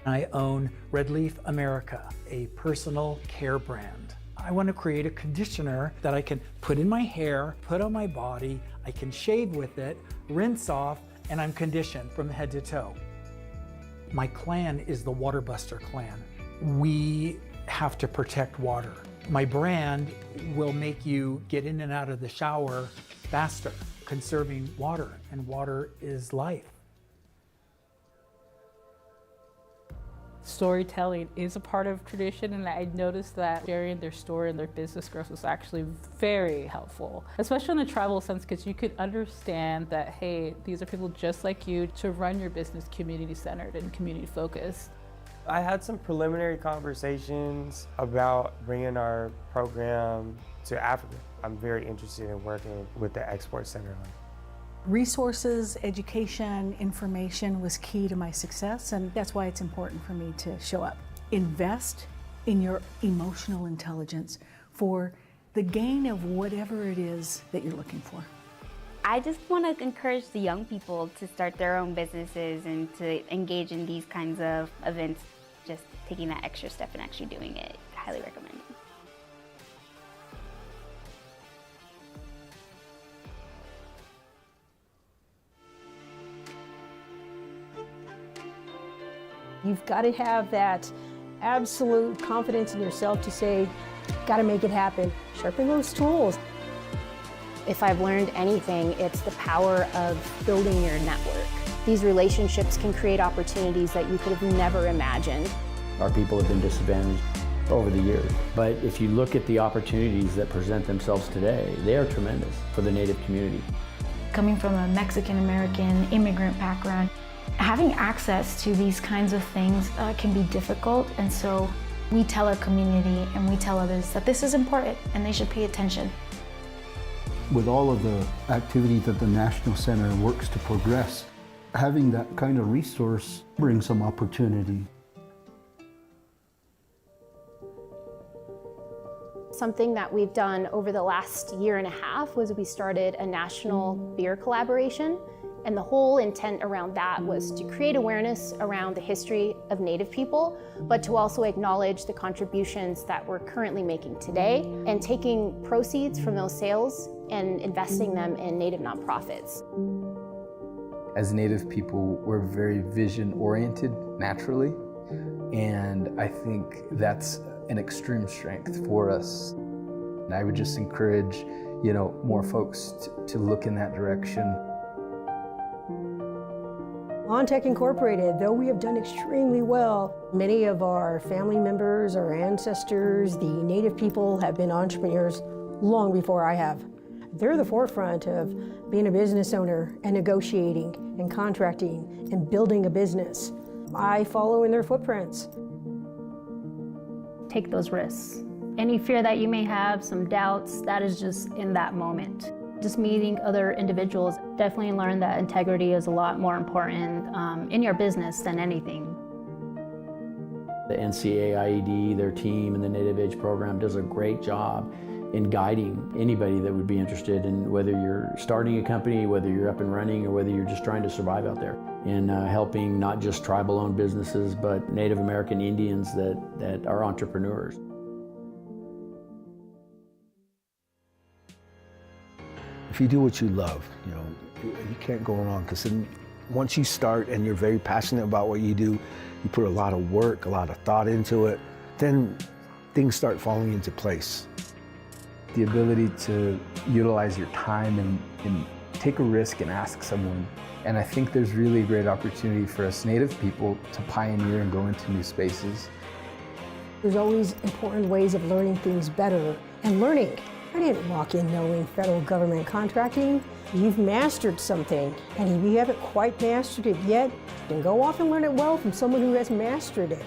I own Red Leaf America, a personal care brand. I want to create a conditioner that I can put in my hair, put on my body, I can shave with it, rinse off, and I'm conditioned from head to toe. My clan is the Water Buster clan. We have to protect water. My brand will make you get in and out of the shower faster, conserving water, and water is life. Storytelling is a part of tradition, and I noticed that sharing their story and their business growth was actually very helpful, especially in the tribal sense, because you could understand that, hey, these are people just like you to run your business community-centered and community-focused. I had some preliminary conversations about bringing our program to Africa. I'm very interested in working with the Export Center on it. Resources, education, information was key to my success, and that's why it's important for me to show up. Invest in your emotional intelligence for the gain of whatever it is that you're looking for. I just want to encourage the young people to start their own businesses and to engage in these kinds of events. Just taking that extra step and actually doing it, I highly recommend it. You've got to have that absolute confidence in yourself to say, got to make it happen. Sharpen those tools. If I've learned anything, it's the power of building your network. These relationships can create opportunities that you could have never imagined. Our people have been disadvantaged over the years, but if you look at the opportunities that present themselves today, they are tremendous for the Native community. Coming from a Mexican-American immigrant background, having access to these kinds of things can be difficult, and so we tell our community and we tell others that this is important and they should pay attention. With all of the activity that the National Center works to progress, having that kind of resource brings some opportunity. Something that we've done over the last year and a half was we started a national beer collaboration. And the whole intent around that was to create awareness around the history of Native people, but to also acknowledge the contributions that we're currently making today and taking proceeds from those sales and investing them in Native nonprofits. As Native people, we're very vision-oriented naturally, and I think that's an extreme strength for us. And I would just encourage, more folks to look in that direction. OnTech Incorporated, though we have done extremely well, many of our family members, our ancestors, the Native people have been entrepreneurs long before I have. They're the forefront of being a business owner and negotiating and contracting and building a business. I follow in their footprints. Take those risks. Any fear that you may have, some doubts, that is just in that moment. Just meeting other individuals, definitely learn that integrity is a lot more important in your business than anything. The NCAIED, their team, and the Native Age program does a great job in guiding anybody that would be interested in whether you're starting a company, whether you're up and running, or whether you're just trying to survive out there, in helping not just tribal-owned businesses, but Native American Indians that are entrepreneurs. If you do what you love, you can't go wrong, because once you start and you're very passionate about what you do, you put a lot of work, a lot of thought into it, then things start falling into place. The ability to utilize your time and take a risk and ask someone. And I think there's really a great opportunity for us Native people to pioneer and go into new spaces. There's always important ways of learning things better and learning. I didn't walk in knowing federal government contracting. You've mastered something, and if you haven't quite mastered it yet, then go off and learn it well from someone who has mastered it.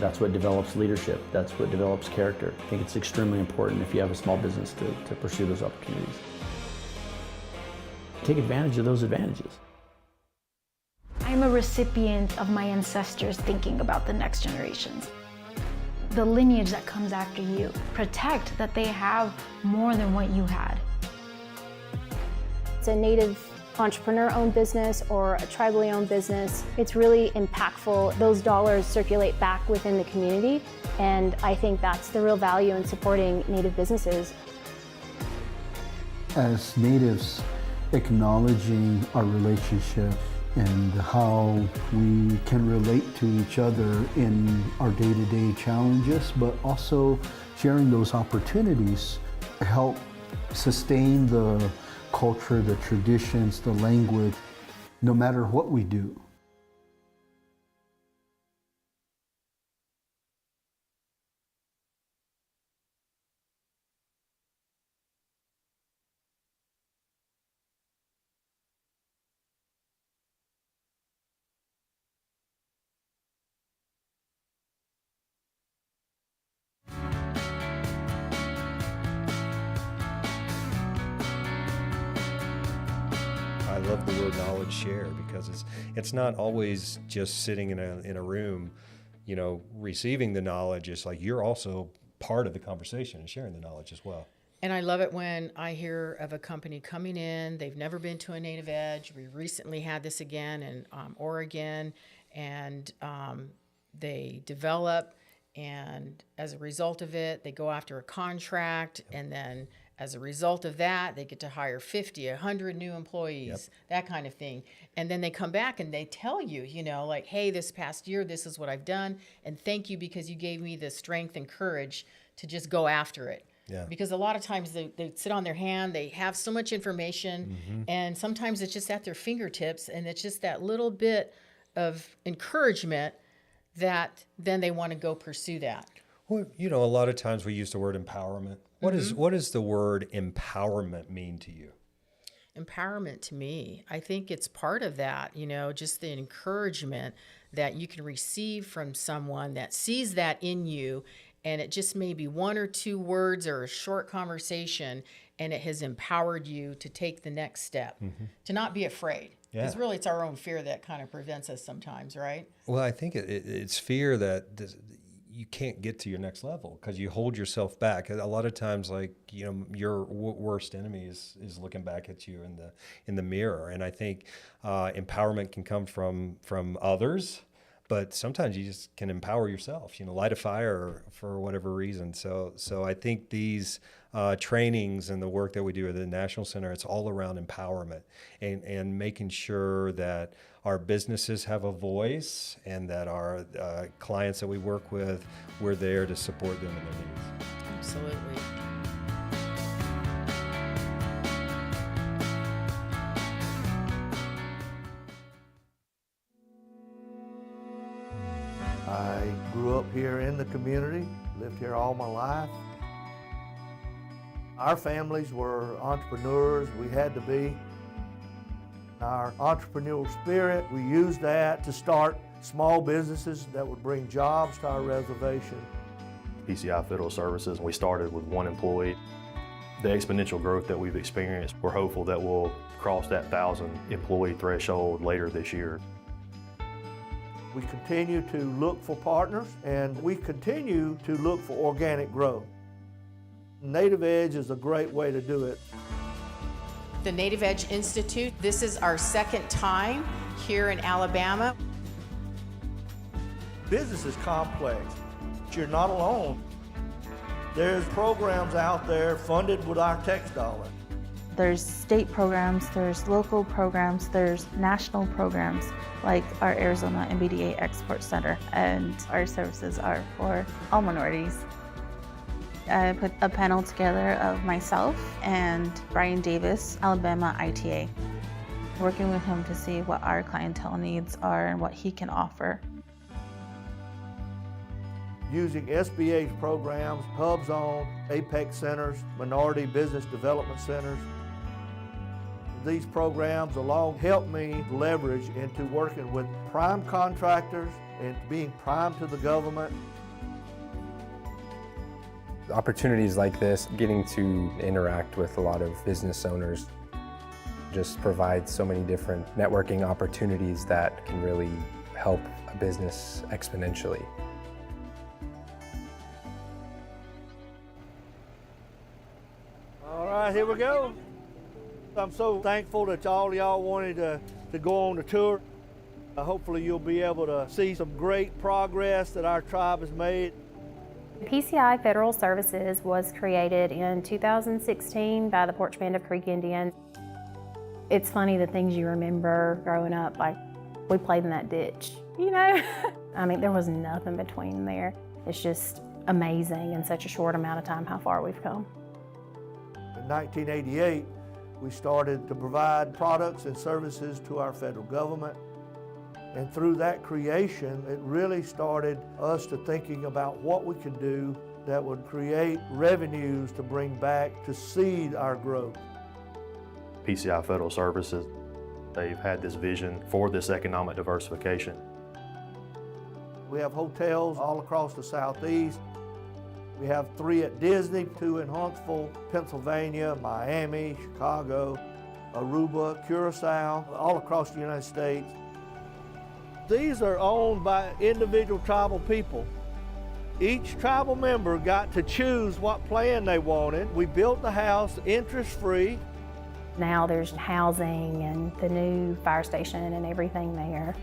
That's what develops leadership. That's what develops character. I think it's extremely important if you have a small business to pursue those opportunities. Take advantage of those advantages. I I'm a recipient of my ancestors thinking about the next generations. The lineage that comes after you. Protect that they have more than what you had. It's a Native entrepreneur-owned business or a tribally owned business. It's really impactful. Those dollars circulate back within the community, and I think that's the real value in supporting Native businesses. As Natives, acknowledging our relationship and how we can relate to each other in our day-to-day challenges, but also sharing those opportunities help sustain the culture, the traditions, the language, no matter what we do. I love the word knowledge share because it's not always just sitting in a room, you know, receiving the knowledge. It's like you're also part of the conversation and sharing the knowledge as well. And I love it when I hear of a company coming in, they've never been to a Native Edge. We recently had this again in Oregon, and they develop, and as a result of it, they go after a contract, and then as a result of that, they get to hire 50, 100 new employees, that kind of thing. And then they come back and they tell you, you know, like, hey, this past year, this is what I've done, and thank you because you gave me the strength and courage to just go after it. Yeah. Because a lot of times they sit on their hand, they have so much information, and sometimes it's just at their fingertips, and it's just that little bit of encouragement that then they want to go pursue that. Well, you know, a lot of times we use the word empowerment. What does the word empowerment mean to you? Empowerment to me, I think it's part of that, you know, just the encouragement that you can receive from someone that sees that in you, and it just may be one or two words or a short conversation, and it has empowered you to take the next step, to not be afraid. Because really it's our own fear that kind of prevents us sometimes, right? Well, I think it's fear that you can't get to your next level because you hold yourself back. A lot of times, like, you know, your worst enemy is looking back at you in the mirror. And I think empowerment can come from others, but sometimes you just can empower yourself, you know, light a fire for whatever reason. So I think these trainings and the work that we do at the National Center, it's all around empowerment and making sure that our businesses have a voice and that our clients that we work with, we're there to support them in their needs. Absolutely. I grew up here in the community, lived here all my life. Our families were entrepreneurs, we had to be. Our entrepreneurial spirit, we used that to start small businesses that would bring jobs to our reservation. PCI Federal Services, we started with 1 employee. The exponential growth that we've experienced, we're hopeful that we'll cross that 1,000 employee threshold later this year. We continue to look for partners, and we continue to look for organic growth. Native Edge is a great way to do it. The Native Edge Institute, this is our second time here in Alabama. Business is complex. You're not alone. There's programs out there funded with our tax dollars. There's state programs, there's local programs, there's national programs like our Arizona MBDA Export Center, and our services are for all minorities. I put a panel together of myself and Brian Davis, Alabama ITA, working with him to see what our clientele needs are and what he can offer. Using SBA's programs, Hub Zone, Apex Centers, Minority Business Development Centers. These programs alone help me leverage into working with prime contractors and being prime to the government. Opportunities like this, getting to interact with a lot of business owners. Just provides so many different networking opportunities that can really help a business exponentially. All right, here we go. I'm so thankful that all of y'all wanted to go on the tour. Hopefully you'll be able to see some great progress that our tribe has made. PCI Federal Services was created in 2016 by the Porch Band of Creek Indians. It's funny the things you remember growing up, like we played in that ditch, you know? I mean, there was nothing between there. It's just amazing in such a short amount of time how far we've come. In 1988, we started to provide products and services to our federal government. And through that creation, it really started us to thinking about what we could do that would create revenues to bring back to seed our growth. PCI Federal Services, they've had this vision for this economic diversification. We have hotels all across the Southeast. We have 3 at Disney, 2 in Huntsville, Pennsylvania, Miami, Chicago, Aruba, Curacao, all across the United States. These are owned by individual tribal people. Each tribal member got to choose what plan they wanted. We built the house interest-free. Now there's housing and the new fire station and everything there.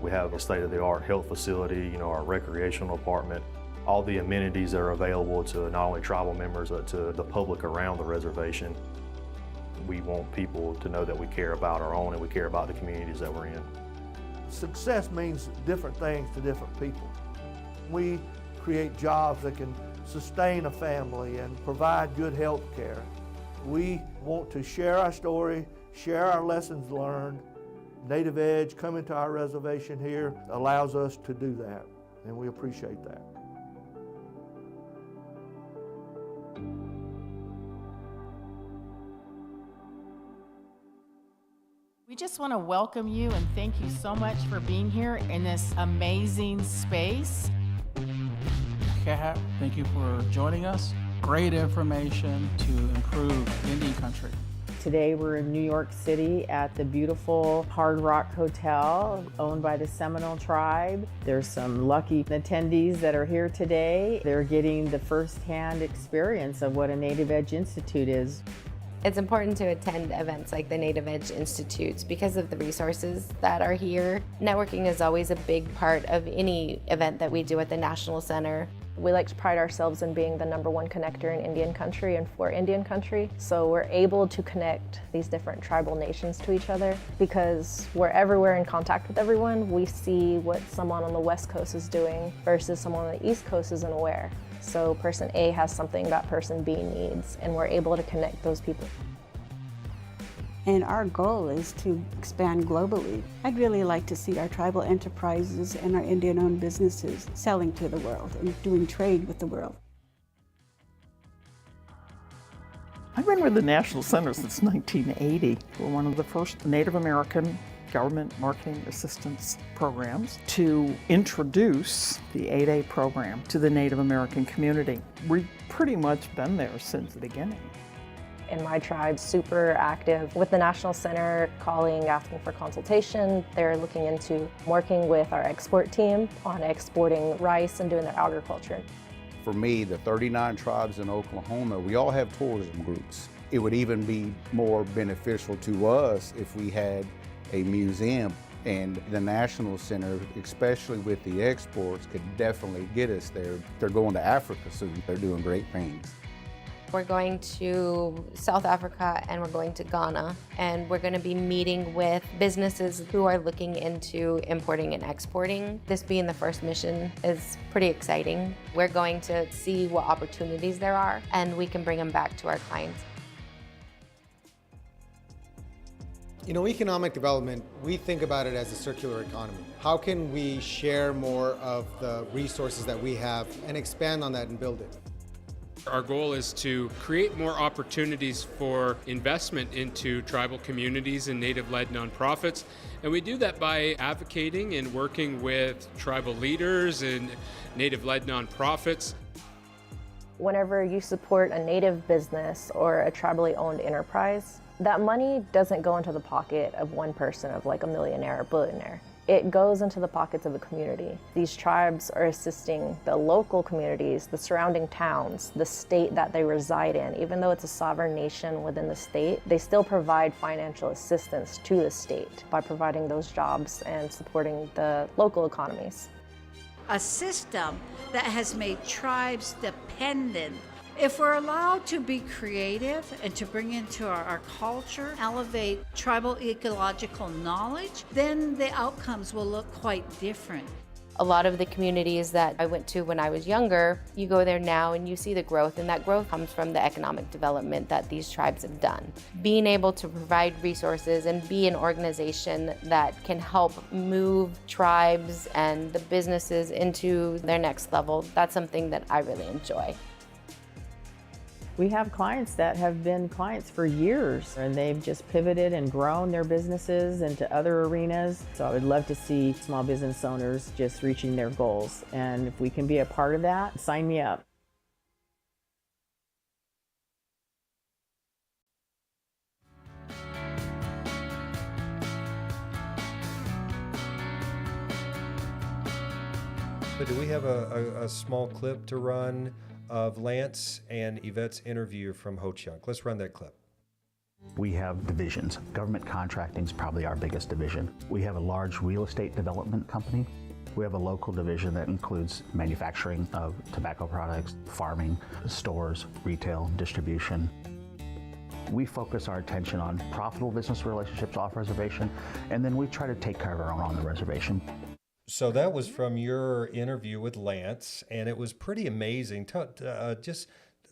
We have a state-of-the-art health facility, our recreational department, all the amenities that are available to not only tribal members, but to the public around the reservation. We want people to know that we care about our own and we care about the communities that we're in. Success means different things to different people. We create jobs that can sustain a family and provide good health care. We want to share our story, share our lessons learned. Native Edge coming to our reservation here allows us to do that, and we appreciate that. We just want to welcome you and thank you so much for being here in this amazing space. Thank you for joining us. Great information to improve Indian country. Today we're in New York City at the beautiful Hard Rock Hotel owned by the Seminole tribe. There's some lucky attendees that are here today. They're getting the first-hand experience of what a Native Edge Institute is. It's important to attend events like the Native Edge Institutes because of the resources that are here. Networking is always a big part of any event that we do at the National Center. We like to pride ourselves in being the #1 connector in Indian country and for Indian country. So we're able to connect these different tribal nations to each other because we're everywhere in contact with everyone. We see what someone on the West Coast is doing versus someone on the East Coast isn't aware. So person A has something that person B needs, and we're able to connect those people. And our goal is to expand globally. I'd really like to see our tribal enterprises and our Indian-owned businesses selling to the world and doing trade with the world. I've been with the National Center since 1980. We're one of the first Native American government marketing assistance programs to introduce the 8A program to the Native American community. We've pretty much been there since the beginning. And my tribe's super active with the National Center, calling, asking for consultation. They're looking into working with our export team on exporting rice and doing their agriculture. For me, the 39 tribes in Oklahoma, we all have tourism groups. It would even be more beneficial to us if we had a museum, and the National Center, especially with the exports, could definitely get us there. They're going to Africa soon. They're doing great things. We're going to South Africa and we're going to Ghana, and we're going to be meeting with businesses who are looking into importing and exporting. This being the first mission is pretty exciting. We're going to see what opportunities there are, and we can bring them back to our clients. Economic development, we think about it as a circular economy. How can we share more of the resources that we have and expand on that and build it? Our goal is to create more opportunities for investment into tribal communities and Native-led nonprofits. And we do that by advocating and working with tribal leaders and Native-led nonprofits. Whenever you support a Native business or a tribally owned enterprise, That money doesn't go into the pocket of one person, of like a millionaire or billionaire. It goes into the pockets of the community. These tribes are assisting the local communities, the surrounding towns, the state that they reside in. Even though it's a sovereign nation within the state, they still provide financial assistance to the state by providing those jobs and supporting the local economies. A system that has made tribes dependent. If we're allowed to be creative and to bring into our culture, elevate tribal ecological knowledge, then the outcomes will look quite different. A lot of the communities that I went to when I was younger, you go there now and you see the growth, and that growth comes from the economic development that these tribes have done. Being able to provide resources and be an organization that can help move tribes and the businesses into their next level, that's something that I really enjoy. We have clients that have been clients for years, and they've just pivoted and grown their businesses into other arenas. So I would love to see small business owners just reaching their goals. And if we can be a part of that, sign me up. So do we have a small clip to run of Lance and Yvette's interview from Ho-Chunk? Let's run that clip. We have divisions. Government contracting is probably our biggest division. We have a large real estate development company. We have a local division that includes manufacturing of tobacco products, farming, stores, retail, distribution. We focus our attention on profitable business relationships off reservation, and then we try to take care of our own on the reservation. So that was from your interview with Lance, and it was pretty amazing. Just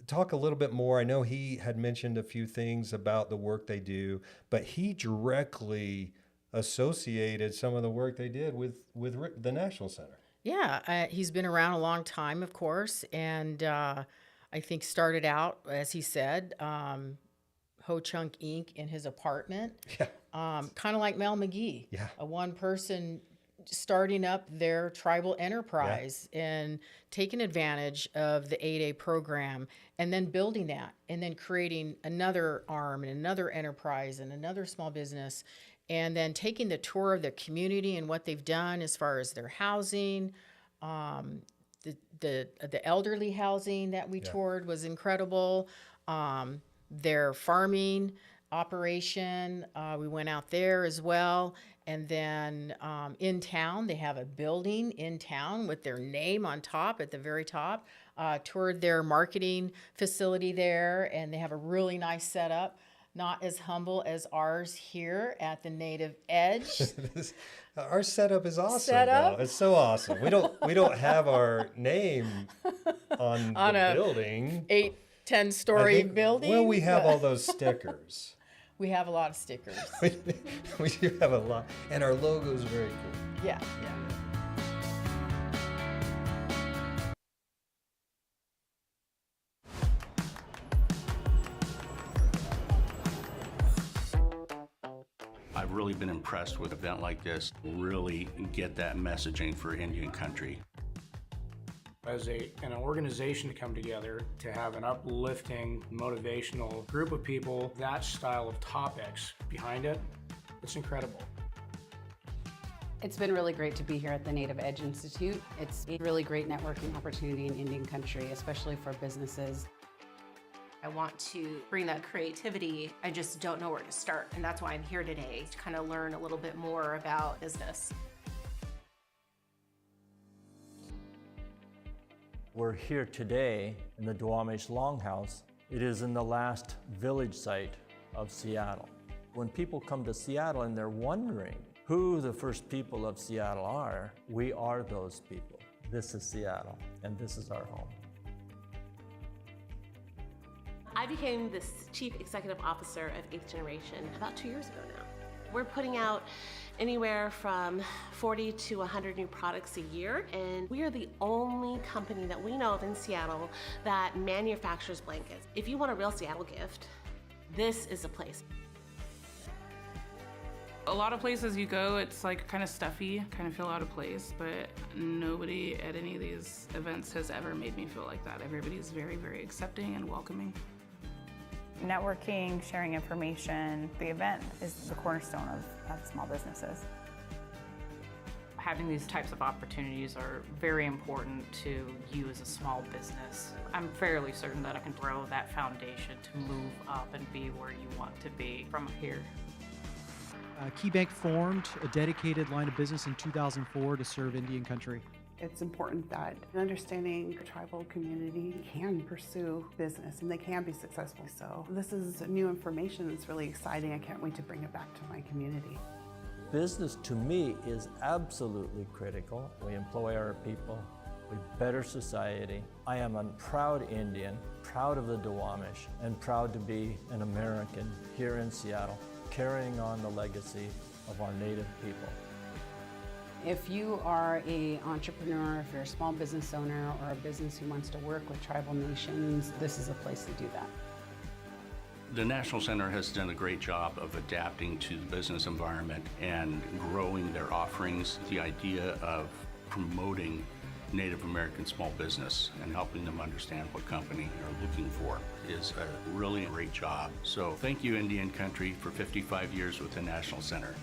talk a little bit more. I know he had mentioned a few things about the work they do, but he directly associated some of the work they did with the National Center. Yeah, he's been around a long time, of course, and I think started out, as he said, Ho-Chunk Inc. in his apartment, kind of like Mel McGee, a one-person starting up their tribal enterprise and taking advantage of the 8A program and then building that and then creating another arm and another enterprise and another small business, and then taking the tour of the community and what they've done as far as their housing. The elderly housing that we toured was incredible. Their farming operation, we went out there as well. And then in town, they have a building in town with their name on top, at the very top. Toured their marketing facility there, and they have a really nice setup, not as humble as ours here at the Native Edge. Our setup is awesome. Though. It's so awesome. We don't have our name on the building. 8-10 story building. Well, we have all those stickers. We have a lot of stickers. We do have a lot, and our logo is very cool. Yeah. I've really been impressed with an event like this, really get that messaging for Indian country. As an organization to come together, to have an uplifting, motivational group of people, that style of topics behind it, it's incredible. It's been really great to be here at the Native Edge Institute. It's a really great networking opportunity in Indian country, especially for businesses. I want to bring that creativity. I just don't know where to start, and that's why I'm here today, to kind of learn a little bit more about business. We're here today in the Duwamish Longhouse. It is in the last village site of Seattle. When people come to Seattle and they're wondering who the first people of Seattle are, we are those people. This is Seattle, and this is our home. I became the Chief Executive Officer of 8th Generation about 2 years ago now. We're putting out anywhere from 40 to 100 new products a year, and we are the only company that we know of in Seattle that manufactures blankets. If you want a real Seattle gift, this is a place. A lot of places you go, it's like kind of stuffy, kind of feel out of place, but nobody at any of these events has ever made me feel like that. Everybody's very, very accepting and welcoming. Networking, sharing information, the event is the cornerstone of small businesses. Having these types of opportunities are very important to you as a small business. I'm fairly certain that I can grow that foundation to move up and be where you want to be from here. KeyBank formed a dedicated line of business in 2004 to serve Indian country. It's important that understanding the tribal community can pursue business and they can be successful. So this is new information that's really exciting. I can't wait to bring it back to my community. Business to me is absolutely critical. We employ our people, we better society. I am a proud Indian, proud of the Duwamish, and proud to be an American here in Seattle, carrying on the legacy of our Native people. If you are an entrepreneur, if you're a small business owner or a business who wants to work with tribal nations, this is a place to do that. The National Center has done a great job of adapting to the business environment and growing their offerings. The idea of promoting Native American small business and helping them understand what company are looking for is a really great job. So thank you, Indian Country, for 55 years with the National Center.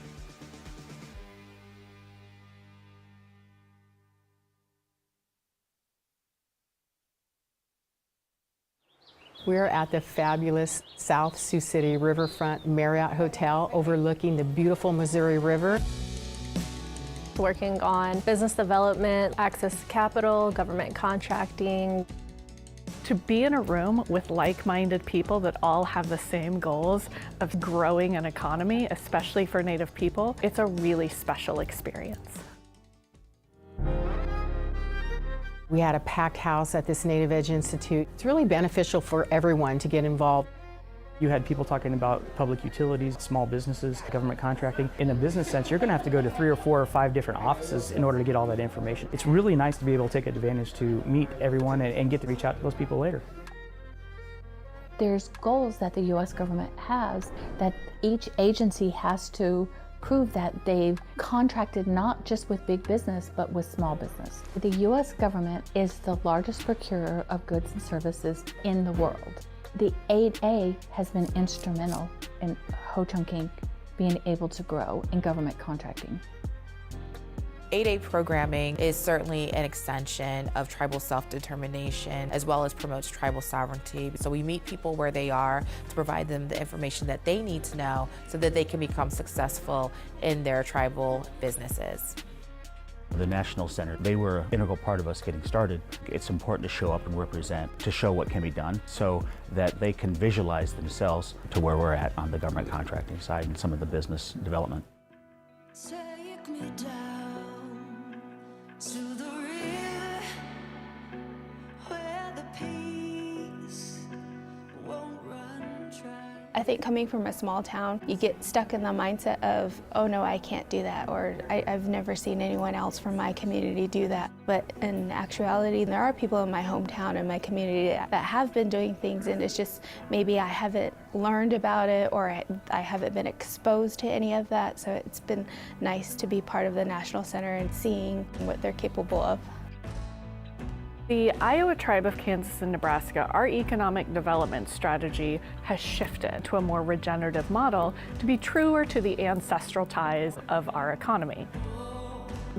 We're at the fabulous South Sioux City Riverfront Marriott Hotel overlooking the beautiful Missouri River. Working on business development, access to capital, government contracting. To be in a room with like-minded people that all have the same goals of growing an economy, especially for Native people, it's a really special experience. We had a packed house at this Native Edge Institute. It's really beneficial for everyone to get involved. You had people talking about public utilities, small businesses, government contracting. In a business sense, you're going to have to go to 3 or 4 or 5 different offices in order to get all that information. It's really nice to be able to take advantage to meet everyone and get to reach out to those people later. There's goals that the U.S. government has that each agency has to prove that they've contracted not just with big business, but with small business. The U.S. government is the largest procurer of goods and services in the world. The 8A has been instrumental in Ho-Chunk being able to grow in government contracting. 8A programming is certainly an extension of tribal self-determination as well as promotes tribal sovereignty. So we meet people where they are to provide them the information that they need to know so that they can become successful in their tribal businesses. The National Center, they were an integral part of us getting started. It's important to show up and represent, to show what can be done so that they can visualize themselves to where we're at on the government contracting side and some of the business development. Take me down to the river where the peace won't run dry. I think coming from a small town, you get stuck in the mindset of, oh no, I can't do that, or I've never seen anyone else from my community do that. But in actuality, there are people in my hometown and my community that have been doing things, and it's just maybe I haven't learned about it or I haven't been exposed to any of that. So it's been nice to be part of the National Center and seeing what they're capable of. The Iowa Tribe of Kansas and Nebraska, our economic development strategy has shifted to a more regenerative model to be truer to the ancestral ties of our economy.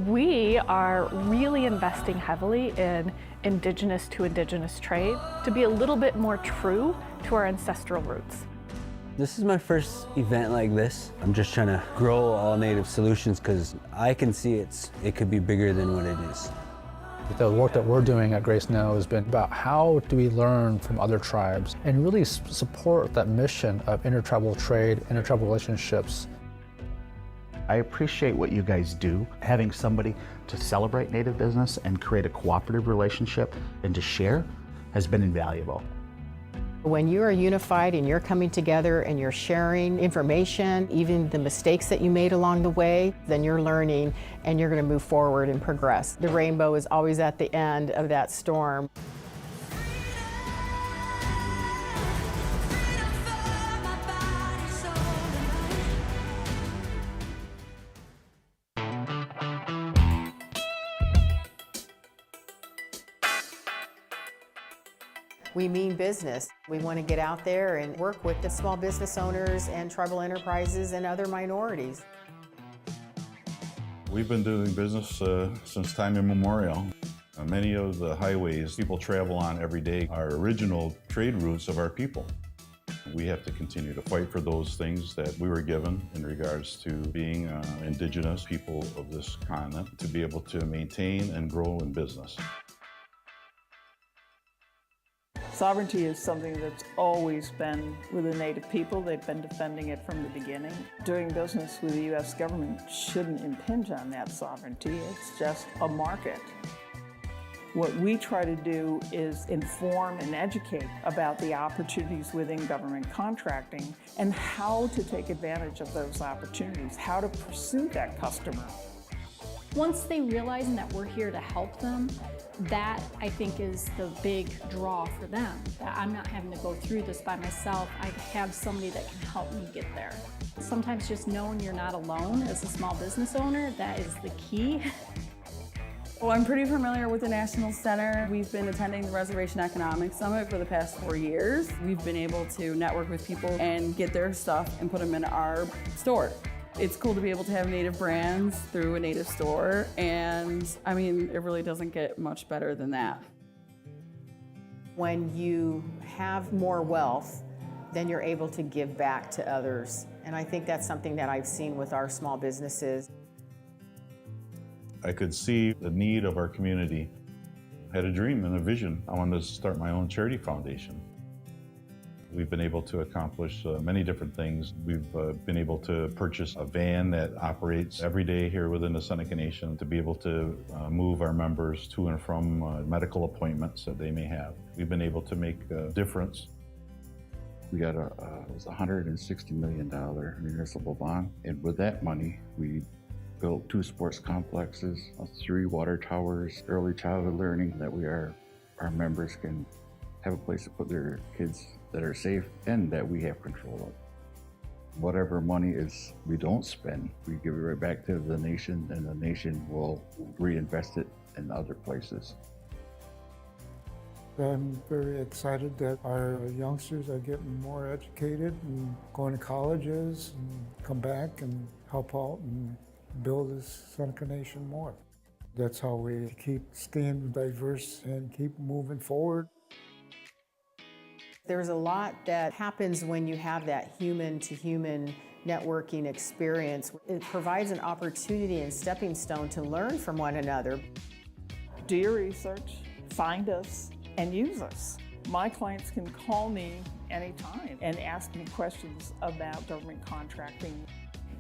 We are really investing heavily in indigenous to indigenous trade to be a little bit more true to our ancestral roots. This is my first event like this. I'm just trying to grow all Native solutions because I can see it could be bigger than what it is. The work that we're doing at Grace Now has been about how do we learn from other tribes and really support that mission of intertribal trade, intertribal relationships. I appreciate what you guys do. Having somebody to celebrate Native business and create a cooperative relationship and to share has been invaluable. When you are unified and you're coming together and you're sharing information, even the mistakes that you made along the way, then you're learning and you're going to move forward and progress. The rainbow is always at the end of that storm. We mean business. We want to get out there and work with the small business owners and tribal enterprises and other minorities. We've been doing business since time immemorial. Many of the highways people travel on every day are original trade routes of our people. We have to continue to fight for those things that we were given in regards to being indigenous people of this continent, to be able to maintain and grow in business. Sovereignty is something that's always been with the Native people. They've been defending it from the beginning. Doing business with the U.S. government shouldn't impinge on that sovereignty. It's just a market. What we try to do is inform and educate about the opportunities within government contracting and how to take advantage of those opportunities, how to pursue that customer. Once they realize that we're here to help them, that I think is the big draw for them. That I'm not having to go through this by myself. I have somebody that can help me get there. Sometimes just knowing you're not alone as a small business owner, that is the key. Well, I'm pretty familiar with the National Center. We've been attending the Reservation Economics Summit for the past 4 years. We've been able to network with people and get their stuff and put them in our store. It's cool to be able to have Native brands through a Native store, and I mean, it really doesn't get much better than that. When you have more wealth, then you're able to give back to others. And I think that's something that I've seen with our small businesses. I could see the need of our community. I had a dream and a vision. I wanted to start my own charity foundation. We've been able to accomplish many different things. We've been able to purchase a van that operates every day here within the Seneca Nation to be able to move our members to and from medical appointments that they may have. We've been able to make a difference. We got it was a $160 million municipal bond, and with that money, we built 2 sports complexes, 3 water towers, early childhood learning that our members can have a place to put their kids that are safe and that we have control of. Whatever money we don't spend, we give it right back to the nation, and the nation will reinvest it in other places. I'm very excited that our youngsters are getting more educated and going to colleges and come back and help out and build this Seneca Nation more. That's how we keep staying diverse and keep moving forward. There's a lot that happens when you have that human-to-human networking experience. It provides an opportunity and stepping stone to learn from one another. Do your research, find us, and use us. My clients can call me anytime and ask me questions about government contracting.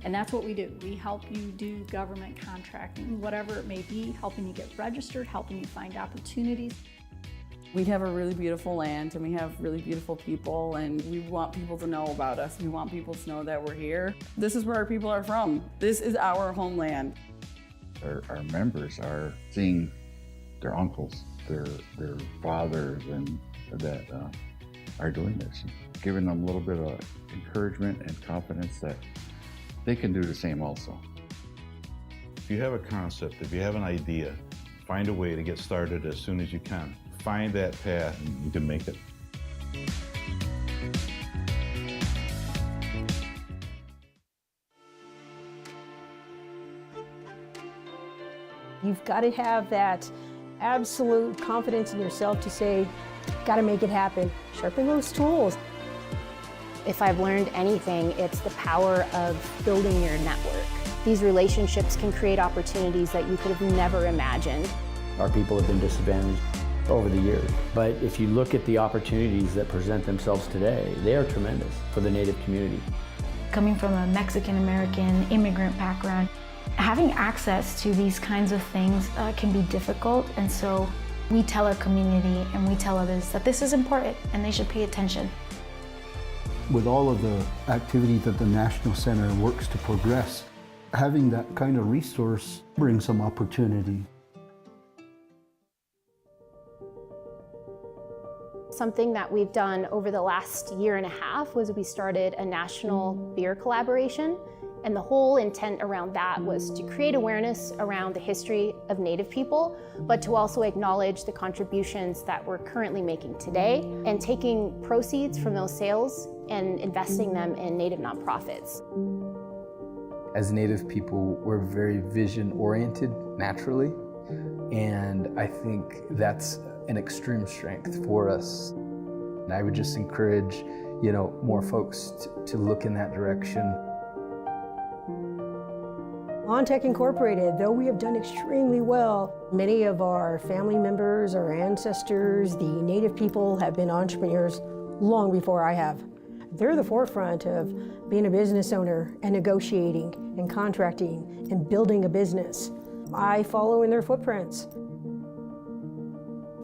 And that's what we do. We help you do government contracting, whatever it may be, helping you get registered, helping you find opportunities. We have a really beautiful land and we have really beautiful people, and we want people to know about us. We want people to know that we're here. This is where our people are from. This is our homeland. Our members are seeing their uncles, their fathers, and that are doing this, giving them a little bit of encouragement and confidence that they can do the same also. If you have a concept, if you have an idea, find a way to get started as soon as you can. Find that path and you can make it. You've got to have that absolute confidence in yourself to say, got to make it happen. Sharpen those tools. If I've learned anything, it's the power of building your network. These relationships can create opportunities that you could have never imagined. Our people have been disadvantaged over the years, but if you look at the opportunities that present themselves today, they are tremendous for the Native community. Coming from a Mexican-American immigrant background, having access to these kinds of things can be difficult, and so we tell our community and we tell others that this is important and they should pay attention. With all of the activities that the National Center works to progress, having that kind of resource brings some opportunity. Something that we've done over the last year and a half was we started a national beer collaboration. And the whole intent around that was to create awareness around the history of Native people, but to also acknowledge the contributions that we're currently making today and taking proceeds from those sales and investing them in Native nonprofits. As Native people, we're very vision-oriented naturally, and I think that's an extreme strength for us. And I would just encourage, more folks to look in that direction. OnTech Incorporated, though we have done extremely well, many of our family members, our ancestors, the Native people have been entrepreneurs long before I have. They're the forefront of being a business owner and negotiating and contracting and building a business. I follow in their footprints.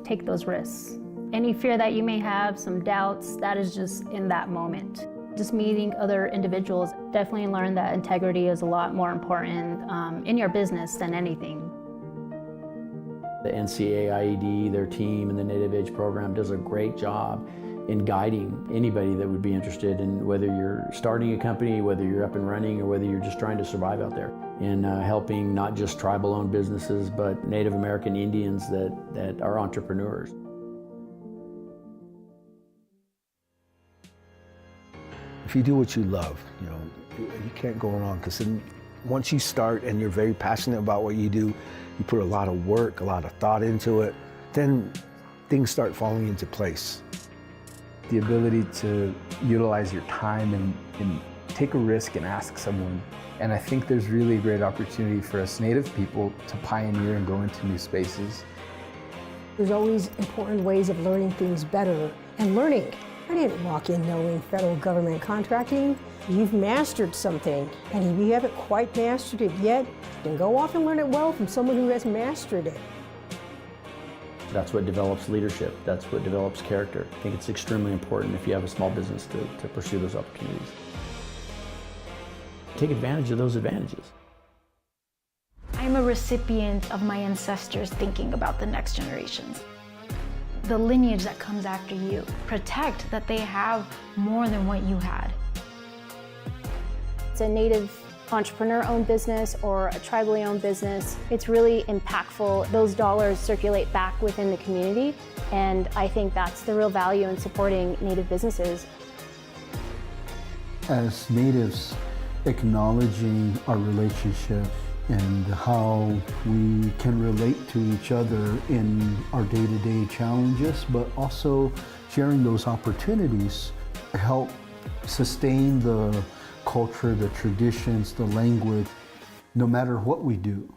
Take those risks. Any fear that you may have, some doubts, that is just in that moment. Just meeting other individuals, definitely learn that integrity is a lot more important in your business than anything. The NCAIED, their team, and the Native Age program does a great job in guiding anybody that would be interested in whether you're starting a company, whether you're up and running, or whether you're just trying to survive out there. In helping not just tribal-owned businesses, but Native American Indians that are entrepreneurs. If you do what you love, you can't go wrong, because once you start and you're very passionate about what you do, you put a lot of work, a lot of thought into it, then things start falling into place. The ability to utilize your time and take a risk and ask someone. And I think there's really a great opportunity for us Native people to pioneer and go into new spaces. There's always important ways of learning things better and learning. I didn't walk in knowing federal government contracting. You've mastered something, and if you haven't quite mastered it yet, then go off and learn it well from someone who has mastered it. That's what develops leadership. That's what develops character. I think it's extremely important if you have a small business to pursue those opportunities. Take advantage of those advantages. I'm a recipient of my ancestors thinking about the next generations. The lineage that comes after you. Protect that they have more than what you had. It's a Native entrepreneur-owned business or a tribally owned business. It's really impactful. Those dollars circulate back within the community, and I think that's the real value in supporting Native businesses. As Natives, acknowledging our relationship and how we can relate to each other in our day-to-day challenges, but also sharing those opportunities help sustain the culture, the traditions, the language, no matter what we do.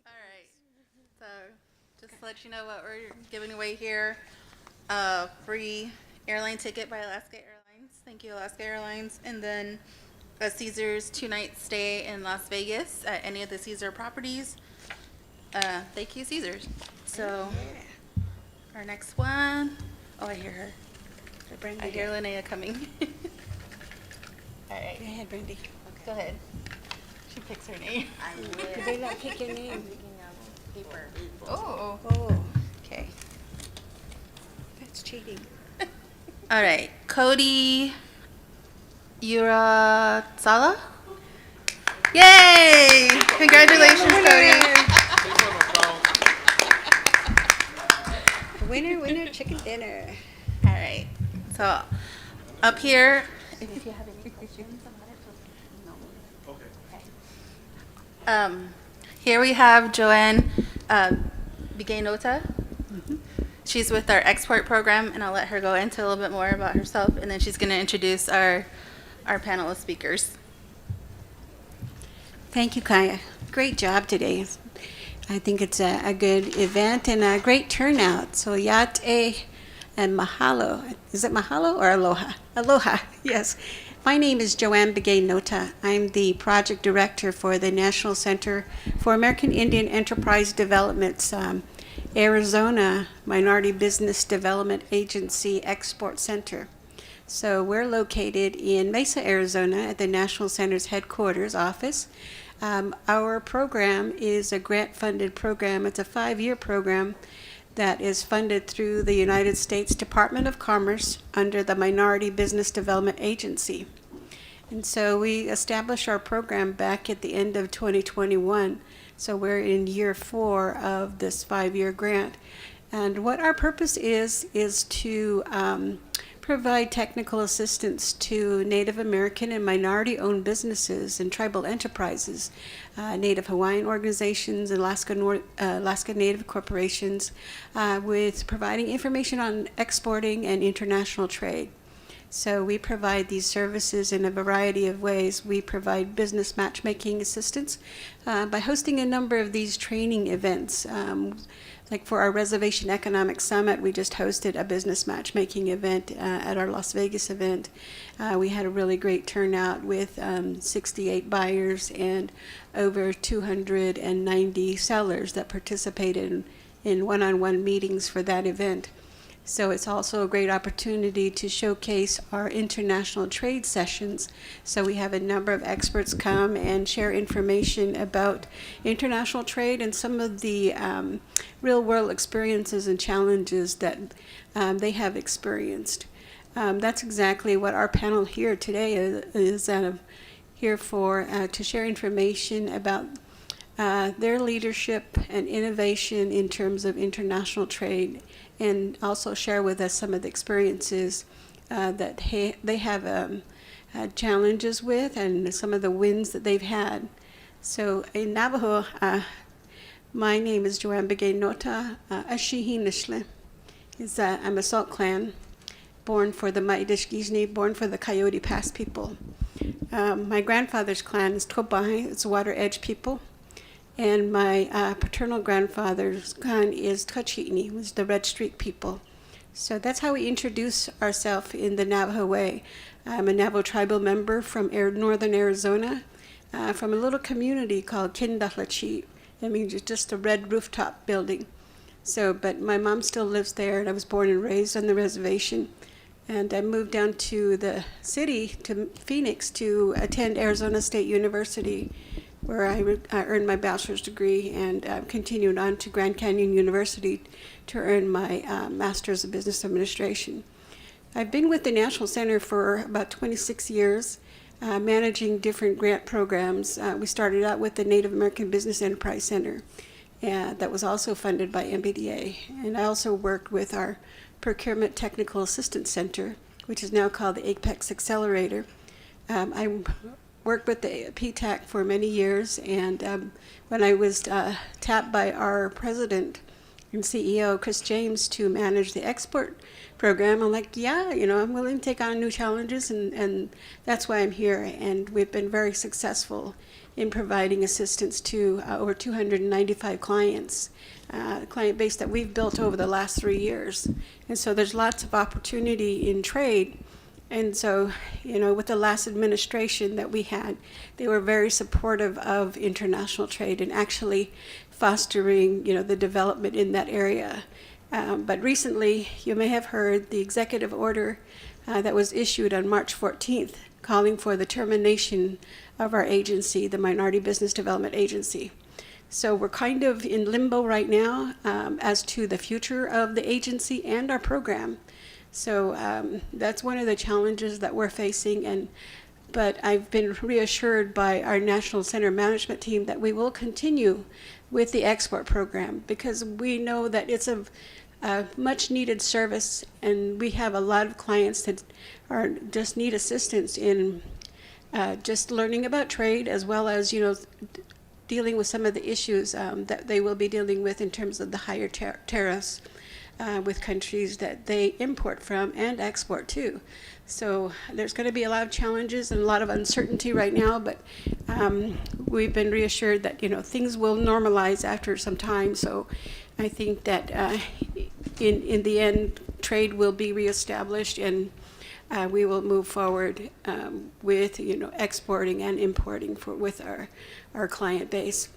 All right. So just to let you know what we're giving away here. Free airline ticket by Alaska Airlines. Thank you, Alaska Airlines. And then a Caesars 2-night stay in Las Vegas at any of the Caesar properties. Thank you, Caesars. So our next one. Oh, I hear her. I hear Linnea coming. All right. Go ahead, Brandy. Go ahead. She picks her name. I will. You better not pick your name. I'm picking up paper. Oh. Oh. Okay. That's cheating. All right. Cody Urasala. Yay! Congratulations, Cody. Winner, winner, chicken dinner. All right. So up here, if you have any questions about it, just no. Okay. Here we have Joanne Bigaynota. She's with our export program, and I'll let her go into a little bit more about herself, and then she's going to introduce our panel of speakers. Thank you, Kaya. Great job today. I think it's a good event and a great turnout. So yate and mahalo. Is it mahalo or aloha? Aloha, yes. My name is Joanne Bigaynota. I'm the project director for the National Center for American Indian Enterprise Development's Arizona Minority Business Development Agency Export Center. So we're located in Mesa, Arizona at the National Center's headquarters office. Our program is a grant-funded program. It's a 5-year program that is funded through the United States Department of Commerce under the Minority Business Development Agency. And so we established our program back at the end of 2021. So we're in year 4 of this 5-year grant. And what our purpose is to provide technical assistance to Native American and minority-owned businesses and tribal enterprises, Native Hawaiian organizations, Alaska Native corporations, with providing information on exporting and international trade. So we provide these services in a variety of ways. We provide business matchmaking assistance by hosting a number of these training events. Like for our Reservation Economic Summit, we just hosted a business matchmaking event at our Las Vegas event. We had a really great turnout with 68 buyers and over 290 sellers that participated in one-on-one meetings for that event. So it's also a great opportunity to showcase our international trade sessions. So we have a number of experts come and share information about international trade and some of the real-world experiences and challenges that they have experienced. That's exactly what our panel here today is here for, to share information about their leadership and innovation in terms of international trade, and also share with us some of the experiences that they have had challenges with and some of the wins that they've had. So in Navajo, my name is Joanne Bigaynota Ashihi Nishle. I'm a Salt Clan, born for the Maidishgizhni, born for the Coyote Pass people. My grandfather's clan is Tobahi, it's Water Edge people. And my paternal grandfather's clan is Tachini, was the Red Streak people. So that's how we introduce ourselves in the Navajo way. I'm a Navajo tribal member from northern Arizona, from a little community called Kindalachi. I mean, just a red rooftop building. So, but my mom still lives there, and I was born and raised on the reservation. And I moved down to the city, to Phoenix, to attend Arizona State University, where I earned my bachelor's degree and continued on to Grand Canyon University to earn my master's of business administration. I've been with the National Center for about 26 years, managing different grant programs. We started out with the Native American Business Enterprise Center that was also funded by MBDA. And I also worked with our Procurement Technical Assistance Center, which is now called the Apex Accelerator. I worked with the PTAC for many years, and when I was tapped by our president and CEO Chris James to manage the export program. I'm like, yeah, I'm willing to take on new challenges, and that's why I'm here. And we've been very successful in providing assistance to over 295 clients, client base that we've built over the last 3 years. And so there's lots of opportunity in trade. And so, with the last administration that we had, they were very supportive of international trade and actually fostering, the development in that area. But recently, you may have heard the executive order that was issued on March 14th, calling for the termination of our agency, the Minority Business Development Agency. So we're kind of in limbo right now as to the future of the agency and our program. So that's one of the challenges that we're facing. But I've been reassured by our National Center Management team that we will continue with the export program, because we know that it's a much needed service, and we have a lot of clients that just need assistance in just learning about trade, as well as dealing with some of the issues that they will be dealing with in terms of the higher tariffs with countries that they import from and export to. So there's going to be a lot of challenges and a lot of uncertainty right now, but we've been reassured that things will normalize after some time. So I think that in the end, trade will be reestablished, and we will move forward with exporting and importing with our client base.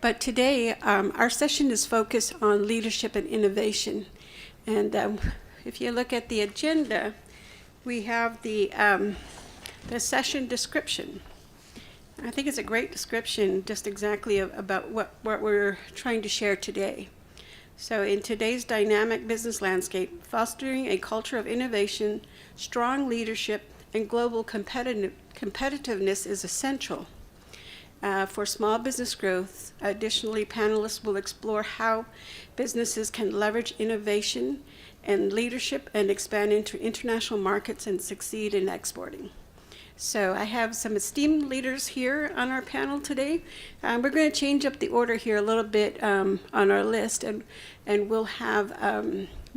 But today, our session is focused on leadership and innovation. And if you look at the agenda, we have the session description. I think it's a great description, just exactly about what we're trying to share today. So in today's dynamic business landscape, fostering a culture of innovation, strong leadership, and global competitiveness is essential for small business growth. Additionally, panelists will explore how businesses can leverage innovation and leadership and expand into international markets and succeed in exporting. So I have some esteemed leaders here on our panel today. We're going to change up the order here a little bit on our list, and we'll have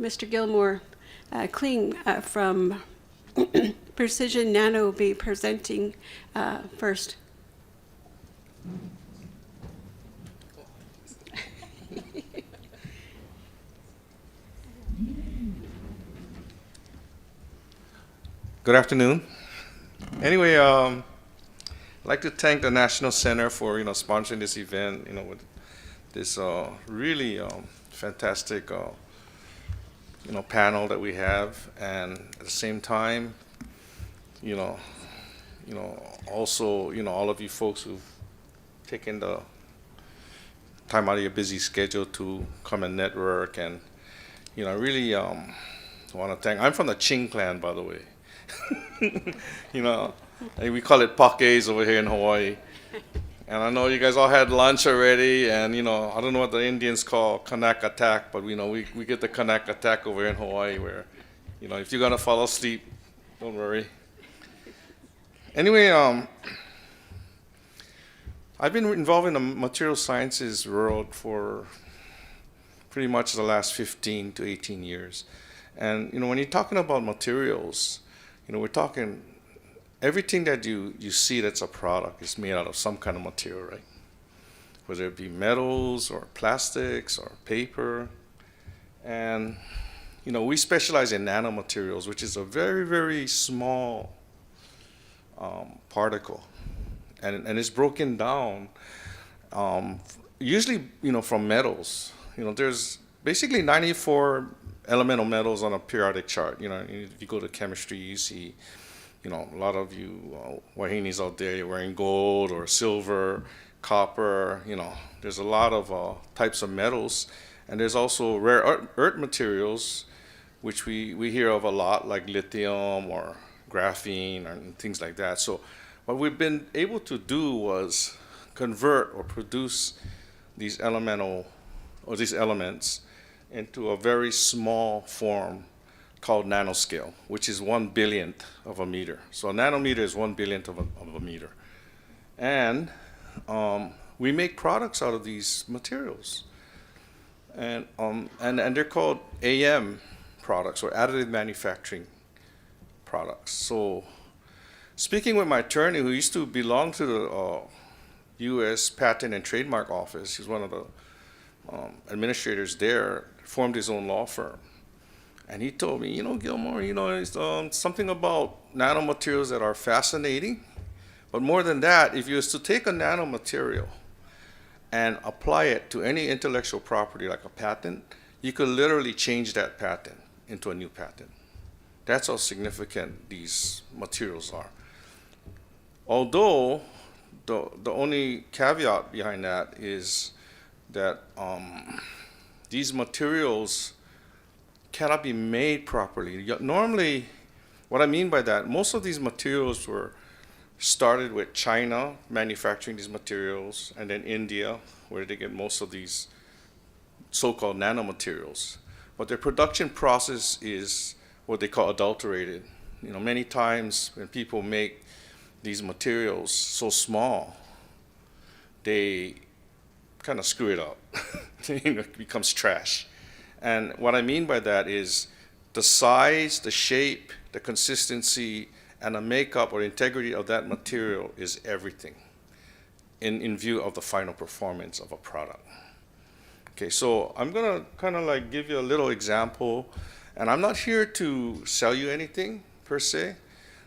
Mr. Gilmore Kling from Precision Nano be presenting first. Good afternoon. Anyway, I'd like to thank the National Center for sponsoring this event. With this really fantastic panel that we have, and at the same time, also all of you folks who've taken the time out of your busy schedule to come and network, and I really want to thank. I'm from the Ching clan, by the way. We call it pakes over here in Hawaii. And I know you guys all had lunch already, and I don't know what the Indians call kanak attack, but we get the kanak attack over here in Hawaii, where if you're gonna fall asleep, don't worry. Anyway, I've been involved in the material sciences world for pretty much the last 15 to 18 years. And when you're talking about materials, we're talking everything that you see that's a product is made out of some kind of material, right? Whether it be metals or plastics or paper. And, we specialize in nanomaterials, which is a very, very small particle. And it's broken down usually, from metals. There's basically 94 elemental metals on a periodic chart. If you go to chemistry, you see, a lot of you Wahinis out there, you're wearing gold or silver, copper. There's a lot of types of metals, and there's also rare earth materials, which we hear of a lot, like lithium or graphene and things like that. So what we've been able to do was convert or produce these these elements into a very small form called nanoscale, which is 1/1000th of a meter. So a nanometer is 1/1000th of a meter. And we make products out of these materials. and they're called AM products, or additive manufacturing products. So speaking with my attorney, who used to belong to the U.S. Patent and Trademark Office, he's one of the administrators there, formed his own law firm. And he told me, Gilmore, it's something about nanomaterials that are fascinating. But more than that, if you was to take a nanomaterial and apply it to any intellectual property like a patent, you could literally change that patent into a new patent. That's how significant these materials are. Although the only caveat behind that is that these materials cannot be made properly. Normally, what I mean by that, most of these materials were started with China manufacturing these materials, and then India, where they get most of these so-called nanomaterials. But their production process is what they call adulterated. Many times when people make these materials so small, they kind of screw it up. It becomes trash. And what I mean by that is the size, the shape, the consistency, and the makeup or integrity of that material is everything in view of the final performance of a product. Okay, so I'm gonna kind of like give you a little example, and I'm not here to sell you anything per se.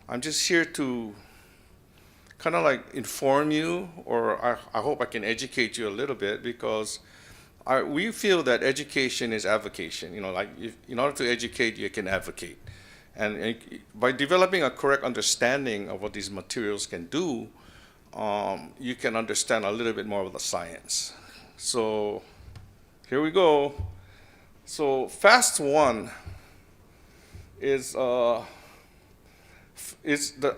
I'm just here to kind of like inform you, or I hope I can educate you a little bit, because we feel that education is avocation. In order to educate, you can advocate. And by developing a correct understanding of what these materials can do, you can understand a little bit more of the science. So here we go. So FAST 1 is the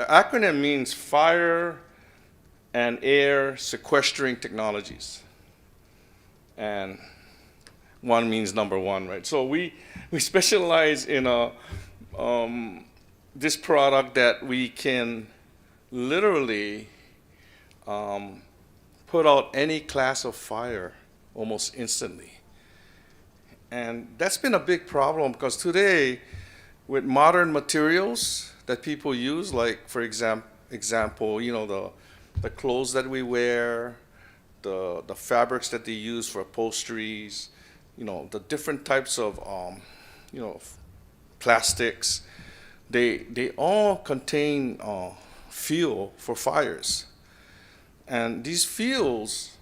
acronym means Fire and Air Sequestering Technologies. And 1 means number 1, right? So we specialize in this product that we can literally put out any class of fire almost instantly. And that's been a big problem, because today, with modern materials that people use, like for example, the clothes that we wear, the fabrics that they use for upholsteries, the different types of plastics, they all contain fuel for fires. And these fuels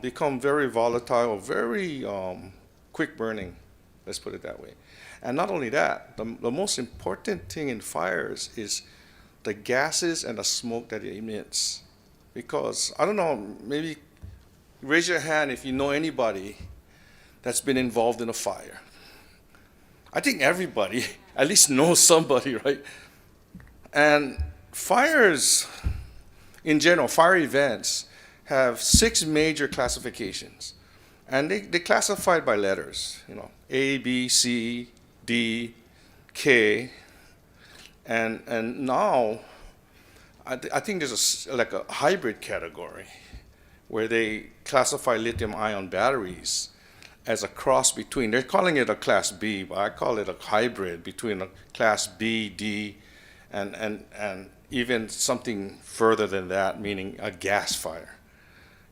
become very volatile, very quick burning, let's put it that way. And not only that, the most important thing in fires is the gases and the smoke that it emits. Because, I don't know, maybe raise your hand if you know anybody that's been involved in a fire. I think everybody at least knows somebody, right? And fires, in general, fire events have 6 major classifications. And they classified by letters, A, B, C, D, K. And now, I think there's like a hybrid category where they classify lithium-ion batteries as a cross between, they're calling it a class B, but I call it a hybrid between a class B, D, and even something further than that, meaning a gas fire.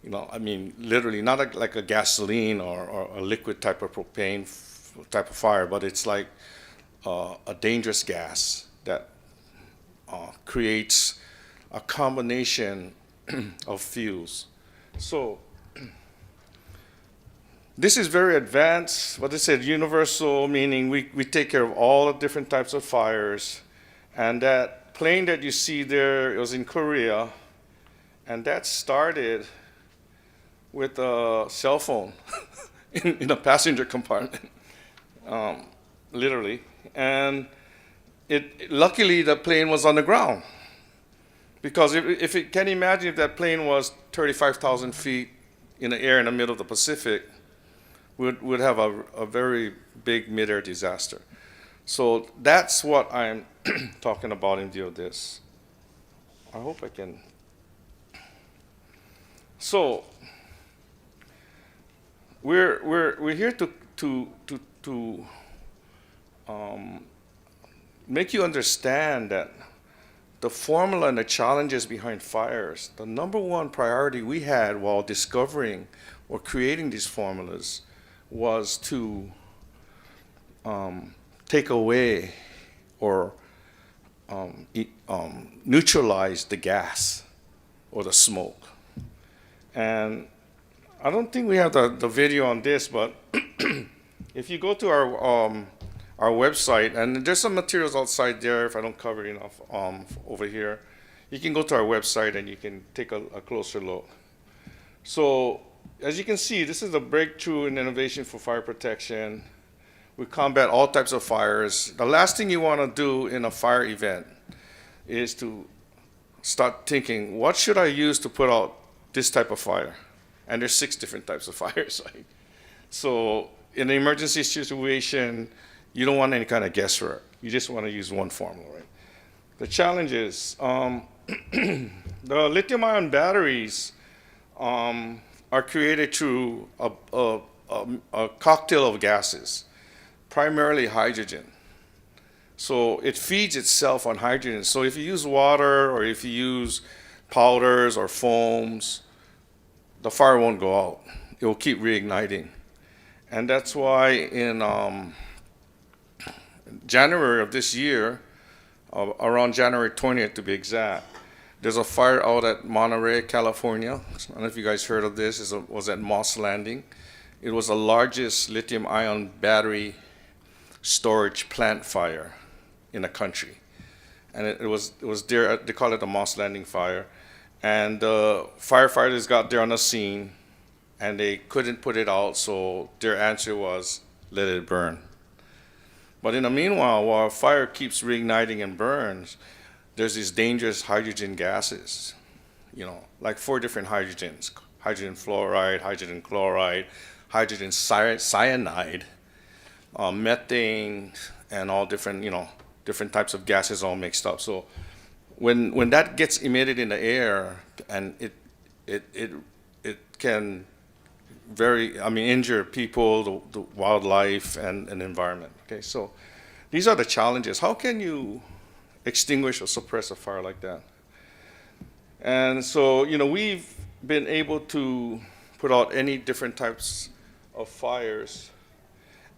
Literally not like a gasoline or a liquid type of propane type of fire, but it's like a dangerous gas that creates a combination of fuels. So this is very advanced. What they said, universal, meaning we take care of all the different types of fires. And that plane that you see there, it was in Korea, and that started with a cell phone in a passenger compartment, literally. And luckily the plane was on the ground. Because if it can imagine if that plane was 35,000 feet in the air in the middle of the Pacific, would have a very big mid-air disaster. So that's what I'm talking about in view of this. I hope I can. So we're here to make you understand that the formula and the challenges behind fires, the number one priority we had while discovering or creating these formulas was to take away or neutralize the gas or the smoke. And I don't think we have the video on this, but if you go to our website, and there's some materials outside there if I don't cover it enough over here, you can go to our website and you can take a closer look. So as you can see, this is a breakthrough in innovation for fire protection. We combat all types of fires. The last thing you want to do in a fire event is to start thinking, what should I use to put out this type of fire? And there's 6 different types of fires. So in an emergency situation, you don't want any kind of guesswork. You just want to use one formula, right? The challenge is the lithium-ion batteries are created through a cocktail of gases, primarily hydrogen. So it feeds itself on hydrogen. So if you use water or if you use powders or foams, the fire won't go out. It will keep reigniting. And that's why in January of this year, around January 20th to be exact, there's a fire out at Monterey, California. I don't know if you guys heard of this. It was at Moss Landing. It was the largest lithium-ion battery storage plant fire in the country. And it was there, they call it the Moss Landing fire. And firefighters got there on the scene and they couldn't put it out, so their answer was, let it burn. But in the meanwhile, while a fire keeps reigniting and burns, there's these dangerous hydrogen gases, like 4 different hydrogens: hydrogen fluoride, hydrogen chloride, hydrogen cyanide, methane, and all different, different types of gases all mixed up. So when that gets emitted in the air, and it can injure people, the wildlife, and the environment. Okay, so these are the challenges. How can you extinguish or suppress a fire like that? And so, we've been able to put out any different types of fires,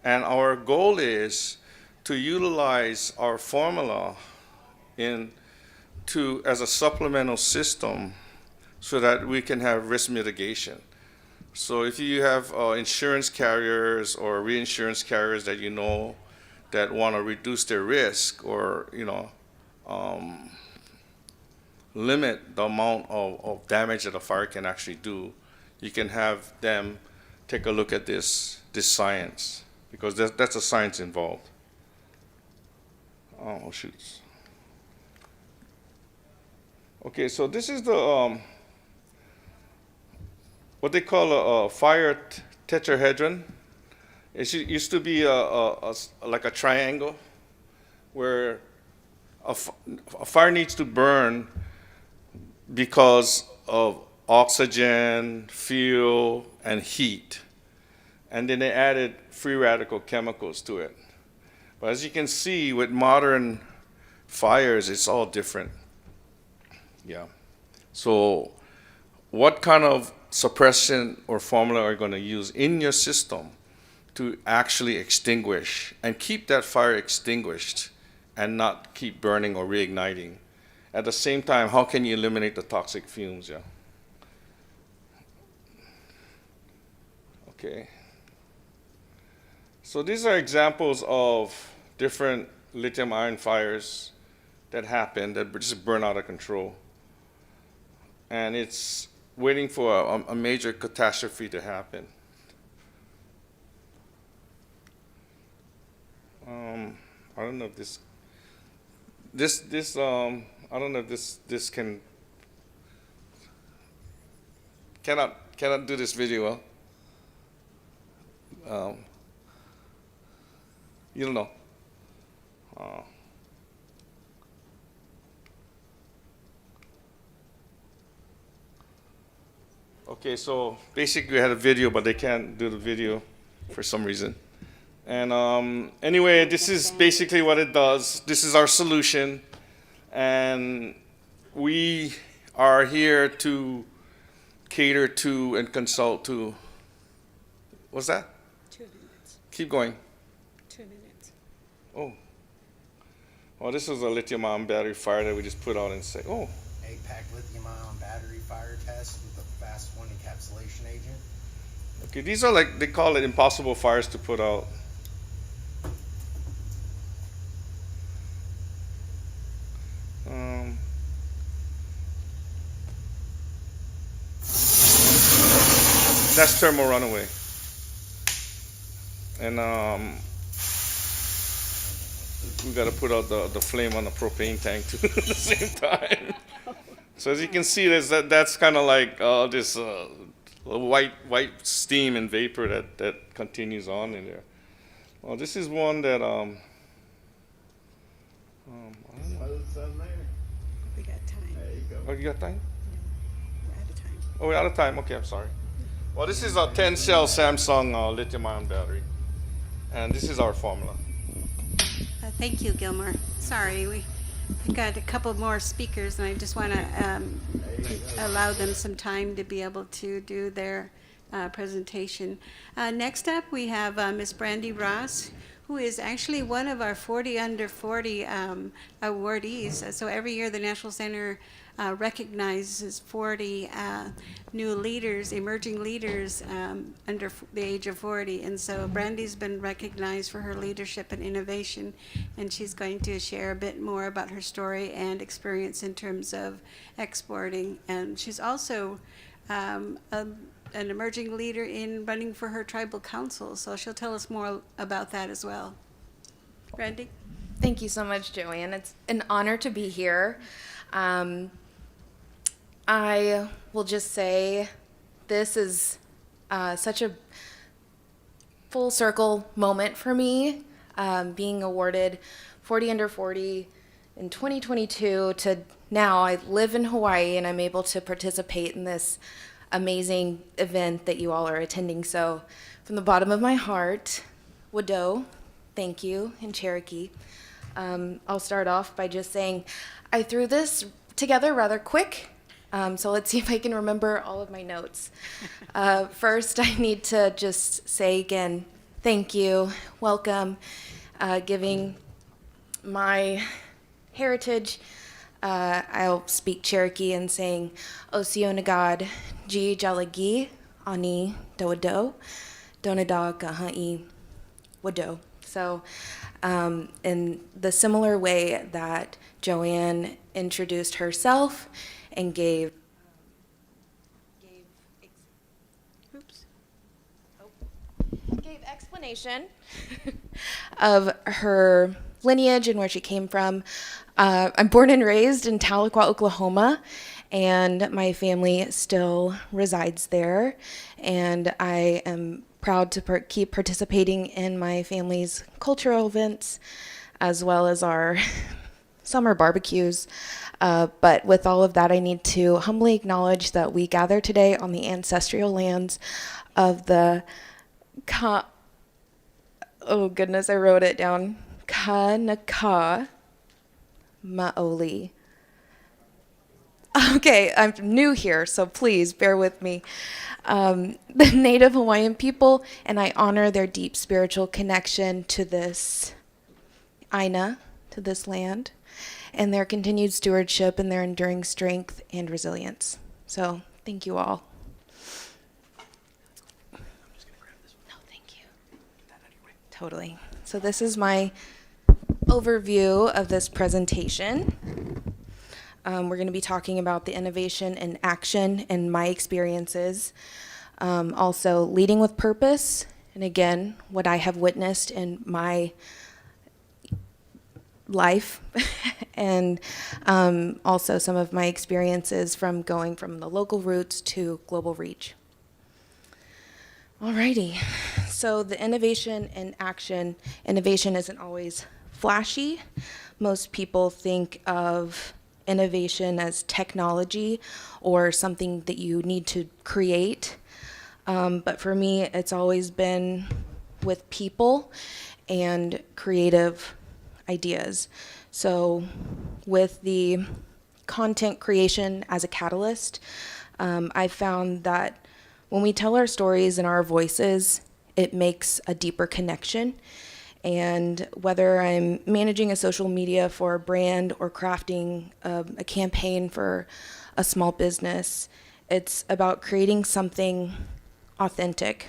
and our goal is to utilize our formula as a supplemental system so that we can have risk mitigation. So if you have insurance carriers or reinsurance carriers that that want to reduce their risk or limit the amount of damage that a fire can actually do, you can have them take a look at this science, because that's a science involved. Oh, shoots. Okay, so this is the what they call a fire tetrahedron. It used to be like a triangle where a fire needs to burn because of oxygen, fuel, and heat. And then they added free radical chemicals to it. But as you can see, with modern fires, it's all different. Yeah. So what kind of suppression or formula are you going to use in your system to actually extinguish and keep that fire extinguished and not keep burning or reigniting? At the same time, how can you eliminate the toxic fumes? Yeah. Okay. So these are examples of different lithium-ion fires that happen that just burn out of control. And it's waiting for a major catastrophe to happen. I don't know if I don't know if this cannot do this video. You don't know. Okay, so basically we had a video, but they can't do the video for some reason. And anyway, this is basically what it does. This is our solution. And we are here to cater to and consult to, what's that? 2 minutes. Keep going. 2 minutes. Oh. Well, this is a lithium-ion battery fire that we just put out and say, oh. 8-pack lithium-ion battery fire test with a fast 1 encapsulation agent. Okay, these are like, they call it impossible fires to put out. That's thermal runaway. And we got to put out the flame on the propane tank too at the same time. So as you can see, that's kind of like this white steam and vapor that continues on in there. Well, this is one that I don't know. We got time. There you go. Oh, you got time? We're out of time. Oh, we're out of time. Okay, I'm sorry. Well, this is a 10-cell Samsung lithium-ion battery, and this is our formula. Thank you, Gilmore. Sorry, we've got a couple more speakers, and I just want to allow them some time to be able to do their presentation. Next up, we have Ms. Brandy Ross, who is actually one of our 40 under 40 awardees. So every year, the National Center recognizes 40 new leaders, emerging leaders under the age of 40. And so Brandy's been recognized for her leadership and innovation, and she's going to share a bit more about her story and experience in terms of exporting. And she's also an emerging leader in running for her tribal council, so she'll tell us more about that as well. Brandy? Thank you so much, Joanne. It's an honor to be here. I will just say this is such a full circle moment for me, being awarded 40 under 40 in 2022 to now. I live in Hawaii and I'm able to participate in this amazing event that you all are attending. So from the bottom of my heart, Wado, thank you, in Cherokee. I'll start off by just saying I threw this together rather quick. So let's see if I can remember all of my notes. First, I need to just say again, thank you, welcome, giving my heritage. I'll speak Cherokee and saying, Osio Nagad, Ji Jalagi, Ani Doado, Donada Gaha'i Wado. So, in the similar way that Joanne introduced herself and gave explanation of her lineage and where she came from. I'm born and raised in Tahlequah, Oklahoma, and my family still resides there. And I am proud to keep participating in my family's cultural events, as well as our summer barbecues. But with all of that, I need to humbly acknowledge that we gather today on the ancestral lands of the oh goodness, I wrote it down. Kanaka Maoli. Okay, I'm new here, so please bear with me. The Native Hawaiian people, and I honor their deep spiritual connection to this Aina, to this land, and their continued stewardship and their enduring strength and resilience. So thank you all. No, thank you. Totally. So this is my overview of this presentation. We're going to be talking about the innovation and action and my experiences. Also leading with purpose, and again, what I have witnessed in my life, and also some of my experiences from going from the local roots to global reach. Alrighty, so the innovation and action. Innovation isn't always flashy. Most people think of innovation as technology or something that you need to create. But for me, it's always been with people and creative ideas. So with the content creation as a catalyst, I've found that when we tell our stories in our voices, it makes a deeper connection. And whether I'm managing a social media for a brand or crafting a campaign for a small business, it's about creating something authentic.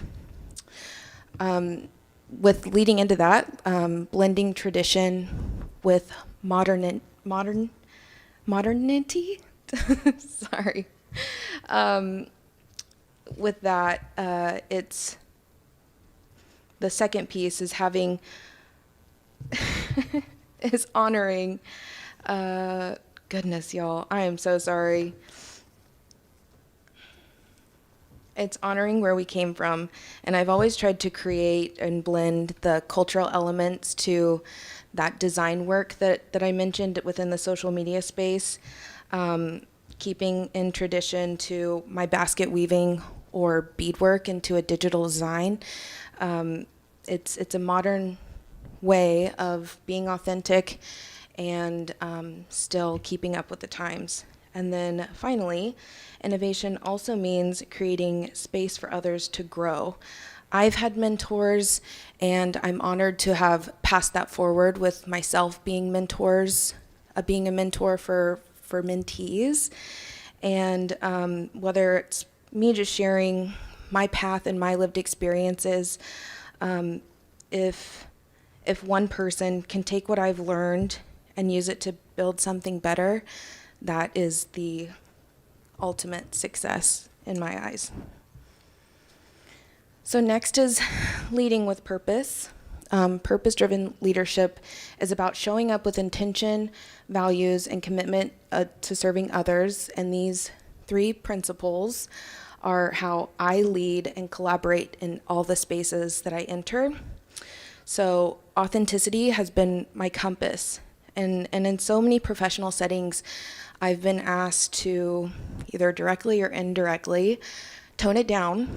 With leading into that, blending tradition with modernity. Sorry. With that, it's the second piece is having is honoring. Goodness, y'all, I am so sorry. It's honoring where we came from, and I've always tried to create and blend the cultural elements to that design work that I mentioned within the social media space, keeping in tradition to my basket weaving or beadwork into a digital design. It's a modern way of being authentic and still keeping up with the times. And then finally, innovation also means creating space for others to grow. I've had mentors, and I'm honored to have passed that forward with myself being mentors, being a mentor for mentees. And whether it's me just sharing my path and my lived experiences, if one person can take what I've learned and use it to build something better, that is the ultimate success in my eyes. So next is leading with purpose. Purpose-driven leadership is about showing up with intention, values, and commitment to serving others. And these three principles are how I lead and collaborate in all the spaces that I enter. So authenticity has been my compass. And in so many professional settings, I've been asked to either directly or indirectly tone it down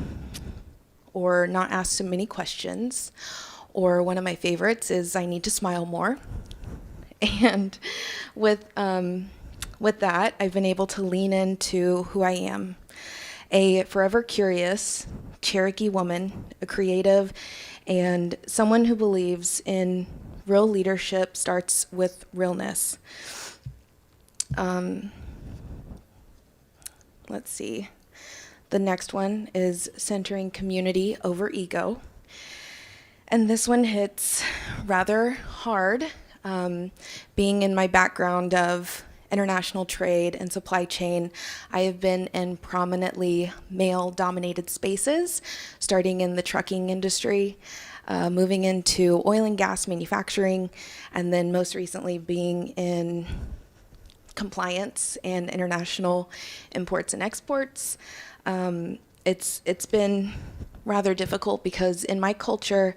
or not ask so many questions. Or one of my favorites is I need to smile more. And with that, I've been able to lean into who I am. A forever curious Cherokee woman, a creative, and someone who believes in real leadership starts with realness. Let's see. The next one is centering community over ego. And this one hits rather hard, being in my background of international trade and supply chain. I have been in prominently male-dominated spaces, starting in the trucking industry, moving into oil and gas manufacturing, and then most recently being in compliance and international imports and exports. It's been rather difficult because in my culture,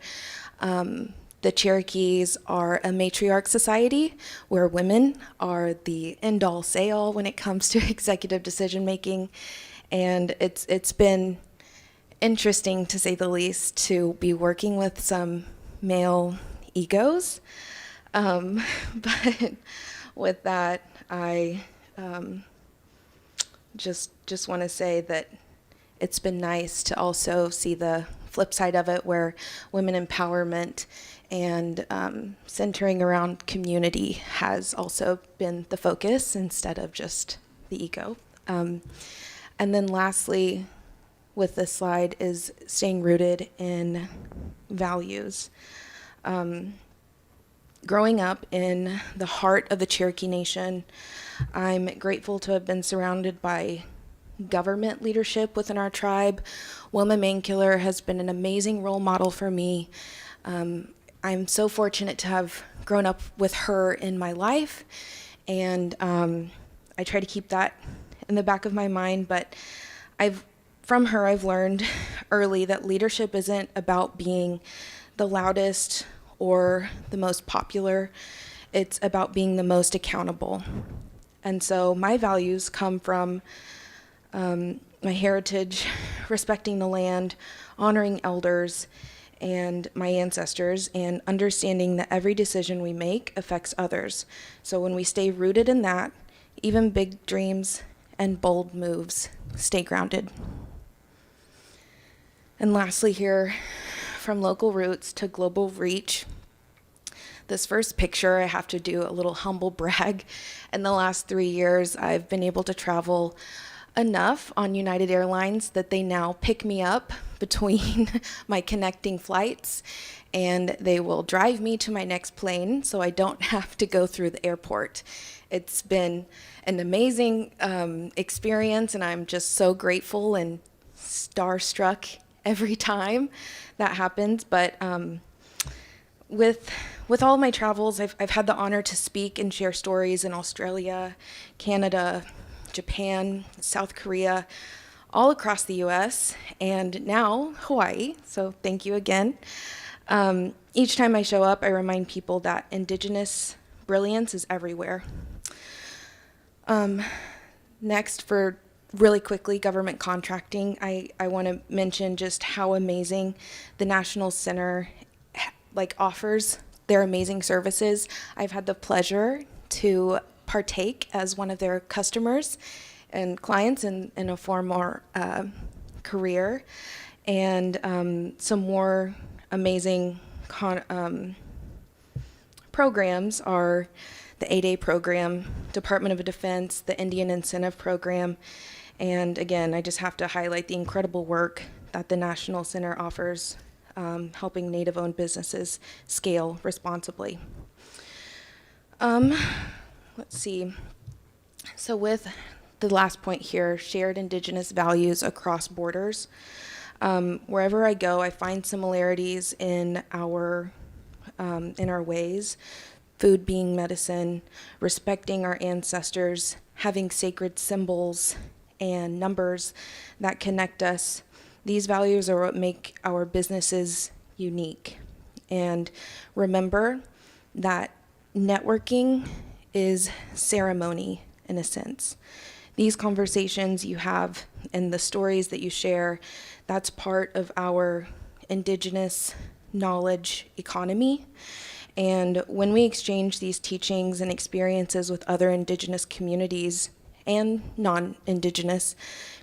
the Cherokees are a matriarch society where women are the end-all, say-all when it comes to executive decision-making. And it's been interesting, to say the least, to be working with some male egos. But with that, I just want to say that it's been nice to also see the flip side of it, where women empowerment and centering around community has also been the focus instead of just the ego. And then lastly, with this slide, is staying rooted in values. Growing up in the heart of the Cherokee Nation, I'm grateful to have been surrounded by government leadership within our tribe. Wilma Mainkiller has been an amazing role model for me. I'm so fortunate to have grown up with her in my life, and I try to keep that in the back of my mind, but from her I've learned early that leadership isn't about being the loudest or the most popular. It's about being the most accountable. And so my values come from my heritage, respecting the land, honoring elders and my ancestors, and understanding that every decision we make affects others. So when we stay rooted in that, even big dreams and bold moves stay grounded. And lastly here, from local roots to global reach, this first picture, I have to do a little humble brag. In the last 3 years, I've been able to travel enough on United Airlines that they now pick me up between my connecting flights, and they will drive me to my next plane so I don't have to go through the airport. It's been an amazing experience, and I'm just so grateful and starstruck every time that happens. But with all my travels, I've had the honor to speak and share stories in Australia, Canada, Japan, South Korea, all across the US, and now Hawaii, so thank you again. Each time I show up, I remind people that Indigenous brilliance is everywhere. Next, for really quickly, government contracting, I want to mention just how amazing the National Center offers their amazing services. I've had the pleasure to partake as one of their customers and clients in a former career, and some more amazing programs are the 8A program, Department of Defense, the Indian Incentive Program, and again, I just have to highlight the incredible work that the National Center offers, helping Native-owned businesses scale responsibly. Let's see. So with the last point here, shared Indigenous values across borders. Wherever I go, I find similarities in our ways. Food being medicine, respecting our ancestors, having sacred symbols and numbers that connect us. These values are what make our businesses unique. And remember that networking is ceremony in a sense. These conversations you have and the stories that you share, that's part of our Indigenous knowledge economy. And when we exchange these teachings and experiences with other Indigenous communities and non-Indigenous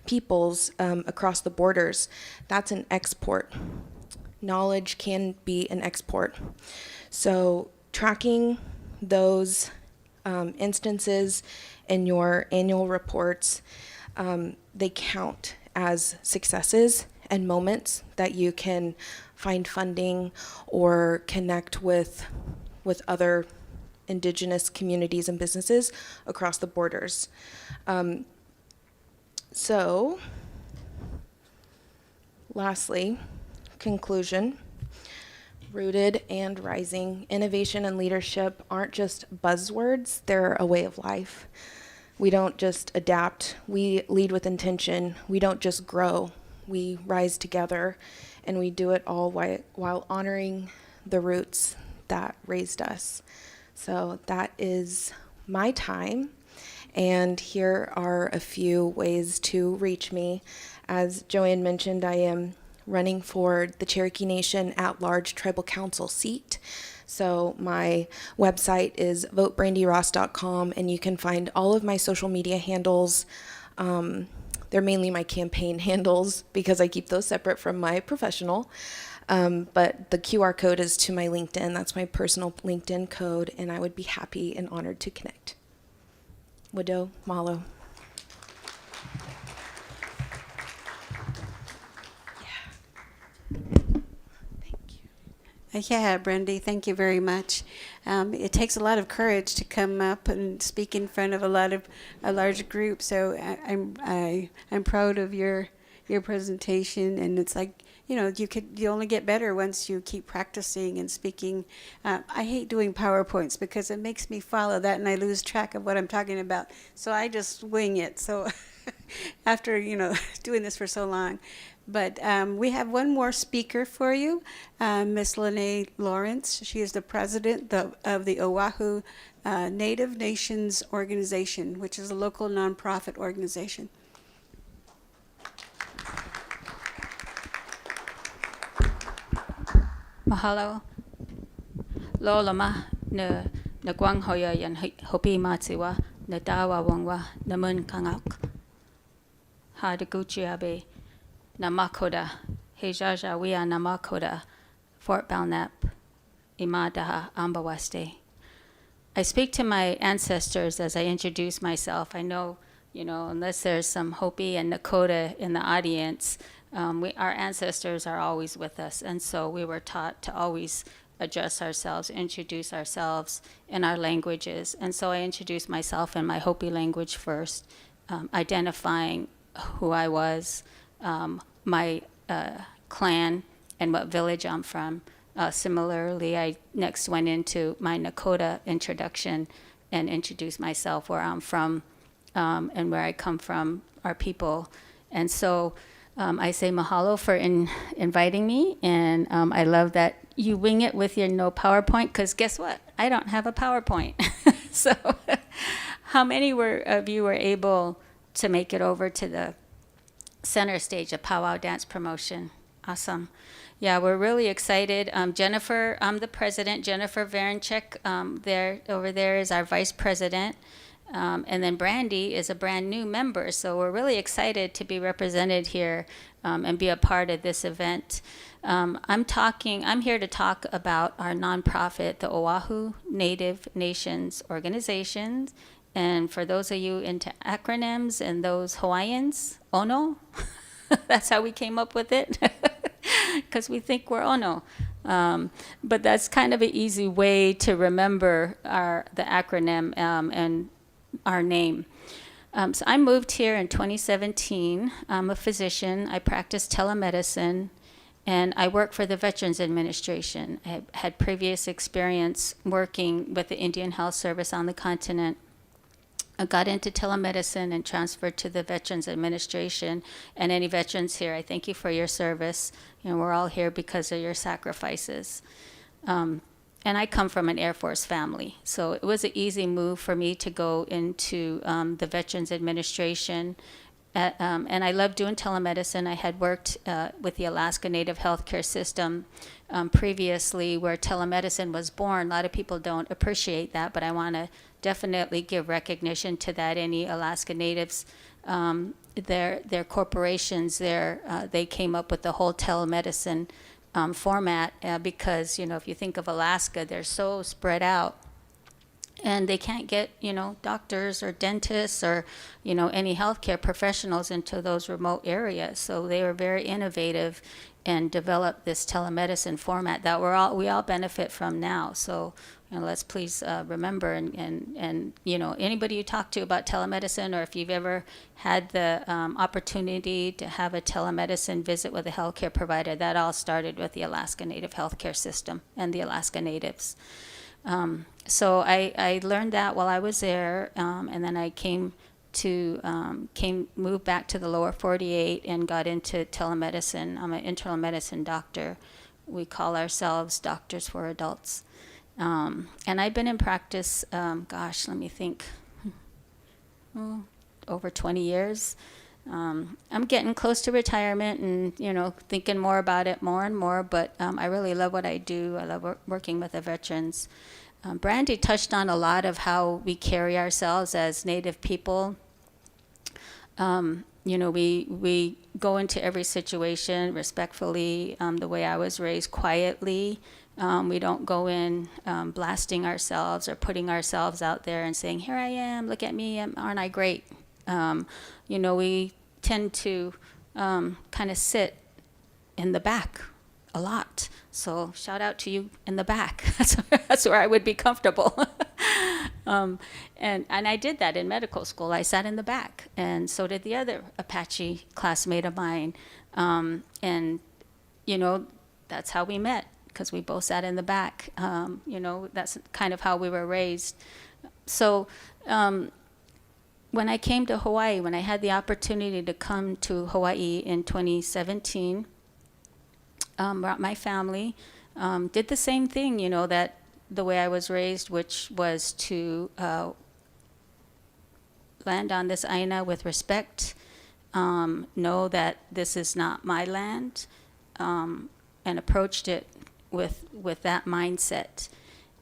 peoples across the borders, that's an export. Knowledge can be an export. So tracking those instances in your annual reports, they count as successes and moments that you can find funding or connect with other Indigenous communities and businesses across the borders. So, lastly, conclusion. Rooted and rising. Innovation and leadership aren't just buzzwords, they're a way of life. We don't just adapt, we lead with intention. We don't just grow, we rise together, and we do it all while honoring the roots that raised us. So that is my time, and here are a few ways to reach me. As Joanne mentioned, I am running for the Cherokee Nation at-large tribal council seat. So my website is votebrandyross.com, and you can find all of my social media handles. They're mainly my campaign handles because I keep those separate from my professional. But the QR code is to my LinkedIn. That's my personal LinkedIn code, and I would be happy and honored to connect. Wado, mahalo. Yeah, Brandy, thank you very much. It takes a lot of courage to come up and speak in front of a large group. So I'm proud of your presentation, and it's like, you know, you only get better once you keep practicing and speaking. I hate doing PowerPoints because it makes me follow that and I lose track of what I'm talking about. So I just wing it. So after, doing this for so long. But we have one more speaker for you, Miss Lene Lawrence. She is the president of the Oahu Native Nations Organization, which is a local nonprofit organization. Mahalo. Lolama na nagwang hoya yan hopi matsiwa na dawa wangwa na mun kangak. Ha de guchiabe na makoda. Hejaja wia na makoda. Fort Belknap. Imadaha Ambaweste. I speak to my ancestors as I introduce myself. I know, unless there's some Hopi and Nakota in the audience, our ancestors are always with us. And so we were taught to always address ourselves, introduce ourselves in our languages. And so I introduced myself in my Hopi language first, identifying who I was, my clan, and what village I'm from. Similarly, I next went into my Nakota introduction and introduced myself, where I'm from, and where I come from, our people. And so I say mahalo for inviting me, and I love that you wing it with your no PowerPoint, because guess what? I don't have a PowerPoint. So how many of you were able to make it over to the center stage, a powwow dance promotion? Awesome. Yeah, we're really excited. Jennifer, I'm the president. Jennifer Varenchek, over there is our vice president. And then Brandy is a brand new member. So we're really excited to be represented here and be a part of this event. I'm here to talk about our nonprofit, the Oahu Native Nations Organization. And for those of you into acronyms and those Hawaiians, ONO, that's how we came up with it. Because we think we're Ono. But that's kind of an easy way to remember the acronym and our name. So I moved here in 2017. I'm a physician. I practice telemedicine, and I work for the Veterans Administration. I had previous experience working with the Indian Health Service on the continent. I got into telemedicine and transferred to the Veterans Administration. And any veterans here, I thank you for your service. We're all here because of your sacrifices. And I come from an Air Force family, so it was an easy move for me to go into the Veterans Administration. And I love doing telemedicine. I had worked with the Alaska Native Healthcare System previously, where telemedicine was born. A lot of people don't appreciate that, but I want to definitely give recognition to that. Any Alaska Natives, their corporations, they came up with the whole telemedicine format because, if you think of Alaska, they're so spread out. And they can't get, doctors or dentists or, any healthcare professionals into those remote areas. So they were very innovative and developed this telemedicine format that we all benefit from now. So, let's please remember and anybody you talk to about telemedicine, or if you've ever had the opportunity to have a telemedicine visit with a healthcare provider, that all started with the Alaska Native Healthcare System and the Alaska Natives. So I learned that while I was there, and then I moved back to the lower 48 and got into telemedicine. I'm an internal medicine doctor. We call ourselves Doctors for Adults. And I've been in practice, let me think, over 20 years. I'm getting close to retirement and, thinking more about it more and more, but I really love what I do. I love working with the veterans. Brandy touched on a lot of how we carry ourselves as Native people. We go into every situation respectfully, the way I was raised, quietly. We don't go in blasting ourselves or putting ourselves out there and saying, here I am, look at me, aren't I great? We tend to kind of sit in the back a lot. So shout out to you in the back. That's where I would be comfortable. And I did that in medical school. I sat in the back, and so did the other Apache classmate of mine. And that's how we met, because we both sat in the back. That's kind of how we were raised. So when I came to Hawaii, when I had the opportunity to come to Hawaii in 2017, brought my family, did the same thing, that the way I was raised, which was to land on this aina with respect, know that this is not my land, and approached it with that mindset.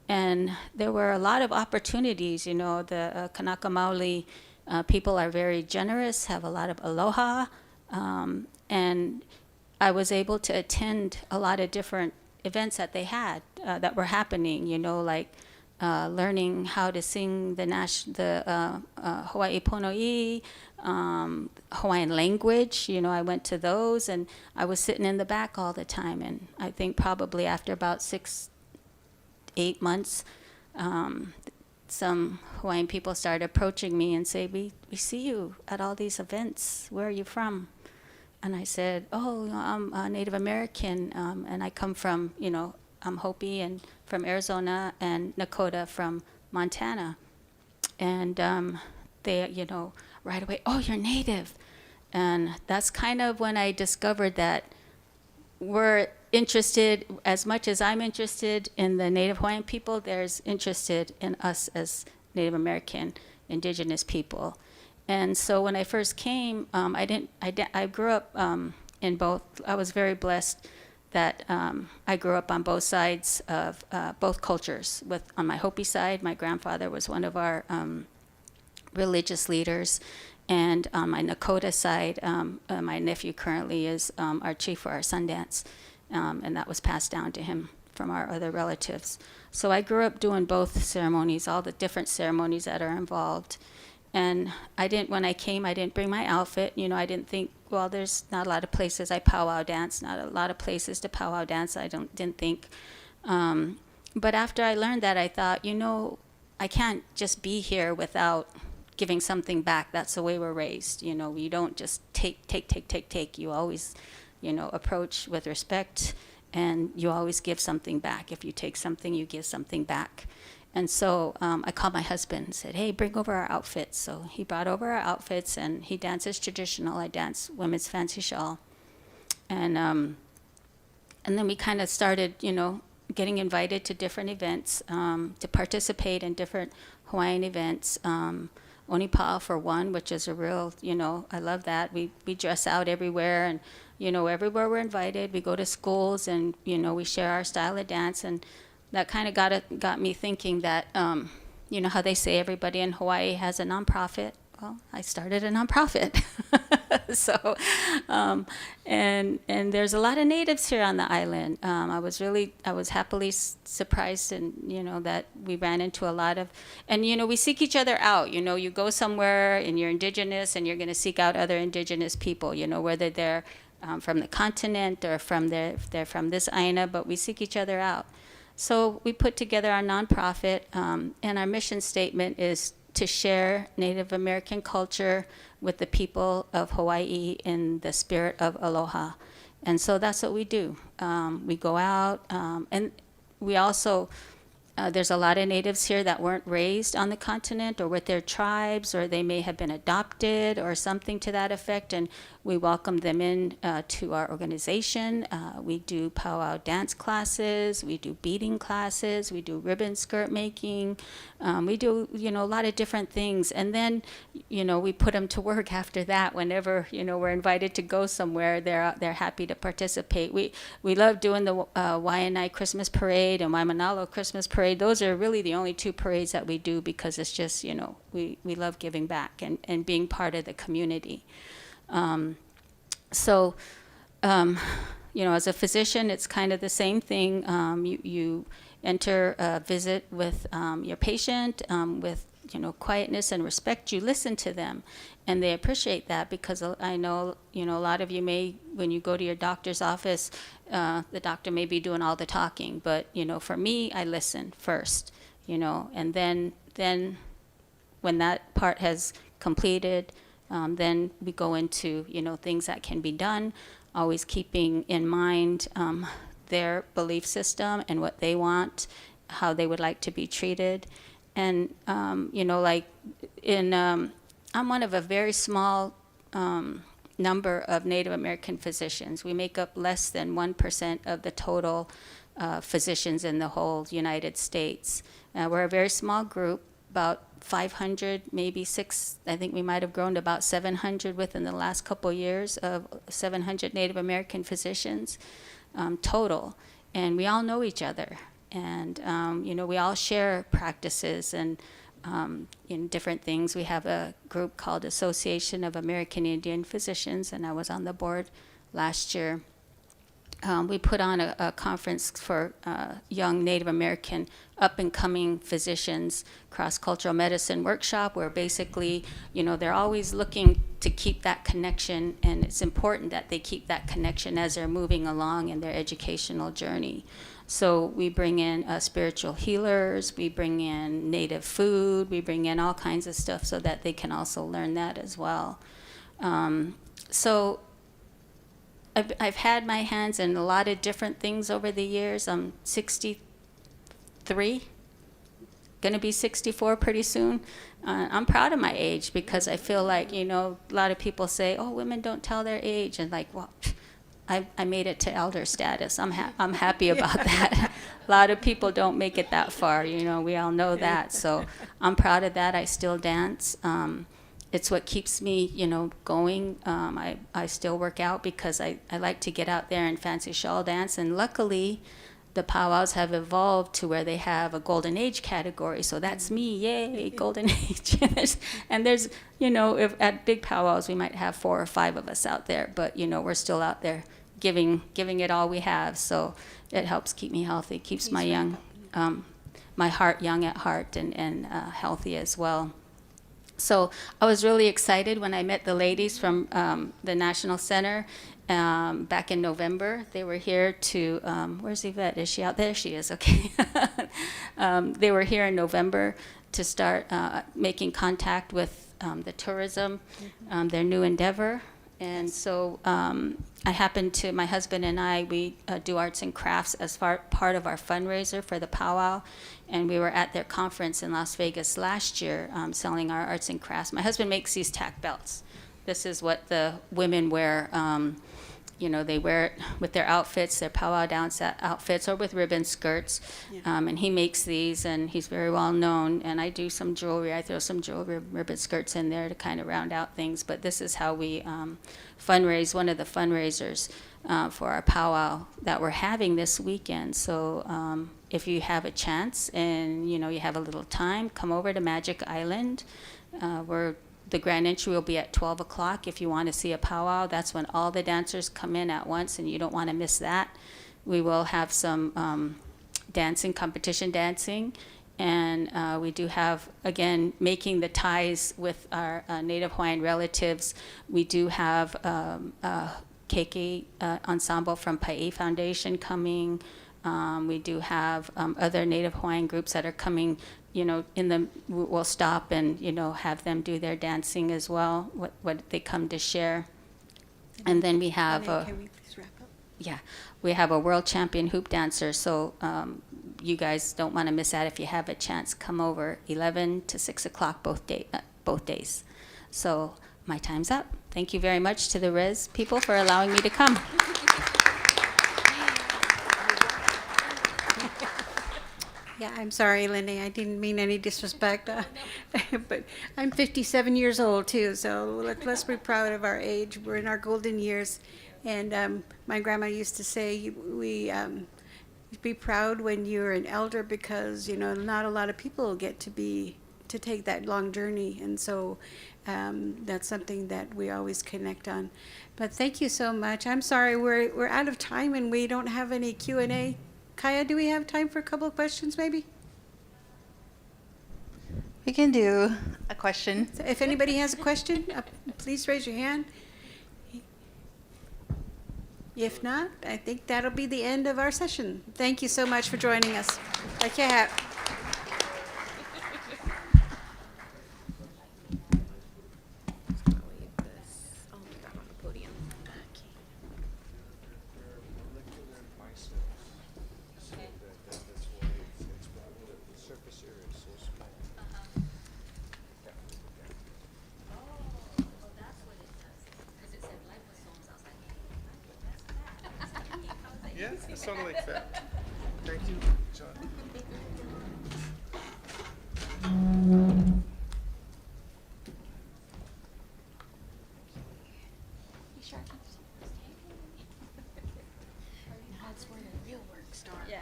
And there were a lot of opportunities. The Kanaka Maoli people are very generous, have a lot of aloha, and I was able to attend a lot of different events that they had that were happening, like learning how to sing the Hawaii Pono'i, Hawaiian language. I went to those, and I was sitting in the back all the time. And I think probably after about 6-8 months, some Hawaiian people started approaching me and say, we see you at all these events. Where are you from? And I said, I'm a Native American, and I come from, I'm Hopi and from Arizona, and Nakota from Montana. And they, right away, oh, you're Native. And that's kind of when I discovered that we're interested, as much as I'm interested in the Native Hawaiian people, there's interested in us as Native American indigenous people. And so when I first came, I grew up in both. I was very blessed that I grew up on both sides of both cultures. On my Hopi side, my grandfather was one of our religious leaders. And on my Nakota side, my nephew currently is our chief for our Sundance. And that was passed down to him from our other relatives. So I grew up doing both ceremonies, all the different ceremonies that are involved. And when I came, I didn't bring my outfit. I didn't think, well, there's not a lot of places I powwow dance, not a lot of places to powwow dance, didn't think. But after I learned that, I thought, I can't just be here without giving something back. That's the way we're raised. You don't just take. You always, approach with respect, and you always give something back. If you take something, you give something back. And so I called my husband and said, hey, bring over our outfits. So he brought over our outfits, and he dances traditional. I dance women's fancy shawl. And then we kind of started, getting invited to different events, to participate in different Hawaiian events. Onipa'a for one, which is a real, I love that. We dress out everywhere, and, everywhere we're invited. We go to schools, and, we share our style of dance. And that kind of got me thinking that, how they say everybody in Hawaii has a nonprofit. Well, I started a nonprofit. So, and there's a lot of natives here on the island. I was happily surprised, and that we ran into a lot of, and we seek each other out. You go somewhere and you're indigenous, and you're going to seek out other indigenous people. Whether they're from the continent or they're from this aina, but we seek each other out. So we put together our nonprofit, and our mission statement is to share Native American culture with the people of Hawaii in the spirit of aloha. And so that's what we do. We go out, and we also, there's a lot of natives here that weren't raised on the continent or with their tribes, or they may have been adopted or something to that effect, and we welcome them in to our organization. We do powwow dance classes, we do beading classes, we do ribbon skirt making, we do, a lot of different things. And then, we put them to work after that. Whenever, we're invited to go somewhere, they're happy to participate. We love doing the Waianae Christmas Parade and Waimanalo Christmas Parade. Those are really the only two parades that we do, because it's just, we love giving back and being part of the community. So, as a physician, it's kind of the same thing. You enter a visit with your patient with, quietness and respect. You listen to them, and they appreciate that, because I know, a lot of you may, when you go to your doctor's office, the doctor may be doing all the talking, but, for me, I listen first, and then when that part has completed, then we go into, things that can be done, always keeping in mind their belief system and what they want, how they would like to be treated. And, like I'm one of a very small number of Native American physicians. We make up less than 1% of the total physicians in the whole United States. We're a very small group, about 500, maybe I think we might have grown to about 700 within the last couple years, of 700 Native American physicians total. And we all know each other. And, we all share practices and in different things. We have a group called Association of American Indian Physicians, and I was on the board last year. We put on a conference for young Native American up-and-coming physicians, cross-cultural medicine workshop, where basically, they're always looking to keep that connection, and it's important that they keep that connection as they're moving along in their educational journey. So we bring in spiritual healers, we bring in native food, we bring in all kinds of stuff so that they can also learn that as well. So I've had my hands in a lot of different things over the years. I'm 63, gonna be 64 pretty soon. I'm proud of my age because I feel like, a lot of people say, oh, women don't tell their age. And like, well, I made it to elder status. I'm happy about that. A lot of people don't make it that far, we all know that. So I'm proud of that. I still dance. It's what keeps me, going. I still work out because I like to get out there and fancy shawl dance. And luckily, the powwows have evolved to where they have a golden age category. So that's me, yay, golden age. and there's, if at big powwows, we might have 4 or 5 of us out there. But, we're still out there giving it all we have. So it helps keep me healthy, keeps my my heart young at heart and healthy as well. So I was really excited when I met the ladies from the National Center back in November. They were here to, where's Yvette? Is she out there? She is, okay. They were here in November to start making contact with the tourism, their new endeavor. And so I happened to, my husband and I, we do arts and crafts as part of our fundraiser for the powwow. And we were at their conference in Las Vegas last year selling our arts and crafts. My husband makes these tack belts. This is what the women wear. They wear it with their outfits, their powwow dance outfits, or with ribbon skirts. And he makes these, and he's very well known. And I do some jewelry. I throw some jewelry, ribbon skirts in there to kind of round out things. But this is how we fundraise, one of the fundraisers for our powwow that we're having this weekend. So if you have a chance and you have a little time, come over to Magic Island. The grand entry will be at 12 o'clock. If you want to see a powwow, that's when all the dancers come in at once, and you don't want to miss that. We will have some dancing, competition dancing, and we do have, again, making the ties with our Native Hawaiian relatives. We do have Keiki ensemble from Pa'i Foundation coming. We do have other Native Hawaiian groups that are coming. We'll stop and have them do their dancing as well. What they come to share, and then we have Can we please wrap up? Yeah, we have a world champion hoop dancer. So you guys don't want to miss that. If you have a chance, come over 11 to 6 o'clock both days. So my time's up. Thank you very much to the Res people for allowing me to come. Yeah, I'm sorry, Lindy. I didn't mean any disrespect, but I'm 57 years old too. So let's be proud of our age. We're in our golden years, and my grandma used to say, "We be proud when you're an elder because not a lot of people get to take that long journey." And so that's something that we always connect on. But thank you so much. I'm sorry we're out of time and we don't have any Q&A. Kaya, do we have time for a couple of questions, maybe? We can do a question. So if anybody has a question, please raise your hand. If not, I think that'll be the end of our session. Thank you so much for joining us. Yeah, it sounded like that. Thank you. That's where the real work starts. Yeah.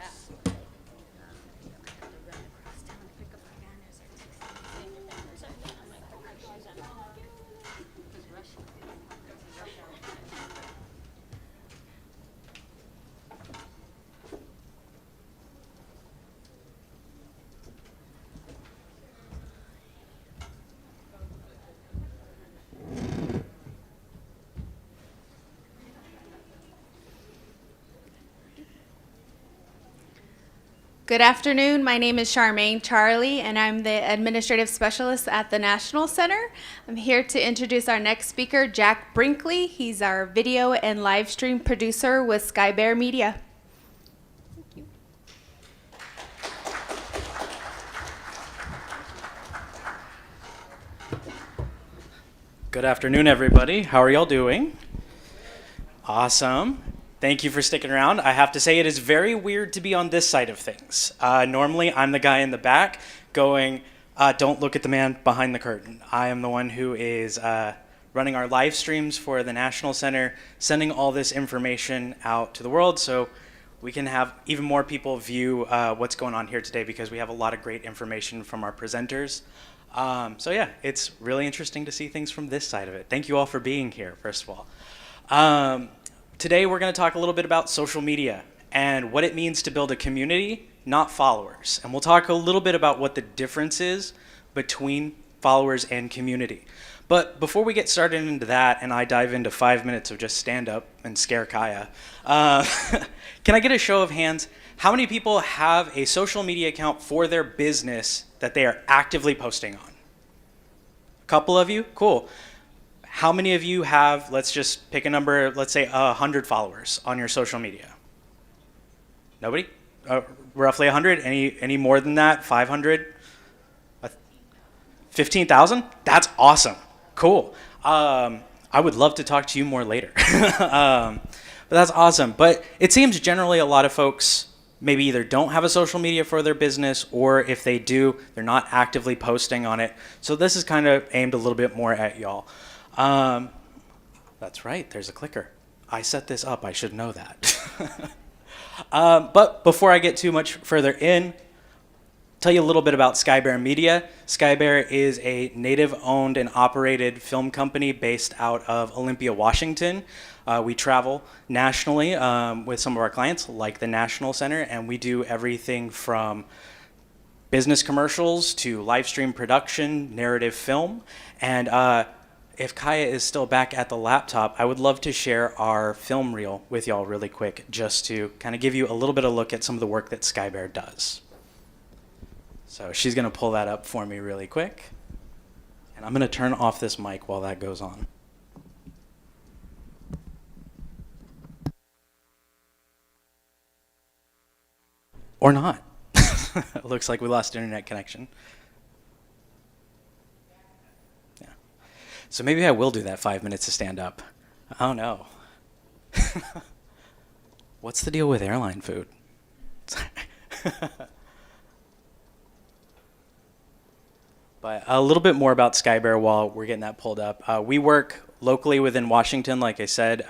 Good afternoon. My name is Charmaine Charlie, and I'm the Administrative Specialist at the National Center. I'm here to introduce our next speaker, Jack Brinkley. He's our video and live stream producer with Sky Bear Media. Good afternoon, everybody. How are y'all doing? Awesome. Thank you for sticking around. I have to say it is very weird to be on this side of things. Normally, I'm the guy in the back going, don't look at the man behind the curtain. I am the one who is running our live streams for the National Center, sending all this information out to the world so we can have even more people view what's going on here today because we have a lot of great information from our presenters. So yeah, it's really interesting to see things from this side of it. Thank you all for being here, first of all. Today we're going to talk a little bit about social media and what it means to build a community, not followers. And we'll talk a little bit about what the difference is between followers and community. But before we get started into that and I dive into 5 minutes of just stand up and scare Kaya, can I get a show of hands? How many people have a social media account for their business that they are actively posting on? A couple of you? Cool. How many of you have, let's just pick a number, let's say 100 followers on your social media? Nobody? Roughly 100? Any more than that? 500? 15,000? That's awesome. Cool. I would love to talk to you more later. But that's awesome. But it seems generally a lot of folks maybe either don't have a social media for their business, or if they do, they're not actively posting on it. So this is kind of aimed a little bit more at y'all. That's right, there's a clicker. I set this up, I should know that. But before I get too much further in, tell you a little bit about Sky Bear Media. Sky Bear is a native-owned and operated film company based out of Olympia, Washington. We travel nationally with some of our clients, like the National Center, and we do everything from business commercials to live stream production, narrative film, and if Kaya is still back at the laptop, I would love to share our film reel with y'all really quick, just to kind of give you a little bit of a look at some of the work that Sky Bear does. So she's going to pull that up for me really quick. And I'm going to turn off this mic while that goes on. Or not. It looks like we lost internet connection. So maybe I will do that 5 minutes to stand up. Oh no. What's the deal with airline food? But a little bit more about Sky Bear while we're getting that pulled up. We work locally within Washington, like I said.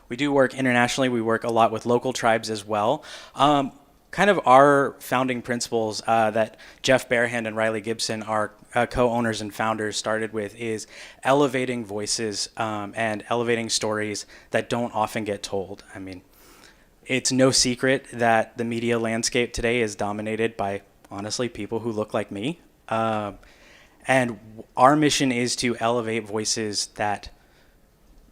We do work internationally. We work a lot with local tribes as well. Kind of our founding principles that Jeff Bearhand and Riley Gibson, our co-owners and founders, started with is elevating voices and elevating stories that don't often get told. I mean, it's no secret that the media landscape today is dominated by, honestly, people who look like me. And our mission is to elevate voices that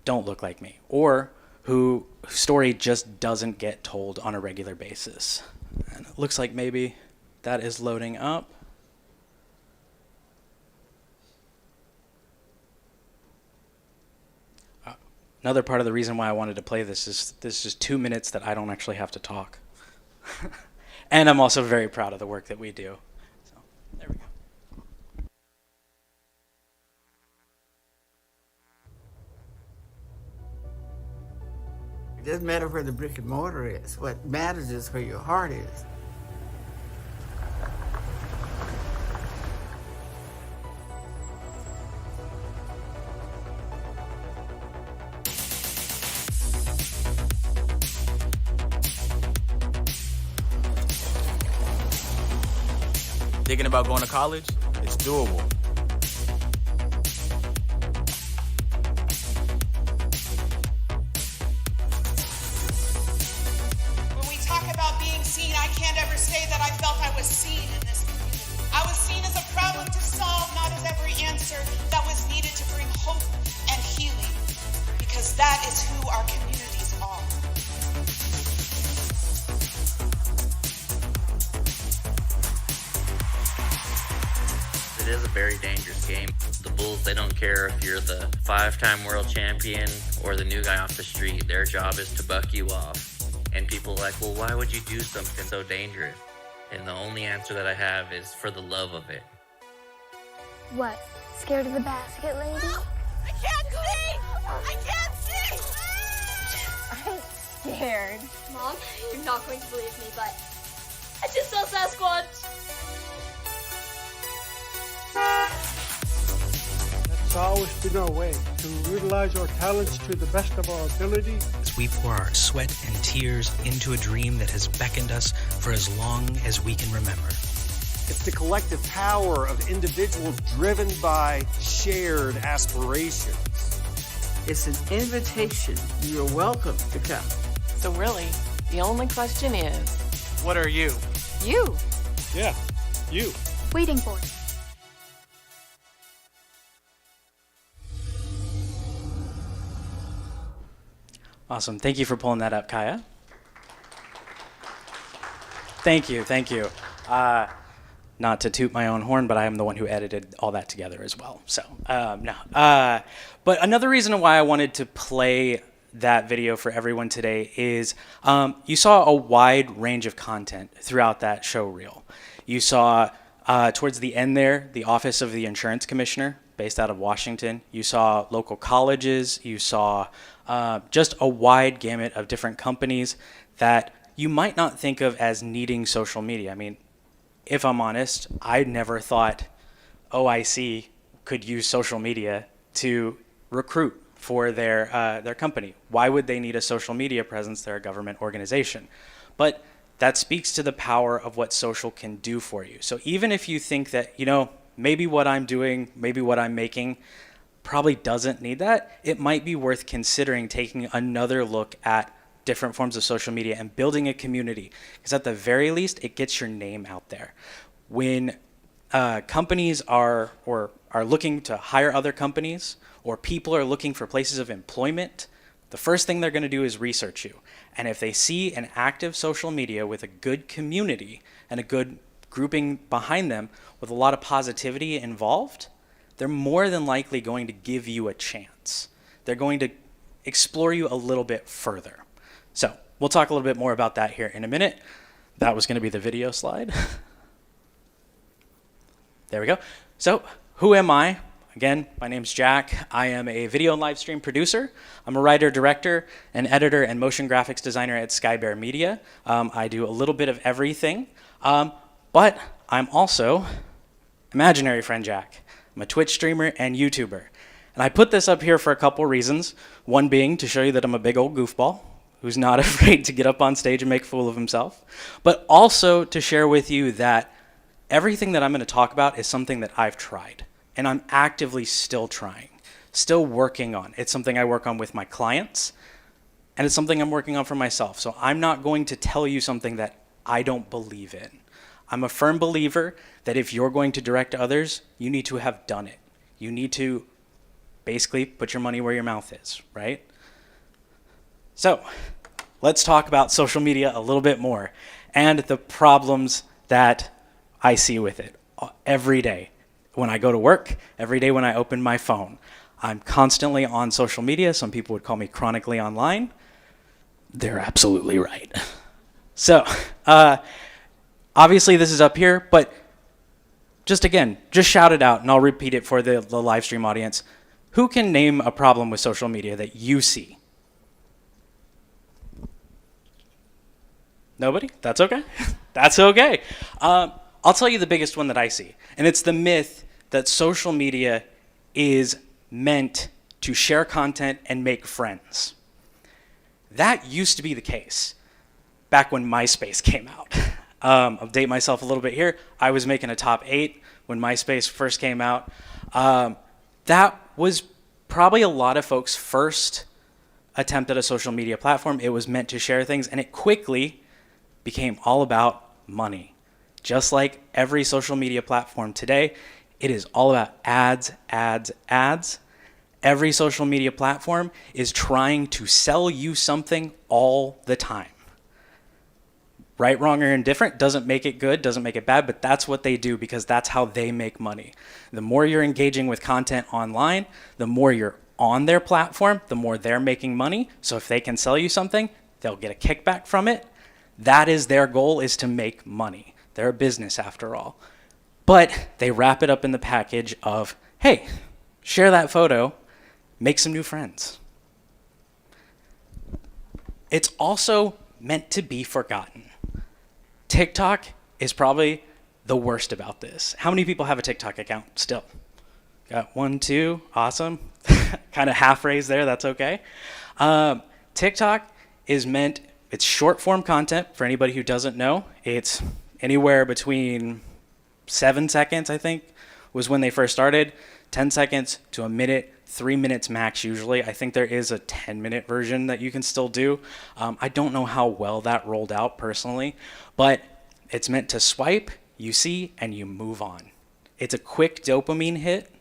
don't look like me, or whose story just doesn't get told on a regular basis. And it looks like maybe that is loading up. Another part of the reason why I wanted to play this is 2 minutes that I don't actually have to talk. And I'm also very proud of the work that we do. So, there we go. It doesn't matter where the brick and mortar is. What matters is where your heart is. Thinking about going to college? It's doable. When we talk about being seen, I can't ever say that I felt I was seen in this community. I was seen as a problem to solve, not as every answer that was needed to bring hope and healing, because that is who our communities are. It is a very dangerous game. The Bulls, they don't care if you're the 5-time world champion or the new guy off the street. Their job is to buck you off. And people are like, well, why would you do something so dangerous? And the only answer that I have is for the love of it. What? Scared of the basket, lady? I can't see! I can't see! I'm scared. Mom, you're not going to believe me, but I just saw Sasquatch. That's always been our way, to utilize our talents to the best of our ability. As we pour our sweat and tears into a dream that has beckoned us for as long as we can remember. It's the collective power of individuals driven by shared aspirations. It's an invitation. You're welcome to come. So really, the only question is, what are you? you. Yeah, you. Waiting for it. Awesome. Thank you for pulling that up, Kaya. Thank you. Thank you. Not to toot my own horn, but I am the one who edited all that together as well. So, no. But another reason why I wanted to play that video for everyone today is you saw a wide range of content throughout that show reel. You saw towards the end there, the Office of the Insurance Commissioner, based out of Washington. You saw local colleges. You saw just a wide gamut of different companies that you might not think of as needing social media. I mean, if I'm honest, I never thought OIC could use social media to recruit for their company. Why would they need a social media presence? They're a government organization. But that speaks to the power of what social can do for you. So even if you think that, you know, maybe what I'm doing, maybe what I'm making probably doesn't need that, it might be worth considering taking another look at different forms of social media and building a community, because at the very least it gets your name out there. When companies are looking to hire other companies, or people are looking for places of employment, the first thing they're going to do is research you. And if they see an active social media with a good community and a good grouping behind them with a lot of positivity involved, they're more than likely going to give you a chance. They're going to explore you a little bit further. So we'll talk a little bit more about that here in a minute. That was going to be the video slide. There we go. So who am I? Again, my name's Jack. I am a video and live stream producer. I'm a writer, director, and editor and motion graphics designer at Sky Bear Media. I do a little bit of everything, but I'm also Imaginary Friend Jack. I'm a Twitch streamer and YouTuber. And I put this up here for a couple reasons. One being to show you that I'm a big old goofball who's not afraid to get up on stage and make a fool of himself, but also to share with you that everything that I'm going to talk about is something that I've tried. And I'm actively still trying, still working on. It's something I work on with my clients, and it's something I'm working on for myself. So I'm not going to tell you something that I don't believe in. I'm a firm believer that if you're going to direct others, you need to have done it. You need to basically put your money where your mouth is, right? So let's talk about social media a little bit more and the problems that I see with it every day. When I go to work, every day when I open my phone, I'm constantly on social media. Some people would call me chronically online. They're absolutely right. So, obviously this is up here, but just shout it out, and I'll repeat it for the live stream audience. Who can name a problem with social media that you see? Nobody? That's okay. That's okay. I'll tell you the biggest one that I see, and it's the myth that social media is meant to share content and make friends. That used to be the case back when MySpace came out. I'll date myself a little bit here. I was making a top 8 when MySpace first came out. That was probably a lot of folks' first attempt at a social media platform. It was meant to share things, and it quickly became all about money. Just like every social media platform today, it is all about ads, ads, ads. Every social media platform is trying to sell you something all the time. Right, wrong, or indifferent doesn't make it good, doesn't make it bad, but that's what they do because that's how they make money. The more you're engaging with content online, the more you're on their platform, the more they're making money. So if they can sell you something, they'll get a kickback from it. That is their goal, is to make money. They're a business after all. But they wrap it up in the package of, hey, share that photo, make some new friends. It's also meant to be forgotten. TikTok is probably the worst about this. How many people have a TikTok account still? Got 1, 2, awesome. Kind of half raised there, that's okay. TikTok is meant, it's short form content for anybody who doesn't know. It's anywhere between 7 seconds, I think, was when they first started, 10 seconds to a minute, 3 minutes max usually. I think there is a 10-minute version that you can still do. I don't know how well that rolled out personally, but it's meant to swipe, you see, and you move on. It's a quick dopamine hit.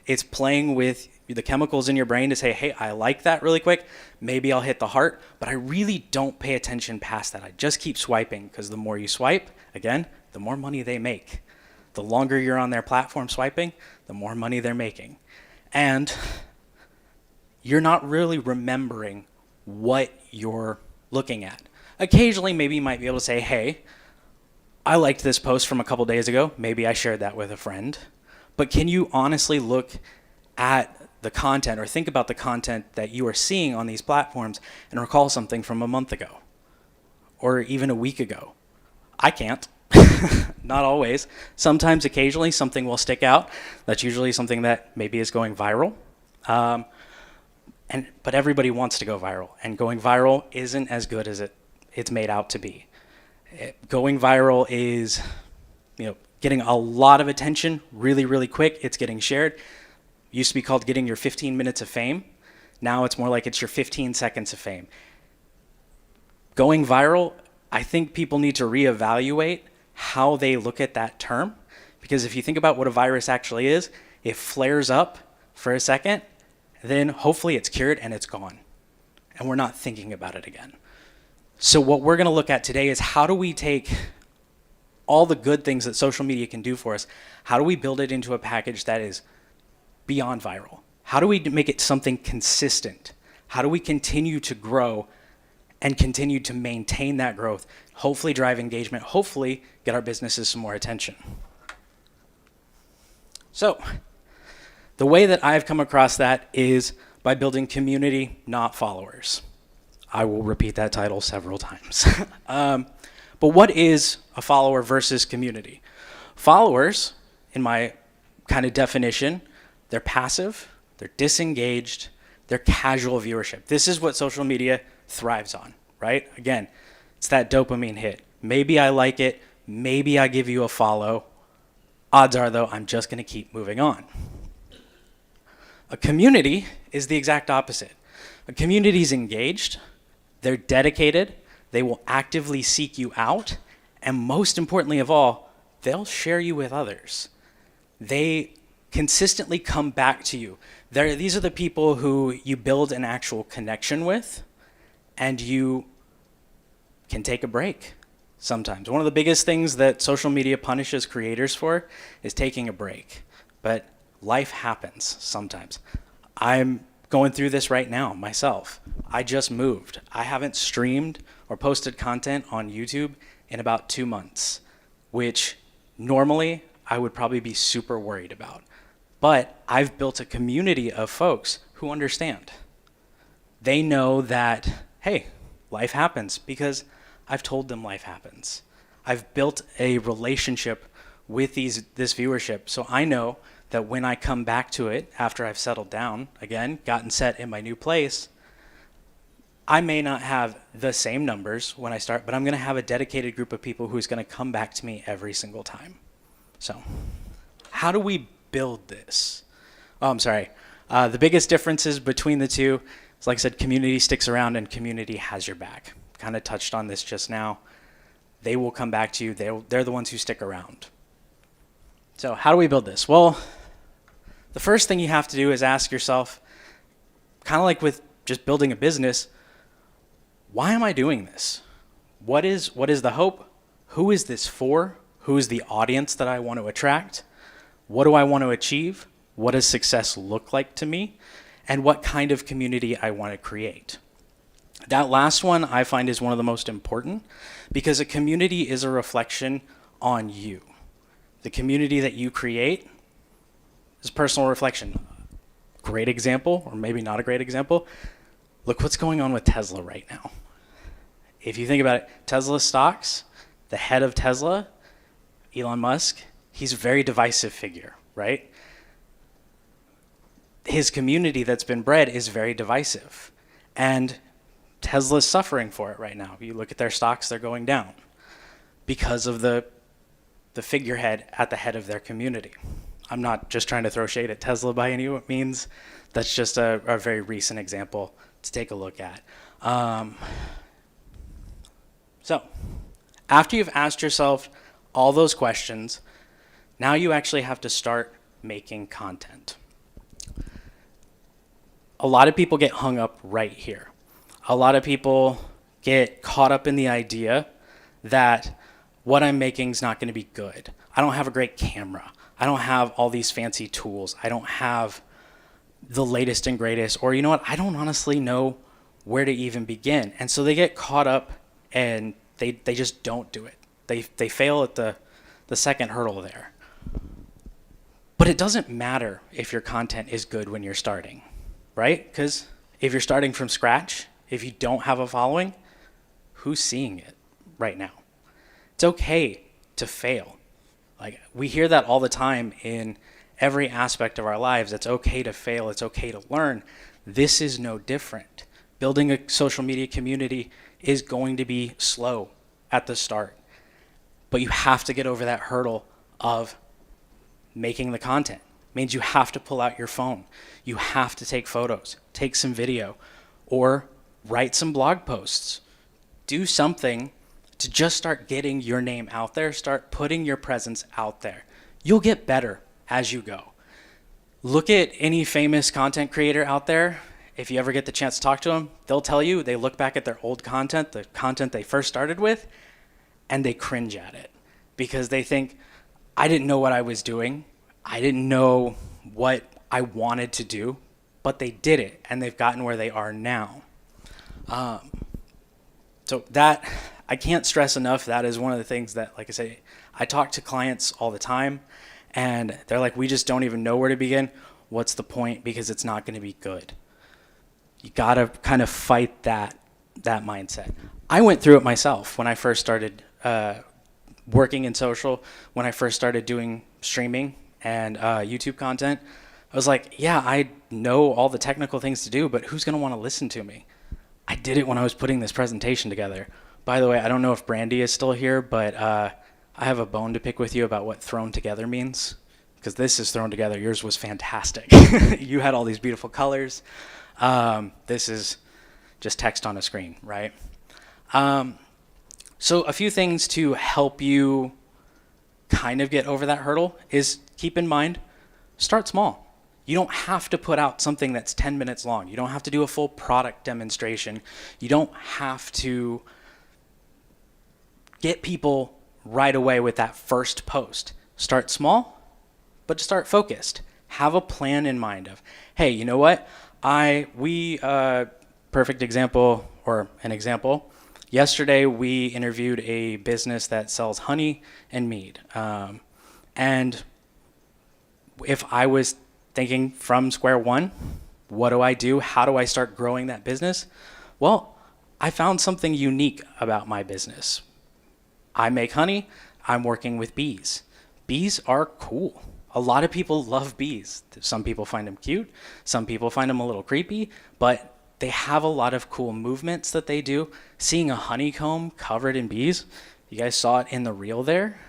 It's playing with the chemicals in your brain to say, hey, I like that really quick. Maybe I'll hit the heart, but I really don't pay attention past that. I just keep swiping because the more you swipe, again, the more money they make. The longer you're on their platform swiping, the more money they're making. And you're not really remembering what you're looking at. Occasionally, maybe you might be able to say, hey, I liked this post from a couple days ago. Maybe I shared that with a friend. But can you honestly look at the content or think about the content that you are seeing on these platforms and recall something from a month ago or even a week ago? I can't. Not always. Sometimes, occasionally, something will stick out. That's usually something that maybe is going viral. But everybody wants to go viral, and going viral isn't as good as it's made out to be. Going viral is, getting a lot of attention really, really quick. It's getting shared. Used to be called getting your 15 minutes of fame. Now it's more like it's your 15 seconds of fame. Going viral, I think people need to reevaluate how they look at that term, because if you think about what a virus actually is, it flares up for a second, then hopefully it's cured and it's gone, and we're not thinking about it again. So what we're going to look at today is how do we take all the good things that social media can do for us, how do we build it into a package that is beyond viral? How do we make it something consistent? How do we continue to grow and continue to maintain that growth, hopefully drive engagement, hopefully get our businesses some more attention? So the way that I've come across that is by building community, not followers. I will repeat that title several times. But what is a follower versus community? Followers, in my kind of definition, they're passive, they're disengaged, they're casual viewership. This is what social media thrives on, right? Again, it's that dopamine hit. Maybe I like it, maybe I give you a follow. Odds are, though, I'm just going to keep moving on. A community is the exact opposite. A community is engaged, they're dedicated, they will actively seek you out, and most importantly of all, they'll share you with others. They consistently come back to you. These are the people who you build an actual connection with, and you can take a break sometimes. One of the biggest things that social media punishes creators for is taking a break. But life happens sometimes. I'm going through this right now myself. I just moved. I haven't streamed or posted content on YouTube in about 2 months, which normally I would probably be super worried about. But I've built a community of folks who understand. They know that, hey, life happens, because I've told them life happens. I've built a relationship with this viewership, so I know that when I come back to it after I've settled down, again, gotten set in my new place, I may not have the same numbers when I start, but I'm going to have a dedicated group of people who's going to come back to me every single time. So how do we build this? Oh, I'm sorry. The biggest differences between the two is, like I said, community sticks around and community has your back. Kind of touched on this just now. They will come back to you. They're the ones who stick around. So how do we build this? Well, the first thing you have to do is ask yourself, kind of like with just building a business, why am I doing this? What is the hope? Who is this for? Who is the audience that I want to attract? What do I want to achieve? What does success look like to me? And what kind of community I want to create? That last one I find is one of the most important, because a community is a reflection on you. The community that you create is personal reflection. Great example, or maybe not a great example. Look what's going on with Tesla right now. If you think about it, Tesla stocks, the head of Tesla, Elon Musk, he's a very divisive figure, right? His community that's been bred is very divisive. And Tesla's suffering for it right now. You look at their stocks, they're going down because of the figurehead at the head of their community. I'm not just trying to throw shade at Tesla by any means. That's just a very recent example to take a look at. So after you've asked yourself all those questions, now you actually have to start making content. A lot of people get hung up right here. A lot of people get caught up in the idea that what I'm making is not going to be good. I don't have a great camera. I don't have all these fancy tools. I don't have the latest and greatest, or you know what? I don't honestly know where to even begin. And so they get caught up and they just don't do it. They fail at the second hurdle there. But it doesn't matter if your content is good when you're starting, right? Because if you're starting from scratch, if you don't have a following, who's seeing it right now? It's okay to fail. Like, we hear that all the time in every aspect of our lives. It's okay to fail. It's okay to learn. This is no different. Building a social media community is going to be slow at the start, but you have to get over that hurdle of making the content. It means you have to pull out your phone. You have to take photos, take some video, or write some blog posts. Do something to just start getting your name out there, start putting your presence out there. You'll get better as you go. Look at any famous content creator out there. If you ever get the chance to talk to them, they'll tell you they look back at their old content, the content they first started with, and they cringe at it because they think, I didn't know what I was doing. I didn't know what I wanted to do, but they did it, and they've gotten where they are now. So that, I can't stress enough, that is one of the things that, like I say, I talk to clients all the time, and they're like, we just don't even know where to begin. What's the point? Because it's not going to be good. You got to kind of fight that mindset. I went through it myself when I first started working in social, when I first started doing streaming and YouTube content. I was like, yeah, I know all the technical things to do, but who's going to want to listen to me? I did it when I was putting this presentation together. By the way, I don't know if Brandy is still here, but I have a bone to pick with you about what thrown together means, because this is thrown together. Yours was fantastic. You had all these beautiful colors. This is just text on a screen, right? So a few things to help you kind of get over that hurdle is, keep in mind, start small. You don't have to put out something that's 10 minutes long. You don't have to do a full product demonstration. You don't have to get people right away with that first post. Start small, but start focused. Have a plan in mind of, hey, you know what? Perfect example, or an example. Yesterday, we interviewed a business that sells honey and mead. And if I was thinking from square one, what do I do? How do I start growing that business? Well, I found something unique about my business. I make honey, I'm working with bees. Bees are cool. A lot of people love bees. Some people find them cute, some people find them a little creepy, but they have a lot of cool movements that they do. Seeing a honeycomb covered in bees, you guys saw it in the reel there,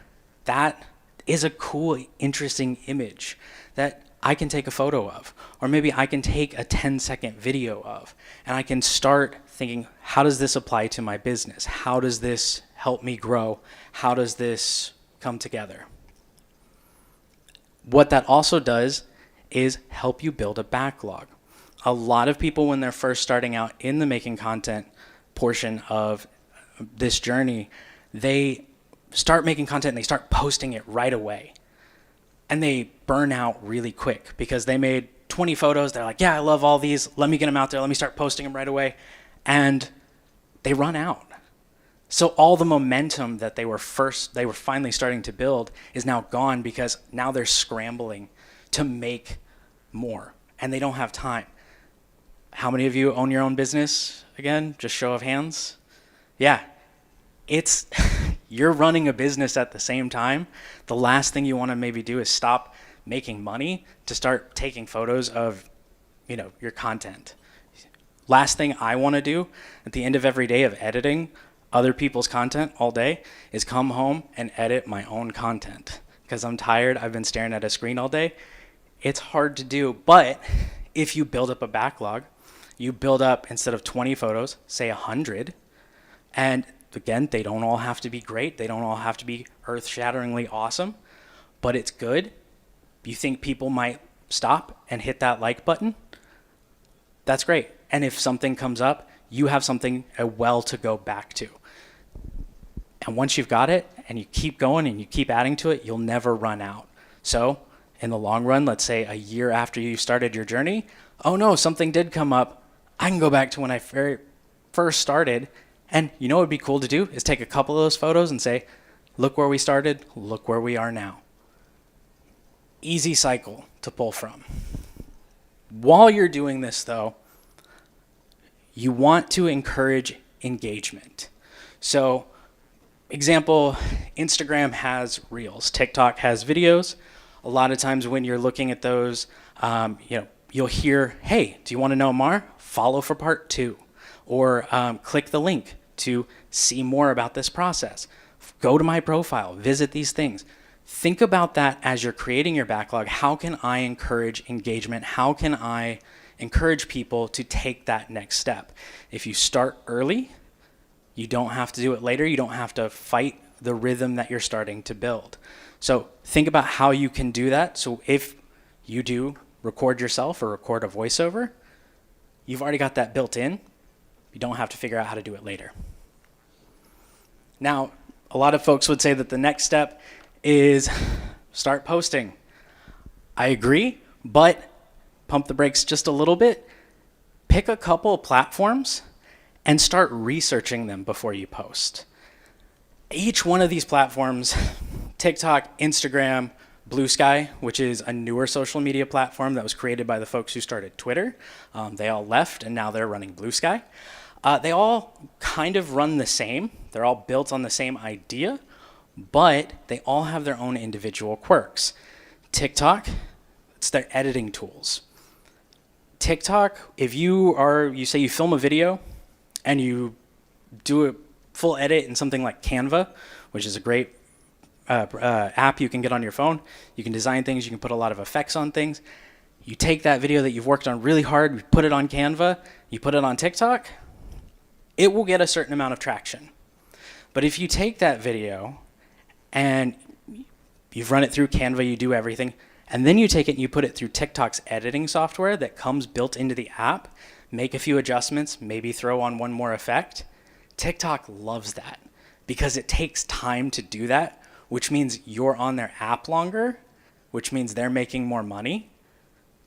that is a cool, interesting image that I can take a photo of, or maybe I can take a 10-second video of, and I can start thinking, how does this apply to my business? How does this help me grow? How does this come together? What that also does is help you build a backlog. A lot of people, when they're first starting out in the making content portion of this journey, they start making content and they start posting it right away. And they burn out really quick because they made 20 photos. They're like, yeah, I love all these. Let me get them out there. Let me start posting them right away. And they run out. So all the momentum that they were finally starting to build is now gone because now they're scrambling to make more and they don't have time. How many of you own your own business? Again, just show of hands. Yeah, it's you're running a business at the same time. The last thing you want to maybe do is stop making money to start taking photos of, your content. Last thing I want to do at the end of every day of editing other people's content all day is come home and edit my own content because I'm tired. I've been staring at a screen all day. It's hard to do, but if you build up a backlog, you build up, instead of 20 photos, say 100, and again, they don't all have to be great. They don't all have to be earth-shatteringly awesome, but it's good. You think people might stop and hit that like button? That's great. And if something comes up, you have a well to go back to. And once you've got it and you keep going and you keep adding to it, you'll never run out. So in the long run, let's say a year after you started your journey, oh no, something did come up. I can go back to when I first started. And you know what would be cool to do is take a couple of those photos and say, look where we started, look where we are now. Easy cycle to pull from. While you're doing this though, you want to encourage engagement. So example, Instagram has Reels, TikTok has videos. A lot of times when you're looking at those, you'll hear, hey, do you want to know more? Follow for part 2. Or click the link to see more about this process. Go to my profile, visit these things. Think about that as you're creating your backlog. How can I encourage engagement? How can I encourage people to take that next step? If you start early, you don't have to do it later. You don't have to fight the rhythm that you're starting to build. So think about how you can do that. So if you do record yourself or record a voiceover, you've already got that built in. You don't have to figure out how to do it later. Now, a lot of folks would say that the next step is start posting. I agree, but pump the brakes just a little bit. Pick a couple of platforms and start researching them before you post. Each one of these platforms, TikTok, Instagram, Blue Sky, which is a newer social media platform that was created by the folks who started Twitter. They all left and now they're running Blue Sky. They all kind of run the same. They're all built on the same idea, but they all have their own individual quirks. TikTok, it's their editing tools. TikTok, if you say you film a video and you do a full edit in something like Canva, which is a great app you can get on your phone. You can design things, you can put a lot of effects on things. You take that video that you've worked on really hard, you put it on Canva, you put it on TikTok, it will get a certain amount of traction. But if you take that video and you've run it through Canva, you do everything, and then you take it and you put it through TikTok's editing software that comes built into the app, make a few adjustments, maybe throw on one more effect, TikTok loves that because it takes time to do that, which means you're on their app longer, which means they're making more money.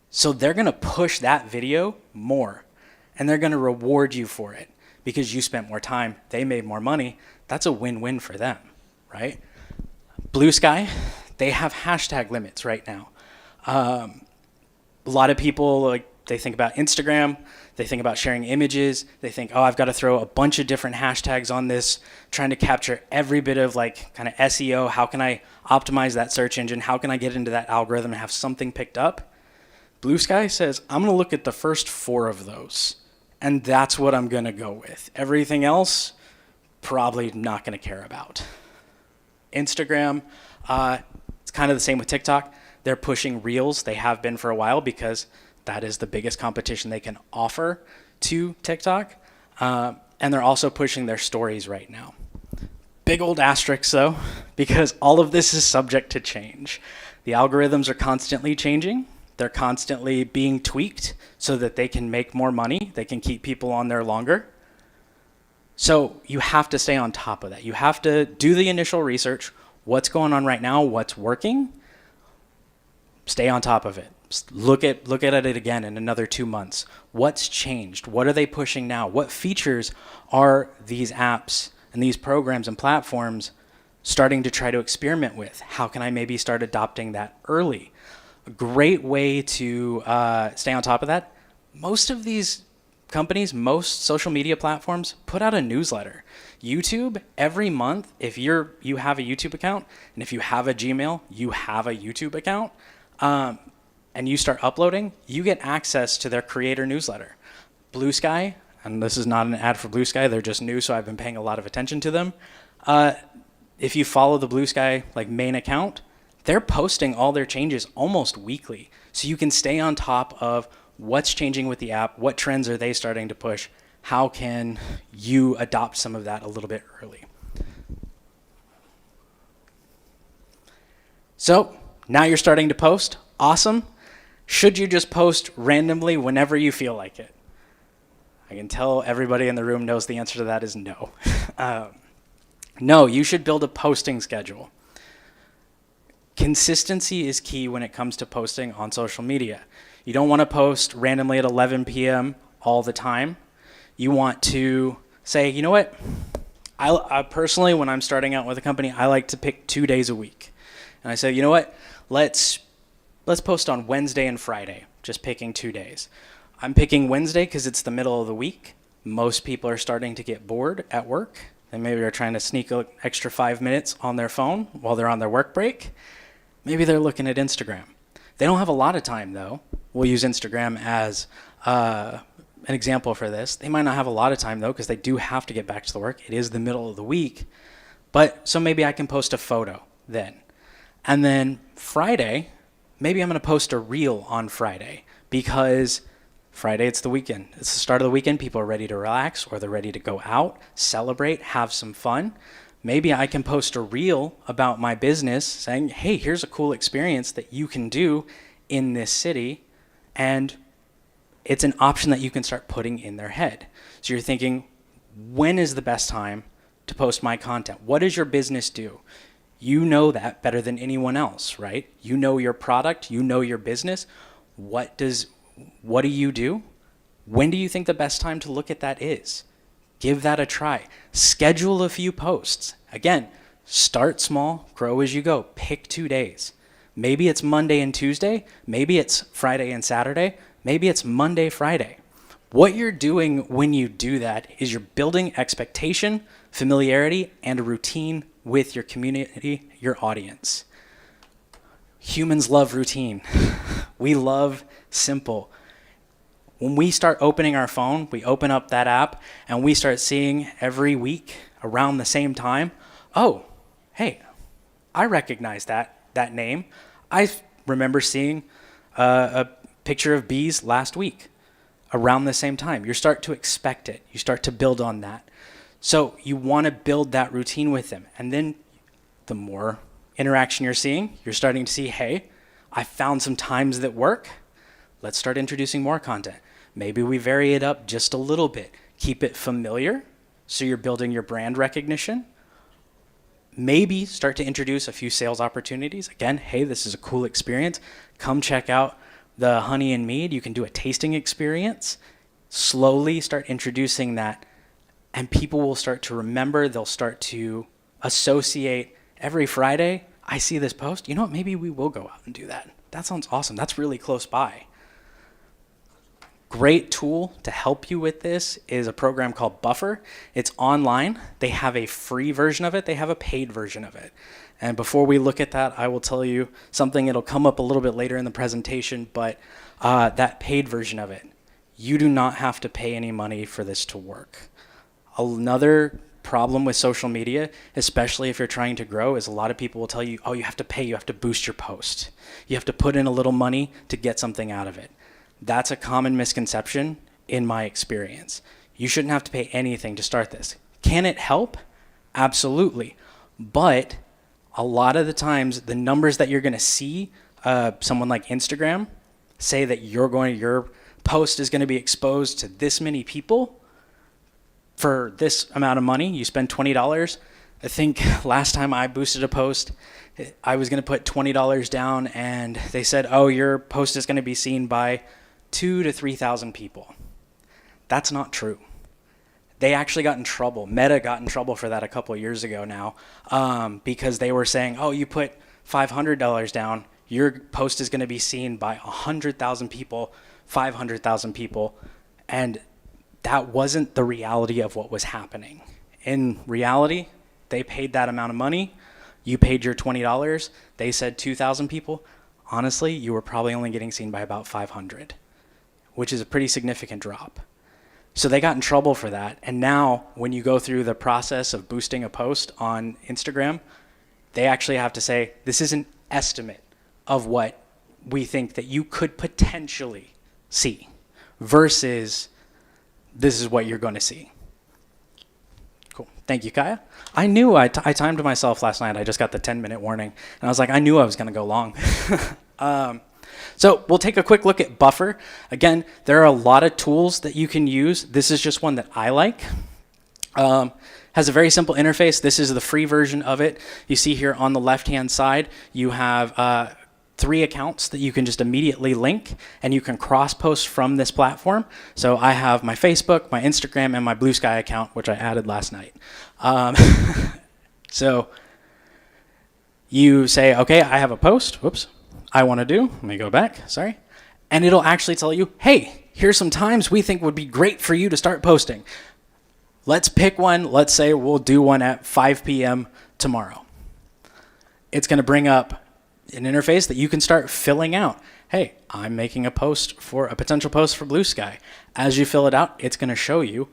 So they're gonna push that video more and they're gonna reward you for it because you spent more time, they made more money. That's a win-win for them, right? Blue Sky, they have hashtag limits right now. A lot of people They think about Instagram, they think about sharing images, they think, oh, I've got to throw a bunch of different hashtags on this, trying to capture every bit of like kind of SEO. How can I optimize that search engine? How can I get into that algorithm and have something picked up? Blue Sky says, I'm going to look at the first 4 of those, and that's what I'm going to go with. Everything else, probably not going to care about. Instagram, it's kind of the same with TikTok. They're pushing Reels. They have been for a while because that is the biggest competition they can offer to TikTok. And they're also pushing their stories right now. Big old asterisk though, because all of this is subject to change. The algorithms are constantly changing. They're constantly being tweaked so that they can make more money. They can keep people on there longer. So you have to stay on top of that. You have to do the initial research. What's going on right now? What's working? Stay on top of it. Look at it again in another 2 months. What's changed? What are they pushing now? What features are these apps and these programs and platforms starting to try to experiment with? How can I maybe start adopting that early? A great way to stay on top of that, most of these companies, most social media platforms put out a newsletter. YouTube, every month, if you have a YouTube account, and if you have a Gmail, you have a YouTube account, and you start uploading, you get access to their creator newsletter. Blue Sky, and this is not an ad for Blue Sky, they're just new, so I've been paying a lot of attention to them. If you follow the Blue Sky like main account, they're posting all their changes almost weekly. So you can stay on top of what's changing with the app, what trends are they starting to push, how can you adopt some of that a little bit early. So now you're starting to post, awesome. Should you just post randomly whenever you feel like it? I can tell everybody in the room knows the answer to that is no. No, you should build a posting schedule. Consistency is key when it comes to posting on social media. You don't want to post randomly at 11 p.m. all the time. You want to say, you know what? I personally, when I'm starting out with a company, I like to pick 2 days a week. And I say, you know what? Let's post on Wednesday and Friday, just picking 2 days. I'm picking Wednesday because it's the middle of the week. Most people are starting to get bored at work. They maybe are trying to sneak an extra 5 minutes on their phone while they're on their work break. Maybe they're looking at Instagram. They don't have a lot of time, though. We'll use Instagram as an example for this. They might not have a lot of time, though, because they do have to get back to the work. It is the middle of the week. But so maybe I can post a photo then. And then Friday, maybe I'm going to post a reel on Friday because Friday, it's the weekend. It's the start of the weekend. People are ready to relax or they're ready to go out, celebrate, have some fun. Maybe I can post a reel about my business saying, hey, here's a cool experience that you can do in this city. And it's an option that you can start putting in their head. So you're thinking, when is the best time to post my content? What does your business do? You know that better than anyone else, right? You know your product, you know your business. What do you do? When do you think the best time to look at that is? Give that a try. Schedule a few posts. Again, start small, grow as you go. Pick 2 days. Maybe it's Monday and Tuesday. Maybe it's Friday and Saturday. Maybe it's Monday, Friday. What you're doing when you do that is you're building expectation, familiarity, and a routine with your community, your audience. Humans love routine. We love simple. When we start opening our phone, we open up that app and we start seeing every week around the same time, oh, hey, I recognize that name. I remember seeing a picture of bees last week around the same time. You start to expect it. You start to build on that. So you want to build that routine with them. And then the more interaction you're seeing, you're starting to see, hey, I found some times that work. Let's start introducing more content. Maybe we vary it up just a little bit. Keep it familiar so you're building your brand recognition. Maybe start to introduce a few sales opportunities. Again, hey, this is a cool experience. Come check out the honey and mead. You can do a tasting experience. Slowly start introducing that, and people will start to remember. They'll start to associate every Friday. I see this post. You know what? Maybe we will go out and do that. That sounds awesome. That's really close by. great tool to help you with this is a program called Buffer. It's online. They have a free version of it. They have a paid version of it. And before we look at that, I will tell you something. It'll come up a little bit later in the presentation, but that paid version of it, you do not have to pay any money for this to work. Another problem with social media, especially if you're trying to grow, is a lot of people will tell you, oh, you have to pay, you have to boost your post. You have to put in a little money to get something out of it. That's a common misconception in my experience. You shouldn't have to pay anything to start this. Can it help? Absolutely. But a lot of the times, the numbers that you're going to see, someone like Instagram, say that your post is going to be exposed to this many people for this amount of money. You spend $20. I think last time I boosted a post, I was going to put $20 down, and they said, oh, your post is going to be seen by 2,000 to 3,000 people. That's not true. They actually got in trouble. Meta got in trouble for that a couple of years ago now, because they were saying, oh, you put $500 down, your post is going to be seen by 100,000 people, 500,000 people, and that wasn't the reality of what was happening. In reality, they paid that amount of money. You paid your $20. They said 2,000 people. Honestly, you were probably only getting seen by about 500, which is a pretty significant drop. So they got in trouble for that. And now when you go through the process of boosting a post on Instagram, they actually have to say, this is an estimate of what we think that you could potentially see versus this is what you're going to see. Cool. Thank you, Kaya. I knew I timed myself last night. I just got the 10-minute warning. And I was like, I knew I was going to go long. So we'll take a quick look at Buffer. Again, there are a lot of tools that you can use. This is just one that I like. Has a very simple interface. This is the free version of it. You see here on the left-hand side, you have 3 accounts that you can just immediately link, and you can cross-post from this platform. So I have my Facebook, my Instagram, and my Blue Sky account, which I added last night. So you say, okay, I have a post. Whoops. I want to do. Let me go back. Sorry. And it'll actually tell you, hey, here's some times we think would be great for you to start posting. Let's pick one. Let's say we'll do one at 5 p.m. tomorrow. It's going to bring up an interface that you can start filling out. Hey, I'm making a potential post for Blue Sky. As you fill it out, it's going to show you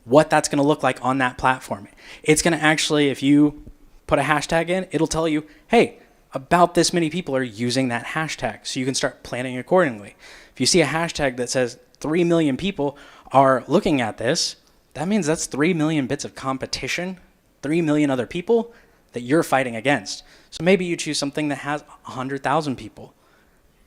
what that's going to look like on that platform. It's going to actually, if you put a hashtag in, it'll tell you, hey, about this many people are using that hashtag, so you can start planning accordingly. If you see a hashtag that says 3 million people are looking at this, that means that's 3 million bits of competition, 3 million other people that you're fighting against. So maybe you choose something that has 100,000 people.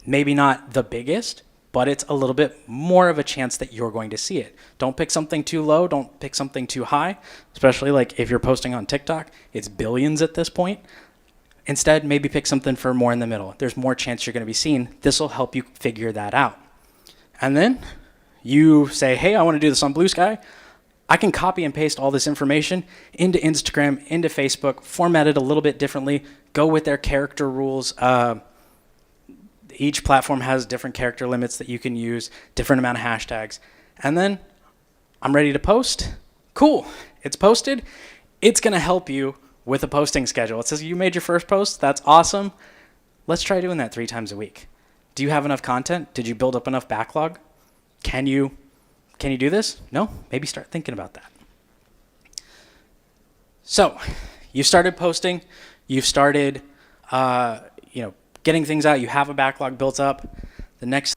Maybe not the biggest, but it's a little bit more of a chance that you're going to see it. Don't pick something too low, don't pick something too high, especially like if you're posting on TikTok, it's billions at this point. Instead, maybe pick something for more in the middle. There's more chance you're going to be seen. This will help you figure that out. And then you say, hey, I want to do this on Blue Sky. I can copy and paste all this information into Instagram, into Facebook, format it a little bit differently, go with their character rules. Each platform has different character limits that you can use, different amount of hashtags. And then I'm ready to post. Cool. It's posted. It's going to help you with a posting schedule. It says you made your first post. That's awesome. Let's try doing that 3 times a week. Do you have enough content? Did you build up enough backlog? Can you do this? No? Maybe start thinking about that. So you started posting. You've started getting things out. You have a backlog built up. The next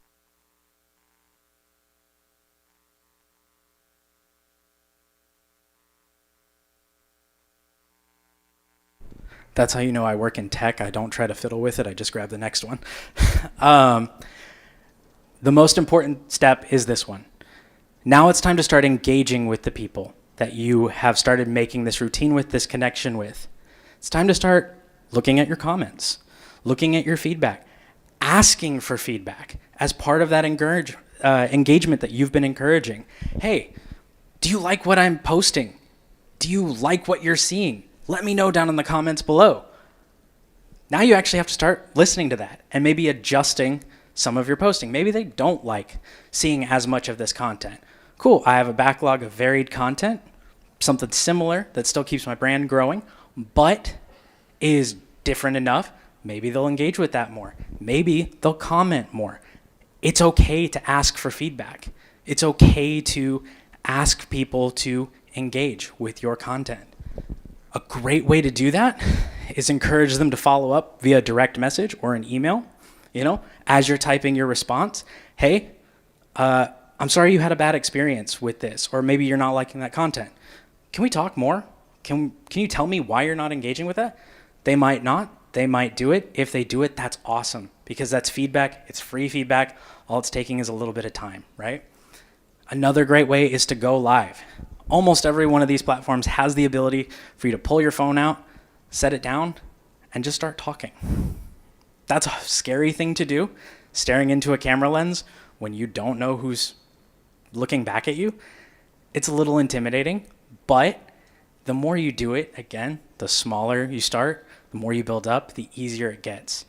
That's how you know I work in tech. I don't try to fiddle with it. I just grab the next one. The most important step is this one. Now it's time to start engaging with the people that you have started making this routine with, this connection with. It's time to start looking at your comments, looking at your feedback, asking for feedback as part of that engagement that you've been encouraging. Hey, do you like what I'm posting? Do you like what you're seeing? Let me know down in the comments below. Now you actually have to start listening to that and maybe adjusting some of your posting. Maybe they don't like seeing as much of this content. Cool, I have a backlog of varied content, something similar that still keeps my brand growing, but is different enough. Maybe they'll engage with that more. Maybe they'll comment more. It's okay to ask for feedback. It's okay to ask people to engage with your content. A great way to do that is encourage them to follow up via direct message or an email, as you're typing your response. Hey, I'm sorry you had a bad experience with this, or maybe you're not liking that content. Can we talk more? Can you tell me why you're not engaging with that? They might not. They might do it. If they do it, that's awesome, because that's feedback. It's free feedback. All it's taking is a little bit of time, right? Another great way is to go live. Almost every one of these platforms has the ability for you to pull your phone out, set it down, and just start talking. That's a scary thing to do, staring into a camera lens when you don't know who's looking back at you. It's a little intimidating, but the more you do it, again, the smaller you start, the more you build up, the easier it gets.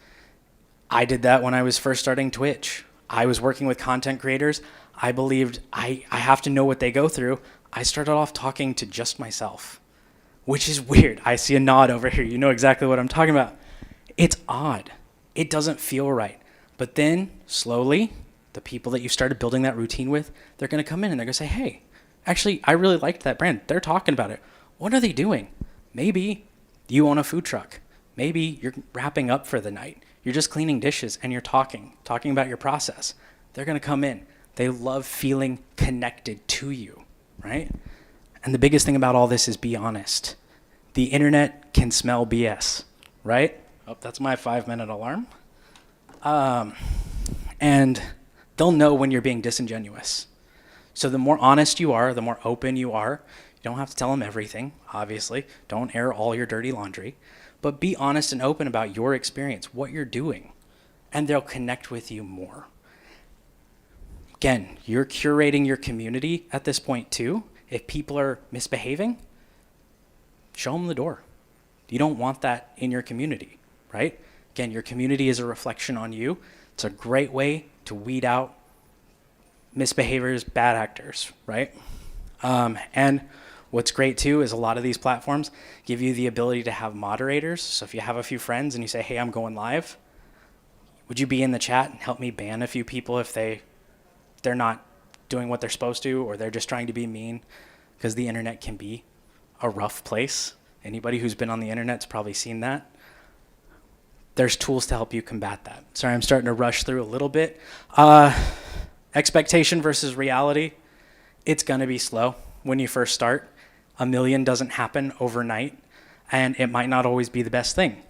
I did that when I was first starting Twitch. I was working with content creators. I believed I have to know what they go through. I started off talking to just myself, which is weird. I see a nod over here. You know exactly what I'm talking about. It's odd. It doesn't feel right. But then slowly, the people that you started building that routine with, they're going to come in and they're going to say, hey, actually, I really liked that brand. They're talking about it. What are they doing? Maybe you own a food truck. Maybe you're wrapping up for the night. You're just cleaning dishes and you're talking about your process. They're going to come in. They love feeling connected to you, right? And the biggest thing about all this is be honest. The internet can smell BS, right? Oh, that's my 5-minute alarm. And they'll know when you're being disingenuous. So the more honest you are, the more open you are. You don't have to tell them everything, obviously. Don't air all your dirty laundry. But be honest and open about your experience, what you're doing, and they'll connect with you more. Again, you're curating your community at this point too. If people are misbehaving, show them the door. You don't want that in your community, right? Again, your community is a reflection on you. It's a great way to weed out misbehaviors, bad actors, right? And what's great too is a lot of these platforms give you the ability to have moderators. So if you have a few friends and you say, hey, I'm going live, would you be in the chat and help me ban a few people if they're not doing what they're supposed to, or they're just trying to be mean? Because the internet can be a rough place. Anybody who's been on the internet's probably seen that. There's tools to help you combat that. Sorry, I'm starting to rush through a little bit. Expectation versus reality. It's gonna be slow when you first start. 1 million doesn't happen overnight, and it might not always be the best thing.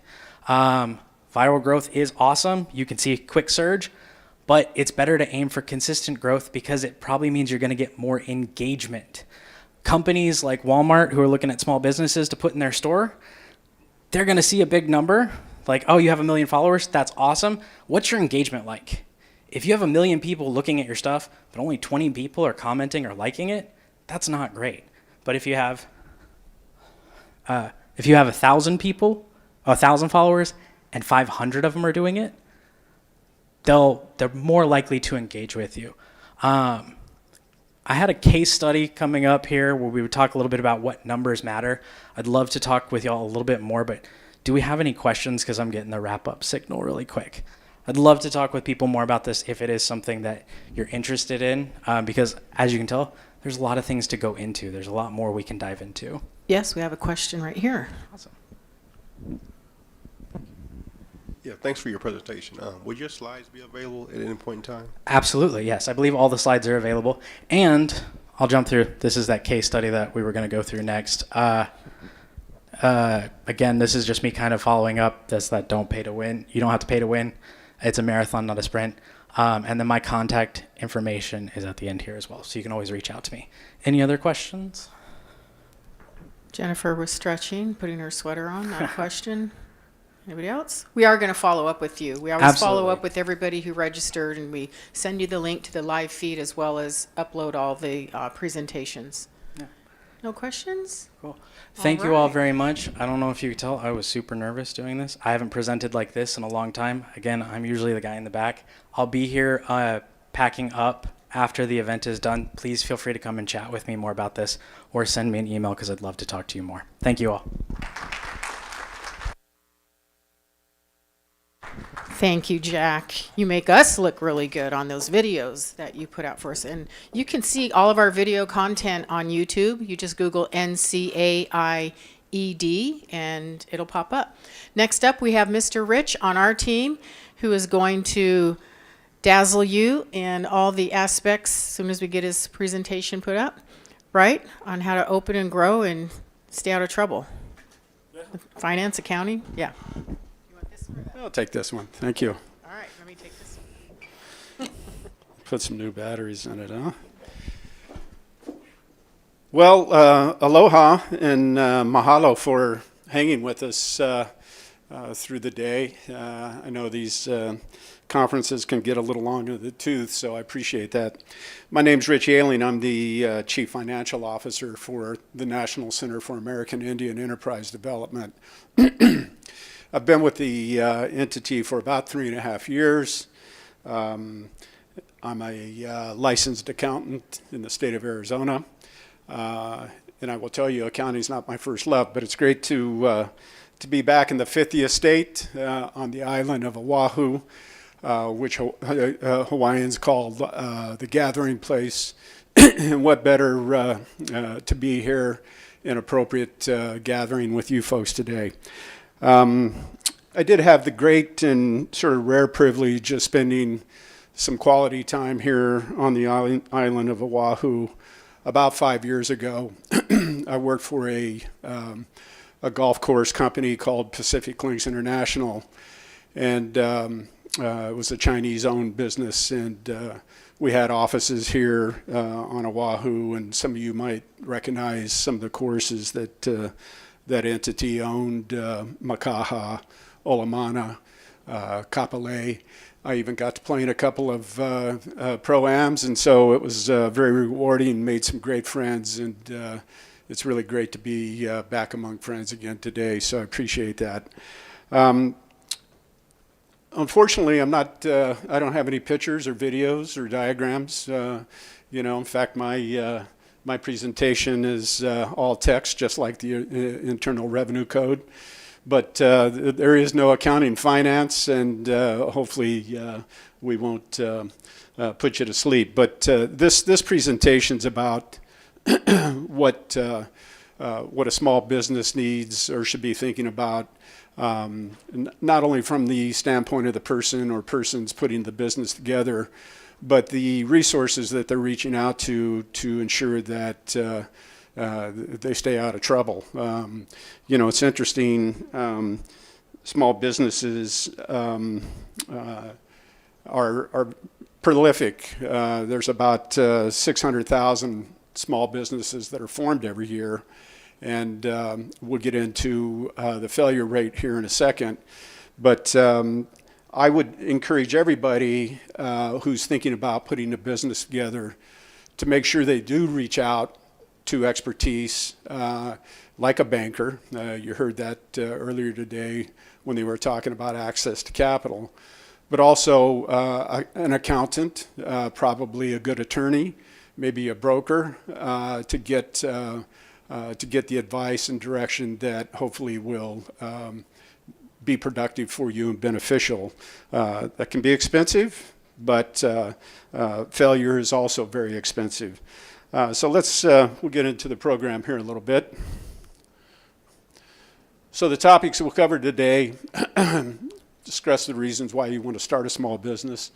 Viral growth is awesome. You can see a quick surge, but it's better to aim for consistent growth because it probably means you're gonna get more engagement. Companies like Walmart who are looking at small businesses to put in their store, they're gonna see a big number, like, oh, you have 1 million followers, that's awesome. What's your engagement like? If you have 1 million people looking at your stuff, but only 20 people are commenting or liking it, that's not great. But if you have 1,000 people, 1,000 followers, and 500 of them are doing it, they're more likely to engage with you. I had a case study coming up here where we would talk a little bit about what numbers matter. I'd love to talk with y'all a little bit more, but do we have any questions? Because I'm getting the wrap-up signal really quick. I'd love to talk with people more about this if it is something that you're interested in, because as you can tell, there's a lot of things to go into. There's a lot more we can dive into. Yes, we have a question right here. Awesome. Yeah, thanks for your presentation. Would your slides be available at any point in time? Absolutely, yes. I believe all the slides are available. And I'll jump through. This is that case study that we were going to go through next. Again, this is just me kind of following up. That's that don't pay to win. You don't have to pay to win. It's a marathon, not a sprint. And then my contact information is at the end here as well. So you can always reach out to me. Any other questions? Jennifer was stretching, putting her sweater on, not a question. Anybody else? We are going to follow up with you. We always follow up with everybody who registered, and we send you the link to the live feed as well as upload all the presentations. Yeah. No questions? Cool. Thank you all very much. I don't know if you could tell, I was super nervous doing this. I haven't presented like this in a long time. Again, I'm usually the guy in the back. I'll be here packing up after the event is done. Please feel free to come and chat with me more about this or send me an email because I'd love to talk to you more. Thank you all. Thank you, Jack. You make us look really good on those videos that you put out for us. And you can see all of our video content on YouTube. You just Google NCAIED and it'll pop up. Next up, we have Mr. Rich on our team who is going to dazzle you in all the aspects as soon as we get his presentation put up, right? On how to open and grow and stay out of trouble. Finance, accounting, yeah. I'll take this one. Thank you. All right, let me take this one. Put some new batteries in it, huh? Well, aloha and mahalo for hanging with us through the day. I know these conferences can get a little long in the tooth, so I appreciate that. My name's Rich Ailing. I'm the Chief Financial Officer for the National Center for American Indian Enterprise Development. I've been with the entity for about 3.5 years. I'm a licensed accountant in the state of Arizona. And I will tell you, accounting's not my first love, but it's great to be back in the 50th state on the island of Oahu, which Hawaiians call the gathering place. And what better to be here in appropriate gathering with you folks today. I did have the great and sort of rare privilege of spending some quality time here on the island of Oahu about 5 years ago. I worked for a golf course company called Pacific Links International, and it was a Chinese-owned business, and we had offices here on Oahu, and some of you might recognize some of the courses that that entity owned, Makaha, Olamana, Kapolei. I even got to play in a couple of pro-ams, and so it was very rewarding, made some great friends, and it's really great to be back among friends again today, so I appreciate that. Unfortunately, I don't have any pictures or videos or diagrams. In fact, my presentation is all text, just like the Internal Revenue Code. But there is no accounting finance, and hopefully we won't put you to sleep. But this presentation's about what a small business needs or should be thinking about, not only from the standpoint of the person or persons putting the business together, but the resources that they're reaching out to ensure that they stay out of trouble. It's interesting. Small businesses are prolific. There's about 600,000 small businesses that are formed every year, and we'll get into the failure rate here in a second. But I would encourage everybody who's thinking about putting a business together to make sure they do reach out to expertise like a banker. You heard that earlier today when they were talking about access to capital, but also an accountant, probably a good attorney, maybe a broker, to get the advice and direction that hopefully will be productive for you and beneficial. That can be expensive, but failure is also very expensive. So we'll get into the program here in a little bit. So the topics we'll cover today, discuss the reasons why you want to start a small business.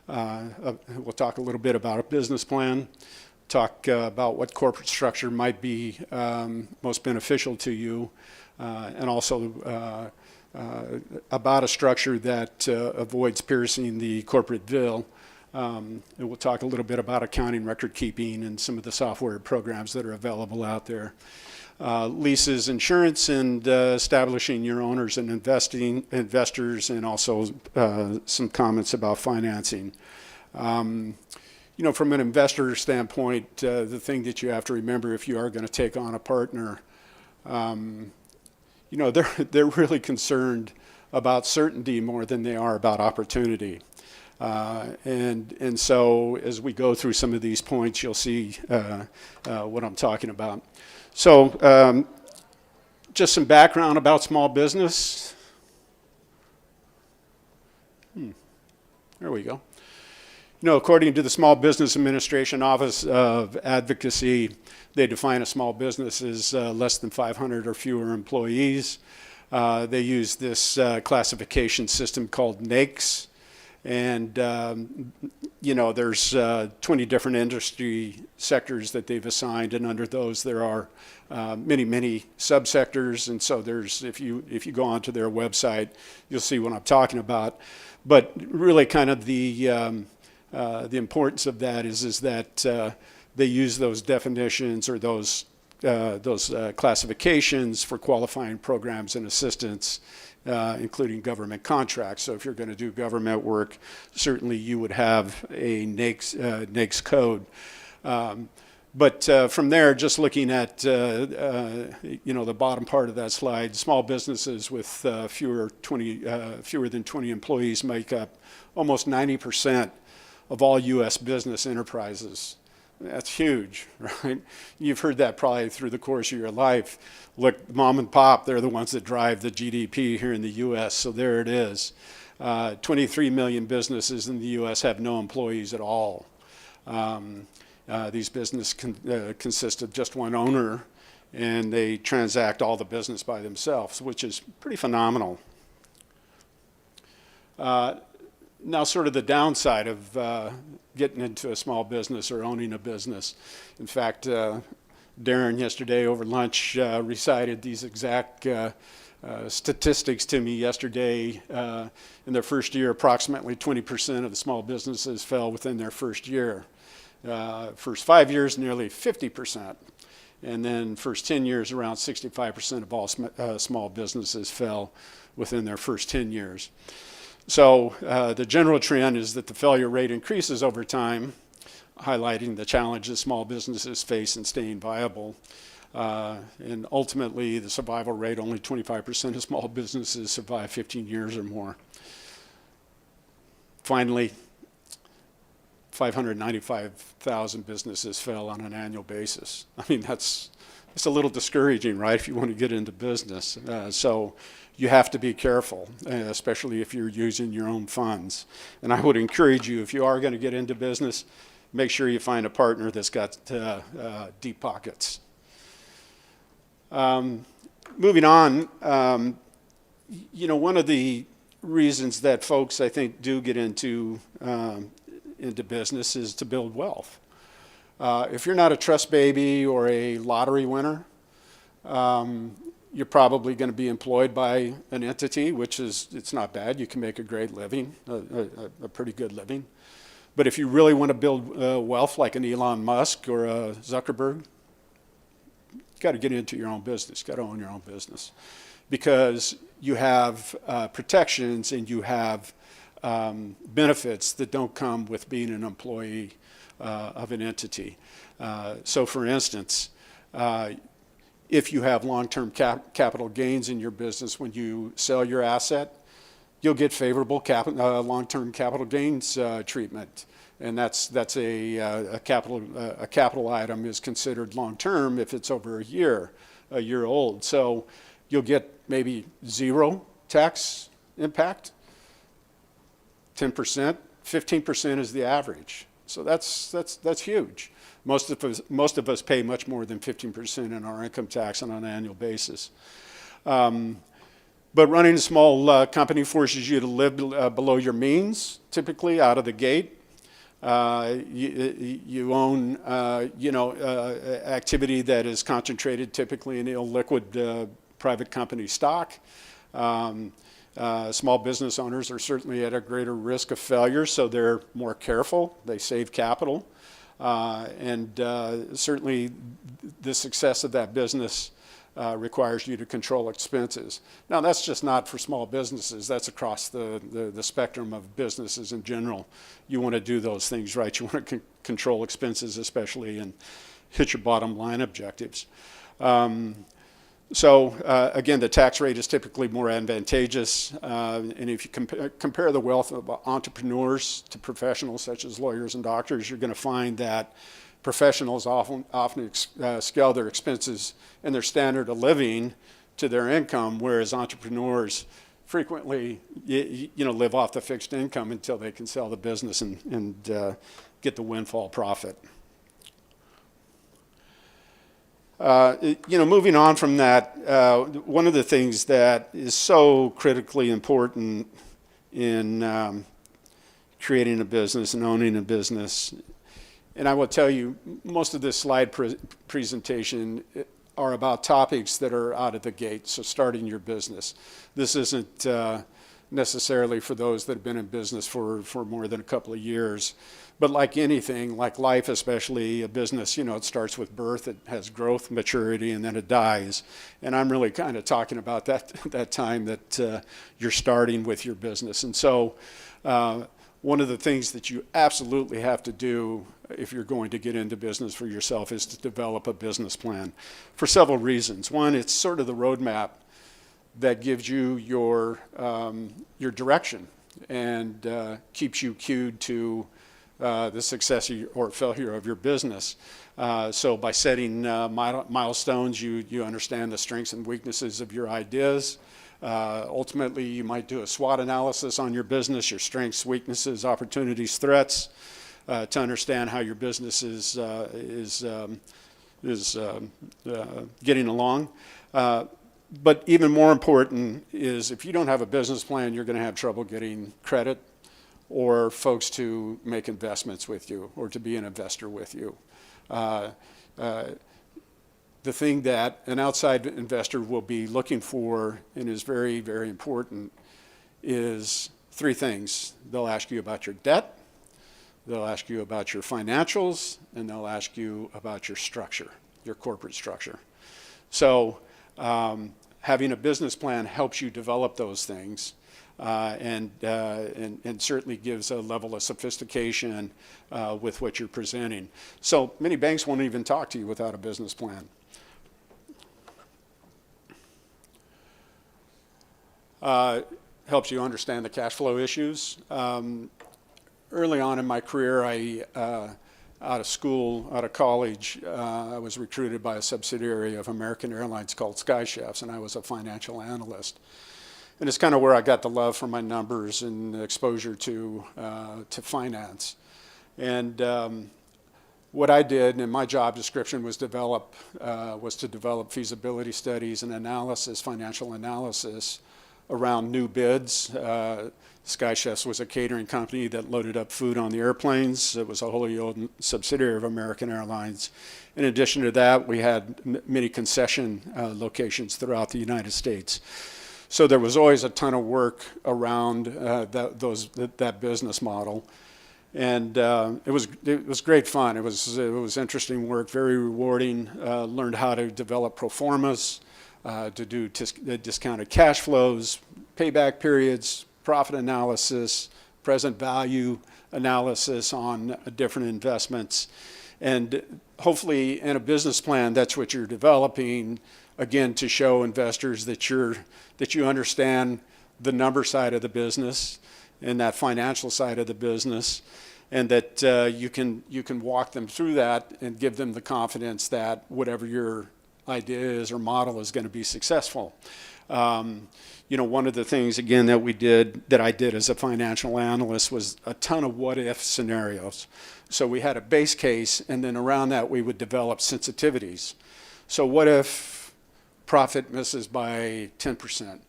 We'll talk a little bit about a business plan, talk about what corporate structure might be most beneficial to you, and also about a structure that avoids piercing the corporate veil. And we'll talk a little bit about accounting, record keeping, and some of the software programs that are available out there. Leases, insurance, and establishing your owners and investors, and also some comments about financing. from an investor standpoint, the thing that you have to remember if you are going to take on a partner, they're really concerned about certainty more than they are about opportunity. And so as we go through some of these points, you'll see what I'm talking about. So just some background about small business. There we go. According to the Small Business Administration Office of Advocacy, they define a small business as less than 500 or fewer employees. They use this classification system called NAICS. And, there's 20 different industry sectors that they've assigned, and under those there are many, many subsectors. And so if you go onto their website, you'll see what I'm talking about. But really kind of the importance of that is that they use those definitions or those classifications for qualifying programs and assistance, including government contracts. So if you're going to do government work, certainly you would have a NAICS code. But from there, just looking at the bottom part of that slide, small businesses with fewer than 20 employees make up almost 90% of all U.S. business enterprises. That's huge, right? You've heard that probably through the course of your life. Look, mom and pop, they're the ones that drive the GDP here in the U.S., so there it is. 23 million businesses in the U.S. have no employees at all. These businesses consist of just one owner, and they transact all the business by themselves, which is pretty phenomenal. Now, sort of the downside of getting into a small business or owning a business. In fact, Darren yesterday over lunch recited these exact statistics to me yesterday. In their first year, approximately 20% of the small businesses fell within their first year. First 5 years, nearly 50%. And then first 10 years, around 65% of all small businesses fell within their first 10 years. So the general trend is that the failure rate increases over time, highlighting the challenges small businesses face in staying viable. And ultimately, the survival rate, only 25% of small businesses survive 15 years or more. Finally, 595,000 businesses fail on an annual basis. I mean, it's a little discouraging, right, if you want to get into business. So you have to be careful, especially if you're using your own funds. And I would encourage you, if you are going to get into business, make sure you find a partner that's got deep pockets. Moving on, one of the reasons that folks, I think, do get into business is to build wealth. If you're not a trust baby or a lottery winner, you're probably going to be employed by an entity, it's not bad. You can make a great living, a pretty good living. But if you really want to build wealth like an Elon Musk or a Zuckerberg, you've got to get into your own business. You've got to own your own business. Because you have protections and you have benefits that don't come with being an employee of an entity. So for instance, if you have long-term capital gains in your business when you sell your asset, you'll get favorable long-term capital gains treatment. And that's a capital item is considered long-term if it's over a year old. So you'll get maybe 0 tax impact, 10%, 15% is the average. So that's huge. Most of us pay much more than 15% in our income tax on an annual basis. But running a small company forces you to live below your means, typically out of the gate. You own, activity that is concentrated typically in illiquid private company stock. Small business owners are certainly at a greater risk of failure, so they're more careful. They save capital. And certainly the success of that business requires you to control expenses. Now, that's just not for small businesses. That's across the spectrum of businesses in general. You want to do those things right. You want to control expenses, especially, and hit your bottom line objectives. Again, the tax rate is typically more advantageous. And if you compare the wealth of entrepreneurs to professionals such as lawyers and doctors, you're going to find that professionals often scale their expenses and their standard of living to their income, whereas entrepreneurs frequently live off the fixed income until they can sell the business and get the windfall profit. Moving on from that, one of the things that is so critically important in creating a business and owning a business, and I will tell you, most of this slide presentation are about topics that are out of the gate, so starting your business. This isn't necessarily for those that have been in business for more than a couple of years. But like anything, like life especially, a business, it starts with birth, it has growth, maturity, and then it dies. And I'm really kind of talking about that time that you're starting with your business. And so one of the things that you absolutely have to do if you're going to get into business for yourself is to develop a business plan for several reasons. One, it's sort of the roadmap that gives you your direction and keeps you cued to the success or failure of your business. So by setting milestones, you understand the strengths and weaknesses of your ideas. Ultimately, you might do a SWOT analysis on your business, your strengths, weaknesses, opportunities, threats, to understand how your business is getting along. But even more important is if you don't have a business plan, you're going to have trouble getting credit or folks to make investments with you or to be an investor with you. The thing that an outside investor will be looking for and is very, very important is three things. They'll ask you about your debt, they'll ask you about your financials, and they'll ask you about your structure, your corporate structure. So having a business plan helps you develop those things. And certainly gives a level of sophistication with what you're presenting. So many banks won't even talk to you without a business plan. Helps you understand the cash flow issues. Early on in my career, out of college, I was recruited by a subsidiary of American Airlines called Sky Chefs, and I was a financial analyst. And it's kind of where I got the love for my numbers and exposure to finance. And what I did, and my job description was to develop feasibility studies and analysis, financial analysis around new bids. Sky Chefs was a catering company that loaded up food on the airplanes. It was a wholly owned subsidiary of American Airlines. In addition to that, we had many concession locations throughout the United States. So there was always a ton of work around that business model, and it was great fun. It was interesting work, very rewarding. Learned how to develop pro formas, to do discounted cash flows, payback periods, profit analysis, present value analysis on different investments, and hopefully in a business plan, that's what you're developing. Again, to show investors that you understand the number side of the business and that financial side of the business, and that you can walk them through that and give them the confidence that whatever your idea is or model is going to be successful. One of the things again that I did as a financial analyst was a ton of what-if scenarios. So we had a base case, and then around that we would develop sensitivities. So what if profit misses by 10%?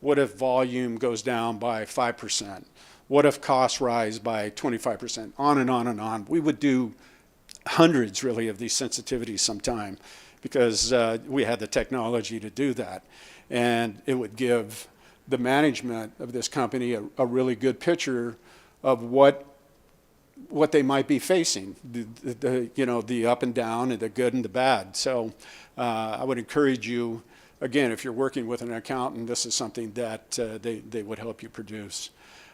What if volume goes down by 5%? What if costs rise by 25%? On and on and on. We would do hundreds, really, of these sensitivities sometime because we had the technology to do that. And it would give the management of this company a really good picture of what they might be facing, the up and down and the good and the bad. So I would encourage you again, if you're working with an accountant, this is something that they would help you produce.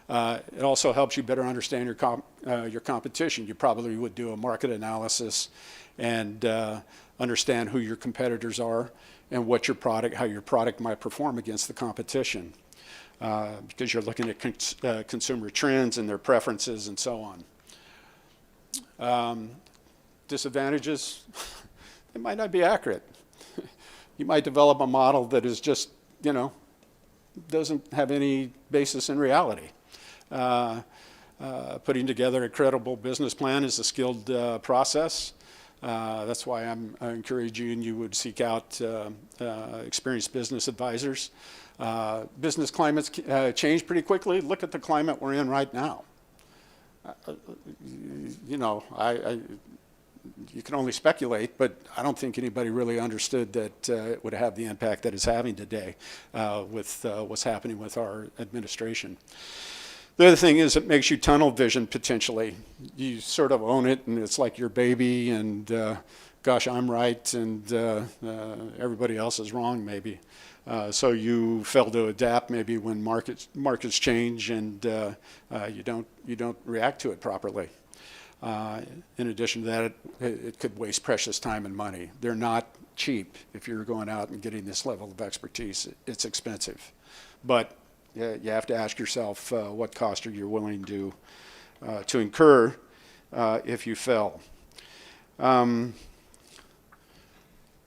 It also helps you better understand your competition. You probably would do a market analysis and understand who your competitors are and what your product, how your product might perform against the competition, because you're looking at consumer trends and their preferences and so on. Disadvantages, it might not be accurate. You might develop a model that is just, doesn't have any basis in reality. Putting together a credible business plan is a skilled process. That's why I'm encouraging you would seek out experienced business advisors. Business climates change pretty quickly. Look at the climate we're in right now. You can only speculate, but I don't think anybody really understood that it would have the impact that it's having today with what's happening with our administration. The other thing is it makes you tunnel vision potentially. You sort of own it, and it's like your baby, and gosh, I'm right, and everybody else is wrong maybe. So you fail to adapt maybe when markets change, and you don't react to it properly. In addition to that, it could waste precious time and money. They're not cheap if you're going out and getting this level of expertise. It's expensive. But you have to ask yourself what cost are you willing to incur if you fail.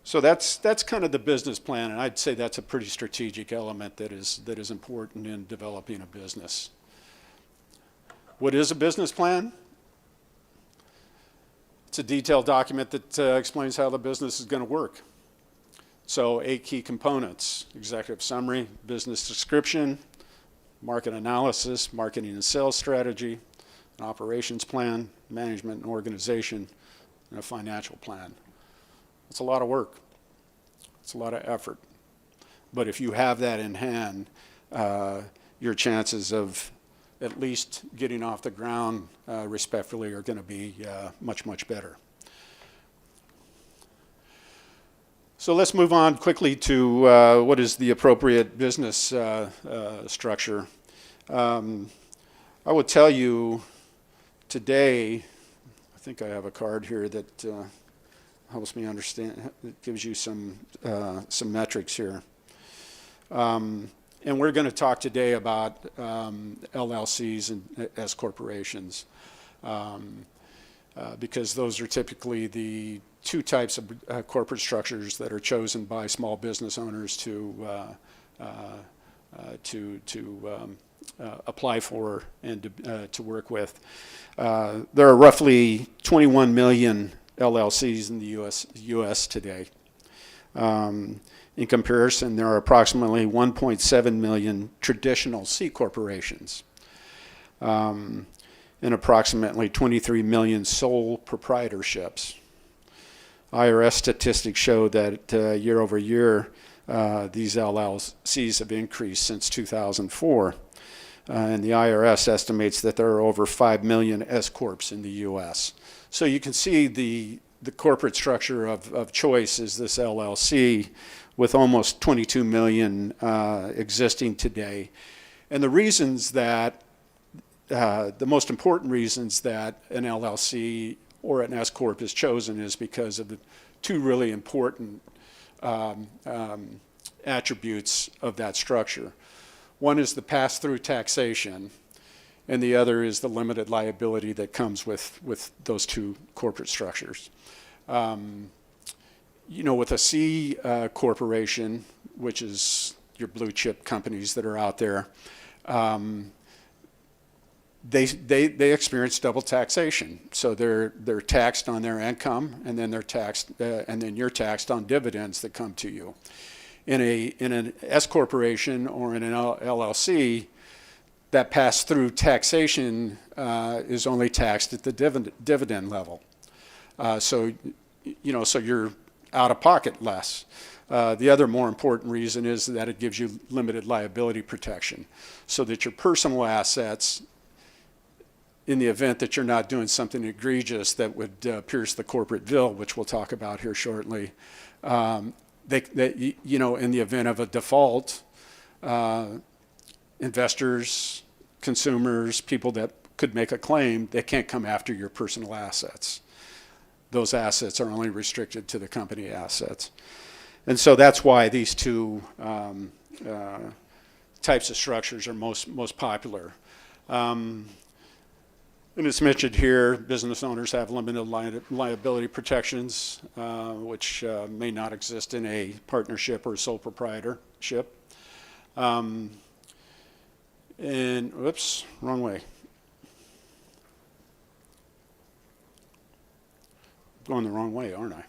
So that's kind of the business plan, and I'd say that's a pretty strategic element that is important in developing a business. What is a business plan? It's a detailed document that explains how the business is going to work. So 8 key components: executive summary, business description, market analysis, marketing and sales strategy, an operations plan, management and organization, and a financial plan. It's a lot of work. It's a lot of effort. But if you have that in hand, your chances of at least getting off the ground respectfully are going to be much, much better. So let's move on quickly to what is the appropriate business structure. I will tell you today, I think I have a card here that helps me understand, it gives you some metrics here. And we're going to talk today about LLCs and S corporations, because those are typically the two types of corporate structures that are chosen by small business owners to apply for and to work with. There are roughly 21 million LLCs in the U.S. today. In comparison, there are approximately 1.7 million traditional C corporations, and approximately 23 million sole proprietorships. IRS statistics show that year over year, these LLCs have increased since 2004. And the IRS estimates that there are over 5 million S corps in the U.S. So you can see the corporate structure of choice is this LLC, with almost 22 million existing today. And the reasons that, the most important reasons that an LLC or an S corp is chosen is because of the two really important attributes of that structure. One is the pass-through taxation, and the other is the limited liability that comes with those two corporate structures. With a C corporation, which is your blue chip companies that are out there, they experience double taxation. So they're taxed on their income, and then they're taxed, and then you're taxed on dividends that come to you. In an S corporation or in an LLC, that pass-through taxation is only taxed at the dividend level. So you're out of pocket less. The other more important reason is that it gives you limited liability protection, so that your personal assets, in the event that you're not doing something egregious that would pierce the corporate veil, which we'll talk about here shortly, in the event of a default, investors, consumers, people that could make a claim, they can't come after your personal assets. Those assets are only restricted to the company assets. And so that's why these two types of structures are most popular. And it's mentioned here, business owners have limited liability protections, which may not exist in a partnership or sole proprietorship. And, whoops, wrong way. Going the wrong way, aren't I?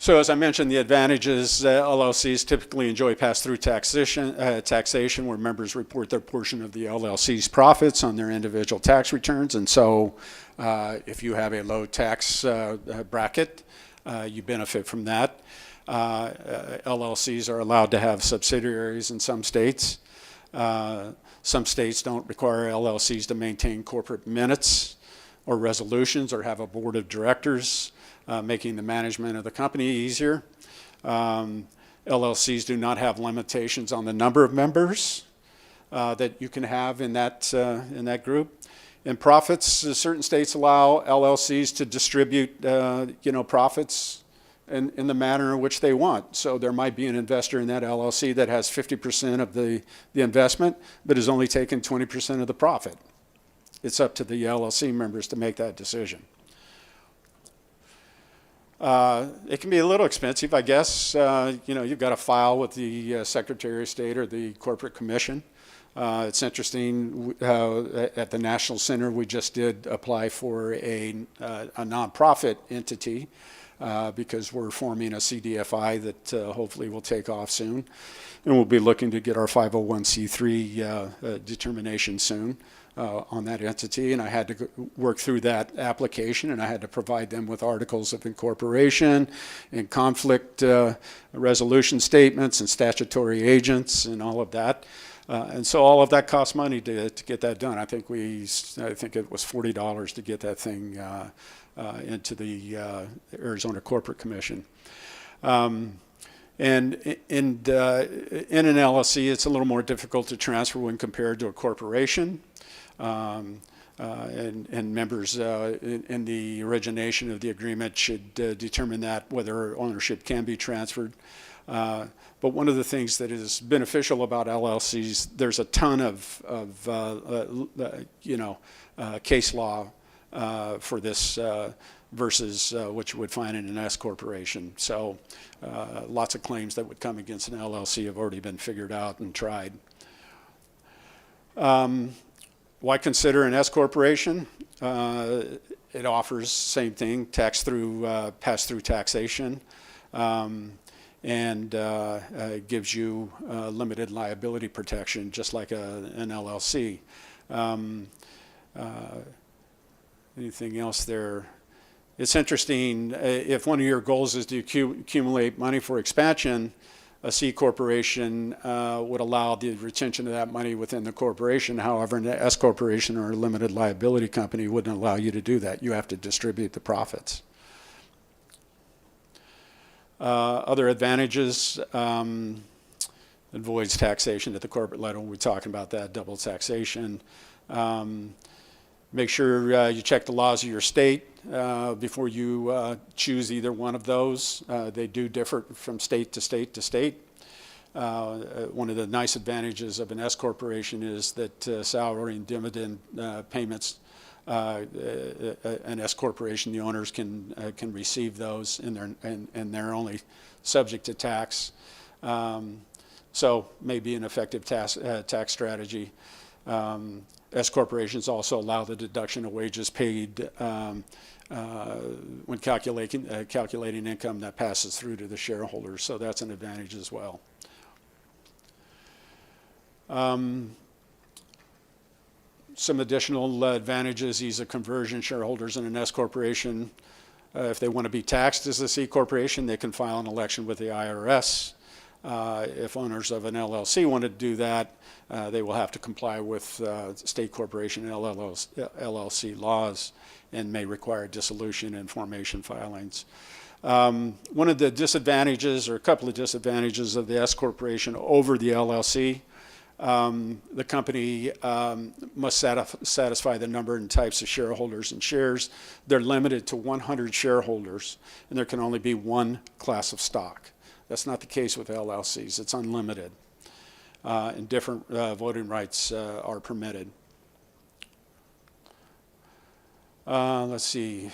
So as I mentioned, the advantages, LLCs typically enjoy pass-through taxation, where members report their portion of the LLC's profits on their individual tax returns. And so if you have a low tax bracket, you benefit from that. LLCs are allowed to have subsidiaries in some states. Some states don't require LLCs to maintain corporate minutes or resolutions or have a board of directors, making the management of the company easier. LLCs do not have limitations on the number of members that you can have in that group. In profits, certain states allow LLCs to distribute profits in the manner in which they want. So there might be an investor in that LLC that has 50% of the investment, but has only taken 20% of the profit. It's up to the LLC members to make that decision. It can be a little expensive, I guess. You've got to file with the Secretary of State or the Corporate Commission. It's interesting how at the National Center we just did apply for a nonprofit entity because we're forming a CDFI that hopefully will take off soon. And we'll be looking to get our 501c3 determination soon on that entity. And I had to work through that application, and I had to provide them with articles of incorporation and conflict resolution statements and statutory agents and all of that. And so all of that costs money to get that done. I think it was $40 to get that thing into the Arizona Corporate Commission. And in an LLC, it's a little more difficult to transfer when compared to a corporation. And members in the origination of the agreement should determine that whether ownership can be transferred. But one of the things that is beneficial about LLCs, there's a ton of case law for this versus what you would find in an S corporation. So lots of claims that would come against an LLC have already been figured out and tried. Why consider an S corporation? It offers same thing, pass-through taxation. And gives you limited liability protection, just like an LLC. Anything else there? It's interesting, if one of your goals is to accumulate money for expansion, a C corporation would allow the retention of that money within the corporation. However, an S corporation or a limited liability company wouldn't allow you to do that. You have to distribute the profits. Other advantages, avoids taxation at the corporate level. We're talking about that, double taxation. Make sure you check the laws of your state before you choose either one of those. They do differ from state to state to state. One of the nice advantages of an S corporation is that salary and dividend payments, an S corporation, the owners can receive those, and they're only subject to tax. So maybe an effective tax strategy. S corporations also allow the deduction of wages paid when calculating income that passes through to the shareholders. So that's an advantage as well. Some additional advantages: ease of conversion. Shareholders in an S corporation, if they want to be taxed as a C corporation, they can file an election with the IRS. If owners of an LLC want to do that, they will have to comply with state corporation and LLC laws and may require dissolution and formation filings. One of the disadvantages, or a couple of disadvantages, of the S corporation over the LLC, the company must satisfy the number and types of shareholders and shares. They're limited to 100 shareholders, and there can only be one class of stock. That's not the case with LLCs. It's unlimited, and different voting rights are permitted. Let's see.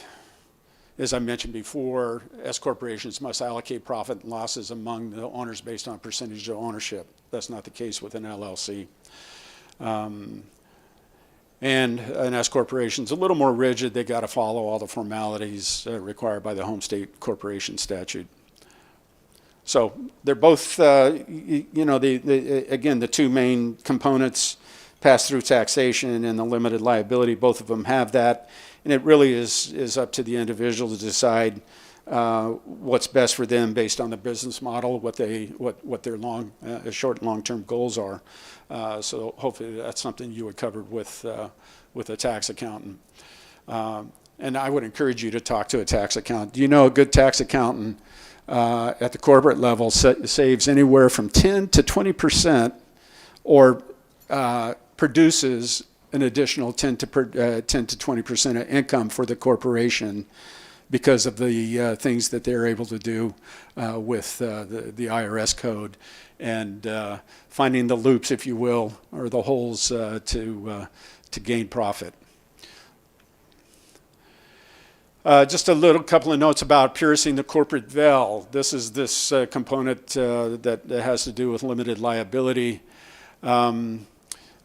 As I mentioned before, S corporations must allocate profit and losses among the owners based on percentage of ownership. That's not the case with an LLC. And an S corporation is a little more rigid. They got to follow all the formalities required by the home state corporation statute. So they're both, again, the two main components, pass-through taxation and the limited liability. Both of them have that. And it really is up to the individual to decide what's best for them based on the business model, what their short and long-term goals are. So hopefully that's something you would cover with a tax accountant. And I would encourage you to talk to a tax accountant. Do you know a good tax accountant at the corporate level saves anywhere from 10 to 20% or produces an additional 10 to 20% of income for the corporation because of the things that they're able to do with the IRS code and finding the loops, if you will, or the holes to gain profit. Just a couple of notes about piercing the corporate veil. This is this component that has to do with limited liability.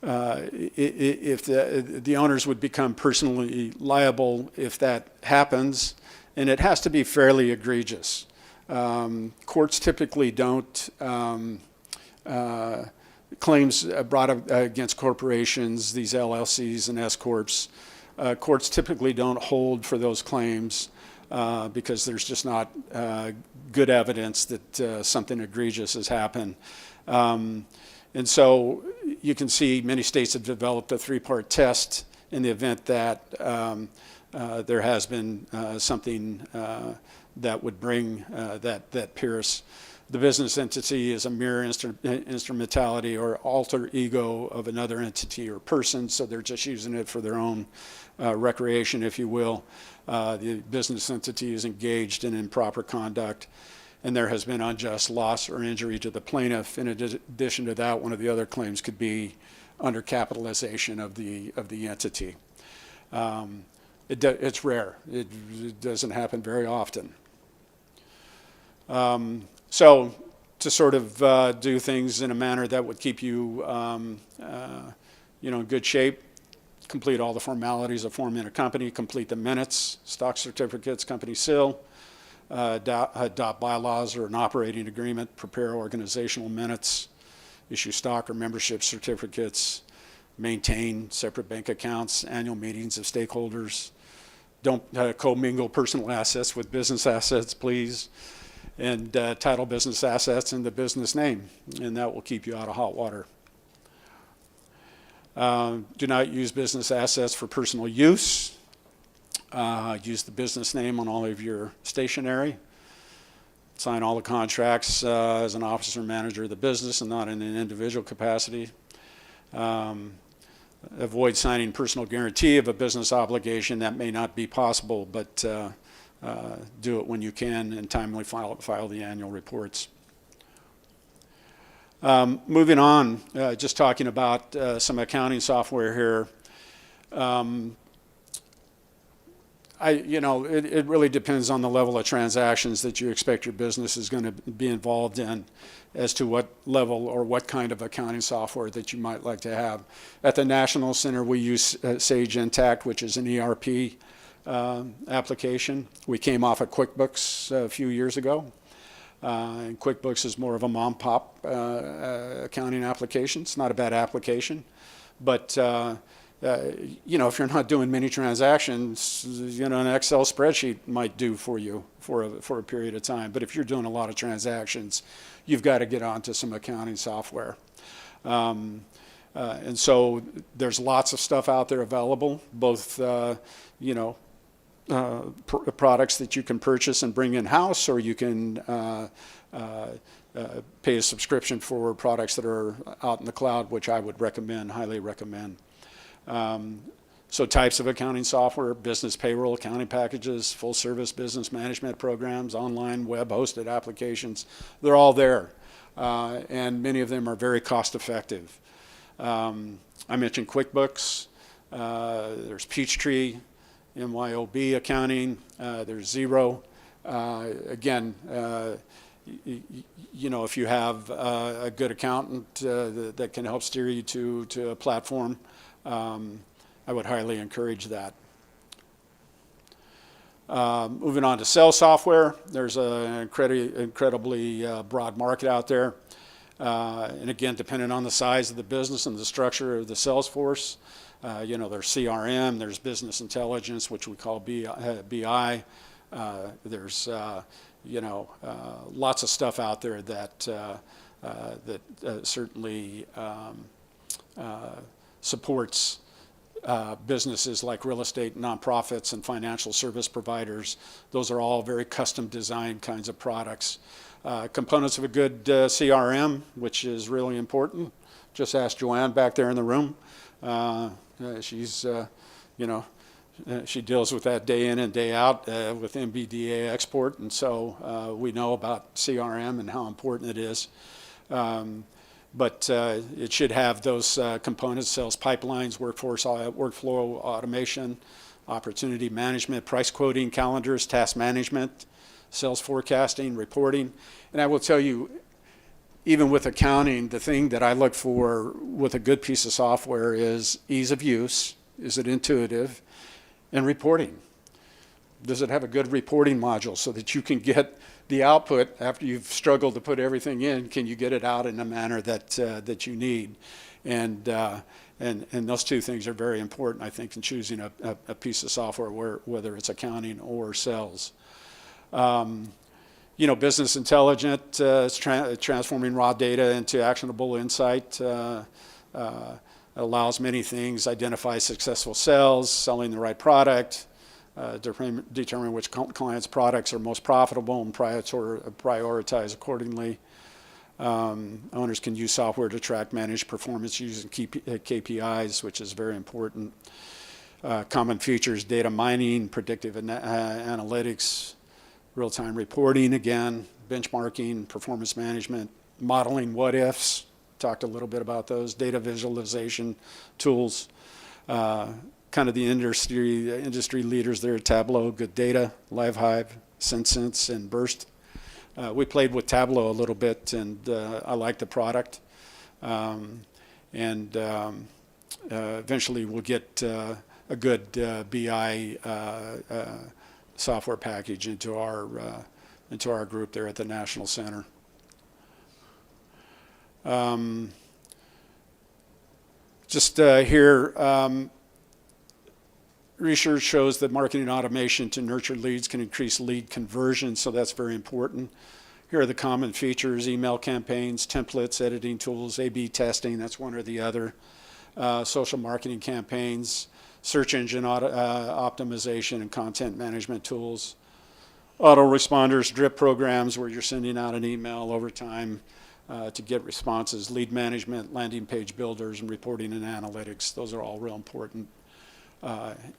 If the owners would become personally liable if that happens, and it has to be fairly egregious. Courts typically don't, claims brought against corporations, these LLCs and S-corps, courts typically don't hold for those claims because there's just not good evidence that something egregious has happened. And so you can see many states have developed a three-part test in the event that there has been something that would bring that pierce. The business entity is a mere instrumentality or alter ego of another entity or person, so they're just using it for their own recreation, if you will. The business entity is engaged in improper conduct, and there has been unjust loss or injury to the plaintiff. In addition to that, one of the other claims could be undercapitalization of the entity. It's rare. It doesn't happen very often. So to sort of do things in a manner that would keep you, in good shape, complete all the formalities of forming a company, complete the minutes, stock certificates, company SIL, adopt bylaws or an operating agreement, prepare organizational minutes, issue stock or membership certificates, maintain separate bank accounts, annual meetings of stakeholders. Don't commingle personal assets with business assets, please. And title business assets in the business name, and that will keep you out of hot water. Do not use business assets for personal use. Use the business name on all of your stationery. Sign all the contracts as an officer or manager of the business and not in an individual capacity. Avoid signing personal guarantee of a business obligation. That may not be possible, but do it when you can and timely file the annual reports. Moving on, just talking about some accounting software here. It really depends on the level of transactions that you expect your business is going to be involved in as to what level or what kind of accounting software that you might like to have. At the National Center, we use Sage Intacct, which is an ERP application. We came off of QuickBooks a few years ago. And QuickBooks is more of a mom-pop accounting application. It's not a bad application, but if you're not doing many transactions, an Excel spreadsheet might do for you for a period of time. But if you're doing a lot of transactions, you've got to get onto some accounting software. And so there's lots of stuff out there available, both, products that you can purchase and bring in-house, or you can pay a subscription for products that are out in the cloud, which I would recommend, highly recommend. So types of accounting software: business payroll accounting packages, full service business management programs, online web hosted applications. They're all there. And many of them are very cost effective. I mentioned QuickBooks. There's Peachtree, MYOB accounting. There's Xero. Again, if you have a good accountant that can help steer you to a platform, I would highly encourage that. Moving on to sales software, there's an incredibly broad market out there. And again, depending on the size of the business and the structure of the sales force, there's CRM, there's business intelligence, which we call BI. There's lots of stuff out there that certainly supports businesses like real estate, nonprofits, and financial service providers. Those are all very custom designed kinds of products. Components of a good CRM, which is really important. Just ask Joanne back there in the room. She's, she deals with that day in and day out with MBDA export, and so we know about CRM and how important it is. But it should have those components: sales pipelines, workflow automation, opportunity management, price quoting, calendars, task management, sales forecasting, reporting. And I will tell you, even with accounting, the thing that I look for with a good piece of software is ease of use. Is it intuitive? And reporting. Does it have a good reporting module so that you can get the output after you've struggled to put everything in? Can you get it out in a manner that you need? And those two things are very important, I think, in choosing a piece of software, whether it's accounting or sales. Business intelligence, transforming raw data into actionable insight, allows many things: identify successful sales, selling the right product, determine which clients' products are most profitable, and prioritize accordingly. Owners can use software to track, manage performance using KPIs, which is very important. Common features: data mining, predictive analytics, real-time reporting, again, benchmarking, performance management, modeling what-ifs. Talked a little bit about those. Data visualization tools. Kind of the industry leaders there: Tableau, Good Data, LiveHive, SenseSense, and Burst. We played with Tableau a little bit, and I like the product. Eventually we'll get a good BI software package into our group there at the National Center. Here, research shows that marketing automation to nurture leads can increase lead conversion, so that's very important. Here are the common features: email campaigns, templates, editing tools, A/B testing, that's one or the other, social marketing campaigns, search engine optimization and content management tools, autoresponders, drip programs where you're sending out an email over time to get responses, lead management, landing page builders, and reporting and analytics. Those are all real important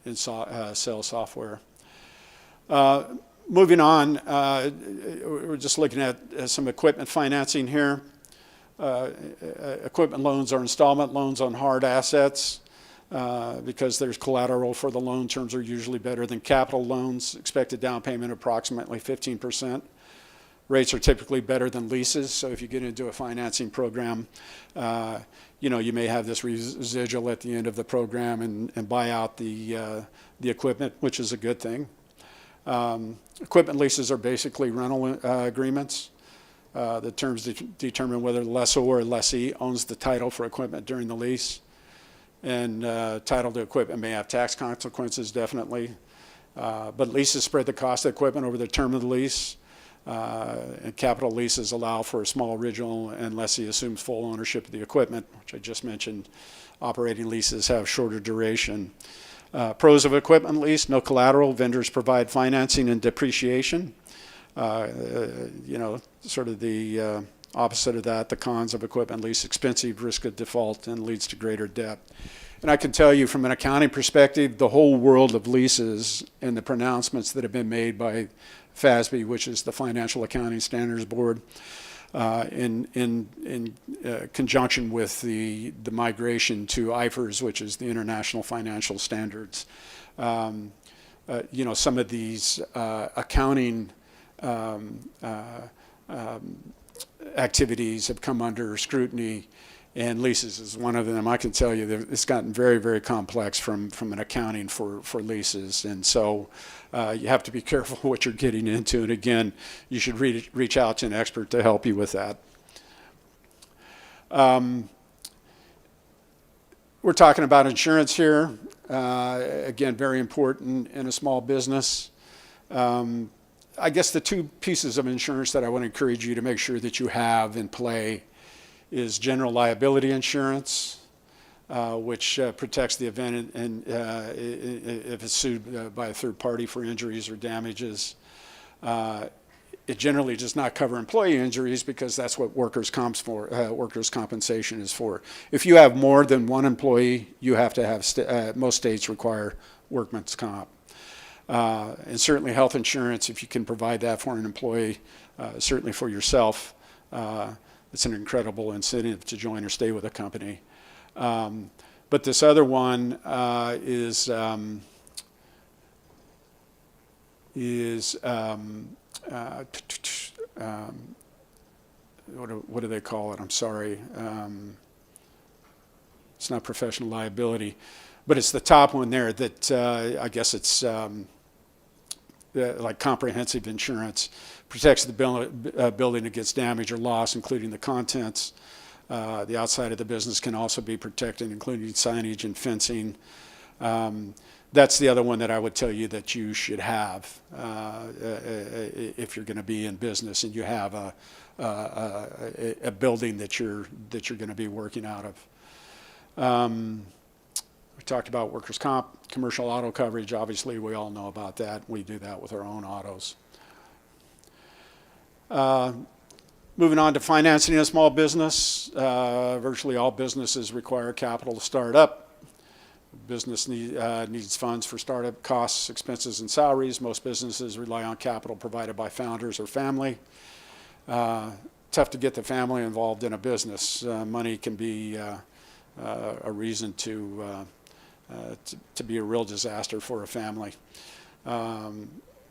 in sales software. Moving on, we're just looking at some equipment financing here. Equipment loans are installment loans on hard assets. Because there's collateral for the loan, terms are usually better than capital loans. Expected down payment approximately 15%. Rates are typically better than leases, so if you get into a financing program, you may have this residual at the end of the program and buy out the equipment, which is a good thing. Equipment leases are basically rental agreements. The terms determine whether the lessor or lessee owns the title for equipment during the lease. And title to equipment may have tax consequences, definitely. But leases spread the cost of equipment over the term of the lease. And capital leases allow for a small original and lessee assumes full ownership of the equipment, which I just mentioned. Operating leases have shorter duration. Pros of equipment lease: no collateral. Vendors provide financing and depreciation. Sort of the opposite of that. The cons of equipment lease: expensive, risk of default, and leads to greater debt. And I can tell you from an accounting perspective, the whole world of leases and the pronouncements that have been made by FASB, which is the Financial Accounting Standards Board, in conjunction with the migration to IFRS, which is the International Financial Standards. Some of these accounting activities have come under scrutiny, and leases is one of them. I can tell you that it's gotten very, very complex from an accounting for leases, and so you have to be careful what you're getting into. And again, you should reach out to an expert to help you with that. We're talking about insurance here. Again, very important in a small business. I guess the two pieces of insurance that I want to encourage you to make sure that you have in play is general liability insurance, which protects the event and if it's sued by a third party for injuries or damages. It generally does not cover employee injuries because that's what workers' compensation is for. If you have more than one employee, you have to have, most states require workman's comp. And certainly health insurance, if you can provide that for an employee, certainly for yourself, it's an incredible incentive to join or stay with a company. But this other one is what do they call it? I'm sorry. It's not professional liability, but it's the top one there that I guess it's like comprehensive insurance. Protects the building against damage or loss, including the contents. The outside of the business can also be protected, including signage and fencing. That's the other one that I would tell you that you should have if you're going to be in business and you have a building that you're going to be working out of. We talked about workers' comp, commercial auto coverage. Obviously, we all know about that. We do that with our own autos. Moving on to financing a small business. Virtually all businesses require capital to start up. Business needs funds for startup costs, expenses, and salaries. Most businesses rely on capital provided by founders or family. Tough to get the family involved in a business. Money can be a reason to be a real disaster for a family.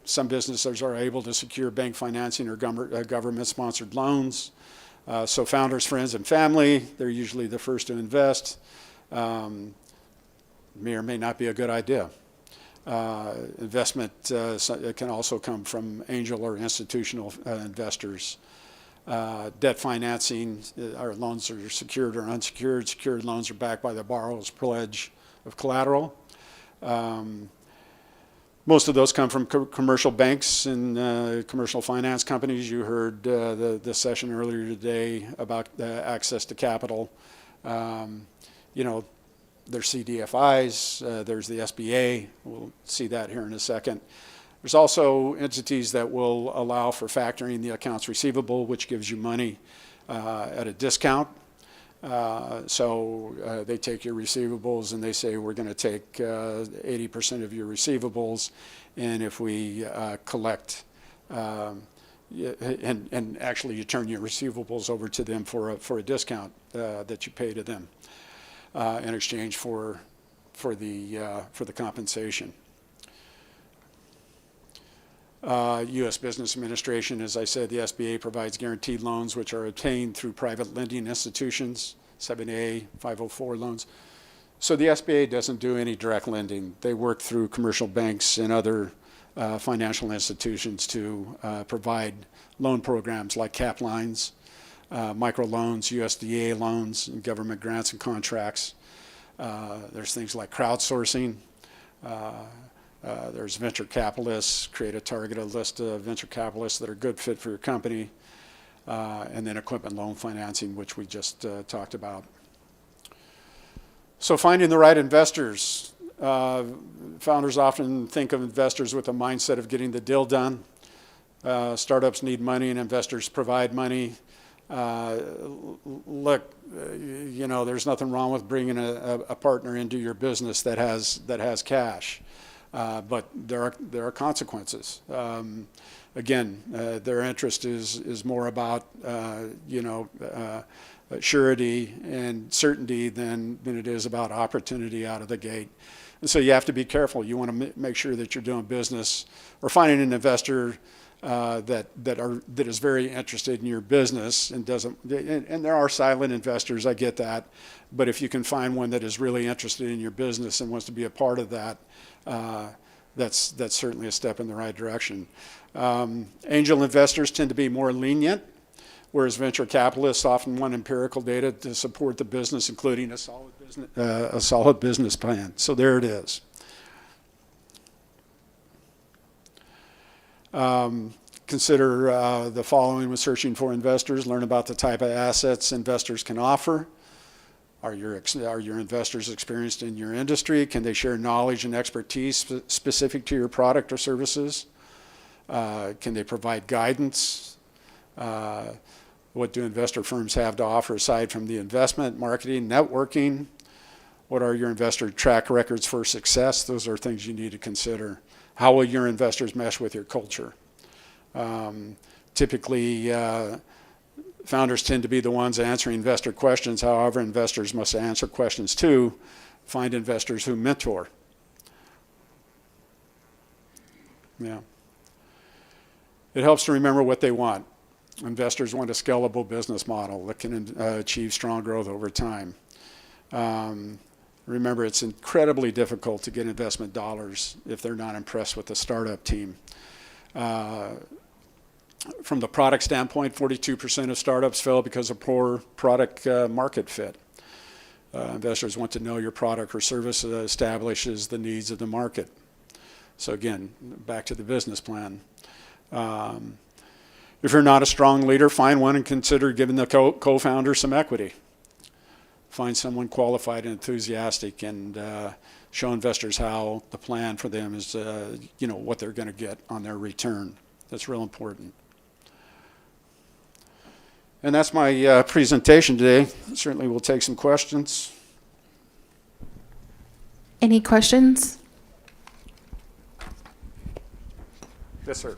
Some businesses are able to secure bank financing or government-sponsored loans. So founders, friends, and family, they're usually the first to invest. May or may not be a good idea. Investment can also come from angel or institutional investors. Debt financing, our loans are secured or unsecured. Secured loans are backed by the borrower's pledge of collateral. Most of those come from commercial banks and commercial finance companies. You heard the session earlier today about access to capital. There's CDFIs, there's the SBA. We'll see that here in a second. There's also entities that will allow for factoring the accounts receivable, which gives you money at a discount. So they take your receivables and they say, we're going to take 80% of your receivables, and if we collect, and actually you turn your receivables over to them for a discount that you pay to them in exchange for the compensation. U.S. Business Administration, as I said, the SBA provides guaranteed loans which are obtained through private lending institutions, 7A, 504 loans. So the SBA doesn't do any direct lending. They work through commercial banks and other financial institutions to provide loan programs like cap lines, microloans, USDA loans, and government grants and contracts. There's things like crowdsourcing, There's venture capitalists, create a targeted list of venture capitalists that are good fit for your company, and then equipment loan financing, which we just talked about. So finding the right investors. Founders often think of investors with a mindset of getting the deal done. Startups need money and investors provide money. Look, you know, there's nothing wrong with bringing a partner into your business that has cash, but there are consequences. Again, their interest is more about surety and certainty than it is about opportunity out of the gate. And so you have to be careful. You want to make sure that you're doing business or finding an investor that is very interested in your business and doesn't. And there are silent investors. I get that, but if you can find one that is really interested in your business and wants to be a part of that, that's certainly a step in the right direction. Angel investors tend to be more lenient, whereas venture capitalists often want empirical data to support the business, including a solid business plan. So there it is. Consider the following when searching for investors. Learn about the type of assets investors can offer. Are your investors experienced in your industry? Can they share knowledge and expertise specific to your product or services? Can they provide guidance? What do investor firms have to offer aside from the investment, marketing, networking? What are your investor track records for success? Those are things you need to consider. How will your investors mesh with your culture? Typically, founders tend to be the ones answering investor questions. However, investors must answer questions too. Find investors who mentor. Yeah. It helps to remember what they want. Investors want a scalable business model that can achieve strong growth over time. Remember, it's incredibly difficult to get investment dollars if they're not impressed with the startup team. From the product standpoint, 42% of startups fail because of poor product market fit. Investors want to know your product or service establishes the needs of the market. So again, back to the business plan. If you're not a strong leader, find one and consider giving the co-founder some equity. Find someone qualified and enthusiastic, and show investors how the plan for them is, what they're going to get on their return. That's real important. And that's my presentation today. Certainly we'll take some questions. Any questions? Yes, sir.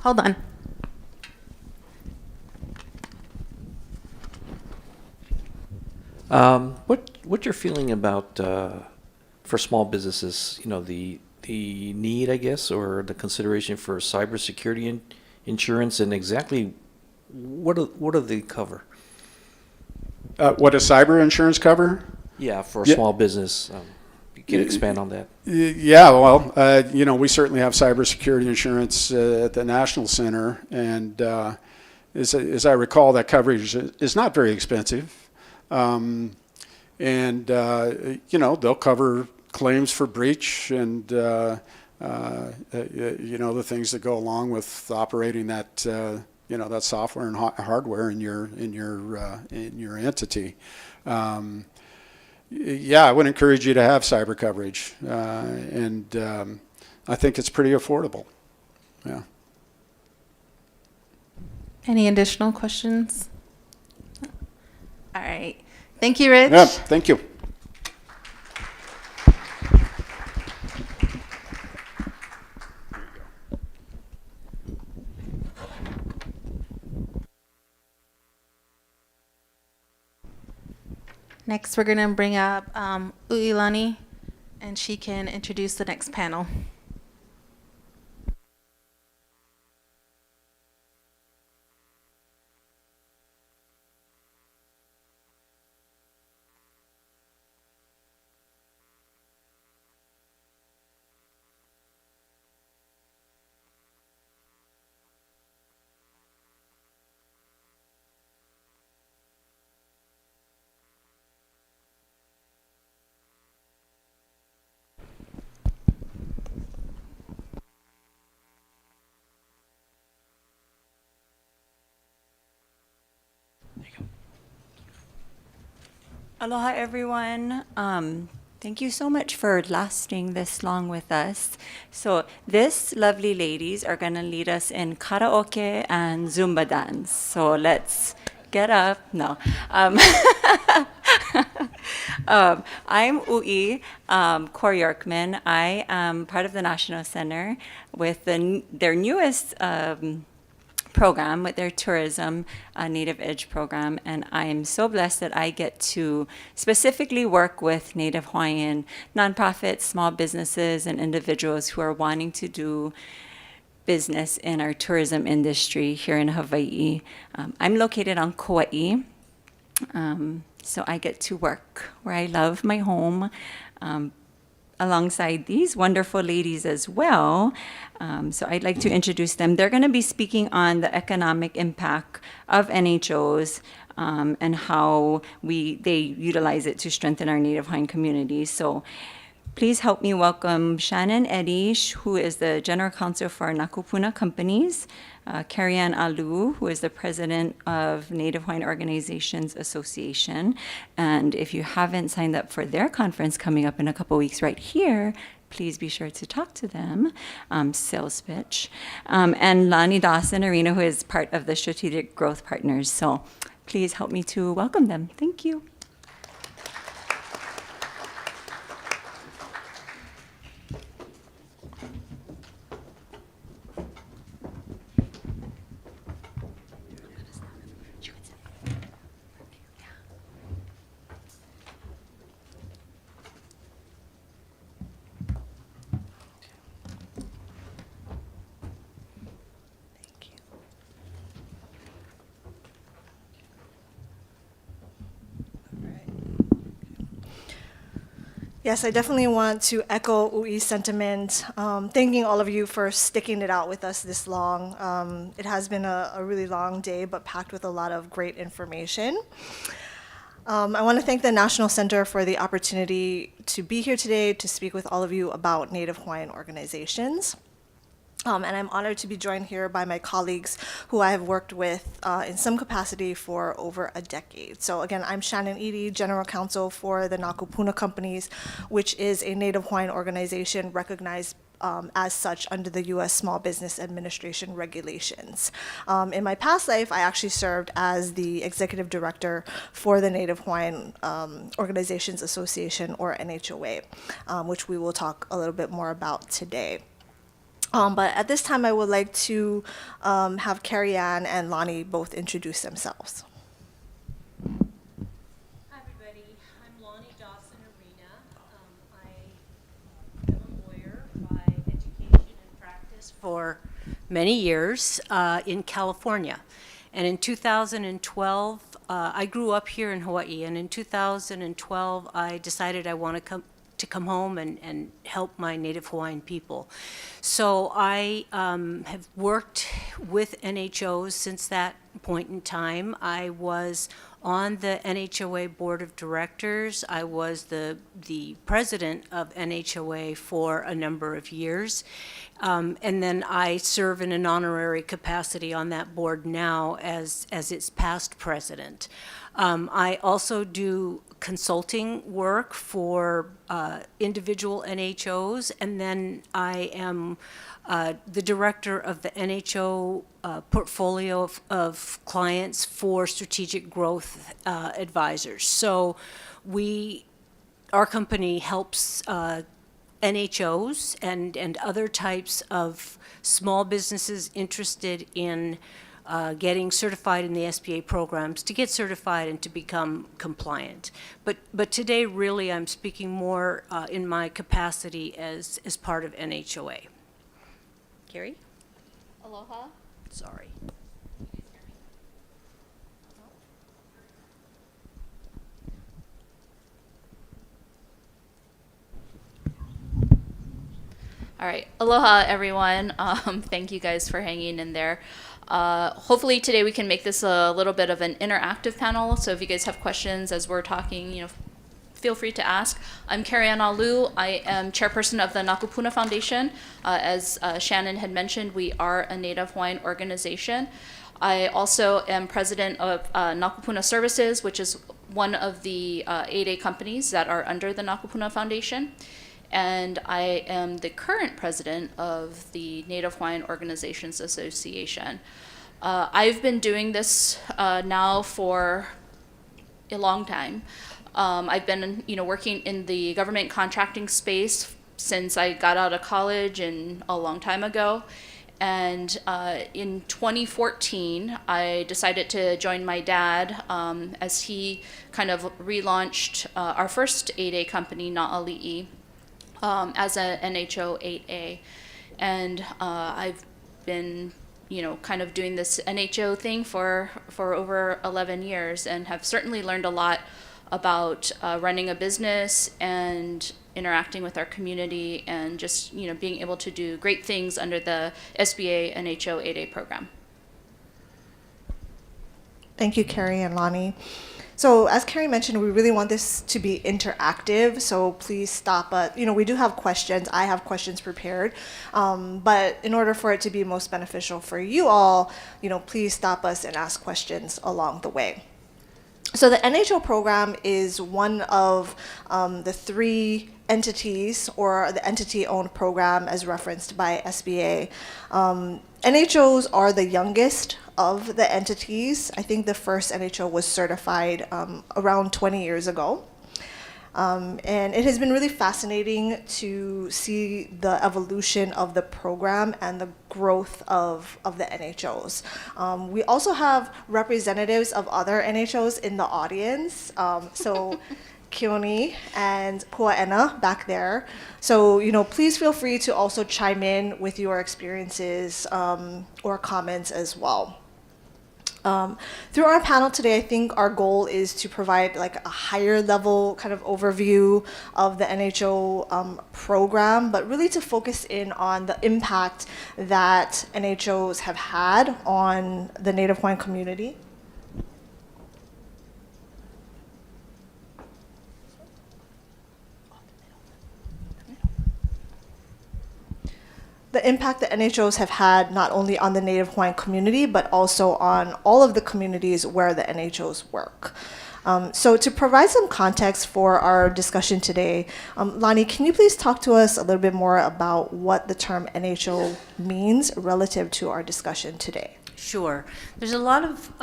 Hold on. What's your feeling about for small businesses? The need, I guess, or the consideration for cybersecurity insurance, and exactly what do they cover? What does cyber insurance cover? Yeah, for a small business. You can expand on that. Yeah, well, we certainly have cybersecurity insurance at the National Center, and as I recall, that coverage is not very expensive. They'll cover claims for breach and the things that go along with operating that that software and hardware in your entity. Yeah, I would encourage you to have cyber coverage, and I think it's pretty affordable. Yeah. Any additional questions? All right. Thank you, Rich. Yeah, thank you. Next, we're going to bring up Uilani, and she can introduce the next panel. Aloha, everyone. Thank you so much for lasting this long with us. So this lovely ladies are going to lead us in karaoke and Zumba dance. So let's get up. No. I'm Ui Cor Yorkman. I am part of the National Center with their newest program, with their tourism Native Edge program, and I am so blessed that I get to specifically work with Native Hawaiian nonprofits, small businesses, and individuals who are wanting to do business in our tourism industry here in Hawaii. I'm located on Kauai, so I get to work where I love my home, alongside these wonderful ladies as well. So I'd like to introduce them. They're going to be speaking on the economic impact of NHOs and how they utilize it to strengthen our Native Hawaiian communities. So please help me welcome Shannon Eddy, who is the General Counsel for Nakupuna Companies, Carrie-Ann Alu, who is the President of Native Hawaiian Organizations Association. And if you haven't signed up for their conference coming up in a couple weeks right here, please be sure to talk to them, sales pitch. And Lonnie Dawson Arena, who is part of the Strategic Growth Partners. So please help me to welcome them. Thank you. Yes, I definitely want to echo Ui's sentiment, thanking all of you for sticking it out with us this long. It has been a really long day, but packed with a lot of great information. I want to thank the National Center for the opportunity to be here today to speak with all of you about Native Hawaiian organizations. And I'm honored to be joined here by my colleagues who I have worked with in some capacity for over a decade. So again, I'm Shannon Eddy, General Counsel for the Nakupuna Companies, which is a Native Hawaiian organization recognized as such under the U.S. Small Business Administration regulations. In my past life, I actually served as the Executive Director for the Native Hawaiian Organizations Association, or NHOA, which we will talk a little bit more about today. But at this time, I would like to have Carrie-Ann and Lonnie both introduce themselves. Hi, everybody. I'm Lonnie Dawson Arena. I am a lawyer by education and practice for many years in California. And in 2012, I grew up here in Hawaii. And in 2012, I decided I want to come home and help my Native Hawaiian people. So I have worked with NHOs since that point in time. I was on the NHOA Board of Directors. I was the president of NHOA for a number of years. And then I serve in an honorary capacity on that board now as its past president. I also do consulting work for individual NHOs, and then I am the director of the NHO portfolio of clients for strategic growth advisors. So our company helps NHOs and other types of small businesses interested in getting certified in the SBA programs to get certified and to become compliant. But today, really, I'm speaking more in my capacity as part of NHOA. Carrie? Aloha. Sorry. All right, aloha everyone. Thank you guys for hanging in there. Hopefully today we can make this a little bit of an interactive panel. So if you guys have questions as we're talking, feel free to ask. I'm Carrie-Ann Alu. I am chairperson of the Nakupuna Foundation. As Shannon had mentioned, we are a Native Hawaiian organization. I also am president of Nakupuna Services, which is one of the 8A companies that are under the Nakapuna Foundation, and I am the current president of the Native Hawaiian Organizations Association. I've been doing this now for a long time. I've been, working in the government contracting space since I got out of college and a long time ago. And in 2014, I decided to join my dad as he kind of relaunched our first 8A company, Na'ali'i, as a NHO 8A. And I've been, kind of doing this NHO thing for over 11 years and have certainly learned a lot about running a business and interacting with our community and just, being able to do great things under the SBA NHO 8A program. Thank you, Carrie and Lonnie. So as Carrie mentioned, we really want this to be interactive, so please stop us. We do have questions. I have questions prepared, but in order for it to be most beneficial for you all, please stop us and ask questions along the way. So the NHO program is one of the 3 entities, or the entity-owned program as referenced by SBA. NHOs are the youngest of the entities. I think the first NHO was certified around 20 years ago. And it has been really fascinating to see the evolution of the program and the growth of the NHOs. We also have representatives of other NHOs in the audience. So Keone and Pua'ena back there. So, please feel free to also chime in with your experiences or comments as well. Through our panel today, I think our goal is to provide like a higher level kind of overview of the NHO program, but really to focus in on the impact that NHOs have had on the Native Hawaiian community. The impact that NHOs have had not only on the Native Hawaiian community, but also on all of the communities where the NHOs work. So to provide some context for our discussion today, Lonnie, can you please talk to us a little bit more about what the term NHO means relative to our discussion today? Sure. There's a lot of,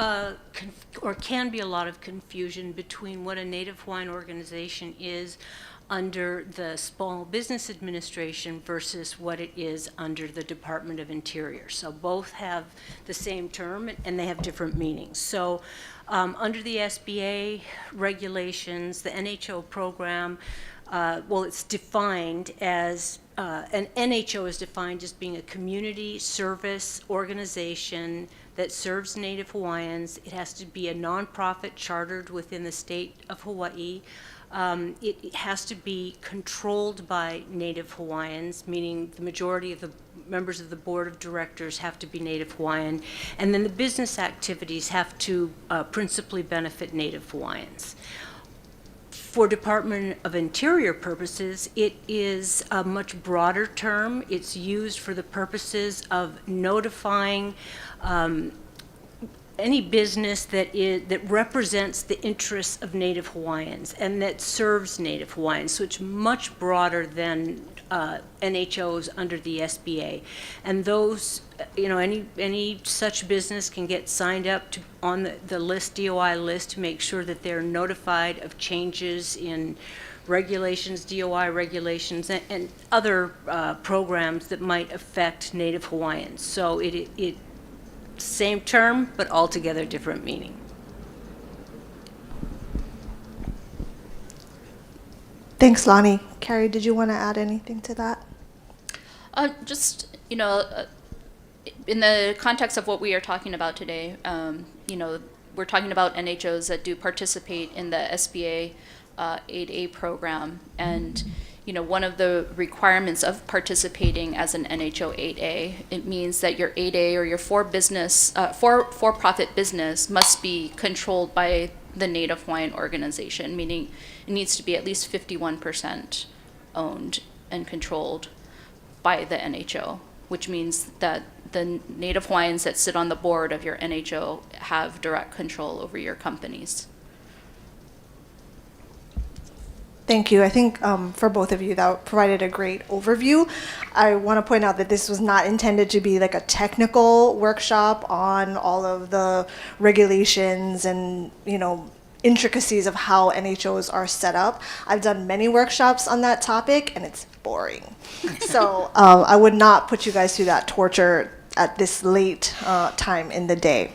or can be a lot of confusion between what a Native Hawaiian organization is under the Small Business Administration versus what it is under the Department of Interior. So both have the same term and they have different meanings. So under the SBA regulations, the NHO program, it's defined as, an NHO is defined as being a community service organization that serves Native Hawaiians. It has to be a nonprofit chartered within the state of Hawaii. It has to be controlled by Native Hawaiians, meaning the majority of the members of the board of directors have to be Native Hawaiian, and then the business activities have to principally benefit Native Hawaiians. For Department of Interior purposes, it is a much broader term. It's used for the purposes of notifying any business that represents the interests of Native Hawaiians and that serves Native Hawaiians. So it's much broader than NHOs under the SBA. And those, any such business can get signed up on the list, DOI list, to make sure that they're notified of changes in regulations, DOI regulations, and other programs that might affect Native Hawaiians. So it same term, but altogether different meaning. Thanks, Lonnie. Carrie, did you want to add anything to that? Just, in the context of what we are talking about today, we're talking about NHOs that do participate in the SBA 8A program. And, one of the requirements of participating as an NHO 8A, it means that your 8A or your for-profit business must be controlled by the Native Hawaiian organization, meaning it needs to be at least 51% owned and controlled by the NHO, which means that the Native Hawaiians that sit on the board of your NHO have direct control over your companies. Thank you. I think for both of you, that provided a great overview. I want to point out that this was not intended to be like a technical workshop on all of the regulations and, intricacies of how NHOs are set up. I've done many workshops on that topic, and it's boring. So I would not put you guys through that torture at this late time in the day.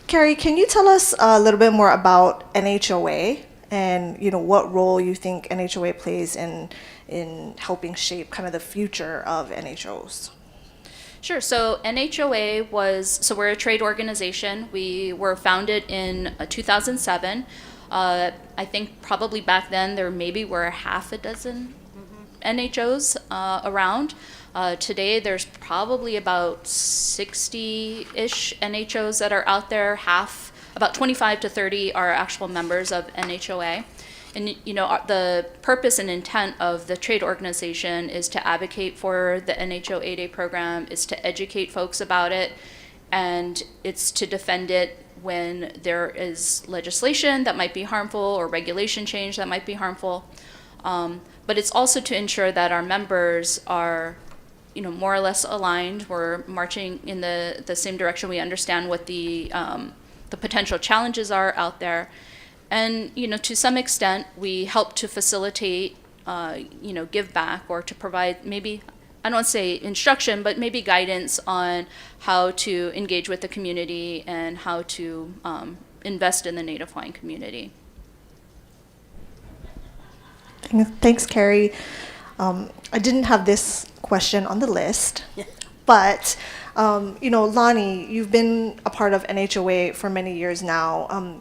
Carrie, can you tell us a little bit more about NHOA and what role you think NHOA plays in helping shape kind of the future of NHOs? Sure. So NHOA we're a trade organization. We were founded in 2007. I think probably back then there maybe were half a dozen NHOs around. Today there's probably about 60-ish NHOs that are out there. About 25 to 30 are actual members of NHOA. And the purpose and intent of the trade organization is to advocate for the NHO 8A program, is to educate folks about it, and it's to defend it when there is legislation that might be harmful or regulation change that might be harmful. But it's also to ensure that our members are more or less aligned. We're marching in the same direction. We understand what the potential challenges are out there. And, to some extent, we help to facilitate, give back or to provide maybe, I don't want to say instruction, but maybe guidance on how to engage with the community and how to invest in the Native Hawaiian community. Thanks, Carrie. I didn't have this question on the list, but Lonnie, you've been a part of NHOA for many years now.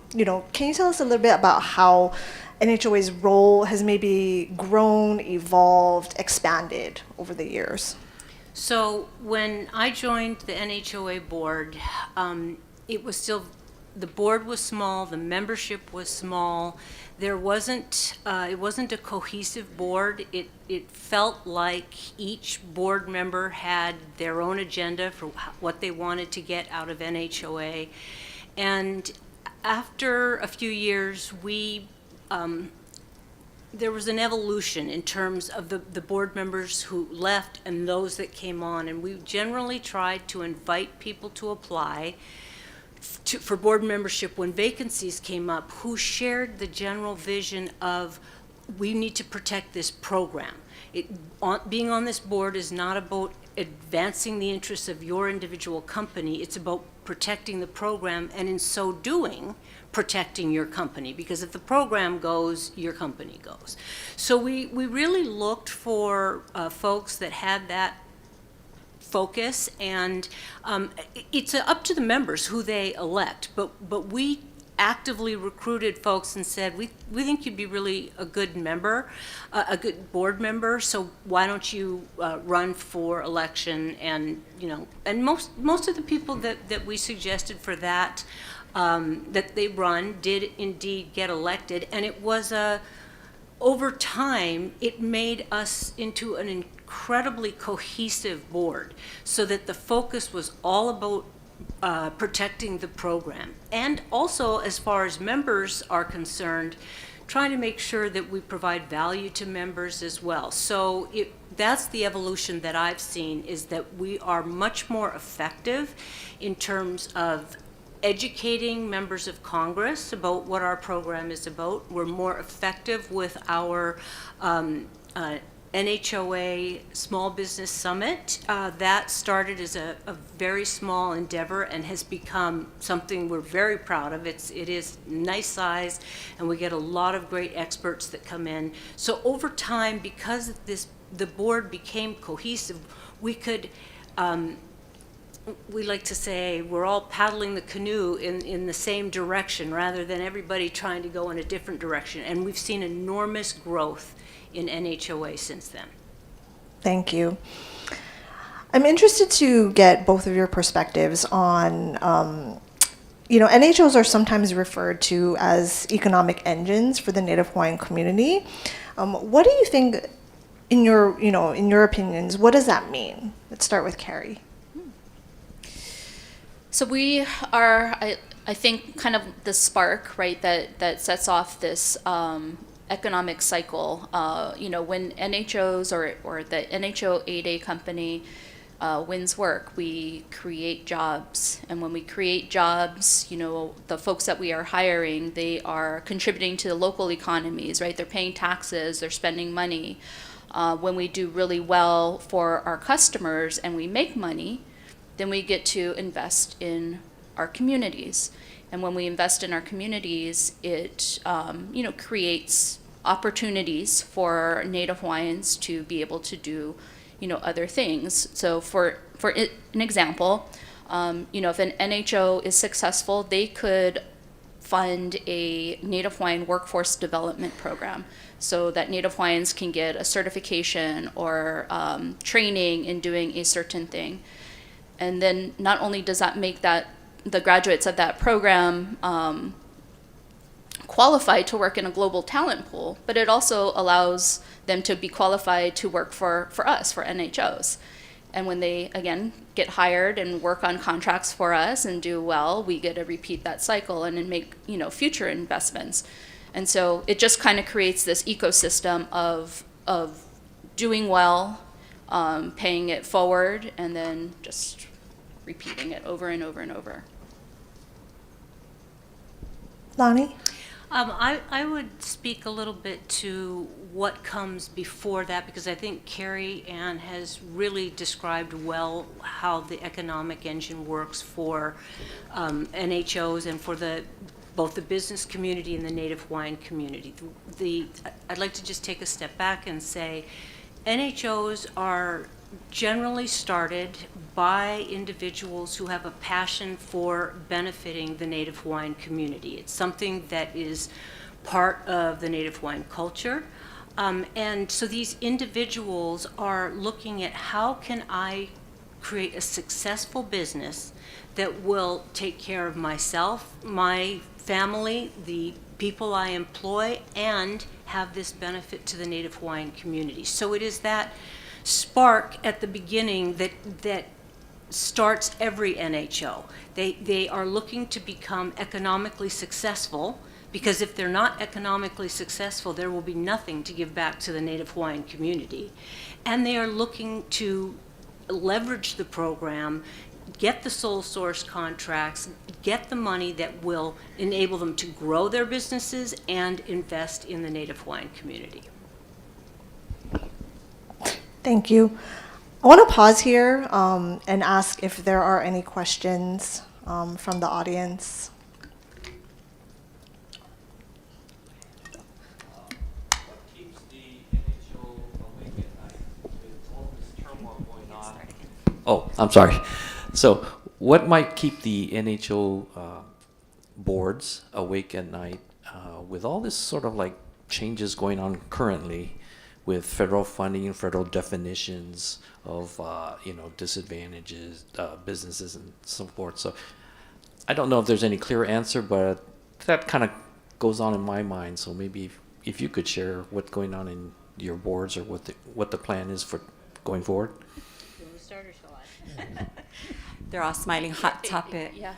Can you tell us a little bit about how NHOA's role has maybe grown, evolved, expanded over the years? So when I joined the NHOA board, it was still, the board was small, the membership was small. There wasn't, it wasn't a cohesive board. It felt like each board member had their own agenda for what they wanted to get out of NHOA. And after a few years, there was an evolution in terms of the board members who left and those that came on. And we generally tried to invite people to apply for board membership when vacancies came up, who shared the general vision of, we need to protect this program. Being on this board is not about advancing the interests of your individual company. It's about protecting the program, and in so doing, protecting your company. Because if the program goes, your company goes. So we really looked for folks that had that focus, and it's up to the members who they elect, but we actively recruited folks and said, we think you'd be really a good member, a good board member, so why don't you run for election? And and most of the people that we suggested for that they run did indeed get elected, and it was over time it made us into an incredibly cohesive board, so that the focus was all about protecting the program. And also, as far as members are concerned, trying to make sure that we provide value to members as well. So that's the evolution that I've seen, is that we are much more effective in terms of educating members of Congress about what our program is about. We're more effective with our NHOA Small Business Summit. That started as a very small endeavor and has become something we're very proud of. It is nice size, and we get a lot of great experts that come in. So over time, because the board became cohesive, we could, we like to say, we're all paddling the canoe in the same direction rather than everybody trying to go in a different direction. And we've seen enormous growth in NHOA since then. Thank you. I'm interested to get both of your perspectives on, NHOs are sometimes referred to as economic engines for the Native Hawaiian community. What do you think, in your opinions, what does that mean? Let's start with Carrie. So we are, I think kind of the spark, right, that sets off this economic cycle. When NHOs or the NHO 8A company wins work, we create jobs. And when we create jobs, the folks that we are hiring, they are contributing to the local economies, right? They're paying taxes, they're spending money. When we do really well for our customers and we make money, then we get to invest in our communities. And when we invest in our communities, it creates opportunities for Native Hawaiians to be able to do other things. So for an example, if an NHO is successful, they could fund a Native Hawaiian workforce development program so that Native Hawaiians can get a certification or training in doing a certain thing. And then not only does that make the graduates of that program qualified to work in a global talent pool, but it also allows them to be qualified to work for us, for NHOs. And when they, again, get hired and work on contracts for us and do well, we get to repeat that cycle and then make, future investments. And so it just kind of creates this ecosystem of doing well, paying it forward, and then just repeating it over and over and over. Lonnie? I would speak a little bit to what comes before that, because I think Carrie Ann has really described well how the economic engine works for NHOs and for both the business community and the Native Hawaiian community. I'd like to just take a step back and say NHOs are generally started by individuals who have a passion for benefiting the Native Hawaiian community. It's something that is part of the Native Hawaiian culture. And so these individuals are looking at how can I create a successful business that will take care of myself, my family, the people I employ, and have this benefit to the Native Hawaiian community. So it is that spark at the beginning that starts every NHO. They are looking to become economically successful, because if they're not economically successful, there will be nothing to give back to the Native Hawaiian community. And they are looking to leverage the program, get the sole source contracts, get the money that will enable them to grow their businesses and invest in the Native Hawaiian community. Thank you. I want to pause here and ask if there are any questions from the audience. Oh, I'm sorry. So what might keep the NHO boards awake at night with all this sort of like changes going on currently with federal funding, federal definitions of disadvantages, businesses and so forth. So I don't know if there's any clear answer, but that kind of goes on in my mind. So maybe if you could share what's going on in your boards or what the plan is for going forward. They're all smiling. Hot topic. Yeah,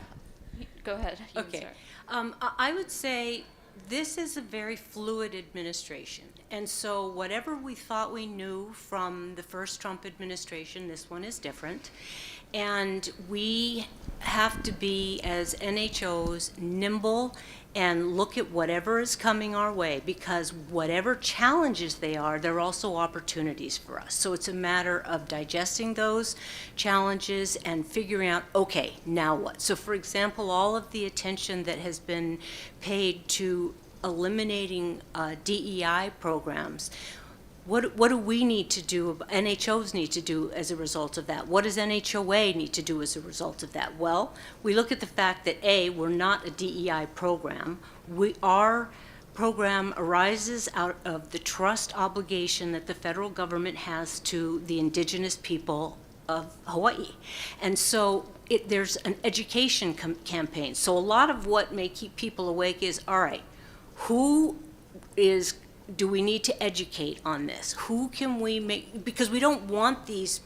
go ahead. You can Okay. start. I would say this is a very fluid administration. And so whatever we thought we knew from the first Trump administration, this one is different. And we have to be, as NHOs, nimble and look at whatever is coming our way, because whatever challenges they are, they're also opportunities for us. So it's a matter of digesting those challenges and figuring out, okay, now what? So for example, all of the attention that has been paid to eliminating DEI programs, what do we need to do, NHOs need to do as a result of that? What does NHOA need to do as a result of that? Well, we look at the fact that A, we're not a DEI program. Our program arises out of the trust obligation that the federal government has to the indigenous people of Hawaii. And so there's an education campaign. So a lot of what may keep people awake is, all right, do we need to educate on this? Who can we make, because we don't want these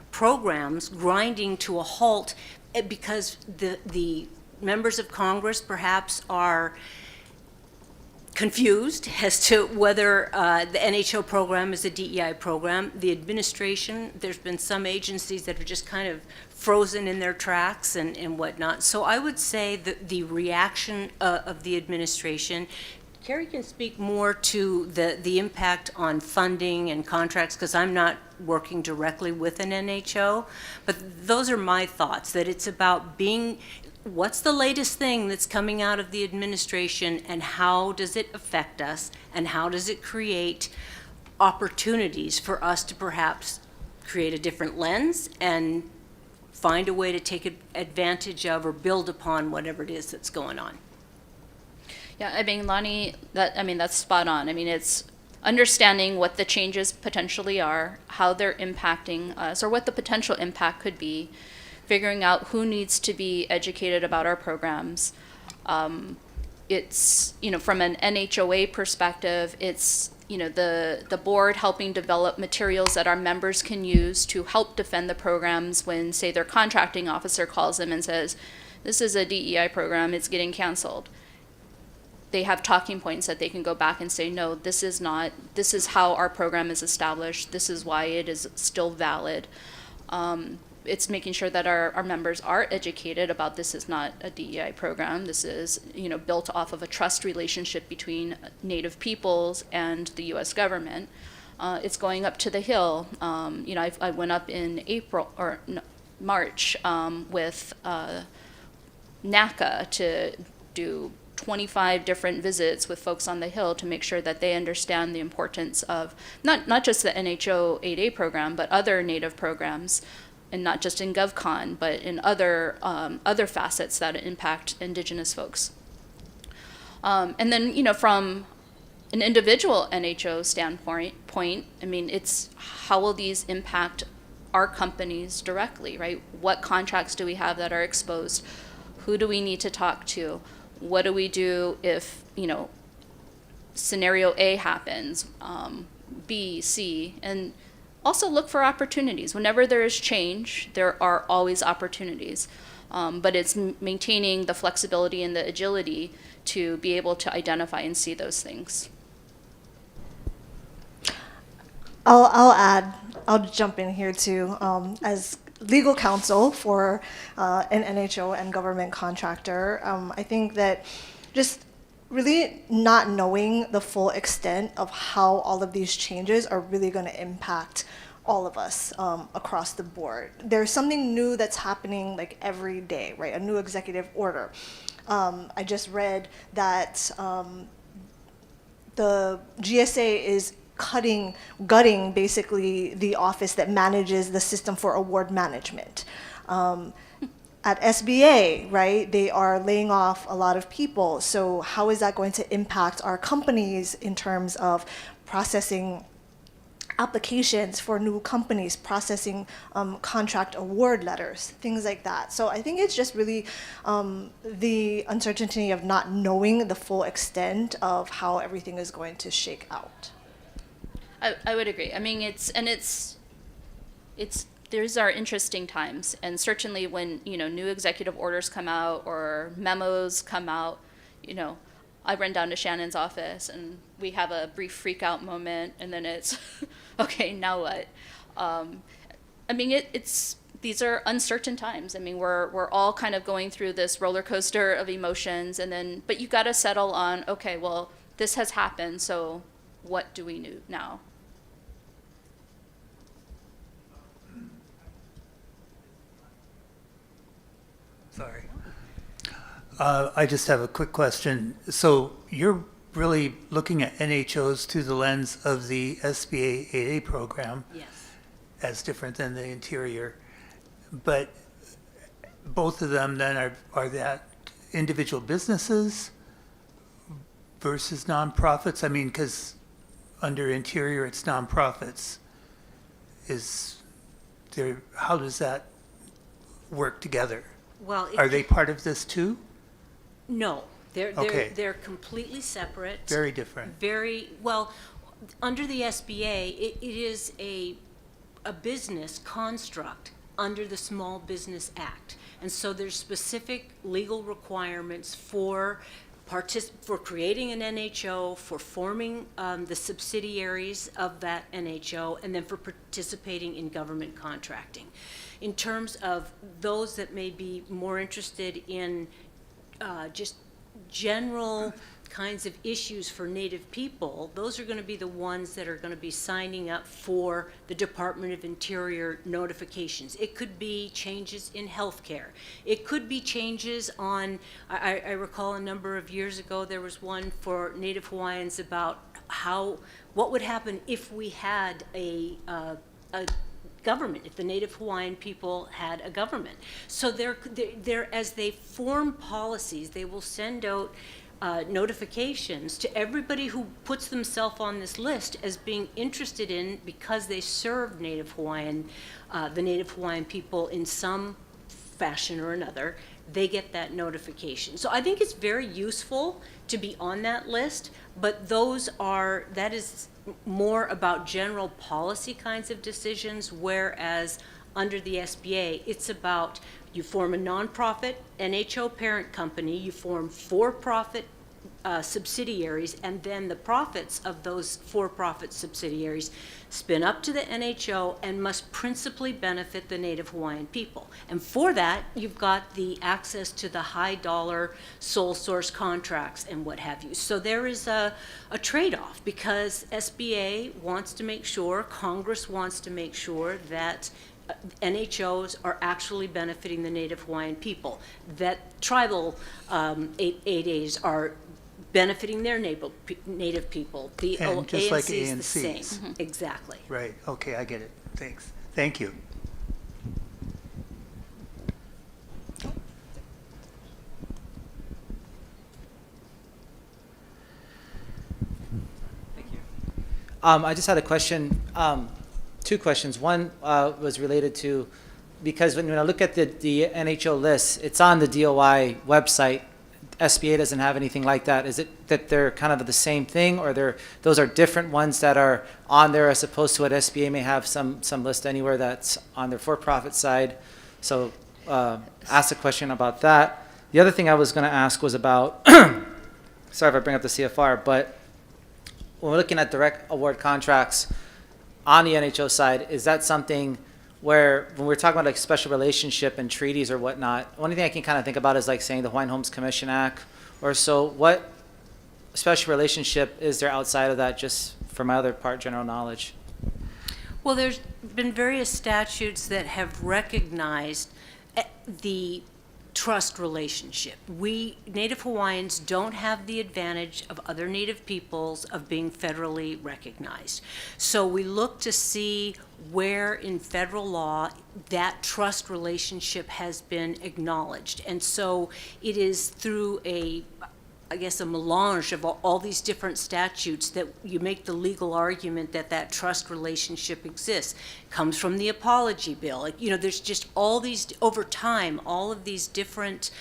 programs grinding to a halt because the members of Congress perhaps are confused as to whether the NHO program is a DEI program. The administration, there's been some agencies that are just kind of frozen in their tracks and whatnot. So I would say that the reaction of the administration, Carrie can speak more to the impact on funding and contracts, because I'm not working directly with an NHO, but those are my thoughts, that it's about what's the latest thing that's coming out of the administration, and how does it affect us, and how does it create opportunities for us to perhaps create a different lens and find a way to take advantage of or build upon whatever it is that's going on. Yeah, I mean, Lonnie, that's spot on. I mean, it's understanding what the changes potentially are, how they're impacting us, or what the potential impact could be, figuring out who needs to be educated about our programs. It's, from an NHOA perspective, it's, the board helping develop materials that our members can use to help defend the programs when, say, their contracting officer calls them and says, this is a DEI program, it's getting canceled. They have talking points that they can go back and say, no, this is not, this is how our program is established, this is why it is still valid. It's making sure that our members are educated about this is not a DEI program. This is, built off of a trust relationship between Native peoples and the U.S. government. It's going up to the Hill. I went up in March with NACA to do 25 different visits with folks on the Hill to make sure that they understand the importance of not just the NHO 8A program, but other Native programs, and not just in GovCon, but in other facets that impact Indigenous folks. And then, from an individual NHO standpoint, I mean, it's how will these impact our companies directly, right? What contracts do we have that are exposed? Who do we need to talk to? What do we do if, scenario A happens, B, C, and also look for opportunities. Whenever there is change, there are always opportunities, but it's maintaining the flexibility and the agility to be able to identify and see those things. I'll jump in here too. As legal counsel for an NHO and government contractor, I think that just really not knowing the full extent of how all of these changes are really going to impact all of us across the board. There's something new that's happening like every day, right? A new executive order. I just read that the GSA is gutting basically the office that manages the system for award management. At SBA, right, they are laying off a lot of people. So how is that going to impact our companies in terms of processing applications for new companies, processing contract award letters, things like that. So I think it's just really the uncertainty of not knowing the full extent of how everything is going to shake out. I would agree. I mean, these are interesting times, and certainly when new executive orders come out or memos come out, I run down to Shannon's office and we have a brief freak out moment, and then it's okay, now what? I mean, these are uncertain times. I mean, we're all kind of going through this roller coaster of emotions, but you got to settle on, okay, well, this has happened, so what do we do now? Sorry. I just have a quick question. So you're really looking at NHOs through the lens of the SBA 8A program. Yes. As different than the interior. But both of them then are that individual businesses versus nonprofits? I mean, because under interior it's nonprofits. How does that work together? Well, are they part of this too? No, Okay. they're completely separate. Very different. Very well. Under the SBA, it is a business construct under the Small Business Act. And so there's specific legal requirements for creating an NHO, for forming the subsidiaries of that NHO, and then for participating in government contracting. In terms of those that may be more interested in just general kinds of issues for Native people, those are going to be the ones that are going to be signing up for the Department of Interior notifications. It could be changes in healthcare. It could be changes on, I recall a number of years ago, there was one for Native Hawaiians about what would happen if we had a government, if the Native Hawaiian people had a government. So as they form policies, they will send out notifications to everybody who puts themselves on this list as being interested in, because they serve the Native Hawaiian people in some fashion or another, they get that notification. So I think it's very useful to be on that list, but that is more about general policy kinds of decisions, whereas under the SBA, it's about you form a nonprofit NHO parent company, you form for-profit subsidiaries, and then the profits of those for-profit subsidiaries spin up to the NHO and must principally benefit the Native Hawaiian people. And for that, you've got the access to the high-dollar sole source contracts and what have you. So there is a trade-off, because SBA wants to make sure, Congress wants to make sure that NHOs are actually benefiting the Native Hawaiian people, that tribal 8As are benefiting their Native people. The And just like ANC is the same. ANCs. Exactly. Right, okay, I get it. Thanks. Thank you. I just had a question, two questions. One was related to, because when I look at the NHO list, it's on the DOI website. SBA doesn't have anything like that. Is it that they're kind of the same thing, or those are different ones that are on there as opposed to what SBA may have some list anywhere that's on their for-profit side? So ask a question about that. The other thing I was going to ask was about, sorry if I bring up the CFR, but when we're looking at direct award contracts on the NHO side, is that something where, when we're talking about like special relationship and treaties or whatnot, one thing I can kind of think about is like saying the Hawaiian Homes Commission Act or so. What special relationship is there outside of that, just for my other part, general knowledge? Well, there's been various statutes that have recognized the trust relationship. We Native Hawaiians don't have the advantage of other Native peoples of being federally recognized. So we look to see where in federal law that trust relationship has been acknowledged. And so it is through a melange of all these different statutes that you make the legal argument that that trust relationship exists. Comes from the Apology Bill. There's just all these, over time, all of these different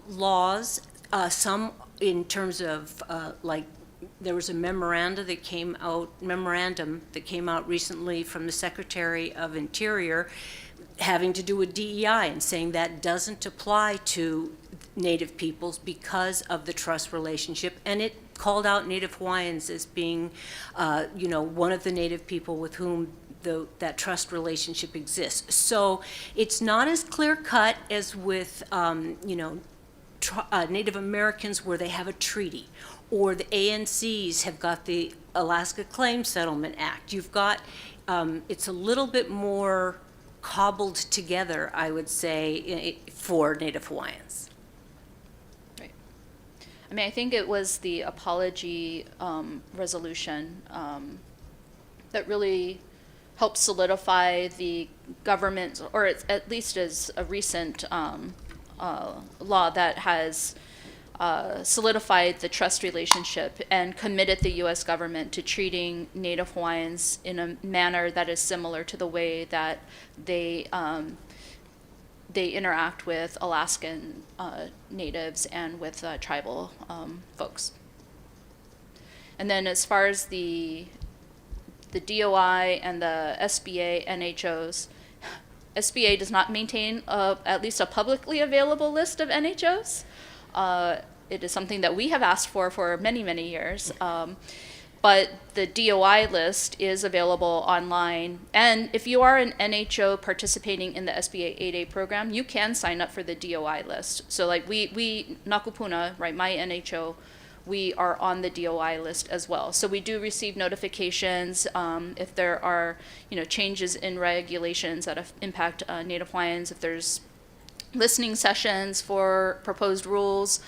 laws, some in terms of there was a memorandum that came out recently from the Secretary of Interior having to do with DEI and saying that doesn't apply to Native peoples because of the trust relationship, and it called out Native Hawaiians as being, one of the Native people with whom that trust relationship exists. So it's not as clear cut as with, Native Americans where they have a treaty, or the ANCs have got the Alaska Claims Settlement Act. You've got, it's a little bit more cobbled together, I would say, for Native Hawaiians. I mean, I think it was the apology resolution that really helped solidify the government, or at least as a recent law that has solidified the trust relationship and committed the U.S. government to treating Native Hawaiians in a manner that is similar to the way that they interact with Alaskan natives and with tribal folks. And then as far as the DOI and the SBA NHOs, SBA does not maintain at least a publicly available list of NHOs. It is something that we have asked for many, many years. But the DOI list is available online. And if you are an NHO participating in the SBA 8A program, you can sign up for the DOI list. So like we Nakupuna, right, my NHO, we are on the DOI list as well. So we do receive notifications if there are, changes in regulations that impact Native Hawaiians, if there's listening sessions for proposed rules,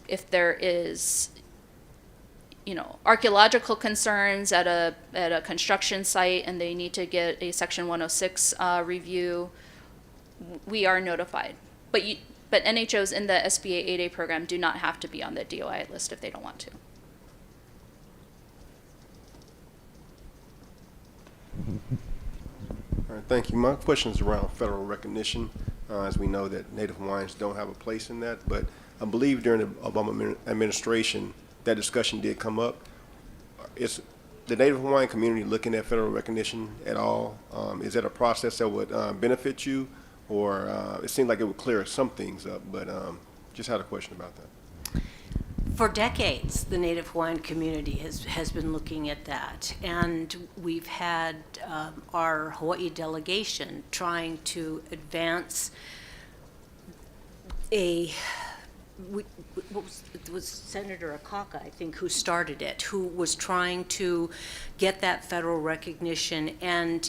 if there is, archaeological concerns at a construction site and they need to get a Section 106 review, we are notified. But NHOs in the SBA 8A program do not have to be on the DOI list if they don't want to. All right, thank you. My question is around federal recognition. As we know that Native Hawaiians don't have a place in that, but I believe during the Obama administration, that discussion did come up. Is the Native Hawaiian community looking at federal recognition at all? Is that a process that would benefit you? Or it seemed like it would clear some things up, but just had a question about that. For decades, the Native Hawaiian community has been looking at that, and we've had our Hawaii delegation trying to advance it was Senator Akaka, I think, who started it, who was trying to get that federal recognition. And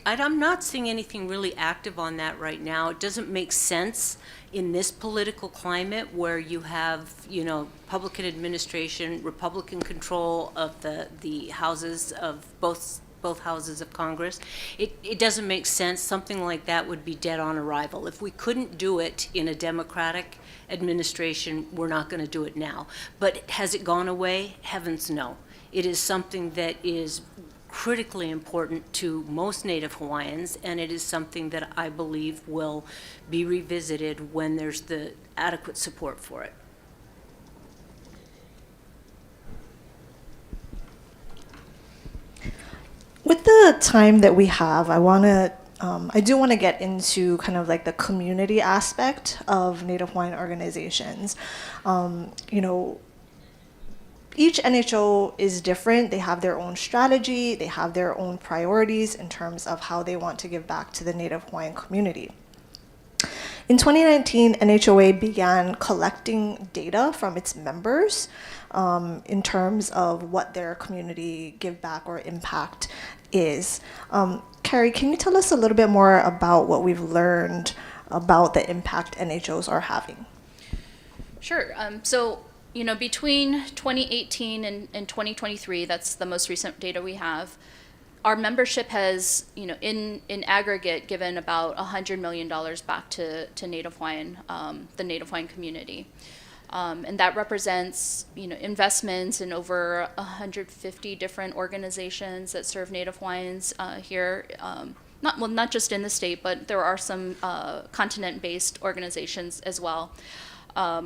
I'm not seeing anything really active on that right now. It doesn't make sense in this political climate where you have, Republican administration, Republican control of the houses of both houses of Congress. It doesn't make sense. Something like that would be dead on arrival. If we couldn't do it in a Democratic administration, we're not going to do it now. But has it gone away? Heavens no. It is something that is critically important to most Native Hawaiians, and it is something that I believe will be revisited when there's the adequate support for it. With the time that we have, I do want to get into kind of like the community aspect of Native Hawaiian organizations. Each NHO is different. They have their own strategy. They have their own priorities in terms of how they want to give back to the Native Hawaiian community. In 2019, NHOA began collecting data from its members in terms of what their community give back or impact is. Carrie, can you tell us a little bit more about what we've learned about the impact NHOs are having? Sure. So, between 2018 and 2023, that's the most recent data we have, our membership has, in aggregate, given about $100 million back to Native Hawaiian, the Native Hawaiian community. And that represents, investments in over 150 different organizations that serve Native Hawaiians here. Not just in the state, but there are some continent-based organizations as well. I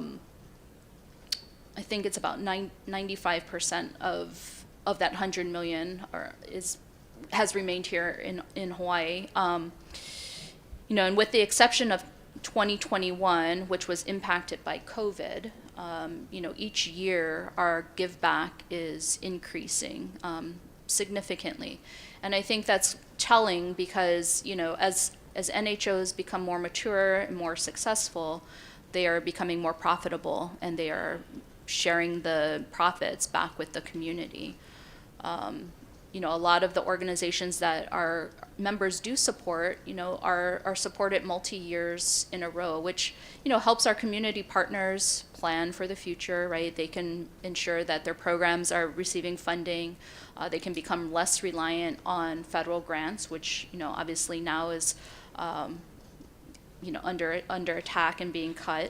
think it's about 95% of that 100 million has remained here in Hawaii. And with the exception of 2021, which was impacted by COVID, each year our give back is increasing significantly. And I think that's telling because, as NHOs become more mature and more successful, they are becoming more profitable and they are sharing the profits back with the community. A lot of the organizations that our members do support, are supported multi-years in a row, which, helps our community partners plan for the future, right? They can ensure that their programs are receiving funding. They can become less reliant on federal grants, which, obviously now is, under attack and being cut.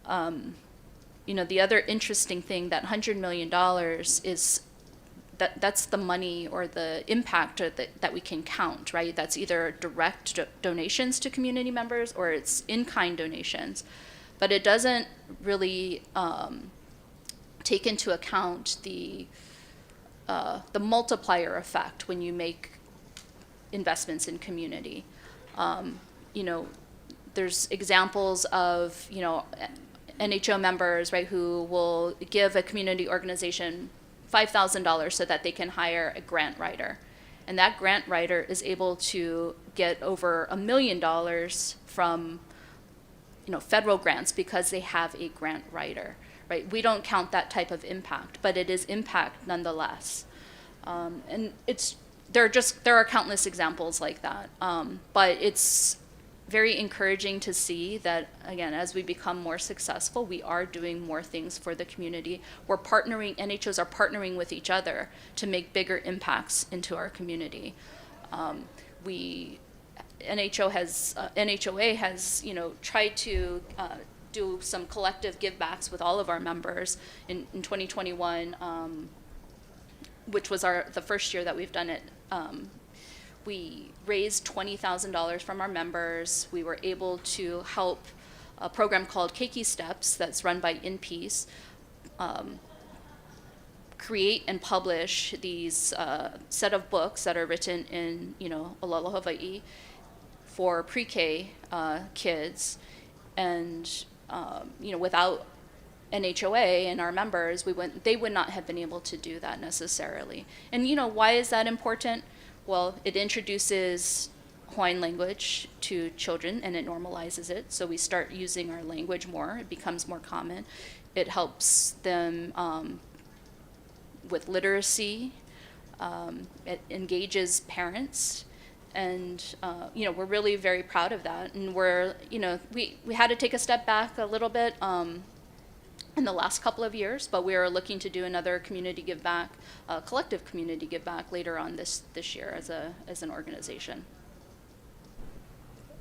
The other interesting thing, that $100 million is that's the money or the impact that we can count, right? That's either direct donations to community members or it's in-kind donations. But it doesn't really take into account the multiplier effect when you make investments in community. You know, there's examples of, you know, NHO members, right, who will give a community organization $5,000 so that they can hire a grant writer. And that grant writer is able to get over $1 million from, you know, federal grants because they have a grant writer, right? We don't count that type of impact, but it is impact nonetheless. And there are countless examples like that. But it's very encouraging to see that, again, as we become more successful, we are doing more things for the community. We're partnering, NHOs are partnering with each other to make bigger impacts into our community. NHOA has, you know, tried to do some collective givebacks with all of our members in 2021, which was the first year that we've done it. We raised $20,000 from our members. We were able to help a program called Keiki Steps that's run by In Peace create and publish these set of books that are written in, you know, Olelo, Hawaii for pre-K kids. And, you know, without NHOA and our members, they would not have been able to do that necessarily. And, you know, why is that important? Well, it introduces Hawaiian language to children and it normalizes it. So we start using our language more. It becomes more common. It helps them with literacy. It engages parents. And, you know, we're really very proud of that. And we're, you know, we had to take a step back a little bit in the last couple of years, but we are looking to do another community give back, collective community give back later on this year as an organization.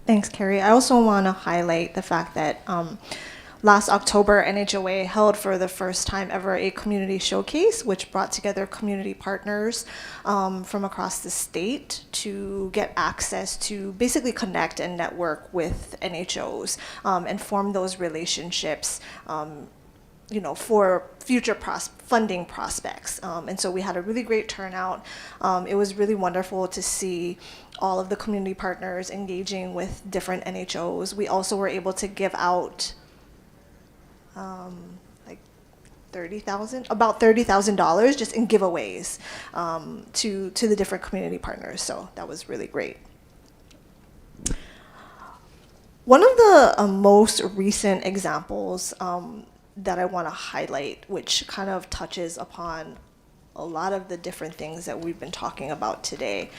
Thanks, Carrie. I also want to highlight the fact that last October, NHOA held for the first time ever a community showcase, which brought together community partners from across the state to get access to basically connect and network with NHOs and form those relationships, you know, for future funding prospects. And so we had a really great turnout. It was really wonderful to see all of the community partners engaging with different NHOs. We also were able to give out like about $30,000 just in giveaways to the different community partners. So that was really great. One of the most recent examples that I want to highlight, which kind of touches upon a lot of the different things that we've been talking about today.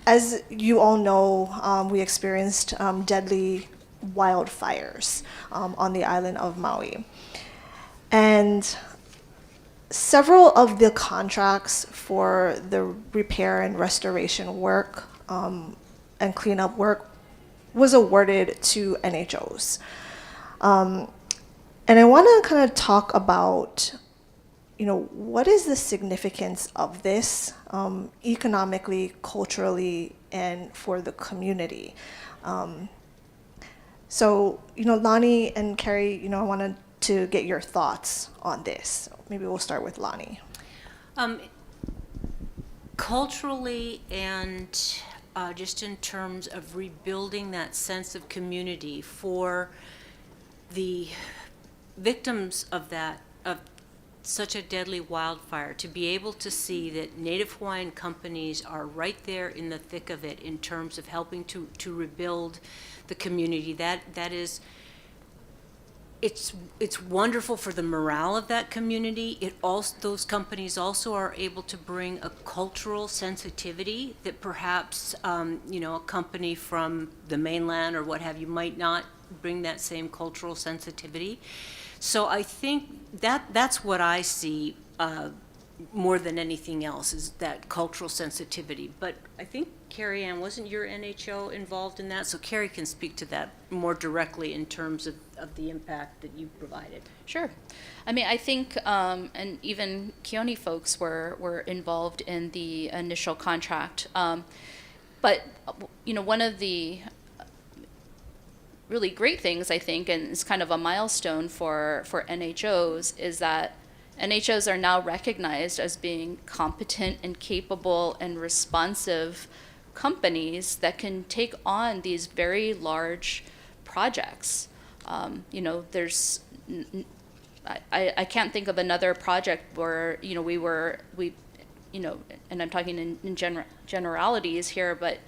As you all know, we experienced deadly wildfires on the island of Maui. And several of the contracts for the repair and restoration work and cleanup work was awarded to NHOs. And I want to kind of talk about, you know, what is the significance of this economically, culturally, and for the community. So, you know, Lonnie and Carrie, you know, I wanted to get your thoughts on this. Maybe we'll start with Lonnie. Culturally and just in terms of rebuilding that sense of community for the victims of such a deadly wildfire, to be able to see that Native Hawaiian companies are right there in the thick of it in terms of helping to rebuild the community, that is, it's wonderful for the morale of that community. Those companies also are able to bring a cultural sensitivity that perhaps you know, a company from the mainland or what have you might not bring that same cultural sensitivity. So I think that's what I see more than anything else, is that cultural sensitivity. But I think, Carrie Ann, wasn't your NHO involved in that? So Carrie can speak to that more directly in terms of the impact that you provided. Sure. I mean, I think, and even Keone folks were involved in the initial contract. But, you know, one of the really great things, I think, and it's kind of a milestone for NHOs, is that NHOs are now recognized as being competent and capable and responsive companies that can take on these very large projects. There's I can't think of another project where and I'm talking in generalities here, but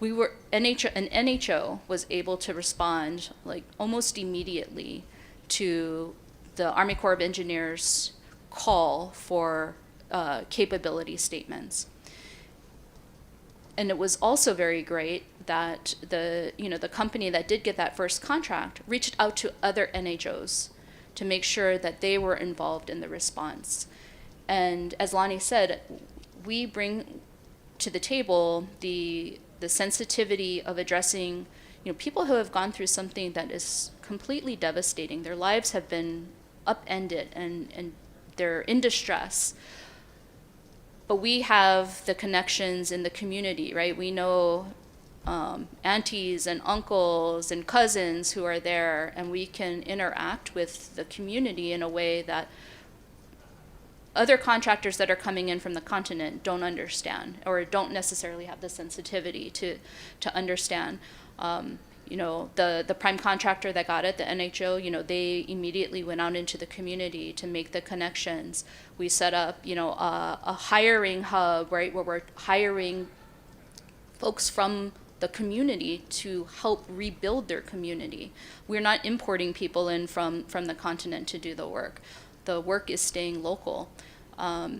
an NHO was able to respond like almost immediately to the Army Corps of Engineers call for capability statements. And it was also very great that the company that did get that first contract reached out to other NHOs to make sure that they were involved in the response. And as Lonnie said, we bring to the table the sensitivity of addressing people who have gone through something that is completely devastating. Their lives have been upended and they're in distress. But we have the connections in the community, right? We know aunties and uncles and cousins who are there, and we can interact with the community in a way that other contractors that are coming in from the continent don't understand, or don't necessarily have the sensitivity to understand. The prime contractor that got it, the NHO, they immediately went out into the community to make the connections. We set up, a hiring hub, right, where we're hiring folks from the community to help rebuild their community. We're not importing people in from the continent to do the work. The work is staying local. I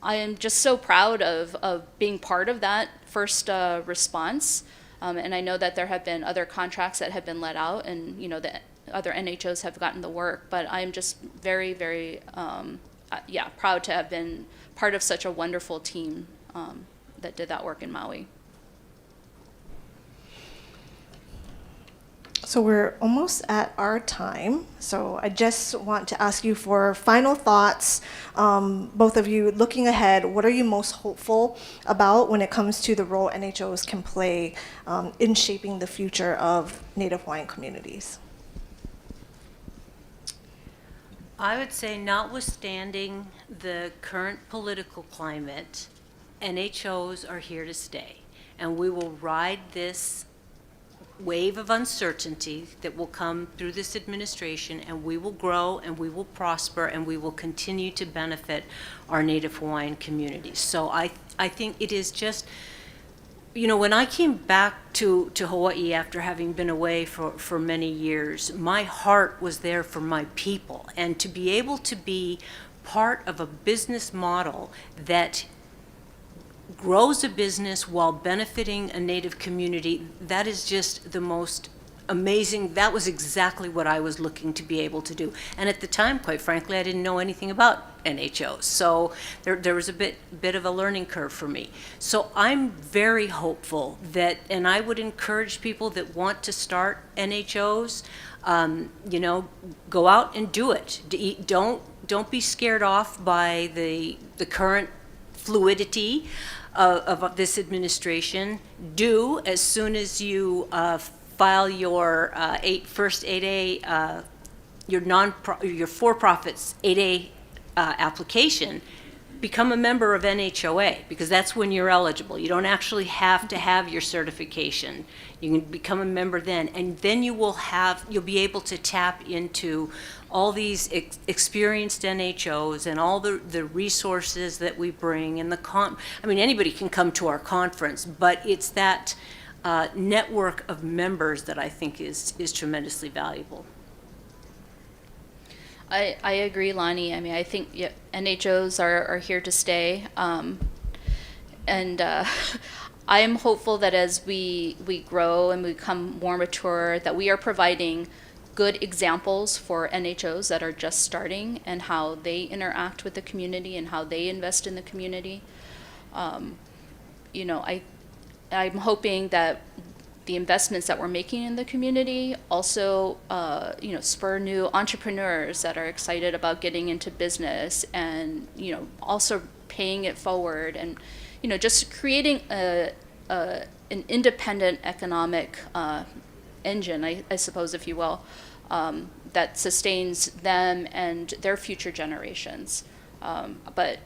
am just so proud of being part of that first response. And I know that there have been other contracts that have been let out, and the other NHOs have gotten the work. But I'm just very, very, proud to have been part of such a wonderful team that did that work in Maui. So we're almost at our time. So I just want to ask you for final thoughts. Both of you, looking ahead, what are you most hopeful about when it comes to the role NHOs can play in shaping the future of Native Hawaiian communities? I would say, notwithstanding the current political climate, NHOs are here to stay, and we will ride this wave of uncertainty that will come through this administration, and we will grow and we will prosper and we will continue to benefit our Native Hawaiian communities. So I think it is just, when I came back to Hawaii after having been away for many years, my heart was there for my people, and to be able to be part of a business model that grows a business while benefiting a Native community, that is just the most amazing. That was exactly what I was looking to be able to do. And at the time, quite frankly, I didn't know anything about NHOs. So there was a bit of a learning curve for me. So I'm very hopeful that, and I would encourage people that want to start NHOs, go out and do it. Don't be scared off by the current fluidity of this administration. Do, as soon as you file your first 8A, your for-profits 8A application, become a member of NHOA, because that's when you're eligible. You don't actually have to have your certification. You can become a member then, and then you'll be able to tap into all these experienced NHOs and all the resources that we bring, and anybody can come to our conference, but it's that network of members that I think is tremendously valuable. I agree, Lonnie. I think NHOs are here to stay. And I am hopeful that as we grow and become more mature, that we are providing good examples for NHOs that are just starting, and how they interact with the community and how they invest in the community. I'm hoping that the investments that we're making in the community also, spur new entrepreneurs that are excited about getting into business, and, also paying it forward, and, just creating an independent economic engine, I suppose, if you will, that sustains them and their future generations. But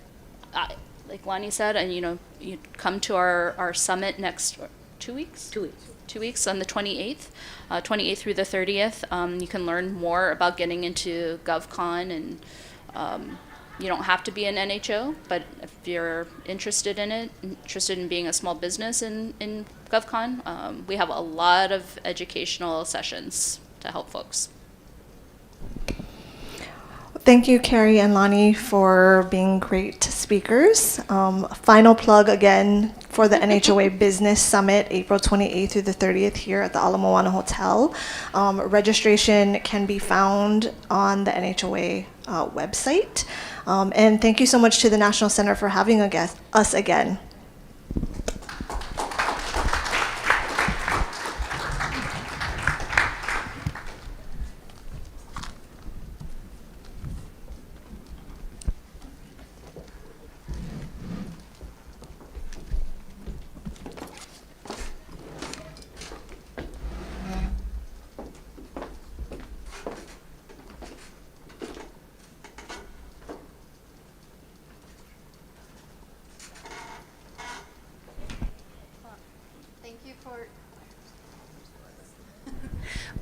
like Lonnie said, and you come to our summit next 2 weeks? 2 weeks. 2 weeks on the 28th, 28th through the 30th. You can learn more about getting into GovCon, and you don't have to be an NHO, but if you're interested in it, interested in being a small business in GovCon, we have a lot of educational sessions to help folks. Thank you, Carrie and Lonnie, for being great speakers. Final plug again for the NHOA Business Summit, April 28th through the 30th here at the Ala Moana Hotel. Registration can be found on the NHOA website. And thank you so much to the National Center for having us again.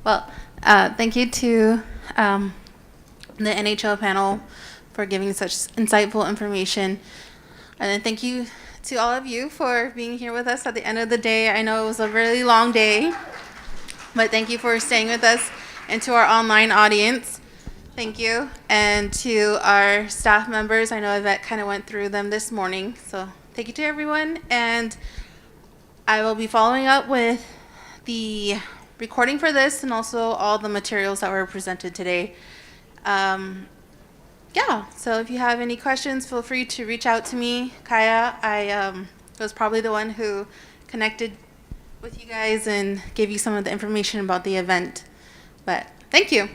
Well, thank you to the NHL panel for giving such insightful information. And then thank you to all of you for being here with us at the end of the day. I know it was a really long day, but thank you for staying with us. And to our online audience, thank you. And to our staff members, I know Yvette kind of went through them this morning. So thank you to everyone. And I will be following up with the recording for this and also all the materials that were presented today. Yeah, so if you have any questions, feel free to reach out to me. Kaya, I was probably the one who connected with you guys and gave you some of the information about the event. But thank you.